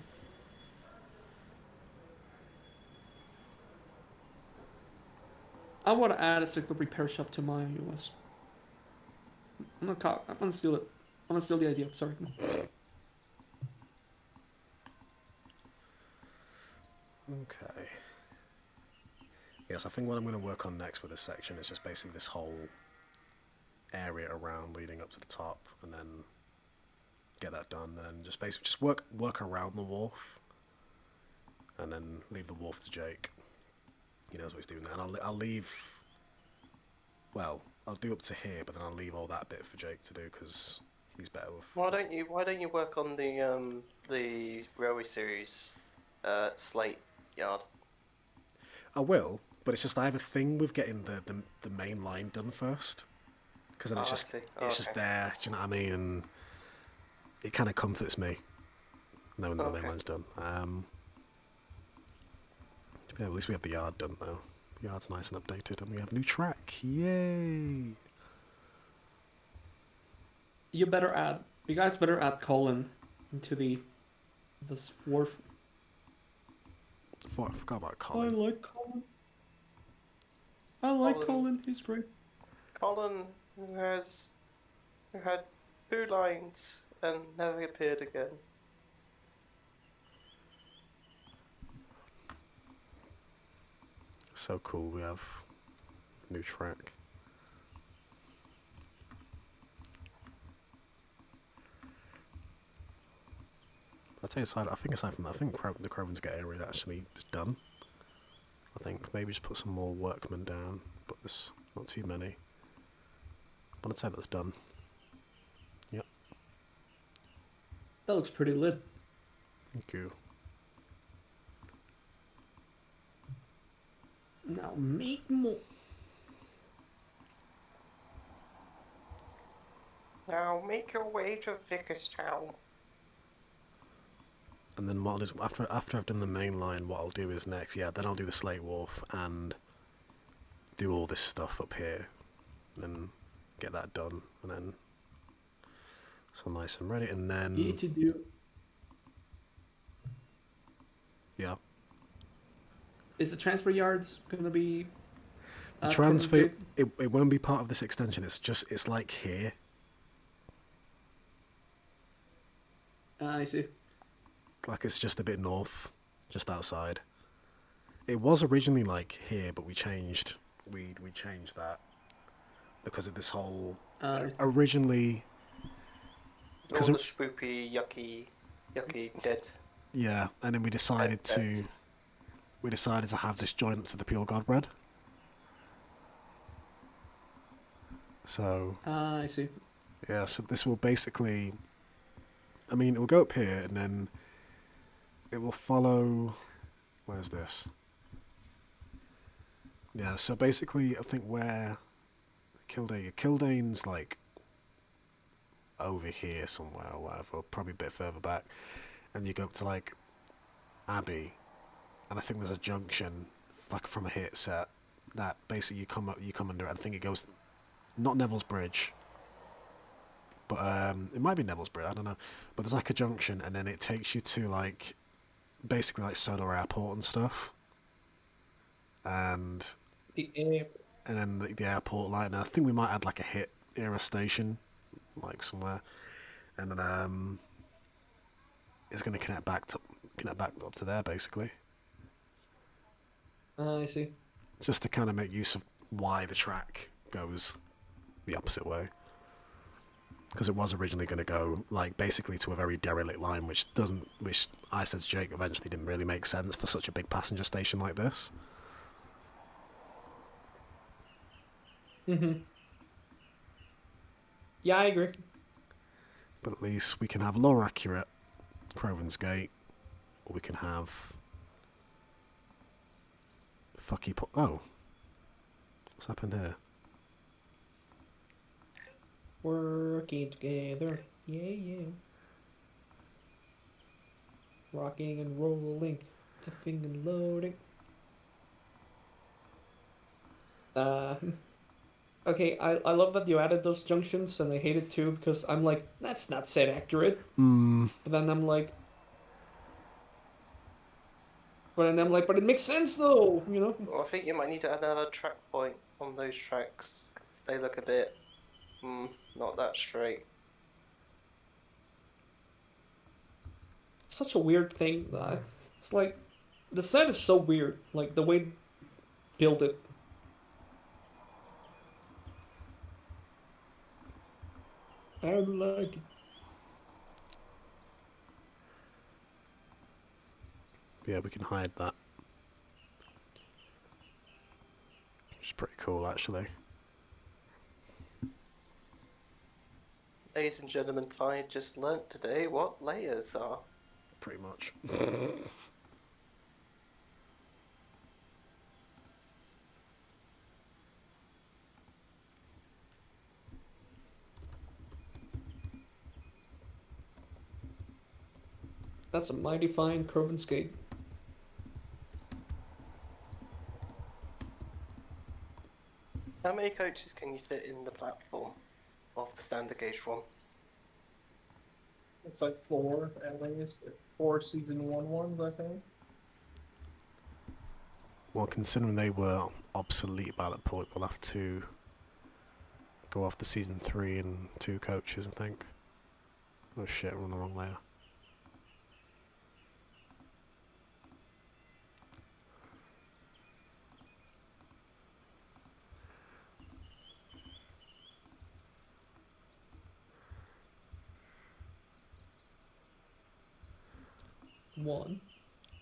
I want to add a signal repair shop to my US. I'm gonna steal it. I'm gonna steal the idea. Sorry. Okay. Yes, I think what I'm going to work on next with this section is just basically this whole area around leading up to the top, and then get that done, and then just basically just work around the wharf, and then leave the wharf to Jake. He knows what he's doing there, and I'll leave. Well, I'll do up to here, but then I'll leave all that bit for Jake to do because he's better with. Why don't you work on the railway series, Slate Yard? I will, But it's just I have a thing with getting the main line done first, because then it's Oh, I just see. it's just Okay. there. Do you know what I mean? And it kind of comforts me knowing that the main Okay. line's done. Yeah, at least we have the yard done though. The yard's nice and updated, and we have new track. Yay! You guys better add Colin into this wharf. I forgot about I Colin. like Colin. I like Colin. Colin. He's great. Colin who had 2 lines and never appeared again. So cool. We have new track. I'd say aside from that, I think the Crovans Gate area actually is done. I think maybe just put some more workmen down, but there's not too many. But I'd say that's done. Yep. That looks pretty lit. Thank you. Now make more. Now make your way to Vickerstown. And then what I'll do is after I've done the main line, what I'll do is next, then I'll do the Slate Wharf and do all this stuff up here, and then get that done, and then so nice and ready, and then You need to do. yeah. Is the transfer yards gonna be? The Crovans transfer Gate? it won't be part of this extension. It's like here. I see. Like it's just a bit north, just outside. It was originally like here, but we changed that because of this whole originally. All the spoopy, yucky dead. Yeah, and then we decided to have this joint up to the Pure God bread. So I see. yeah, so this will basically, I mean, it will go up here and then it will follow. Where's this? Yeah, so basically, I think where Kildane's like over here somewhere or whatever, or probably a bit further back, and you go up to like Abbey, and I think there's a junction like from a hit set that basically you come under it. I think it goes not Neville's Bridge, but it might be Neville's Bridge. I don't know, but there's like a junction, and then it takes you to like basically like Sodor Airport and stuff, and then the airport line. And I think we might add like a hit era station, like somewhere, and then it's going to connect back up to there basically. I see. Just to kind of make use of why the track goes the opposite way. Because it was originally going to go like basically to a very derelict line, which I said to Jake eventually didn't really make sense for such a big passenger station like this. Yeah, I agree. But at least we can have lore accurate Crovans Gate, or we can have oh, what's happened here? Working together, yeah. Rocking and rolling, tipping and loading. Okay, I love that you added those junctions, and I hate it too because I'm like, that's not set accurate. But then I'm like, but it makes sense though, you know. Well, I think you might need to add another track point on those tracks because they look a bit, not that straight. It's such a weird thing. It's like, the set is so weird. Like the way they build it. I don't like it. Yeah, we can hide that. Which is pretty cool, actually. Ladies and gentlemen, Ty just learnt today what layers are. Pretty much. That's a mighty fine Crovans gate. How many coaches can you fit in the platform of the standard gauge one? It's like 4 at least. 4 season 1 ones, I think. Well, considering they were obsolete by that point, we'll have to go off the season 3 and 2 coaches, I think. Oh shit, we're on the wrong layer. One,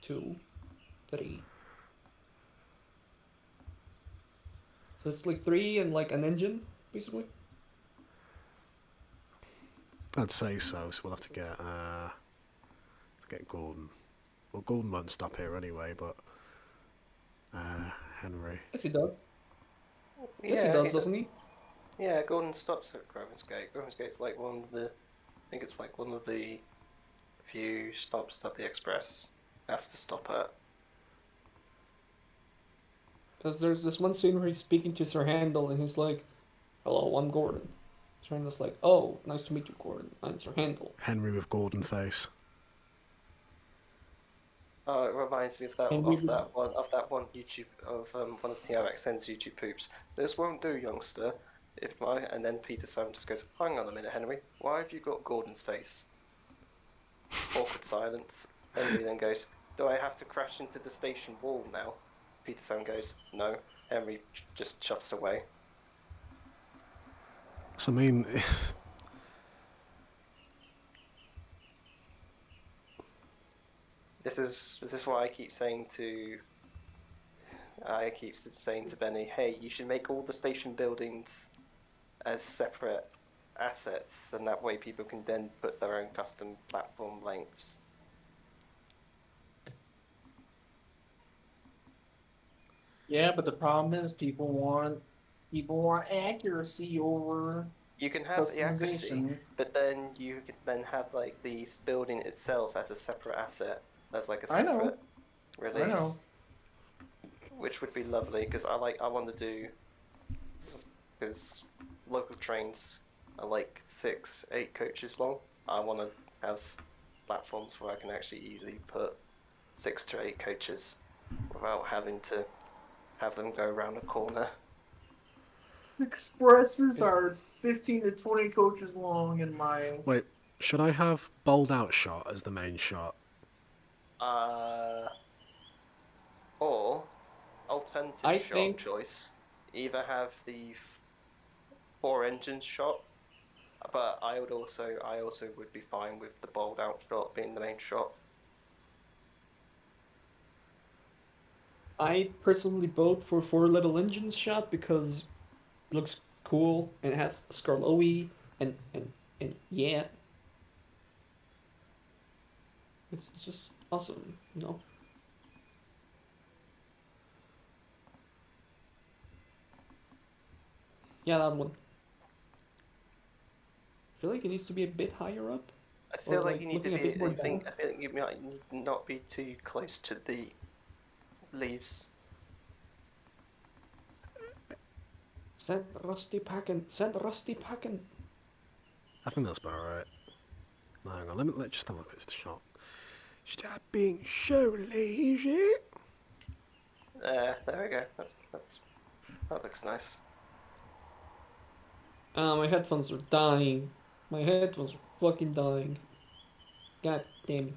2, 3. So it's like 3 and like an engine, basically. I'd say so, so we'll have to get Gordon. Well, Gordon won't stop here anyway, but Henry. Yes, he does. Yes, Yeah, he does, doesn't he? Yeah, Gordon stops at Crovans Gate. Crovans Gate's like one of the, I think it's like one of the few stops that the Express has to stop at. Because there's this one scene where he's speaking to Sir Handel and he's like, "Hello, I'm Gordon." Sir Handel's like, "Oh, nice to meet you, Gordon. I'm Sir Handel." Henry with Gordon face. Oh, it reminds me of that one YouTube of one of TRXN's YouTube poops. This won't do, youngster. And then Peter Sam just goes, "Hang on a minute, Henry. Why have you got Gordon's face?" Awkward silence. Henry then goes, "Do I have to crash into the station wall now?" Peter Sam goes, "No." Henry just chuffs away. So I mean, This is why I keep saying to Benny, "Hey, you should make all the station buildings as separate assets, and that way people can then put their own custom platform lengths." Yeah, but the problem is people want accuracy over. You can have the accuracy, customization. but then you can then have like the building itself as a separate asset, as like a I know. separate release. I know. Which would be lovely because I want to do, because local trains are like 6, 8 coaches long. I want to have platforms where I can actually easily put 6 to 8 coaches without having to have them go around a corner. Expresses are 15 to 20 coaches long in my. wait, should I have bowled out shot as the main shot? Or alternative shot choice, either have the 4 engines shot, but I also would be fine with the bowled out shot being the main shot. I personally vote for 4 little engines shot because it looks cool and it has Skarloey and yeah. It's just awesome, you know? Yeah, that one. I feel like it needs to be a bit higher up. I feel Or, like you need to looking a be. bit more I feel down. like you might not be too close to the leaves. Send Rusty packing. Send Rusty packing. I think that's about right. No, hang on, let's just have a look at this shot. Stop being so lazy. There we go. That looks nice. My headphones are dying. My headphones are fucking dying. God damn it.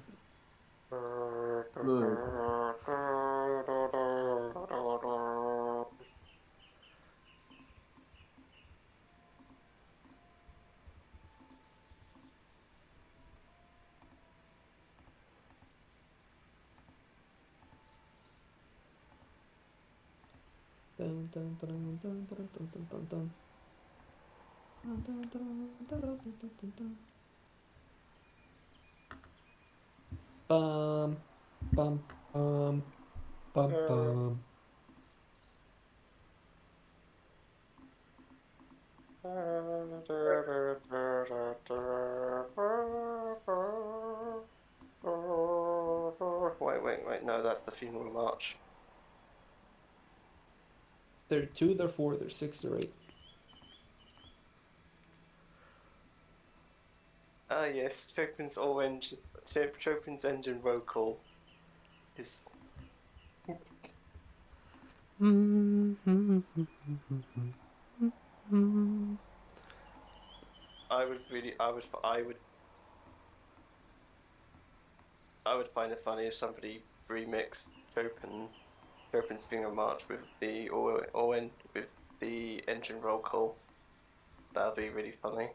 Dun, dun, dun, dun, dun, dun, dun, dun, dun, dun. Dun, dun, dun, dun, dun, dun, dun, dun. Bum, bum, bum, bum, bum. wait. No, that's the funeral march. There are 2, there are 4, there are 6, there are 8. Ah, yes, Chopin's engine roll call is. I would find it funny if somebody remixed Chopin's funeral march with the with the engine roll call. That'd be really funny.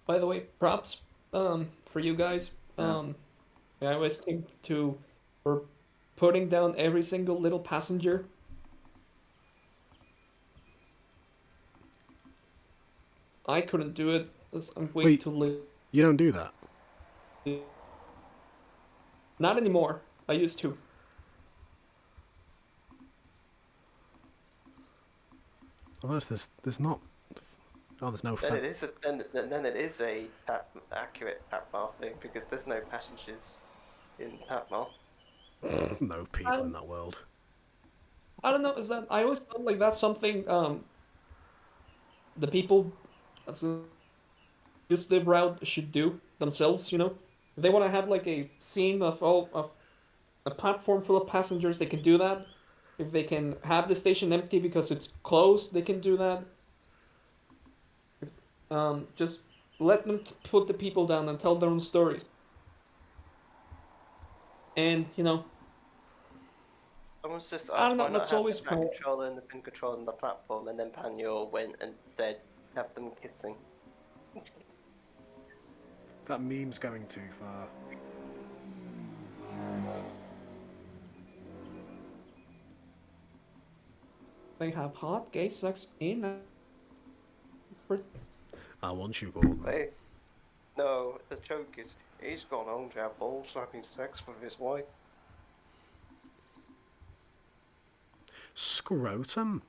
By the way, props for you guys. I always think for putting down every single little passenger. I couldn't do it. I'm way Wait, too late. You don't do that? Not anymore. I used to. Unless there's not. Oh, there's no. Then it is a accurate Tapmar thing because there's no passengers in Tapmar. No people in that world. I don't know. I always felt like that's something the people that's use the route should do themselves. You know, if they want to have like a scene of a platform full of passengers, they can do that. If they can have the station empty because it's closed, they can do that. Just let them put the people down and tell their own stories. And I Someone's just I don't asked know, why not that's have always the back controller and the pin controller on the platform, and then Panior went and said, have them kissing. That meme's going too far. they have hot gay sex in I want you, Gordon. Hey, no, the joke is he's gone home to have ball slapping sex with his wife. Scrotum.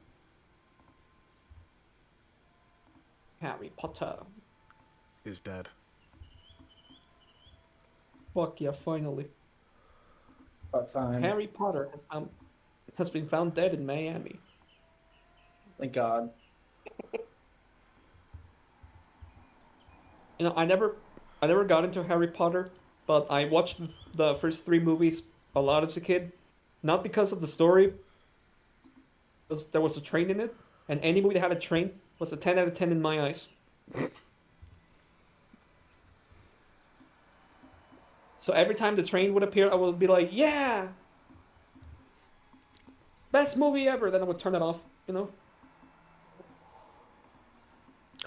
Harry Potter. Is dead. Fuck yeah, finally. About time. Harry Potter has been found dead in Miami. Thank God. I never got into Harry Potter, but I watched the first 3 movies a lot as a kid. Not because of the story, because there was a train in it, and any movie that had a train was a 10 out of 10 in my eyes. So every time the train would appear, I would be like, yeah! Best movie ever! Then I would turn it off,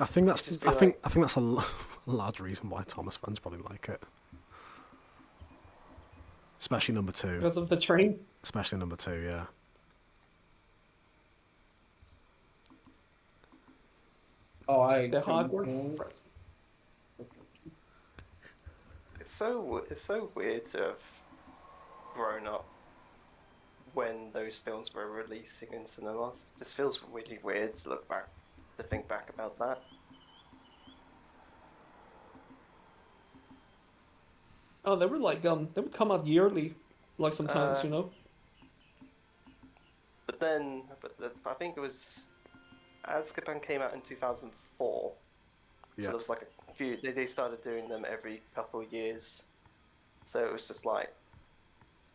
I think that's I think that's a large reason why Thomas fans probably like it. Especially number 2. Because of the train? Especially number 2, yeah. Oh, the Hogwarts. It's so weird to have grown up when those films were releasing in cinemas. It just feels really weird to think back about that. Oh, they were like they would come out yearly, like sometimes, But then, I think it was Azkaban came out in 2004. Yeah. So there was like a few. They started doing them every couple of years. So it was just like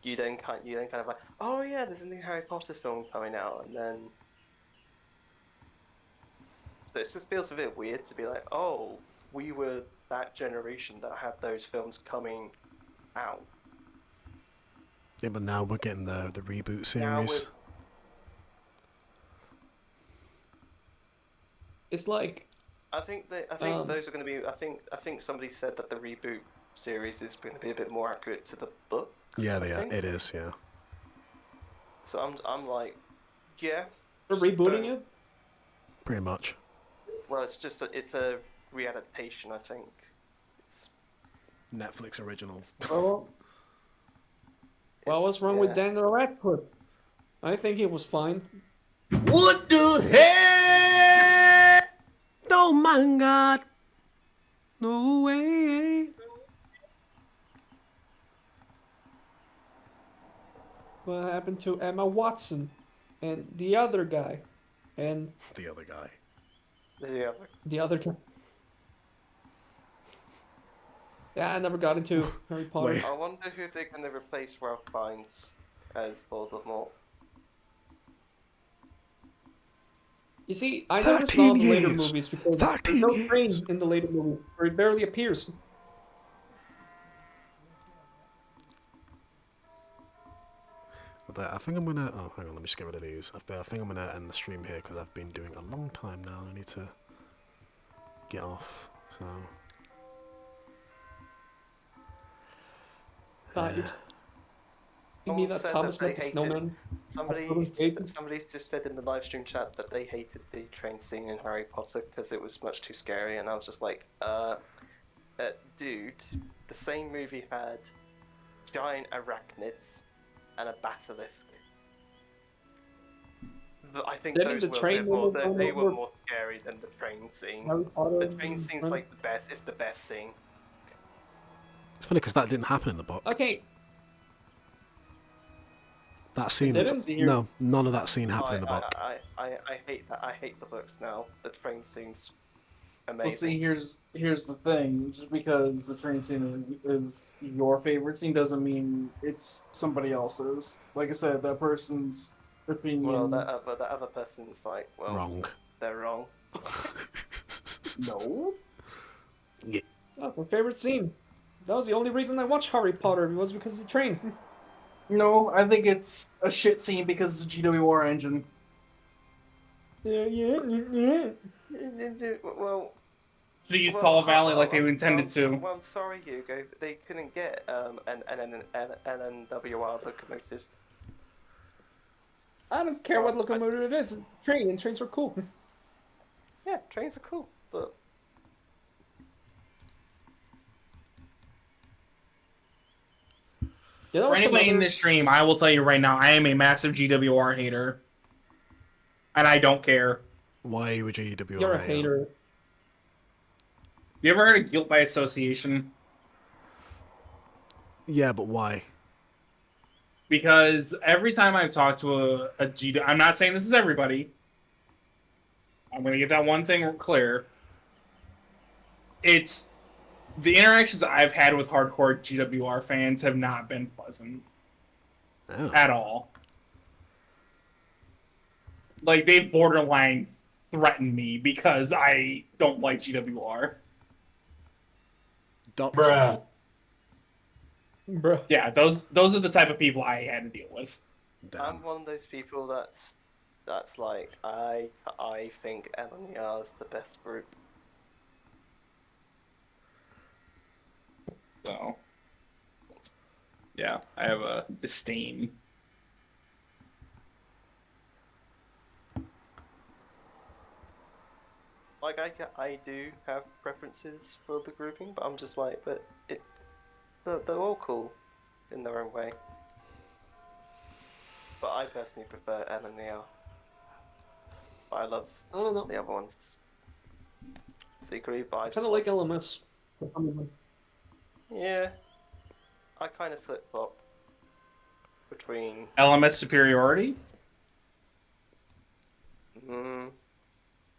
you then kind of like, oh yeah, there's a new Harry Potter film coming out, and then so it just feels a bit weird to be like, oh, we were that generation that had those films coming out. Yeah, but now we're getting the reboot series. It's like I think those are going to be. I think somebody said that the reboot series is going to be a bit more accurate to the book. Yeah, it is. Yeah. So I'm like, yeah. They're rebooting it. Pretty much. Well, it's a readaptation. I think. It's Netflix original. Well, what's wrong with Daniel Radcliffe? I think he was fine. What the hell? Oh my God! No way! What happened to Emma Watson? And the other guy? And The other guy. the other guy? Yeah, I never got into Harry Potter. I wonder who they're going to replace Ralph Fiennes as Voldemort. You see, I never saw the later movies because there's 13 no years. train in the later movie, or it barely appears. I think I'm gonna. Oh, hang on. Let me just get rid of these. I think I'm gonna end the stream here because I've been doing a long time now. And I need to get off. So. You mean Someone that said Thomas they met the hated- snowman? Somebody's just said in the live stream chat that they hated the train scene in Harry Potter because it was much too scary, and I was just like, dude, the same movie had giant arachnids and a basilisk. I think Didn't those the were train a bit more, run they were over more scary than the train scene. Harry Potter The train scene's run- like the best. It's the best scene. It's funny because that didn't happen in the book. Okay. That scene didn't? no, none of that scene happened in the book. I hate that. I hate the books now. The train scene's Well, amazing. see, here's the thing. Just because the train scene is your favorite scene doesn't mean it's somebody else's. Like I said, that person's opinion. Well, that other person's like, well, Wrong. They're wrong. No. Yeah. Oh, my favorite scene. That was the only reason I watched Harry Potter, was because of the train. No, I think it's a shit scene because of the GWR engine. Yeah. Well. Should use Tall Valley like they I'm intended to. Well, I'm sorry, Hugo. They couldn't get an NWR locomotive. I don't care what locomotive it is. Train, and trains are cool. Yeah, trains are cool, but You know For what's anybody in another- this stream, I will tell you right now, I am a massive GWR hater. And I don't care. Why are you a GWR? You're a hater. You ever heard of guilt by association? Yeah, but why? Because every time I've talked to a GW, I'm not saying this is everybody. I'm going to get that one thing clear. It's the interactions I've had with hardcore GWR fans have not been pleasant at all. Like, they've borderline threatened me because I don't like GWR. Bruh. Yeah, those are the type of people I had to deal with. I'm one of those people that's like I think LNER is the best group. So, yeah, I have a disdain. Like I do have preferences for the grouping, but I'm just like, but they're all cool in their own way. But I personally prefer LNER. I love I don't know. the other ones. Secret, but I Kind of like LMS. Yeah, I kind of flip flop between. LMS superiority?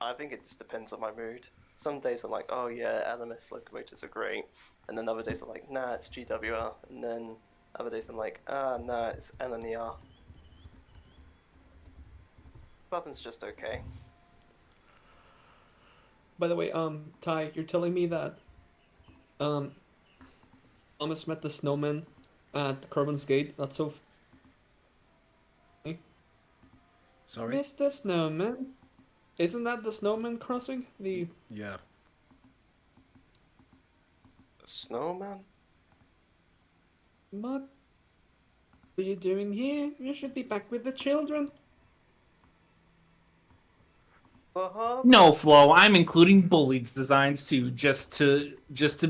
I think it just depends on my mood. Some days I'm like, oh yeah, LMS locomotives are great, and then other days I'm like, nah, it's GWR, and then other days I'm like, nah, it's LNER. Bubban's just okay. By the way, Ty, you're telling me that, Thomas met the snowman at the Crovans Gate. That's so. Sorry. Mr. Snowman, isn't that the snowman crossing? The Yeah. Snowman? What are you doing here? You should be back with the children. No, Flo, I'm including Bully's designs too, just to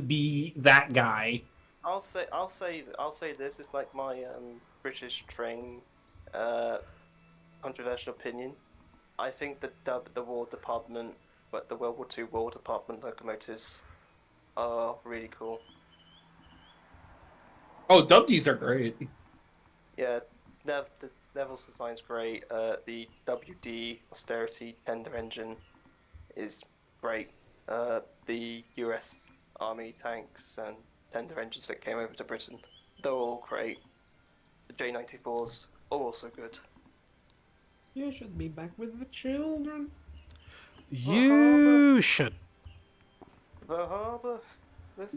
be that guy. I'll say this is like my British train controversial opinion. I think the War Department, but the World War II War Department locomotives are really cool. Oh, Dubties are great. Yeah, The Neville's design's great. The WD austerity tender engine is great. The US Army tanks and tender engines that came over to Britain, they're all great. The J-94s are also good. You should be back with the children. You should. The harbour.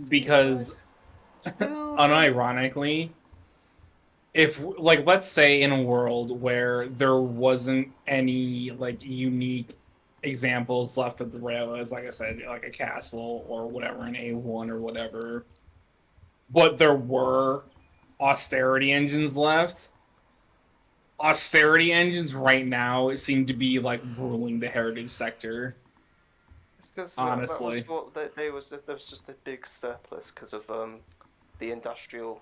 Because, unironically, if like let's say in a world where there wasn't any like unique examples left of the railways, like I said, like a castle or whatever, an A1 or whatever, but there were austerity engines left. Austerity engines right now seem to be like ruling the heritage sector. It's because honestly, that was what there was just a big surplus because of the industrial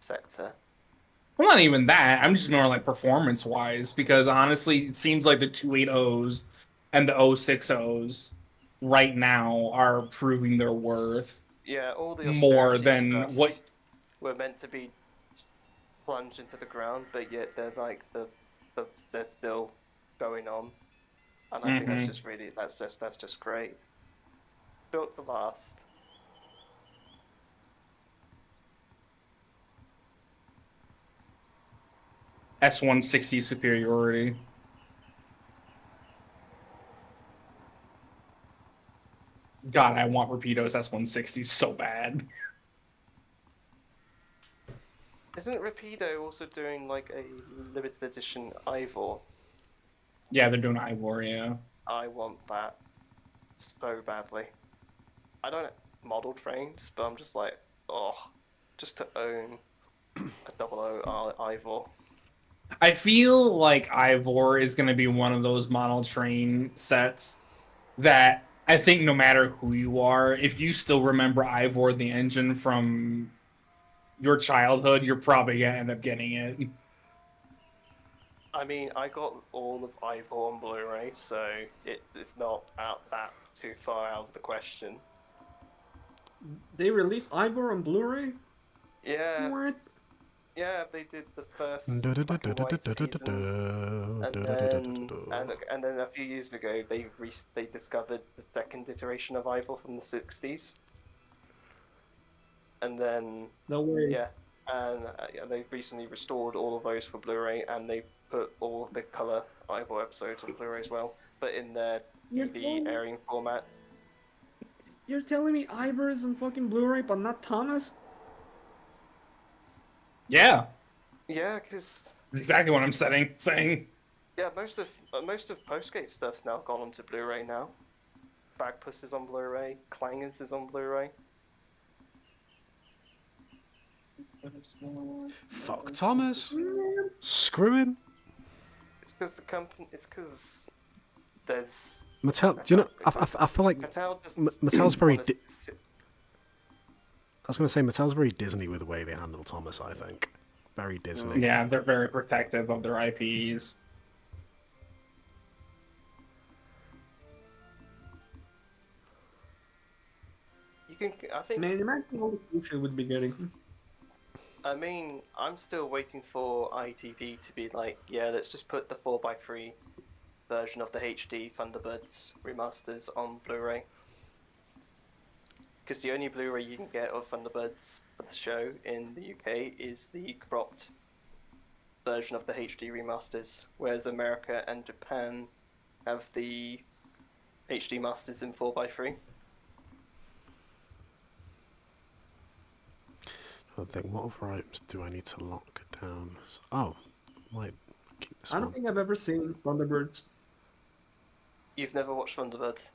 sector. well, not even that. I'm just more like performance wise, because honestly, it seems like the 280s and the 060s right now are proving their worth. Yeah, all the more austerity than stuff what were meant to be plunged into the ground, but yet they're like they're still going on, and I think that's Mhm. just really that's just great. Built to last. S160 superiority. God, I want Rapido's S160 so bad. Isn't Rapido also doing like a limited edition Ivor? Yeah, they're doing Ivor, yeah. I want that so badly. I don't model trains, but I'm just like, oh, just to own a 00 Ivor. I feel like Ivor is going to be one of those model train sets that I think no matter who you are, if you still remember Ivor the engine from your childhood, you're probably going to end up getting it. I mean, I got all of Ivor on Blu-ray, so it's not out that too far out of the question. They released Ivor on Blu-ray? Yeah. What? Yeah, they did the first black and white season, and then a few years ago they discovered the second iteration of Ivor from the 60s, and then No way. yeah, and they've recently restored all of those for Blu-ray, and they put all of the color Ivor episodes on Blu-ray as well, but in their TV airing format. You're telling me Ivor is on fucking Blu-ray, but not Thomas? Yeah. Yeah, because exactly what I'm saying. Yeah, most of Postgate stuff's now gone onto Blu-ray now. Bagpuss is on Blu-ray. Clangers is on Bluray. Fuck Thomas. Screw him. It's because the company. It's because there's Mattel. Do you know? I feel like Mattel's very. I was going to say Mattel's very Disney with the way they handle Thomas. I think very Disney. Yeah, they're very protective of their IPs. You can. I think. Man, imagine all the future would be getting. I mean, I'm still waiting for ITV to be like, yeah, let's just put the 4x3 version of the HD Thunderbirds remasters on Blu-ray. Because the only Blu-ray you can get of Thunderbirds for the show in the UK is the cropped version of the HD remasters, whereas America and Japan have the HD masters in 4x3. I think, what other items do I need to lock down? Oh, might keep this I don't one. think I've ever seen Thunderbirds. You've never watched Thunderbirds?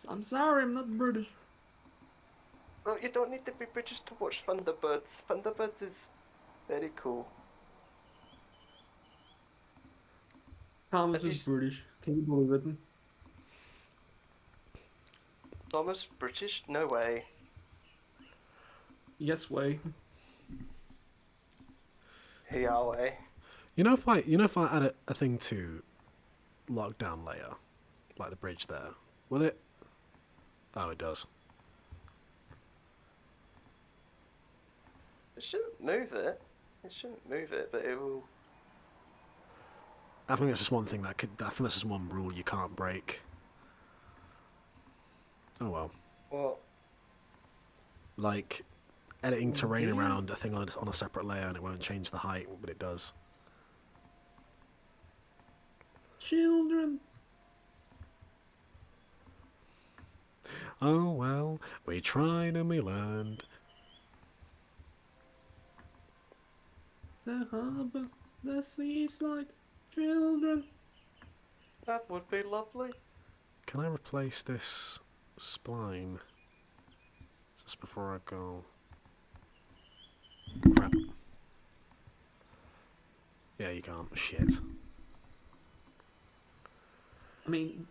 I'm sorry, I'm not British. Well, you don't need to be British to watch Thunderbirds. Thunderbirds is very cool. Thomas is British. Can you believe it? Thomas British? No way. Yes way. Yahweh. You know if I add a thing to lockdown layer, like the bridge there, will it? Oh, it does. It shouldn't move it. it shouldn't move it, but it will. I think that's just one thing that could. I think that's just one rule you can't break. Oh well. Well, Like editing terrain around a thing on a separate layer and it won't change the height, but it does. Children. Oh well, we tried and we learned. The harbor, the seas like children. that would be lovely. Can I replace this spline just before I go? Crap. Yeah, you can't. Shit. I mean,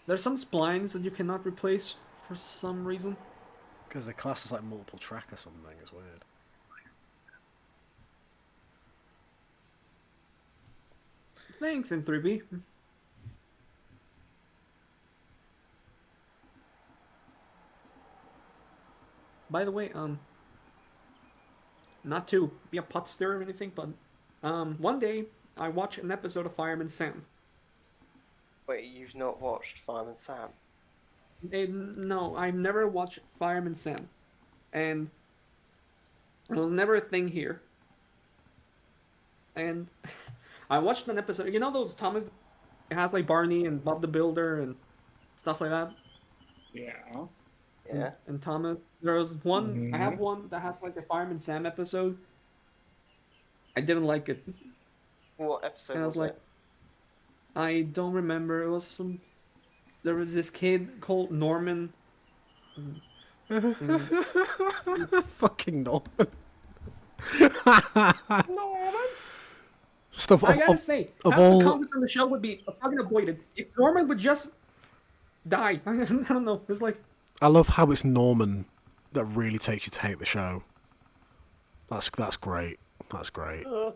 there's some splines that you cannot replace for some reason. Because the class is like multiple track or something. It's weird. Thanks, M3B. By the way, not to be a pot stirrer or anything, but one day I watched an episode of Fireman Sam. Wait, you've not watched Fireman Sam? No, I've never watched Fireman Sam, and it was never a thing here. And I watched an episode. You know those Thomas? It has like Barney and Bob the Builder and stuff like that. Yeah. Yeah. And Thomas. There was one. I have one that has like the Fireman Sam episode. I didn't like it. What episode And I was was like, it? I don't remember. It was some. There was this kid called Norman. Fucking Norman. Norman. Stuff I gotta say, of half all. the comments on the show would be fucking avoided if Norman would just die. I don't know. It's like I love how it's Norman that really takes you to hate the show. That's great. That's great. I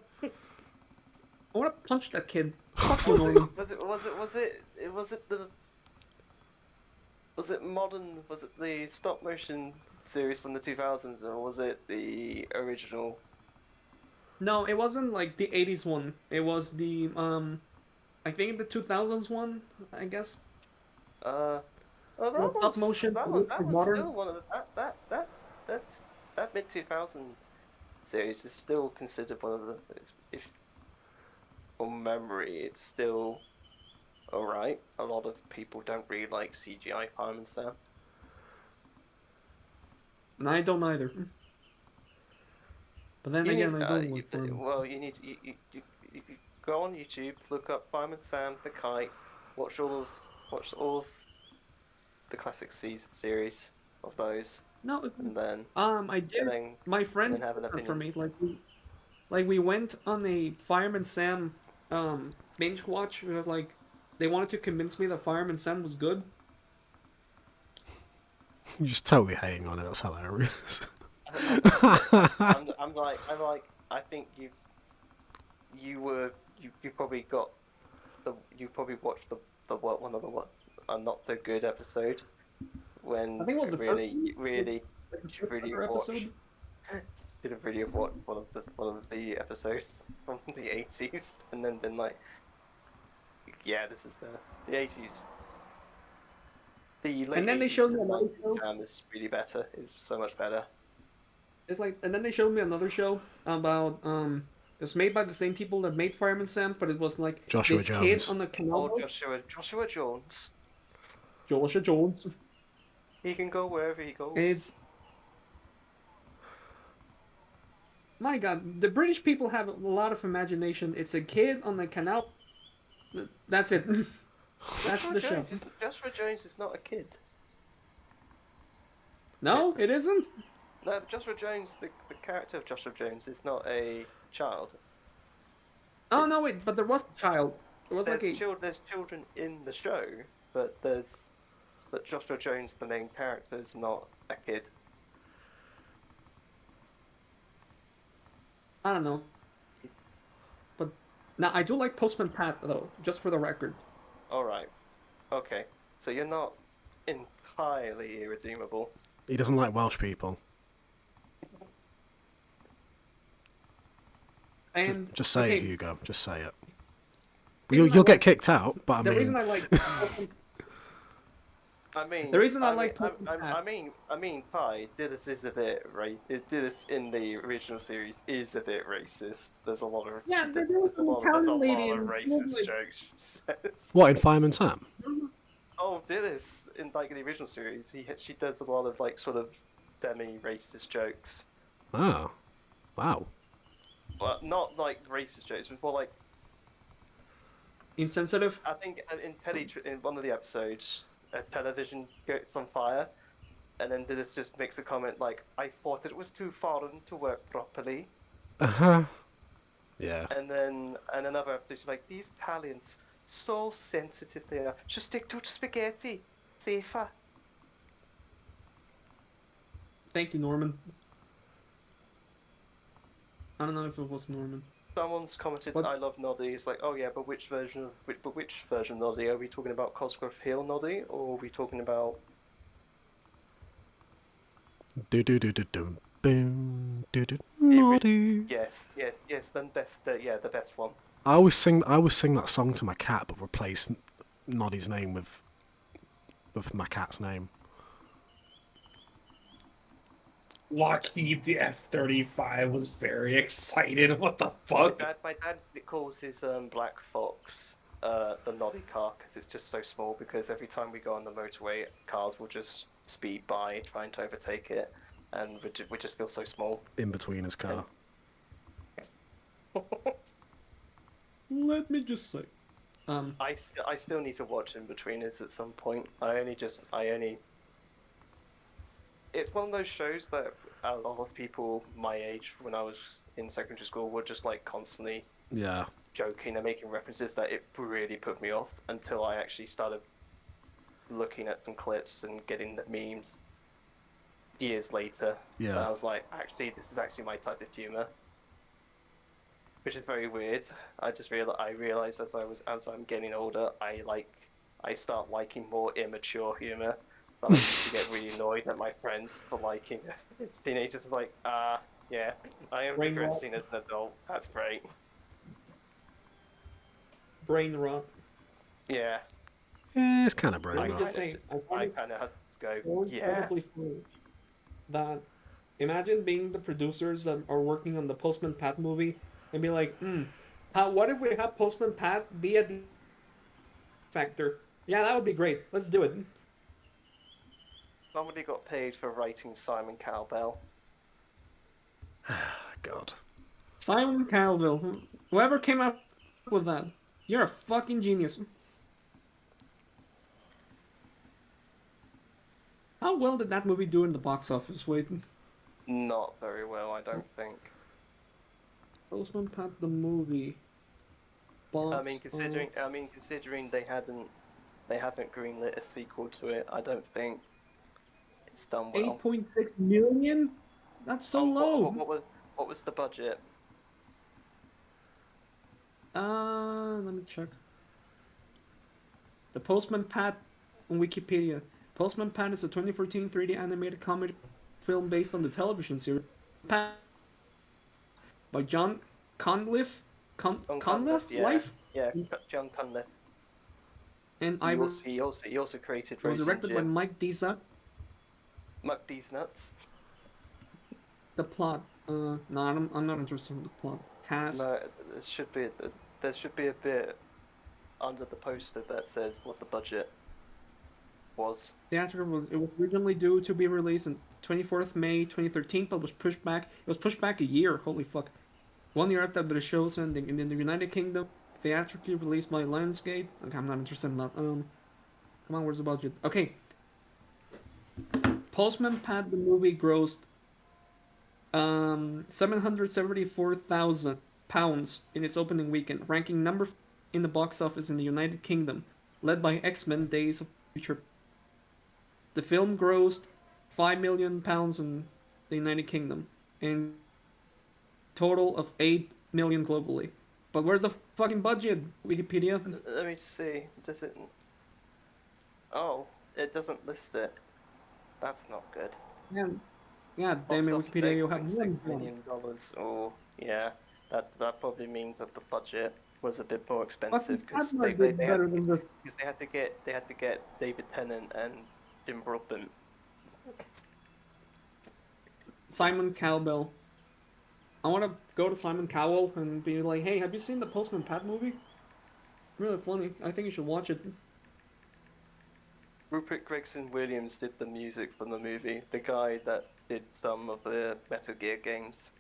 want to punch that kid. Fuck you, Norman. Was it modern? Was it the stop motion series from the 2000s, or was it the original? No, it wasn't like the 80s one. It was the I think the 2000s one, I guess. Oh, that Well, stop was, motion That for was modern. still one of the, that mid 2000 series is still considered one of the. If from memory, it's still alright. A lot of people don't really like CGI Fireman Sam. And I don't either. But then again, I don't like for well, you need to, you go on YouTube, look up Fireman Sam, The Kite, watch all of the classic series of those. No, it's, and then I did. and then, My friends have an did it for opinion. me. Like we went on a Fireman Sam binge watch. It was like they wanted to convince me that Fireman Sam was good. You're just totally hating on it. That's hilarious. I think you probably watched the one of the not the good episode when I think it was the really first watch. Should have really watched one of the episodes from the 80s and then been like, yeah, this is better. The 80s. The late And then they 80s showed to me another 90s show. Sam is really better. Is so much better. It's like, and then they showed me another show about it was made by the same people that made Fireman Sam, but it was like Joshua this Jones. kid on the canal. Oh, Joshua Jones. Joshua Jones. He can go wherever he goes. It's my God, the British people have a lot of imagination. It's a kid on the canal. That's it. That's the show. Joshua Jones is not a kid. No, it isn't. No, Joshua Jones, the character of Joshua Jones is not a child. Oh no, wait, but there was a child. There was There's like a there's children in the show, but Joshua Jones, the main character, is not a kid. I don't know. But now I do like Postman Pat though, just for the record. All right, okay. So you're not entirely irredeemable. He doesn't like Welsh people. And Just say okay, it, Hugo. Just say it. reason You'll I get like- kicked out, but I the mean, reason I like I mean, The reason I I mean, like I, Pokemon I, Pat- I mean, Pi, Diddus is a bit Diddus in the original series is a bit racist. There's a lot of Yeah, she there did- was an there's a Italian lady lot of in racist like, jokes. She says. what in Fireman Sam? Oh, Diddus in like the original series, she does a lot of like sort of demi-racist jokes. Oh, wow. Well, not like racist jokes, but more like insensitive. I think in one of the episodes, a television gets on fire, and then Diddus just makes a comment like, "I thought it was too foreign to work properly." Yeah. And then another episode, she's like, "These Italians, so sensitive they are. Just stick to spaghetti, safer." Thank you, Norman. I don't know if it was Norman. Someone's commented, What? "I love Noddy." It's like, oh yeah, but which version of Noddy? Are we talking about Cosgrove Hill Noddy, or are we talking about? Do do do do dum boom do do naughty. Yes, then the best one. I always sing that song to my cat, but replace Noddy's name with my cat's name. Lockheed the F-35 was very excited. What the fuck? My dad calls his black fox the Noddy car because it's just so small. Because every time we go on the motorway, cars will just speed by trying to overtake it, and we just feel so small. In between his car. Let me just say, I still need to watch In Betweeners at some point. It's one of those shows that a lot of people my age, when I was in secondary school, were just like constantly Yeah. joking and making references that it really put me off until I actually started looking at some clips and getting the memes years later. Yeah. And I was like, actually, this is actually my type of humor, which is very weird. I realized as I'm getting older, I start liking more immature humor. That I used to get really annoyed at my friends for liking. It's teenagers are like, yeah, I am Brain rot. progressing as an adult. That's great. brain rot. Yeah. It's kind of Let brain me rot. just say, I kind of have to go, so yeah. incredibly funny that imagine being the producers that are working on the Postman Pat movie and be like, what if we have Postman Pat be at the factor? Yeah, that would be great. Let's do it. Somebody got paid for writing Simon Cowbell. God. Simon Cowell, whoever came up with that, you're a fucking genius. How well did that movie do in the box office? Wait, Not very well, I don't think. Postman Pat the movie. Box I mean, considering they haven't greenlit a sequel to it, I don't think it's done well. 8.6 million? That's so low. What was the budget? Let me check. The Postman Pat on Wikipedia. Postman Pat is a 2014 3D animated comedy film based on the television series Pat by John Conliffe. Conliffe? Yeah, Life? yeah, John Cunliffe. And He also created it was Rosie directed by and Jim. Mike Disa. Muck These Nuts. The plot. No, I'm not interested in the plot. Cast. No, there should be a bit under the poster that says what the budget was. It was originally due to be released on 24th May 2013, but was pushed back. It was pushed back a year. Holy fuck! 1 year after the show's ending, and in the United Kingdom, theatrically released by Lionsgate. Okay, I'm not interested in that. Come on, where's the budget? Okay. Postman Pat the movie grossed £774,000 in its opening weekend, ranking number in the box office in the United Kingdom, led by X-Men: Days of Future. The film grossed £5 million in the United Kingdom, and total of $8 million globally. But where's the fucking budget, Wikipedia? Let me see. Does it? Oh, it doesn't list it. That's not good. Yeah, damn it, Box office Wikipedia, you have $8.6 million. Oh, yeah. that probably means that the budget was a bit more expensive because Padma did better than the they had to get David Tennant and Jim Broadbent. Simon Cowell. I want to go to Simon Cowell and be like, hey, have you seen the Postman Pat movie? Really funny. I think you should watch it. Rupert Gregson Williams did the music for the movie. The guy that did some of the Metal Gear games.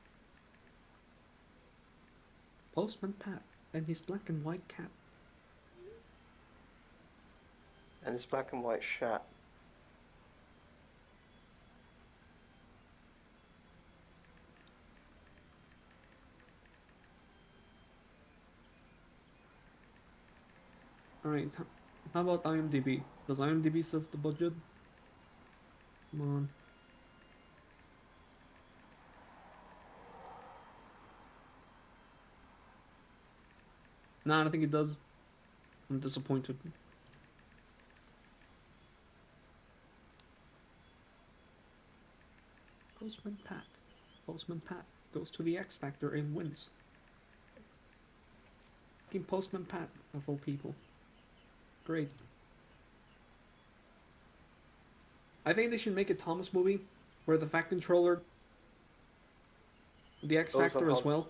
Postman Pat and his black and white cat. And his black and white shat. Alright, how about IMDb? Does IMDb says the budget? Come on. Nah, I don't think it does. I'm disappointed. Postman Pat. Postman Pat goes to the X Factor and wins. Fucking Postman Pat, of all people. Great. I think they should make a Thomas movie where the Fact Controller, the X Factor as well.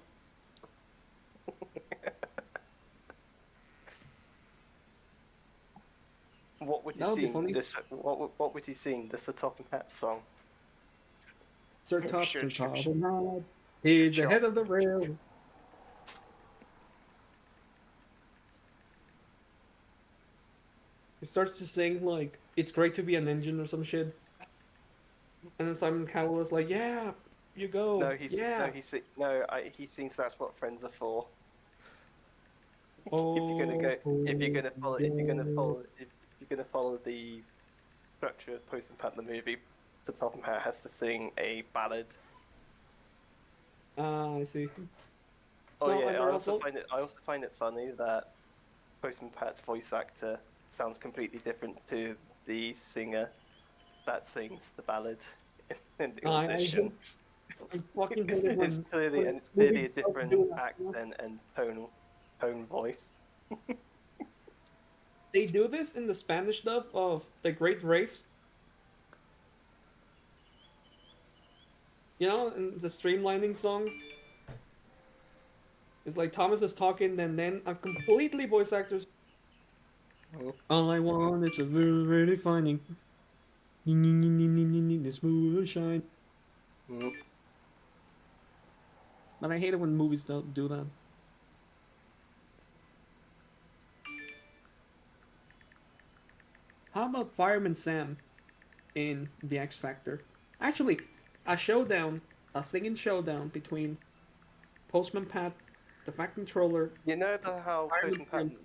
What would That would be you sing? funny. What would you sing? The Sir Topham Hatt song. Sir Top, Sure, Sir sure, Top, sure. and he's Sure. the head of the rail. He starts to sing like "It's great to be an engine" or some shit, and then Simon Cowell is like, "Yeah, you go." No, he sings "That's What Friends Are For." If you're gonna follow the structure of Postman Pat the movie, Sir Topham Hatt has to sing a ballad. I see. Oh No, yeah, and I they're also find it funny that Postman Pat's voice actor sounds completely different to the singer that sings the ballad in the audition. I fucking hate it when It's clearly a movies don't different do that, you know? accent and tone voice. They do this in the Spanish dub of The Great Race. You know, in the streamlining song. It's like Thomas is talking and then a completely voice actor's all I want is a very finding. This moonshine. But I hate it when movies don't do that. How about Fireman Sam in The X Factor? Actually, a singing showdown between Postman Pat, the Fact Controller. You know how Postman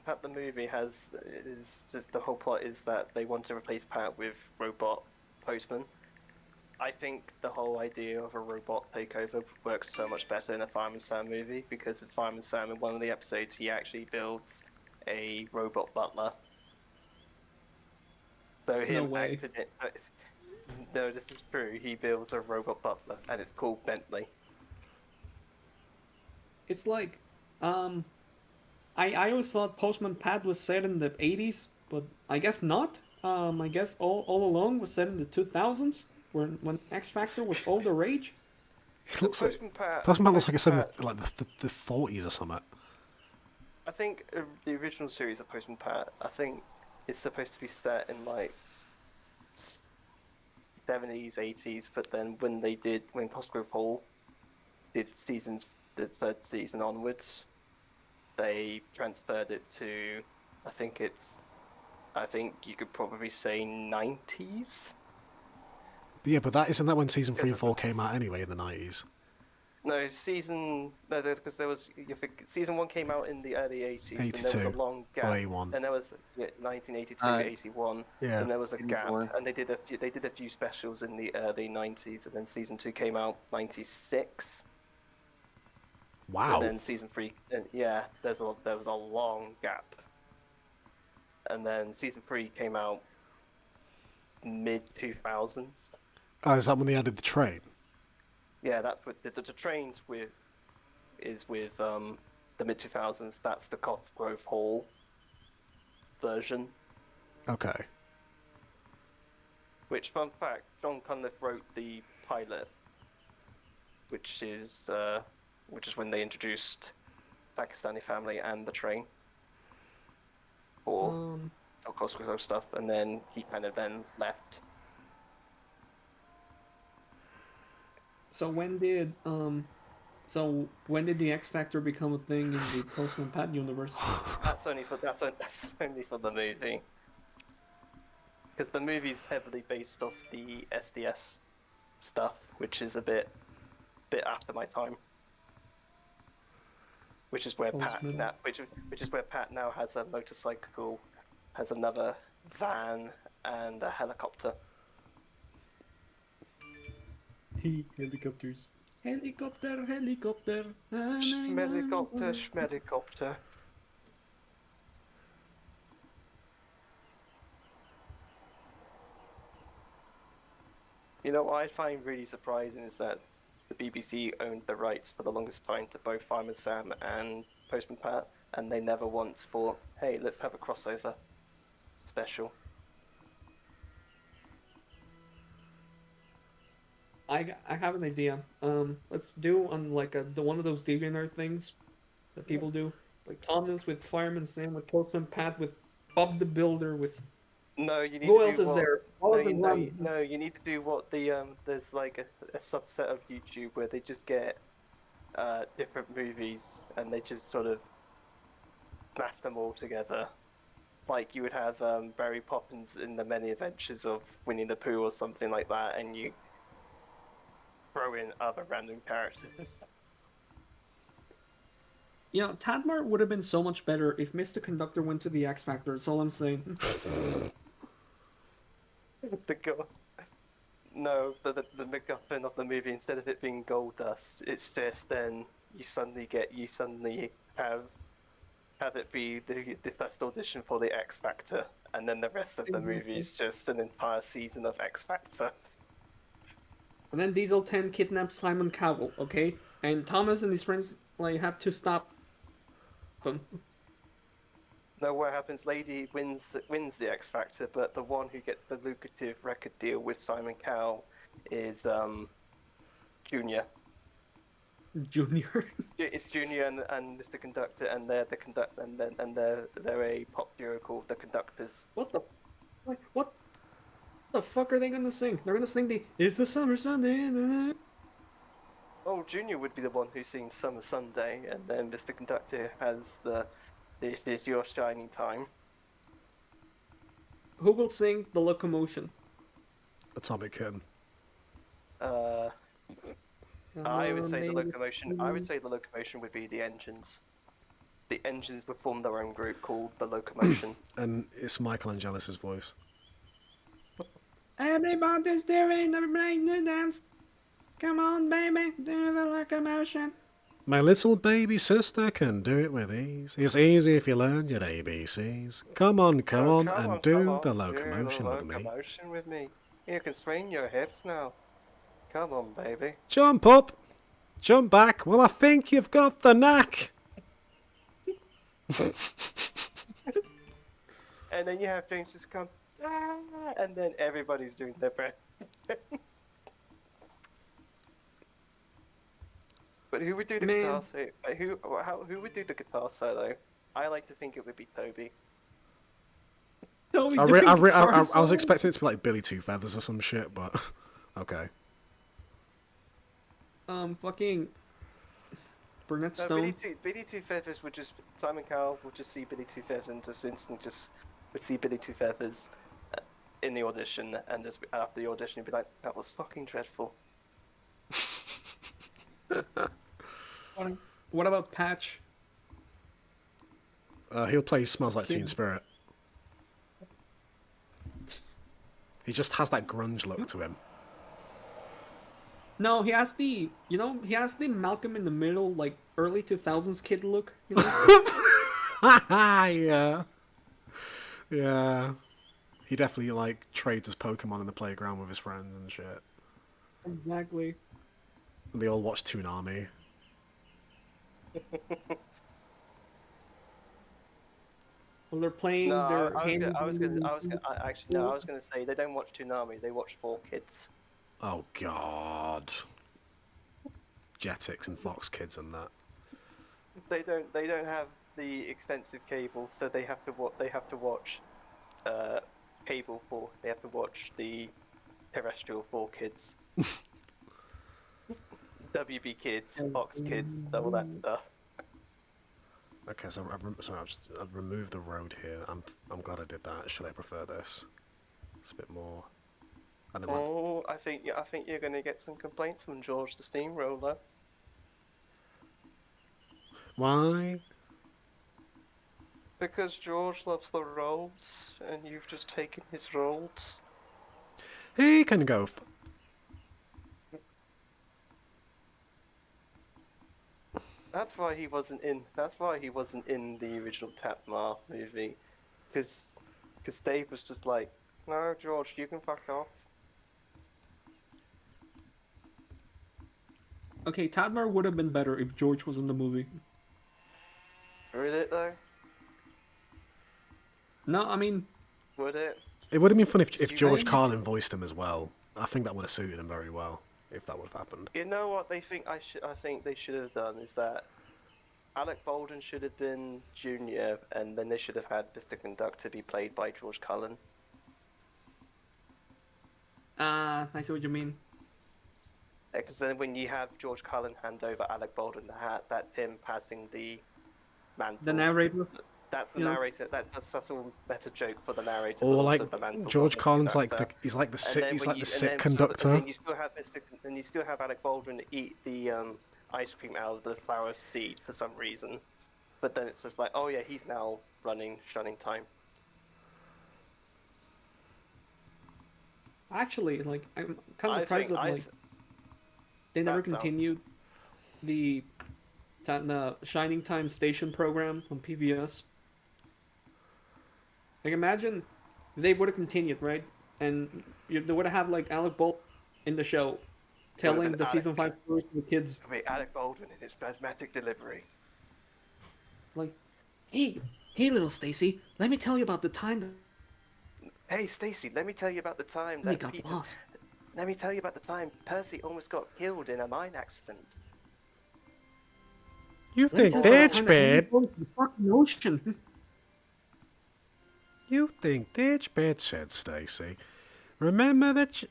Pat the movie is just the whole plot is that they want to replace Pat with robot postman. I think the whole idea of a robot takeover works so much better in a Fireman Sam movie because in Fireman Sam, in one of the episodes, he actually builds a robot butler. So no, this is true. He builds a robot butler, and it's called Bentley. It's like, I always thought Postman Pat was set in the 80s, but I guess not. I guess all along was set in the 2000s, when X Factor was all the rage. It looks like Postman Pat looks like it's in the 40s or something. I think the original series of Postman Pat, I think it's supposed to be set in like 70s, 80s, but then when Cosgrove Hall did the third season onwards, they transferred it to, I think you could probably say 90s. Yeah, but isn't that when season 3 and 4 came out anyway in the 90s? No, because there was season 1 came out in the early 80s, and there was 82, a long gap, or 81. and there was 1982, 81, yeah. and there was a gap, 84. and they did a few specials in the early 90s, and then season 2 came out 96. Wow. And then season 3, there was a long gap, and then season 3 came out mid 2000s. Oh, is that when they added the train? Yeah, that's what the trains were. is with the mid 2000s. That's the Cosgrove Hall version. Okay. Which, fun fact, John Cunliffe wrote the pilot, which is when they introduced Pakistani Family and the train for Cosgrove stuff, and then he kind of then left. So when did the X Factor become a thing in the Postman Pat universe? That's only for the movie, because the movie's heavily based off the SDS stuff, which is a bit after my time. Which is where Pat now has a motorcycle, has another van, and a helicopter. Helicopters. Helicopter. Schmelicopter. You know what I find really surprising is that the BBC owned the rights for the longest time to both Fireman Sam and Postman Pat, and they never once thought, hey, let's have a crossover special. I have an idea. Let's do on like the one of those DeviantArt things that people do, like Thomas with Fireman Sam, with Postman Pat, with Bob the Builder, with. No, you need Who to else do is what, there? No, you need to do what the there's like a subset of YouTube where they just get different movies and they just sort of smash them all together. Like you would have Barry Poppins in the Many Adventures of Winnie the Pooh or something like that, and you throw in other random characters. You know, Tadmart would have been so much better if Mr. Conductor went to the X Factor. That's all I'm saying. No, the MacGuffin of the movie, instead of it being gold dust, it's just then you suddenly have it be the first audition for the X Factor, and then the rest of the movie is just an entire season of X Factor. And then Diesel 10 kidnaps Simon Cowell, okay? And Thomas and his friends like have to stop them. No, what happens? Lady wins the X Factor, but the one who gets the lucrative record deal with Simon Cowell is Junior. Junior. It's Junior and Mr. Conductor, and they're they're a pop duo called the Conductors. What the fuck are they gonna sing? They're gonna sing the "It's the Summer Sunday." Oh, Junior would be the one who sings Summer Sunday, and then Mr. Conductor has "This is Your Shining Time." Who will sing the Locomotion? Atomic Kitten. I would say the Locomotion. I would say the Locomotion would be the Engines. The Engines would form their own group called the Locomotion. And it's Michael Angelis' voice. Everybody's doing the break the dance. Come on, baby, do the locomotion. My little baby sister can do it with ease. It's easy if you learn your ABCs. Come on, and do the locomotion with me. Locomotion with me. You can swing your hips now. Come on, baby. Jump up, jump back. Well, I think you've got the knack. And then you have James just come, and then everybody's doing their breath. But who would do the guitar solo? Who would do the guitar solo? I like to think it would be Toby. I was expecting it to be like Billy Two Feathers or some shit, but okay. Fucking Burnett Stone. Billy Two Feathers would just Simon Cowell would just see Billy Two Feathers and just instantly would see Billy Two Feathers in the audition, and just after the audition he'd be like, that was fucking dreadful. What about Patch? He'll play Smells Like Teen Spirit. He just has that grunge look to him. No, he has the Malcolm in the Middle, like early 2000s kid look. You know? Yeah. He definitely like trades as Pokemon in the playground with his friends and shit. Exactly. And they all watch Toonami. Well, they're playing No, their I was hand. gonna, I was gonna, I was gonna, actually no, I was gonna say they don't watch Toonami, they watch 4Kids. Oh God. Jetix and Fox Kids and that. They don't have the expensive cable, so they have to watch cable for. They have to watch the terrestrial 4Kids. WB Kids, Fox Kids, all that stuff. Okay, so I've removed the road here. I'm glad I did that. Actually, I prefer this. It's a bit more. I don't know. Oh, I think you're gonna get some complaints from George the Steamroller. Why? Because George loves the rolls, and you've just taken his rolls. He can go. That's why he wasn't in. That's why he wasn't in the original Tapmar movie, because Dave was just like, "No, George, you can fuck off." Okay, Tadmar would have been better if George was in the movie. Would it though? No, I mean, Would it? It would have been fun if George Maybe. Carlin voiced him as well. I think that would have suited him very well if that would have happened. You know what they think I think they should have done is that Alec Baldwin should have been Junior, and then they should have had Mr. Conductor be played by George Cullen. I see what you mean. Because then when you have George Cullen hand over Alec Baldwin the hat, that's him passing the mantle. The narrator. That's the narrator. That's a better joke for the narrator. Or but like also the mantle George for the Carlin's like conductor. he's like the sick And then conductor. Then you still have then you still have Alec Baldwin eat the ice cream out of the flower seed for some reason, but then it's just like, oh yeah, he's now running Shunning Time. Actually, like, I'm kind of I surprised think- that I like they never that sound- continued the Shining Time station program on PBS. Like, imagine if they would have continued, right? And they would have had like Alec Baldwin in the show, telling been the Alec- season 5 stories to the kids. I mean, Alec Baldwin in his dramatic delivery. It's like, hey, little Stacy, let me tell you about the time that Hey Stacy, let me tell you about the time they that got Peter. lost. Let me tell you about the time Percy almost got killed in a mine accident. You Let me think tell you about that's the time that Henry bad? fell into the fucking ocean. You think that's bad, said Stacy. Remember that.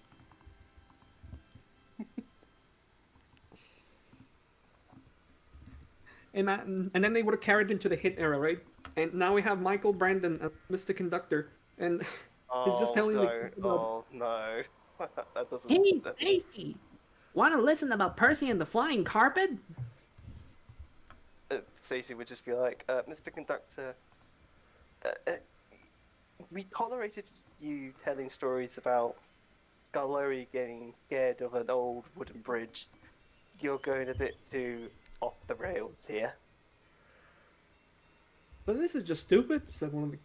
And then they would have carried into the hit era, right? And now we have Michael Brandon as Mr. Conductor, and he's just telling the kids about, Oh no, that doesn't. hey, that- Stacy, want to listen about Percy and the Flying Carpet? Stacey would just be like, Mr. Conductor, we tolerated you telling stories about Scarlori getting scared of an old wooden bridge. You're going a bit too off the rails here. But this is just stupid. Said one of the.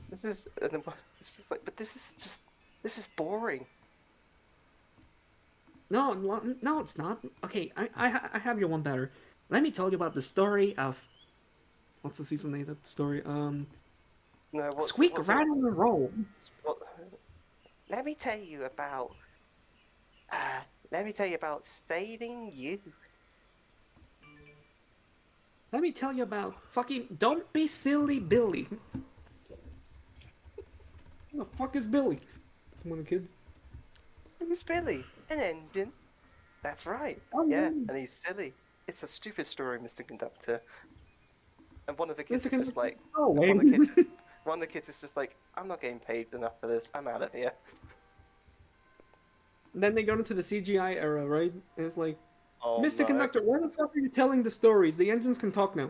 This is, and then it's just like, but this is boring. No, it's not. Okay, I have you one better. Let me tell you about the story of. What's the season 8 of the story? No, what's Squeak, what's rattle, and roll. What, let me tell you about. Let me tell you about saving you. Let me tell you about fucking. Don't be silly, Billy. Who the fuck is Billy? It's one of the kids. Who's Billy? An engine. That's right. Oh, yeah, yeah. and he's silly. It's a stupid story, Mr. Conductor. And one of the kids Mr. is just like, Oh, one of wait. the kids is just like, I'm not getting paid enough for this. I'm out of here. Then they go into the CGI era, right? And it's like, Oh, Mr. no. Conductor, why the fuck are you telling the stories? The engines can talk now.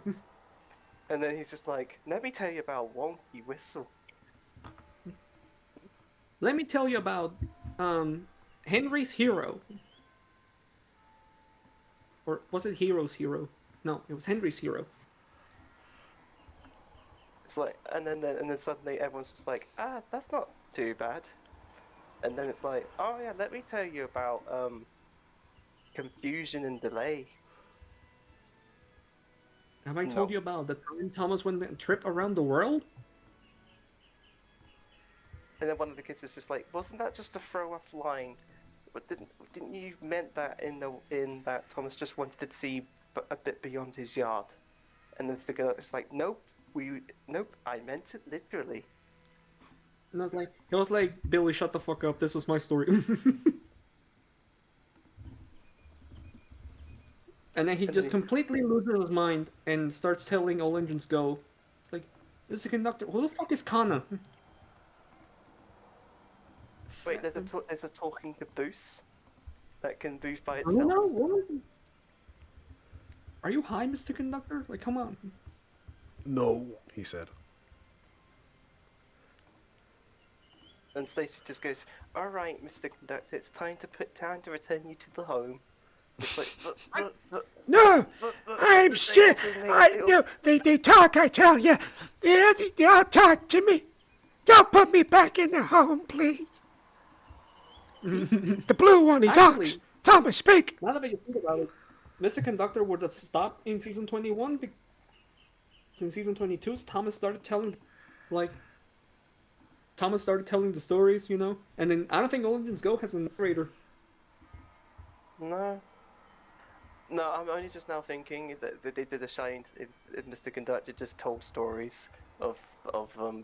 And then he's just like, let me tell you about Wonky Whistle. Let me tell you about Henry's Hero. Or was it Hero's Hero? No, it was Henry's Hero. It's like, and then suddenly everyone's just like, that's not too bad. And then it's like, oh yeah, let me tell you about confusion and delay. Have I told No. you about the time Thomas went on a trip around the world? And then one of the kids is just like, wasn't that just a throw-off line? But didn't you meant that in that Thomas just wanted to see a bit beyond his yard? And then the girl is like, nope, I meant it literally. And I was like, Billy, shut the fuck up. This was my story. And then he just completely loses his mind and starts telling All Engines Go. It's like, this is a conductor. Who the fuck is Kana? Wait, there's a talking caboose that can move by I itself. don't know. What? Are you high, Mr. Conductor? Like, come on. No, he said. And Stacy just goes, "All right, Mr. Conductor, it's time to return you to the home." It's like, No, I'm shit. No, they talk. I tell you, they all talk to me. Don't put me back in the home, please. The blue one, he talks. Thomas, speak. Now that you think about it, Mr. Conductor would have stopped in season 21. In season 22, Thomas started telling the stories, you know. And then I don't think All Engines Go has a narrator. No, I'm only just now thinking that they did a shine. If Mr. Conductor just told stories of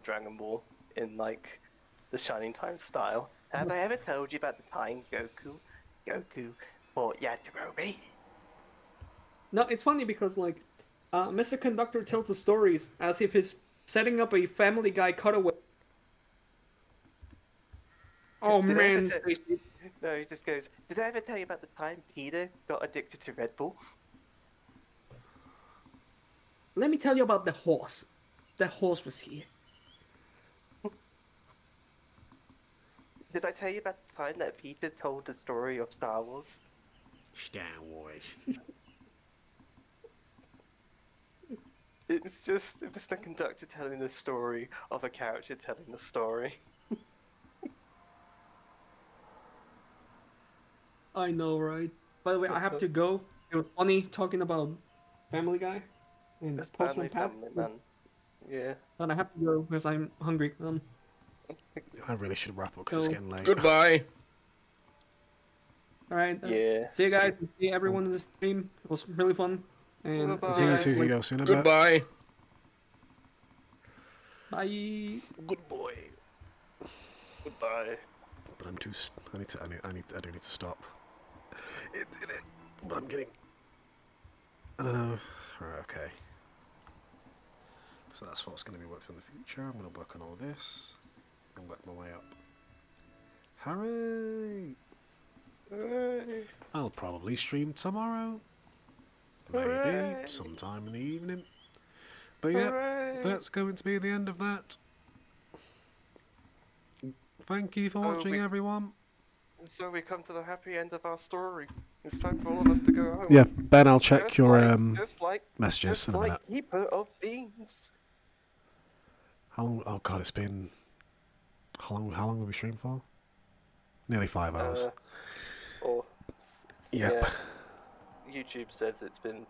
Dragon Ball in like the Shining Time style. Have I ever told you about the time Goku fought Yajirobe? No, it's funny because like, Mr. Conductor tells the stories as if he's setting up a Family Guy cutaway. Oh Did I ever man, tell- Stacy. No, he just goes, "Did I ever tell you about the time Peter got addicted to Red Bull?" Let me tell you about the horse. The horse was here. Did I tell you about the time that Peter told the story of Star Wars? Star Wars. It's just Mr. Conductor telling the story of a character telling the story. I know, right? By the way, I have to go. It was funny talking about Family Guy and Postman Pat. Man. Yeah. And I have to go because I'm hungry. I really should wrap up because it's So- getting late. Goodbye. All right. Yeah. See you guys. See everyone in the stream. It was really fun. And See you two, Hugo, soon. about. Goodbye. Bye. Good boy. Goodbye. But I'm too. I do need to stop. But I'm getting. I don't know. Right, okay. So that's what's going to be worked in the future. I'm going to work on all this and work my way up. Hooray! Hooray. I'll probably stream tomorrow. Maybe Hooray. sometime in the evening. But yeah, Hooray. that's going to be the end of that. Thank you for watching, everyone. So we come to the happy end of our story. It's time for all of us to go home. Yeah, Ben, I'll check Just your like, messages just in a like minute. Keeper of Beans. How long? Oh god, it's been. How long have we streamed for? Nearly 5 hours. Or Yep. yeah, YouTube says it's been